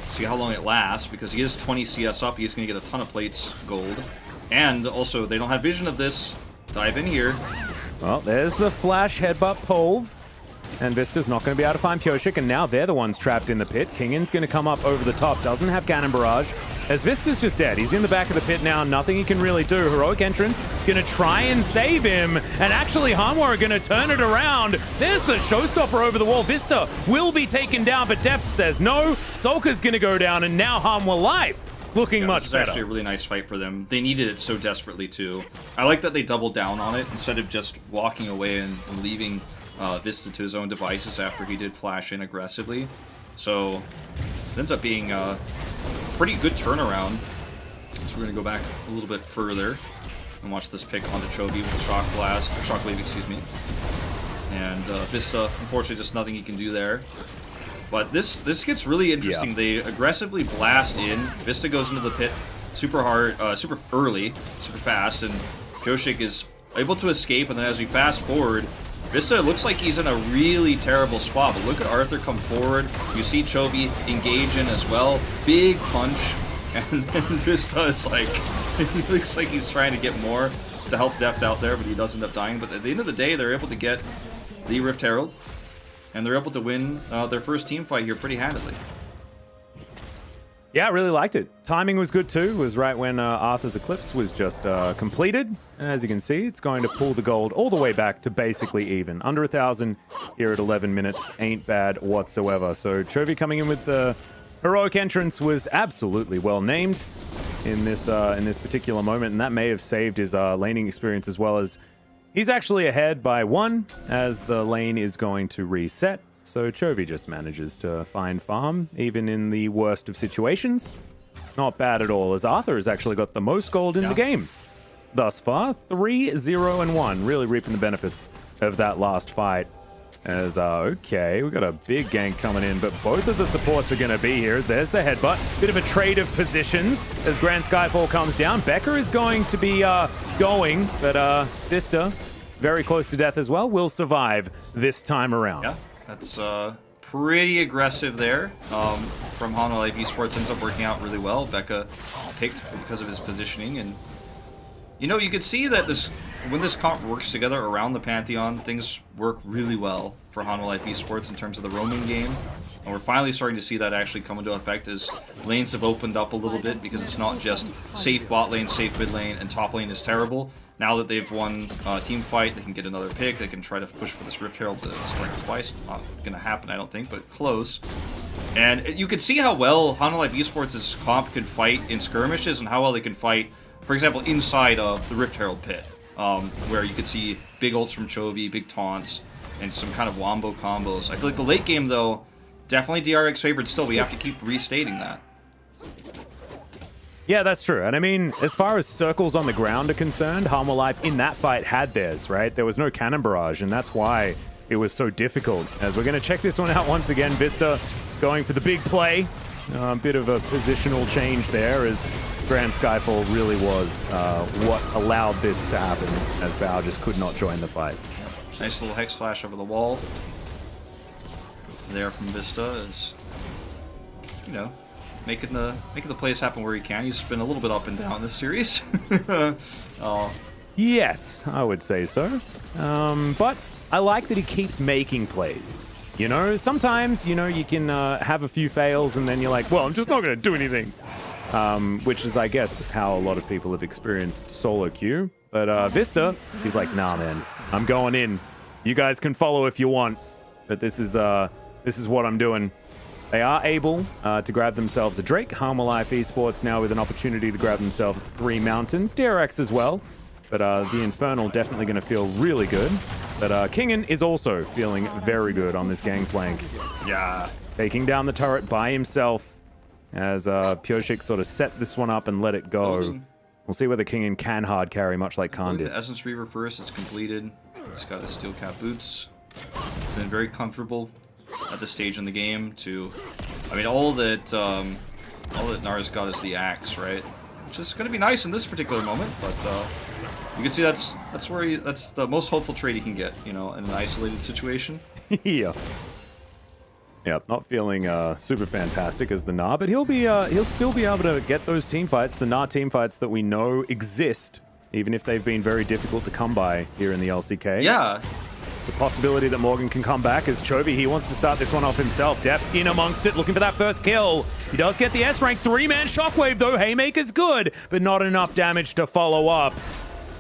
See how long it lasts, because he is 20 CS up. He's going to get a ton of plates gold. And also, they don't have vision of this. Dive in here. Well, there's the flash headbutt Polv. And Vista's not going to be able to find Pyosik, and now they're the ones trapped in the pit. Kingan's going to come up over the top, doesn't have Cannon Barrage. As Vista's just dead. He's in the back of the pit now, nothing he can really do. Heroic Entrance going to try and save him, and actually Hanwha are going to turn it around. There's the showstopper over the wall. Vista will be taken down, but Deft says no. Solka's going to go down, and now Hanwha Life looking much better. This is actually a really nice fight for them. They needed it so desperately, too. I like that they doubled down on it instead of just walking away and leaving Vista to his own devices after he did flash in aggressively. So it ends up being a pretty good turnaround. So we're going to go back a little bit further and watch this pick onto Chovy with the Shock Blast, or Shock Wave, excuse me. And Vista, unfortunately, just nothing he can do there. But this gets really interesting. Yeah. They aggressively blast in. Vista goes into the pit super hard, super early, super fast, and Pyosik is able to escape. And then as we fast forward, Vista looks like he's in a really terrible spot, but look at Arthur come forward. You see Chovy engage in as well. Big punch, and then Vista is like, he looks like he's trying to get more to help Deft out there, but he does end up dying. But at the end of the day, they're able to get the Rift Herald, and they're able to win their first team fight here pretty handily. Yeah, I really liked it. Timing was good too. It was right when Arthur's Eclipse was just completed. And as you can see, it's going to pull the gold all the way back to basically even. Under 1,000 here at 11 minutes ain't bad whatsoever. So Chovy coming in with the heroic entrance was absolutely well named in this particular moment. And that may have saved his laning experience, as well as he's actually ahead by 1 as the lane is going to reset. So Chovy just manages to find farm, even in the worst of situations. Not bad at all, as Arthur has actually got the most gold in the game thus far. 3-0-1, really reaping the benefits of that last fight. As, okay, we've got a big gank coming in, but both of the supports are going to be here. There's the headbutt. Bit of a trade of positions as Grand Skyfall comes down. Becker is going to be going, but Vista, very close to death as well, will survive this time around. Yeah. That's pretty aggressive there from Hanwha Life Esports. Ends up working out really well. Becca picked because of his positioning, and you know, you could see that when this comp works together around the Pantheon, things work really well for Hanwha Life Esports in terms of the roaming game. And we're finally starting to see that actually come into effect as lanes have opened up a little bit, because it's not just safe bot lane, safe mid lane, and top lane is terrible. Now that they've won team fight, they can get another pick. They can try to push for this Rift Herald to strike twice. Not going to happen, I don't think, but close. And you can see how well Hanwha Life Esports' comp can fight in skirmishes, and how well they can fight, for example, inside of the Rift Herald pit, where you could see big ults from Chovy, big taunts, and some kind of wombo combos. I feel like the late game, though, definitely DRX favored still. We have to keep restating that. Yeah, that's true. And I mean, as far as circles on the ground are concerned, Hanwha Life in that fight had theirs, right? There was no cannon barrage, and that's why it was so difficult. As we're going to check this one out once again, Vista going for the big play. A bit of a positional change there, as Grand Skyfall really was what allowed this to happen, as Bao just could not join the fight. Nice little Hex Flash over the wall there from Vista, is, you know, making the plays happen where he can. He's been a little bit up and down this series. Yes, I would say so. But I like that he keeps making plays. You know, sometimes, you know, you can have a few fails and then you're like, well, I'm just not going to do anything. Which is, I guess, how a lot of people have experienced solo queue. But Vista, he's like, nah, man, I'm going in. You guys can follow if you want, but this is what I'm doing. They are able to grab themselves a Drake. Hanwha Life Esports now with an opportunity to grab themselves 3 mountains. DRX as well. But the Infernal definitely going to feel really good. But Kingan is also feeling very good on this gangplank. Yeah. Taking down the turret by himself as Pyosik sort of set this one up and let it go. We'll see whether Kingan can hard carry, much like Khan did. The Essence Reaver first is completed. He's got his steel cap boots. Been very comfortable at this stage in the game to, I mean, all that Nara's got is the axe, right? Which is going to be nice in this particular moment, but you can see that's the most hopeful trade he can get, you know, in an isolated situation. Yeah. Yeah, not feeling super fantastic as the Gnar, but he'll still be able to get those team fights, the Gnar team fights that we know exist, even if they've been very difficult to come by here in the LCK. Yeah. The possibility that Morgan can come back as Chovy, he wants to start this one off himself. Deft in amongst it, looking for that first kill. He does get the S-rank, 3-man shockwave though. Haymaker's good, but not enough damage to follow up.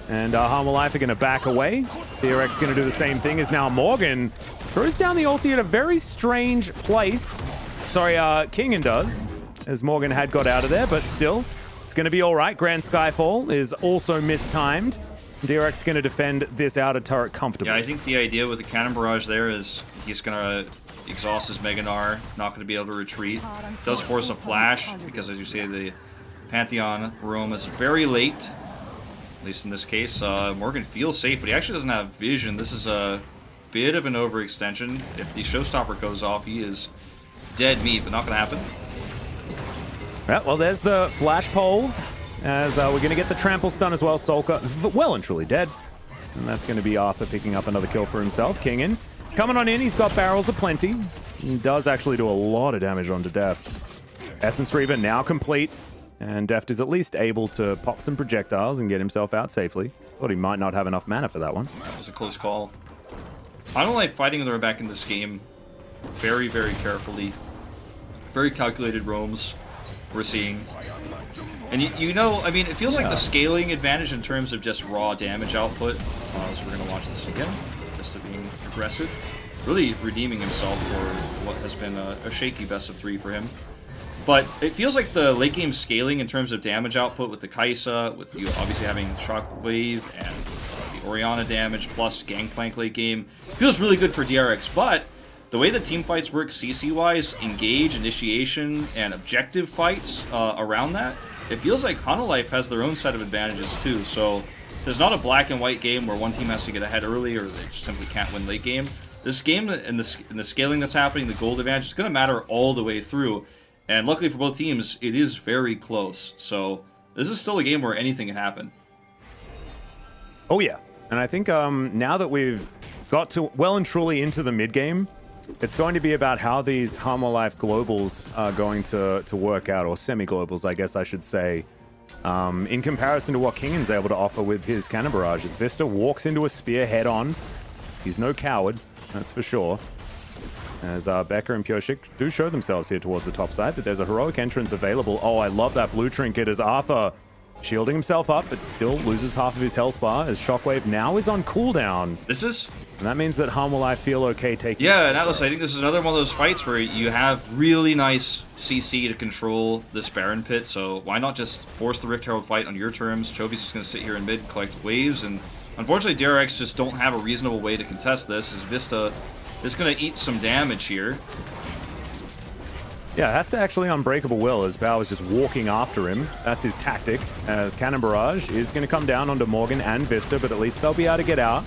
And Harmful Life are going to back away. DRX going to do the same thing as now Morgan throws down the ulti at a very strange place. Sorry, Kingen does, as Morgan had got out of there, but still, it's going to be all right. Grand Skyfall is also mistimed. DRX going to defend this outer turret comfortably. Yeah, I think the idea with the Cannon Barrage there is he's going to exhaust his Mega Gnar, not going to be able to retreat. Does force a flash, because as you say, the Pantheon roam is very late. At least in this case, Morgan feels safe, but he actually doesn't have vision. This is a bit of an overextension. If the showstopper goes off, he is dead meat, but not going to happen. Yeah, well, there's the flash pole, as we're going to get the trample stun as well. Solka, well and truly dead. And that's going to be Arthur picking up another kill for himself. Kingen coming on in, he's got barrels aplenty. He does actually do a lot of damage onto Deft. Essence Reaver now complete. And Deft is at least able to pop some projectiles and get himself out safely. Thought he might not have enough mana for that one. That was a close call. I don't like fighting their back in this game. Very, very carefully. Very calculated roams we're seeing. And you know, I mean, it feels like the scaling advantage in terms of just raw damage output. So we're going to watch this again. Just being aggressive. Really redeeming himself for what has been a shaky best of 3 for him. But it feels like the late game scaling in terms of damage output with the Kaisa, with you obviously having Shockwave and the Orianna damage plus Gangplank late game, feels really good for DRX. But the way that team fights work CC-wise, engage, initiation, and objective fights around that, it feels like Hanwha has their own set of advantages too. So there's not a black and white game where one team has to get ahead early or they just simply can't win late game. This game and the scaling that's happening, the gold advantage, is going to matter all the way through. And luckily for both teams, it is very close. So this is still a game where anything can happen. Oh yeah, and I think now that we've got to well and truly into the mid game, it's going to be about how these Harmful Life globals are going to work out, or semi-globals, I guess I should say, in comparison to what Kingen's able to offer with his Cannon Barrage. As Vista walks into a spear head on, he's no coward, that's for sure. As Becker and Pyoshik do show themselves here towards the top side, but there's a heroic entrance available. Oh, I love that blue trinket as Arthur shielding himself up, but still loses half of his health bar as Shockwave now is on cooldown. And that means that Harmful Life feel okay taking... Yeah, and Atlas, I think this is another one of those fights where you have really nice CC to control this Baron pit, so why not just force the Rift Herald fight on your terms? Chovy's just going to sit here in mid, collect waves, and unfortunately DRX just don't have a reasonable way to contest this, as Vista is going to eat some damage here. Yeah, it has to actually Unbreakable Will as Bao is just walking after him. That's his tactic, as Cannon Barrage is going to come down onto Morgan and Vista, but at least they'll be able to get out.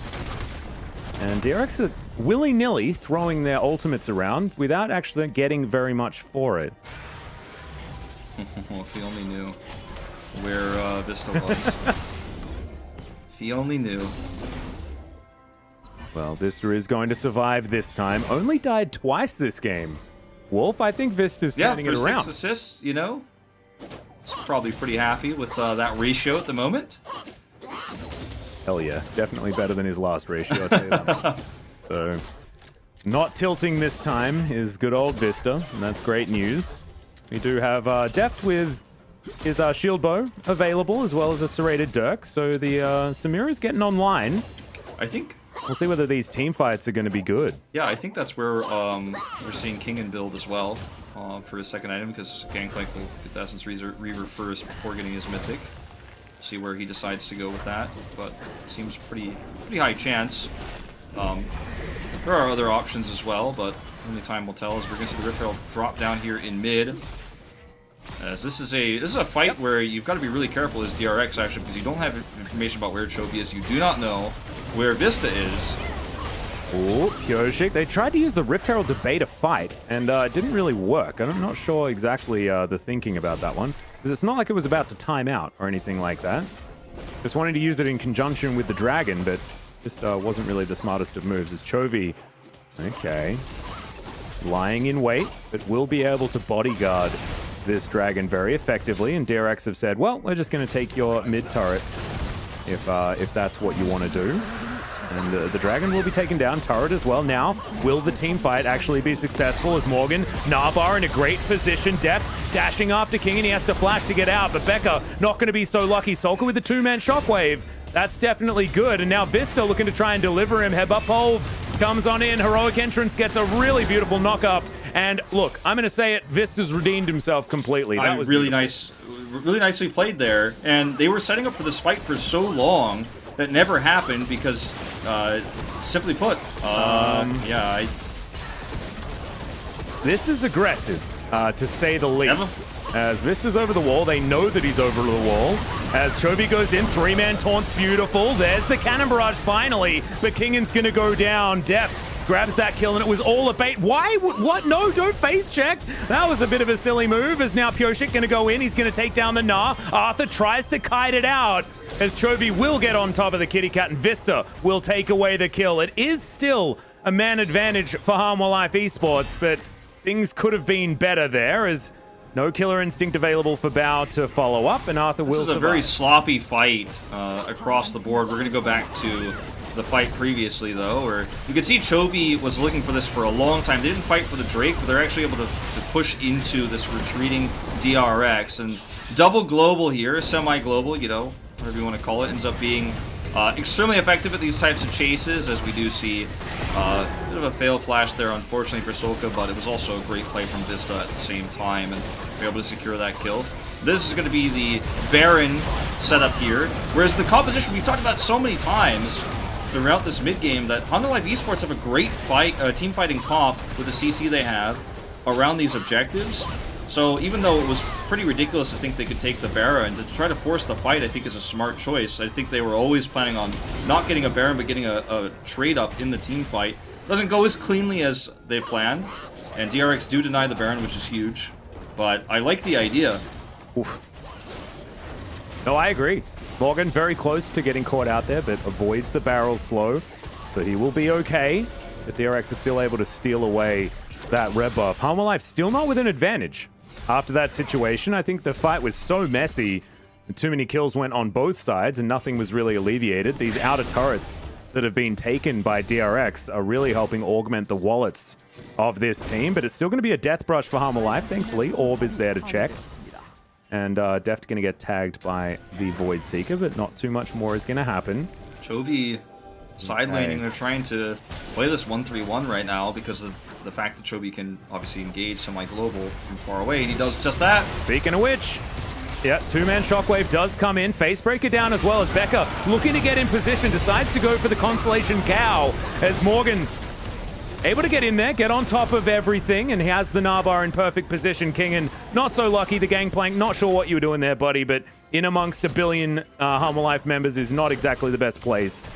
And DRX are willy-nilly throwing their ultimates around without actually getting very much for it. If he only knew where Vista was. If he only knew. Well, Vista is going to survive this time. Only died twice this game. Wolf, I think Vista's turning it around. 6 assists, you know. He's probably pretty happy with that ratio at the moment. Hell yeah. Definitely better than his last ratio, I'll tell you that much. So, not tilting this time is good old Vista, and that's great news. We do have Deft with his shield bow available, as well as a serrated Dirk, so the Samira's getting online. I think... We'll see whether these team fights are going to be good. Yeah, I think that's where we're seeing Kingen build as well for his second item, because Gangplank will get the Essence Reaver first before getting his Mythic. See where he decides to go with that, but seems pretty high chance. There are other options as well, but only time will tell, as we're going to see the Rift Herald drop down here in mid. As this is a fight where you've got to be really careful as DRX, actually, because you don't have information about where Chovy is. You do not know where Vista is. Oh, Pyoshik. They tried to use the Rift Herald to bait a fight, and it didn't really work. I'm not sure exactly the thinking about that one, because it's not like it was about to time out or anything like that. Just wanted to use it in conjunction with the dragon, but just wasn't really the smartest of moves, as Chovy Okay. Lying in wait, but will be able to bodyguard this dragon very effectively. And DRX have said, well, we're just going to take your mid turret if that's what you want to do. And the dragon will be taken down, turret as well. Now, will the team fight actually be successful as Morgan, Narvar in a great position, Deft dashing after King, and he has to flash to get out, but Becca not going to be so lucky. Solka with the 2-man shockwave. That's definitely good, and now Vista looking to try and deliver him. Headbutt pole comes on in, heroic entrance gets a really beautiful knock-up, and look, I'm going to say it, Vista's redeemed himself completely. That was really beautiful. really nicely played there, and they were setting up for this fight for so long that never happened because, simply put, this is aggressive, to say the least. As Vista's over the wall, they know that he's over the wall. As Chovy goes in, 3-man taunts, beautiful. There's the cannon barrage finally, but Kingan's gonna go down. Deft grabs that kill, and it was all a bait. Why? What? No, don't face check. That was a bit of a silly move, as now Pyoshik gonna go in. He's gonna take down the Gnar. Arthur tries to kite it out, as Chovy will get on top of the kitty cat, and Vista will take away the kill. It is still a man advantage for Harmwell Life Esports, but things could have been better there, as no killer instinct available for Bao to follow up, and Arthur will survive. This is a very sloppy fight across the board. We're going to go back to the fight previously, though, where you can see Chovy was looking for this for a long time. They didn't fight for the Drake, but they're actually able to push into this retreating DRX. And double global here, semi-global, you know, whatever you want to call it, ends up being extremely effective at these types of chases, as we do see a bit of a fail flash there, unfortunately, for Solka, but it was also a great play from Vista at the same time, and be able to secure that kill. This is going to be the Baron setup here, whereas the composition we've talked about so many times throughout this mid-game that Harmwell Life Esports have a great team fighting comp with the CC they have around these objectives. So even though it was pretty ridiculous to think they could take the Baron, to try to force the fight I think is a smart choice. I think they were always planning on not getting a Baron but getting a trade up in the team fight. Doesn't go as cleanly as they planned, and DRX do deny the Baron, which is huge. But I like the idea. Oof. No, I agree. Morgan very close to getting caught out there, but avoids the barrel slow, so he will be okay. But DRX is still able to steal away that red buff. Harmwell Life still not with an advantage. After that situation, I think the fight was so messy, and too many kills went on both sides, and nothing was really alleviated. These outer turrets that have been taken by DRX are really helping augment the wallets of this team, but it's still going to be a death brush for Harmwell Life. Thankfully, Orb is there to check. And Deft going to get tagged by the Void Seeker, but not too much more is going to happen. Chovy side laning. They're trying to play this 1-3-1 right now because of the fact that Chovy can obviously engage semi-global from far away, and he does just that. Speaking of which, yeah, 2-man shockwave does come in. Facebreaker down as well, as Becca looking to get in position, decides to go for the Constellation Cow, as Morgan able to get in there, get on top of everything, and he has the Narvar in perfect position. Kingan, not so lucky. The Gangplank, not sure what you were doing there, buddy, but in amongst a billion Harmwell Life members is not exactly the best place,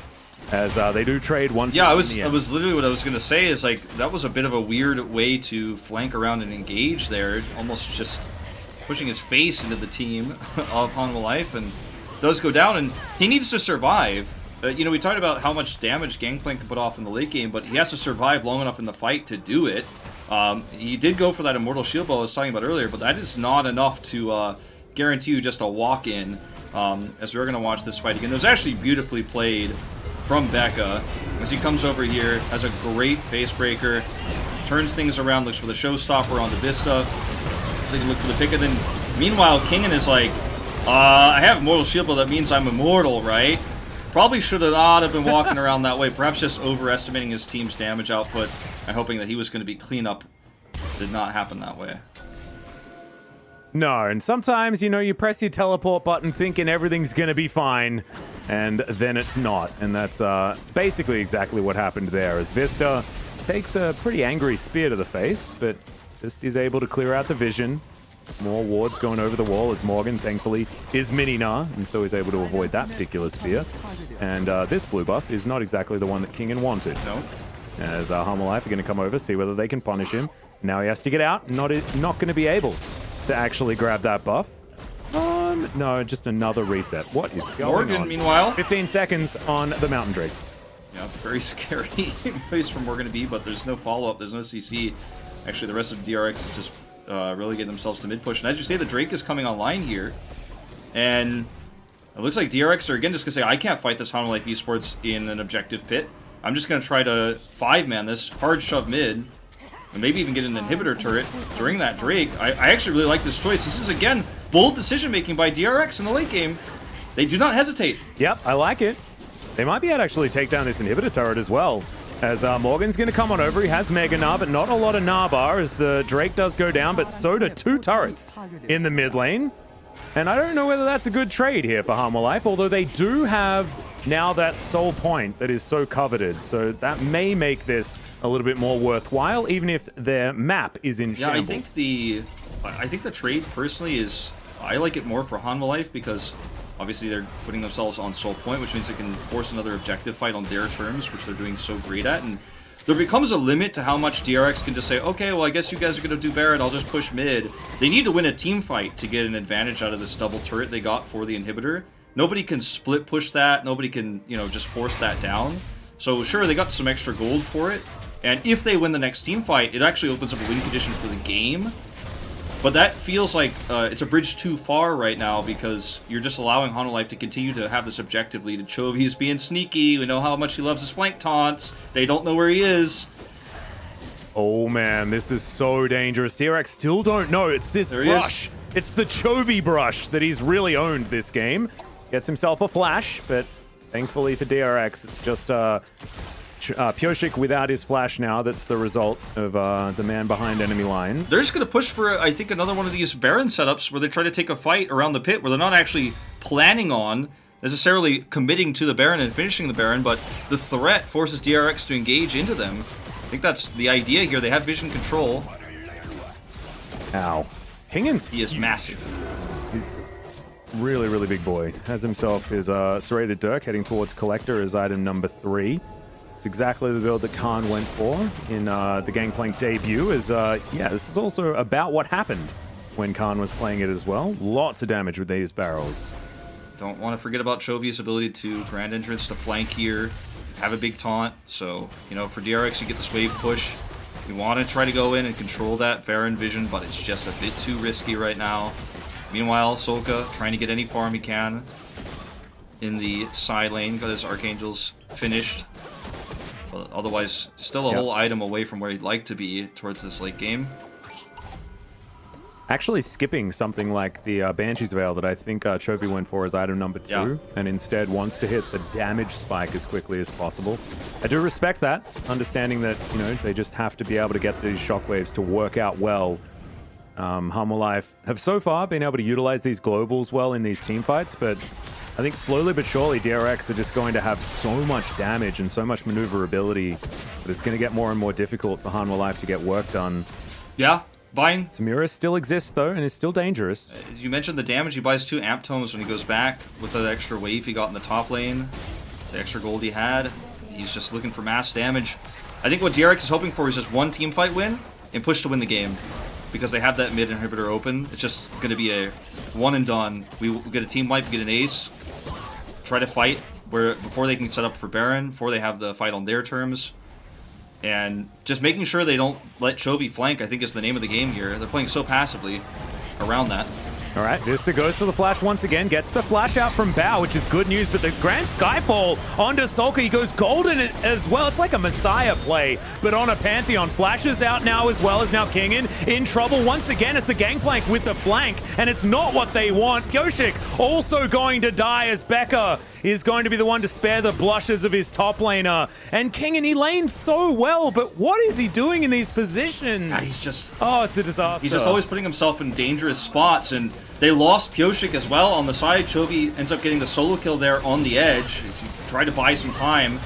as they do trade one. Yeah, it was literally what I was going to say, is like, that was a bit of a weird way to flank around and engage there, almost just pushing his face into the team of Harmwell Life, and does go down, and he needs to survive. You know, we talked about how much damage Gangplank can put off in the late game, but he has to survive long enough in the fight to do it. He did go for that Immortal Shield Bow I was talking about earlier, but that is not enough to guarantee you just a walk-in, as we're going to watch this fight again. It was actually beautifully played from Becca, as he comes over here, has a great Facebreaker, turns things around, looks for the Showstopper on the Vista, so he can look for the pick, and then meanwhile, Kingan is like, I have Immortal Shield Bow, that means I'm immortal, right? Probably should not have been walking around that way. Perhaps just overestimating his team's damage output and hoping that he was going to be cleanup. Did not happen that way. No, and sometimes, you know, you press your teleport button thinking everything's going to be fine, and then it's not. And that's basically exactly what happened there, as Vista takes a pretty angry spear to the face, but just is able to clear out the vision. More wards going over the wall, as Morgan, thankfully, is mini-Gnar, and so he's able to avoid that particular spear. And this blue buff is not exactly the one that Kingan wanted. No. As Harmwell Life are going to come over, see whether they can punish him. Now he has to get out, not going to be able to actually grab that buff. No, just another reset. What is going on? Morgan, meanwhile. 15 seconds on the Mountain Drake. Yeah, very scary place from we're going to be, but there's no follow-up, there's no CC. Actually, the rest of DRX is just really getting themselves to mid-push. And as you say, the Drake is coming online here. And it looks like DRX are, again, just going to say, I can't fight this Hanwha Life Esports in an objective pit. I'm just going to try to 5-man this, hard shove mid, and maybe even get an inhibitor turret during that Drake. I actually really like this choice. This is, again, bold decision-making by DRX in the late game. They do not hesitate. Yep, I like it. They might be able to actually take down this inhibitor turret as well. As Morgan's going to come on over. He has Mega Gnar, but not a lot of Gnar as the Drake does go down, but so do 2 turrets in the mid lane. And I don't know whether that's a good trade here for Hanwha Life, although they do have now that soul point that is so coveted. So that may make this a little bit more worthwhile, even if their map is in shambles. I think the trade personally is, I like it more for Hanwha Life because obviously they're putting themselves on soul point, which means they can force another objective fight on their terms, which they're doing so great at. And there becomes a limit to how much DRX can just say, okay, well, I guess you guys are going to do Baron, I'll just push mid. They need to win a team fight to get an advantage out of this double turret they got for the inhibitor. Nobody can split push that. Nobody can, you know, just force that down. So sure, they got some extra gold for it. And if they win the next team fight, it actually opens up a win condition for the game. But that feels like it's a bridge too far right now because you're just allowing Hanwha Life to continue to have this objective lead. And Chovy is being sneaky. We know how much he loves his flank taunts. They don't know where he is. Oh man, this is so dangerous. DRX still don't know. It's this brush. It's the Chovy brush that he's really owned this game. Gets himself a flash, but thankfully for DRX, it's just Pyosik without his flash now. That's the result of the man behind enemy line. They're just going to push for, I think, another one of these Baron setups where they try to take a fight around the pit where they're not actually planning on necessarily committing to the Baron and finishing the Baron, but the threat forces DRX to engage into them. I think that's the idea here. They have vision control. Ow. Kingan's He is massive. He's really, really big boy. Has himself his Serrated Dirk heading towards Collector as item number 3. It's exactly the build that Khan went for in the Gangplank debut. Yeah, this is also about what happened when Khan was playing it as well. Lots of damage with these barrels. Don't want to forget about Chovy's ability to Grand Entrance to flank here, have a big taunt. So, you know, for DRX, you get this wave push. You want to try to go in and control that Baron vision, but it's just a bit too risky right now. Meanwhile, Solka trying to get any farm he can in the side lane, got his Archangel's finished. But otherwise, still a whole item away from where he'd like to be towards this late game. Actually skipping something like the Banshee's Veil that I think Chovy went for as item number 2, and instead wants to hit the damage spike as quickly as possible. I do respect that, understanding that, you know, they just have to be able to get these shockwaves to work out well. Hanwha Life have so far been able to utilize these globals well in these team fights, but I think slowly but surely DRX are just going to have so much damage and so much maneuverability that it's going to get more and more difficult for Hanwha Life to get work done. Yeah. Buying Samira still exists though, and is still dangerous. As you mentioned, the damage, he buys 2 amp tomes when he goes back with the extra wave he got in the top lane, the extra gold he had. He's just looking for mass damage. I think what DRX is hoping for is just one team fight win and push to win the game, because they have that mid inhibitor open. It's just going to be a one and done. We get a team wipe, get an ace, try to fight where before they can set up for Baron, before they have the fight on their terms. And just making sure they don't let Chovy flank, I think, is the name of the game here. They're playing so passively around that. All right, Vista goes for the flash once again, gets the flash out from Bao, which is good news, but the Grand Skyfall onto Solka, he goes golden as well. It's like a Messiah play, but on a Pantheon. Flashes out now as well as now Kingan in trouble once again as the Gangplank with the flank, and it's not what they want. Pyosik also going to die as Becca is going to be the one to spare the blushes of his top laner. And Kingan, he lanes so well, but what is he doing in these positions? He's just... Oh, it's a disaster. He's just always putting himself in dangerous spots, and they lost Pyosik as well on the side. Chovy ends up getting the solo kill there on the edge as he tried to buy some time.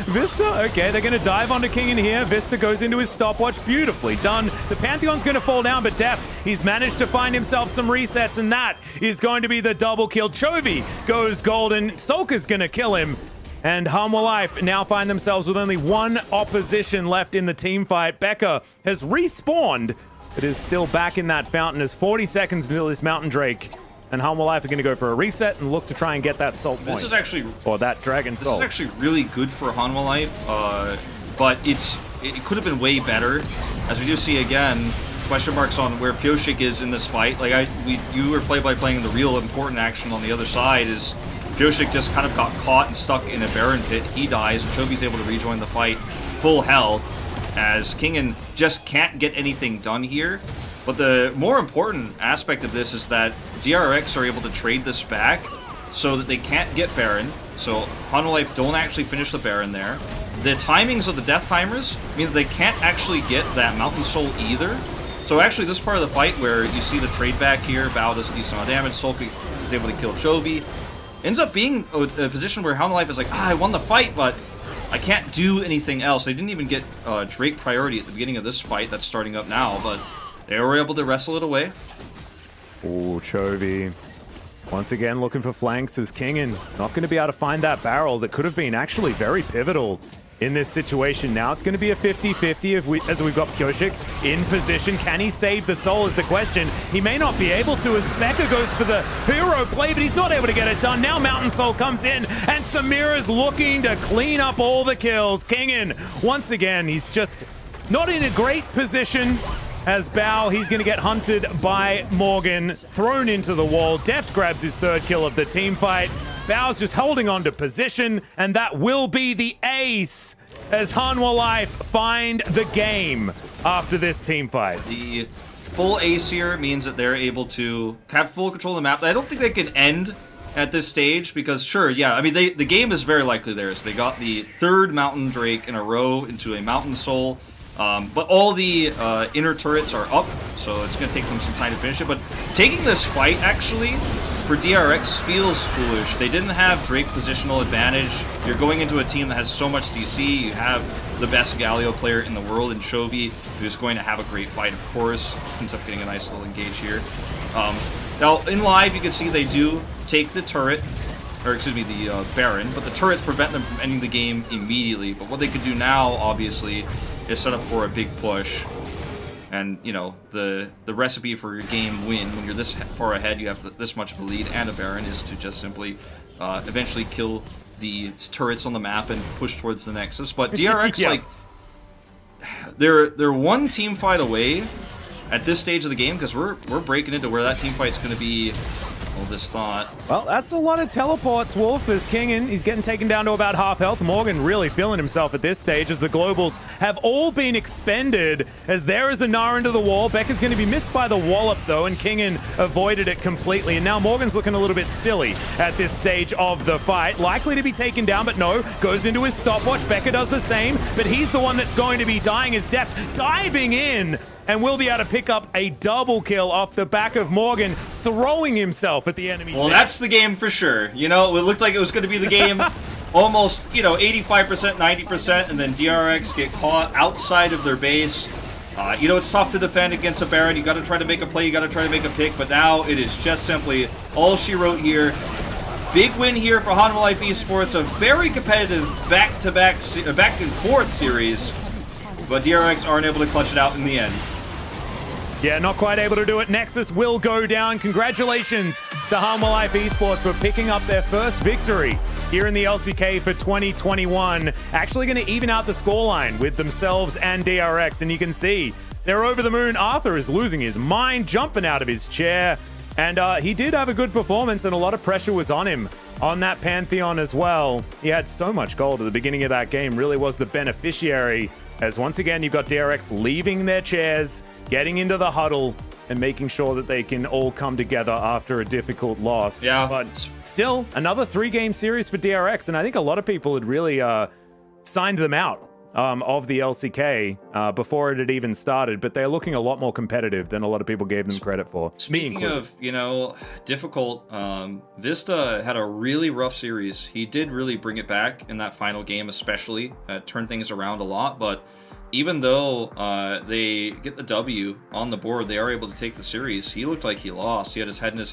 Vista, okay, they're going to dive onto Kingan here. Vista goes into his stopwatch. Beautifully done. The Pantheon's going to fall down, but Deft, he's managed to find himself some resets, and that is going to be the double kill. Chovy goes golden. Solka's going to kill him. And Hanwha Life now find themselves with only one opposition left in the team fight. Becca has respawned, but is still back in that fountain as 40 seconds until this Mountain Drake And Hanwha Life are going to go for a reset and look to try and get that salt point. This is actually... Or that Dragon Soul. This is actually really good for Hanwha Life, but it could have been way better. As we do see again, question marks on where Pyoshik is in this fight. Like you were play-by-playing the real important action on the other side is Pyoshik just kind of got caught and stuck in a Baron pit. He dies, and Chobi's able to rejoin the fight full health, as Kingen just can't get anything done here. But the more important aspect of this is that DRX are able to trade this back so that they can't get Baron. So Hanwha Life don't actually finish the Baron there. The timings of the death timers mean that they can't actually get that Mountain Soul either. So actually this part of the fight where you see the trade back here, Bao does a decent amount of damage, Sulky is able to kill Chobi, ends up being a position where Hanwha Life is like, I won the fight, but I can't do anything else. They didn't even get Drake priority at the beginning of this fight that's starting up now, but they were able to wrestle it away. Oh, Chobi. Once again, looking for flanks as Kingen not going to be able to find that barrel that could have been actually very pivotal in this situation. Now it's going to be a 50-50 as we've got Pyoshik in position. Can he save the soul is the question. He may not be able to as Becca goes for the hero play, but he's not able to get it done. Now Mountain Soul comes in, and Samira's looking to clean up all the kills. Kingen, once again, he's just not in a great position. As Bao, he's going to get hunted by Morgan, thrown into the wall. Deft grabs his third kill of the team fight. Bao's just holding on to position, and that will be the ace as Hanwha Life find the game after this team fight. The full ace here means that they're able to have full control of the map. I don't think they can end at this stage because, sure, yeah, I mean, the game is very likely theirs. They got the third Mountain Drake in a row into a Mountain Soul. But all the inner turrets are up, so it's going to take them some time to finish it. But taking this fight, actually, for DRX feels foolish. They didn't have Drake positional advantage. You're going into a team that has so much CC. You have the best Galio player in the world in Chobi, who's going to have a great fight, of course. Ends up getting a nice little engage here. Now, in live, you can see they do take the turret, or excuse me, the Baron, but the turrets prevent them from ending the game immediately. But what they can do now, obviously, is set up for a big push. And, you know, the recipe for your game win, when you're this far ahead, you have this much of a lead and a Baron, is to just simply eventually kill the turrets on the map and push towards the Nexus. But DRX, yeah. like, they're one team fight away at this stage of the game, because we're breaking into where that team fight's going to be. Well, this thought. Well, that's a lot of teleports, Wolf, as Kingen. He's getting taken down to about half health. Morgan really feeling himself at this stage as the globals have all been expended, as there is a Gnar into the wall. Becca's going to be missed by the wallop, though, and Kingen avoided it completely. And now Morgan's looking a little bit silly at this stage of the fight. Likely to be taken down, but no. Goes into his stopwatch. Becca does the same, but he's the one that's going to be dying as Deft diving in. And will be able to pick up a double kill off the back of Morgan, throwing himself at the enemy. Well, that's the game for sure. You know, it looked like it was going to be the game almost, you know, 85%, 90%, and then DRX get caught outside of their base. You know, it's tough to defend against a Baron. You got to try to make a play, you got to try to make a pick, but now it is just simply all she wrote here. Big win here for Hanwha Life Esports, a very competitive back-to-back, back-and-forth series, but DRX aren't able to clutch it out in the end. Yeah, not quite able to do it. Nexus will go down. Congratulations to Hanwha Life Esports for picking up their first victory here in the LCK for 2021. Actually going to even out the scoreline with themselves and DRX. And you can see they're over the moon. Arthur is losing his mind, jumping out of his chair. And he did have a good performance, and a lot of pressure was on him on that Pantheon as well. He had so much gold at the beginning of that game, really was the beneficiary. As once again, you've got DRX leaving their chairs, getting into the huddle, and making sure that they can all come together after a difficult loss. Yeah. But still, another 3-game series for DRX, and I think a lot of people had really signed them out of the LCK before it had even started, but they're looking a lot more competitive than a lot of people gave them credit for. Speaking of, you know, difficult, Vista had a really rough series. He did really bring it back in that final game, especially. Turned things around a lot, but even though they get the W on the board, they are able to take the series. He looked like he lost. He had his head in his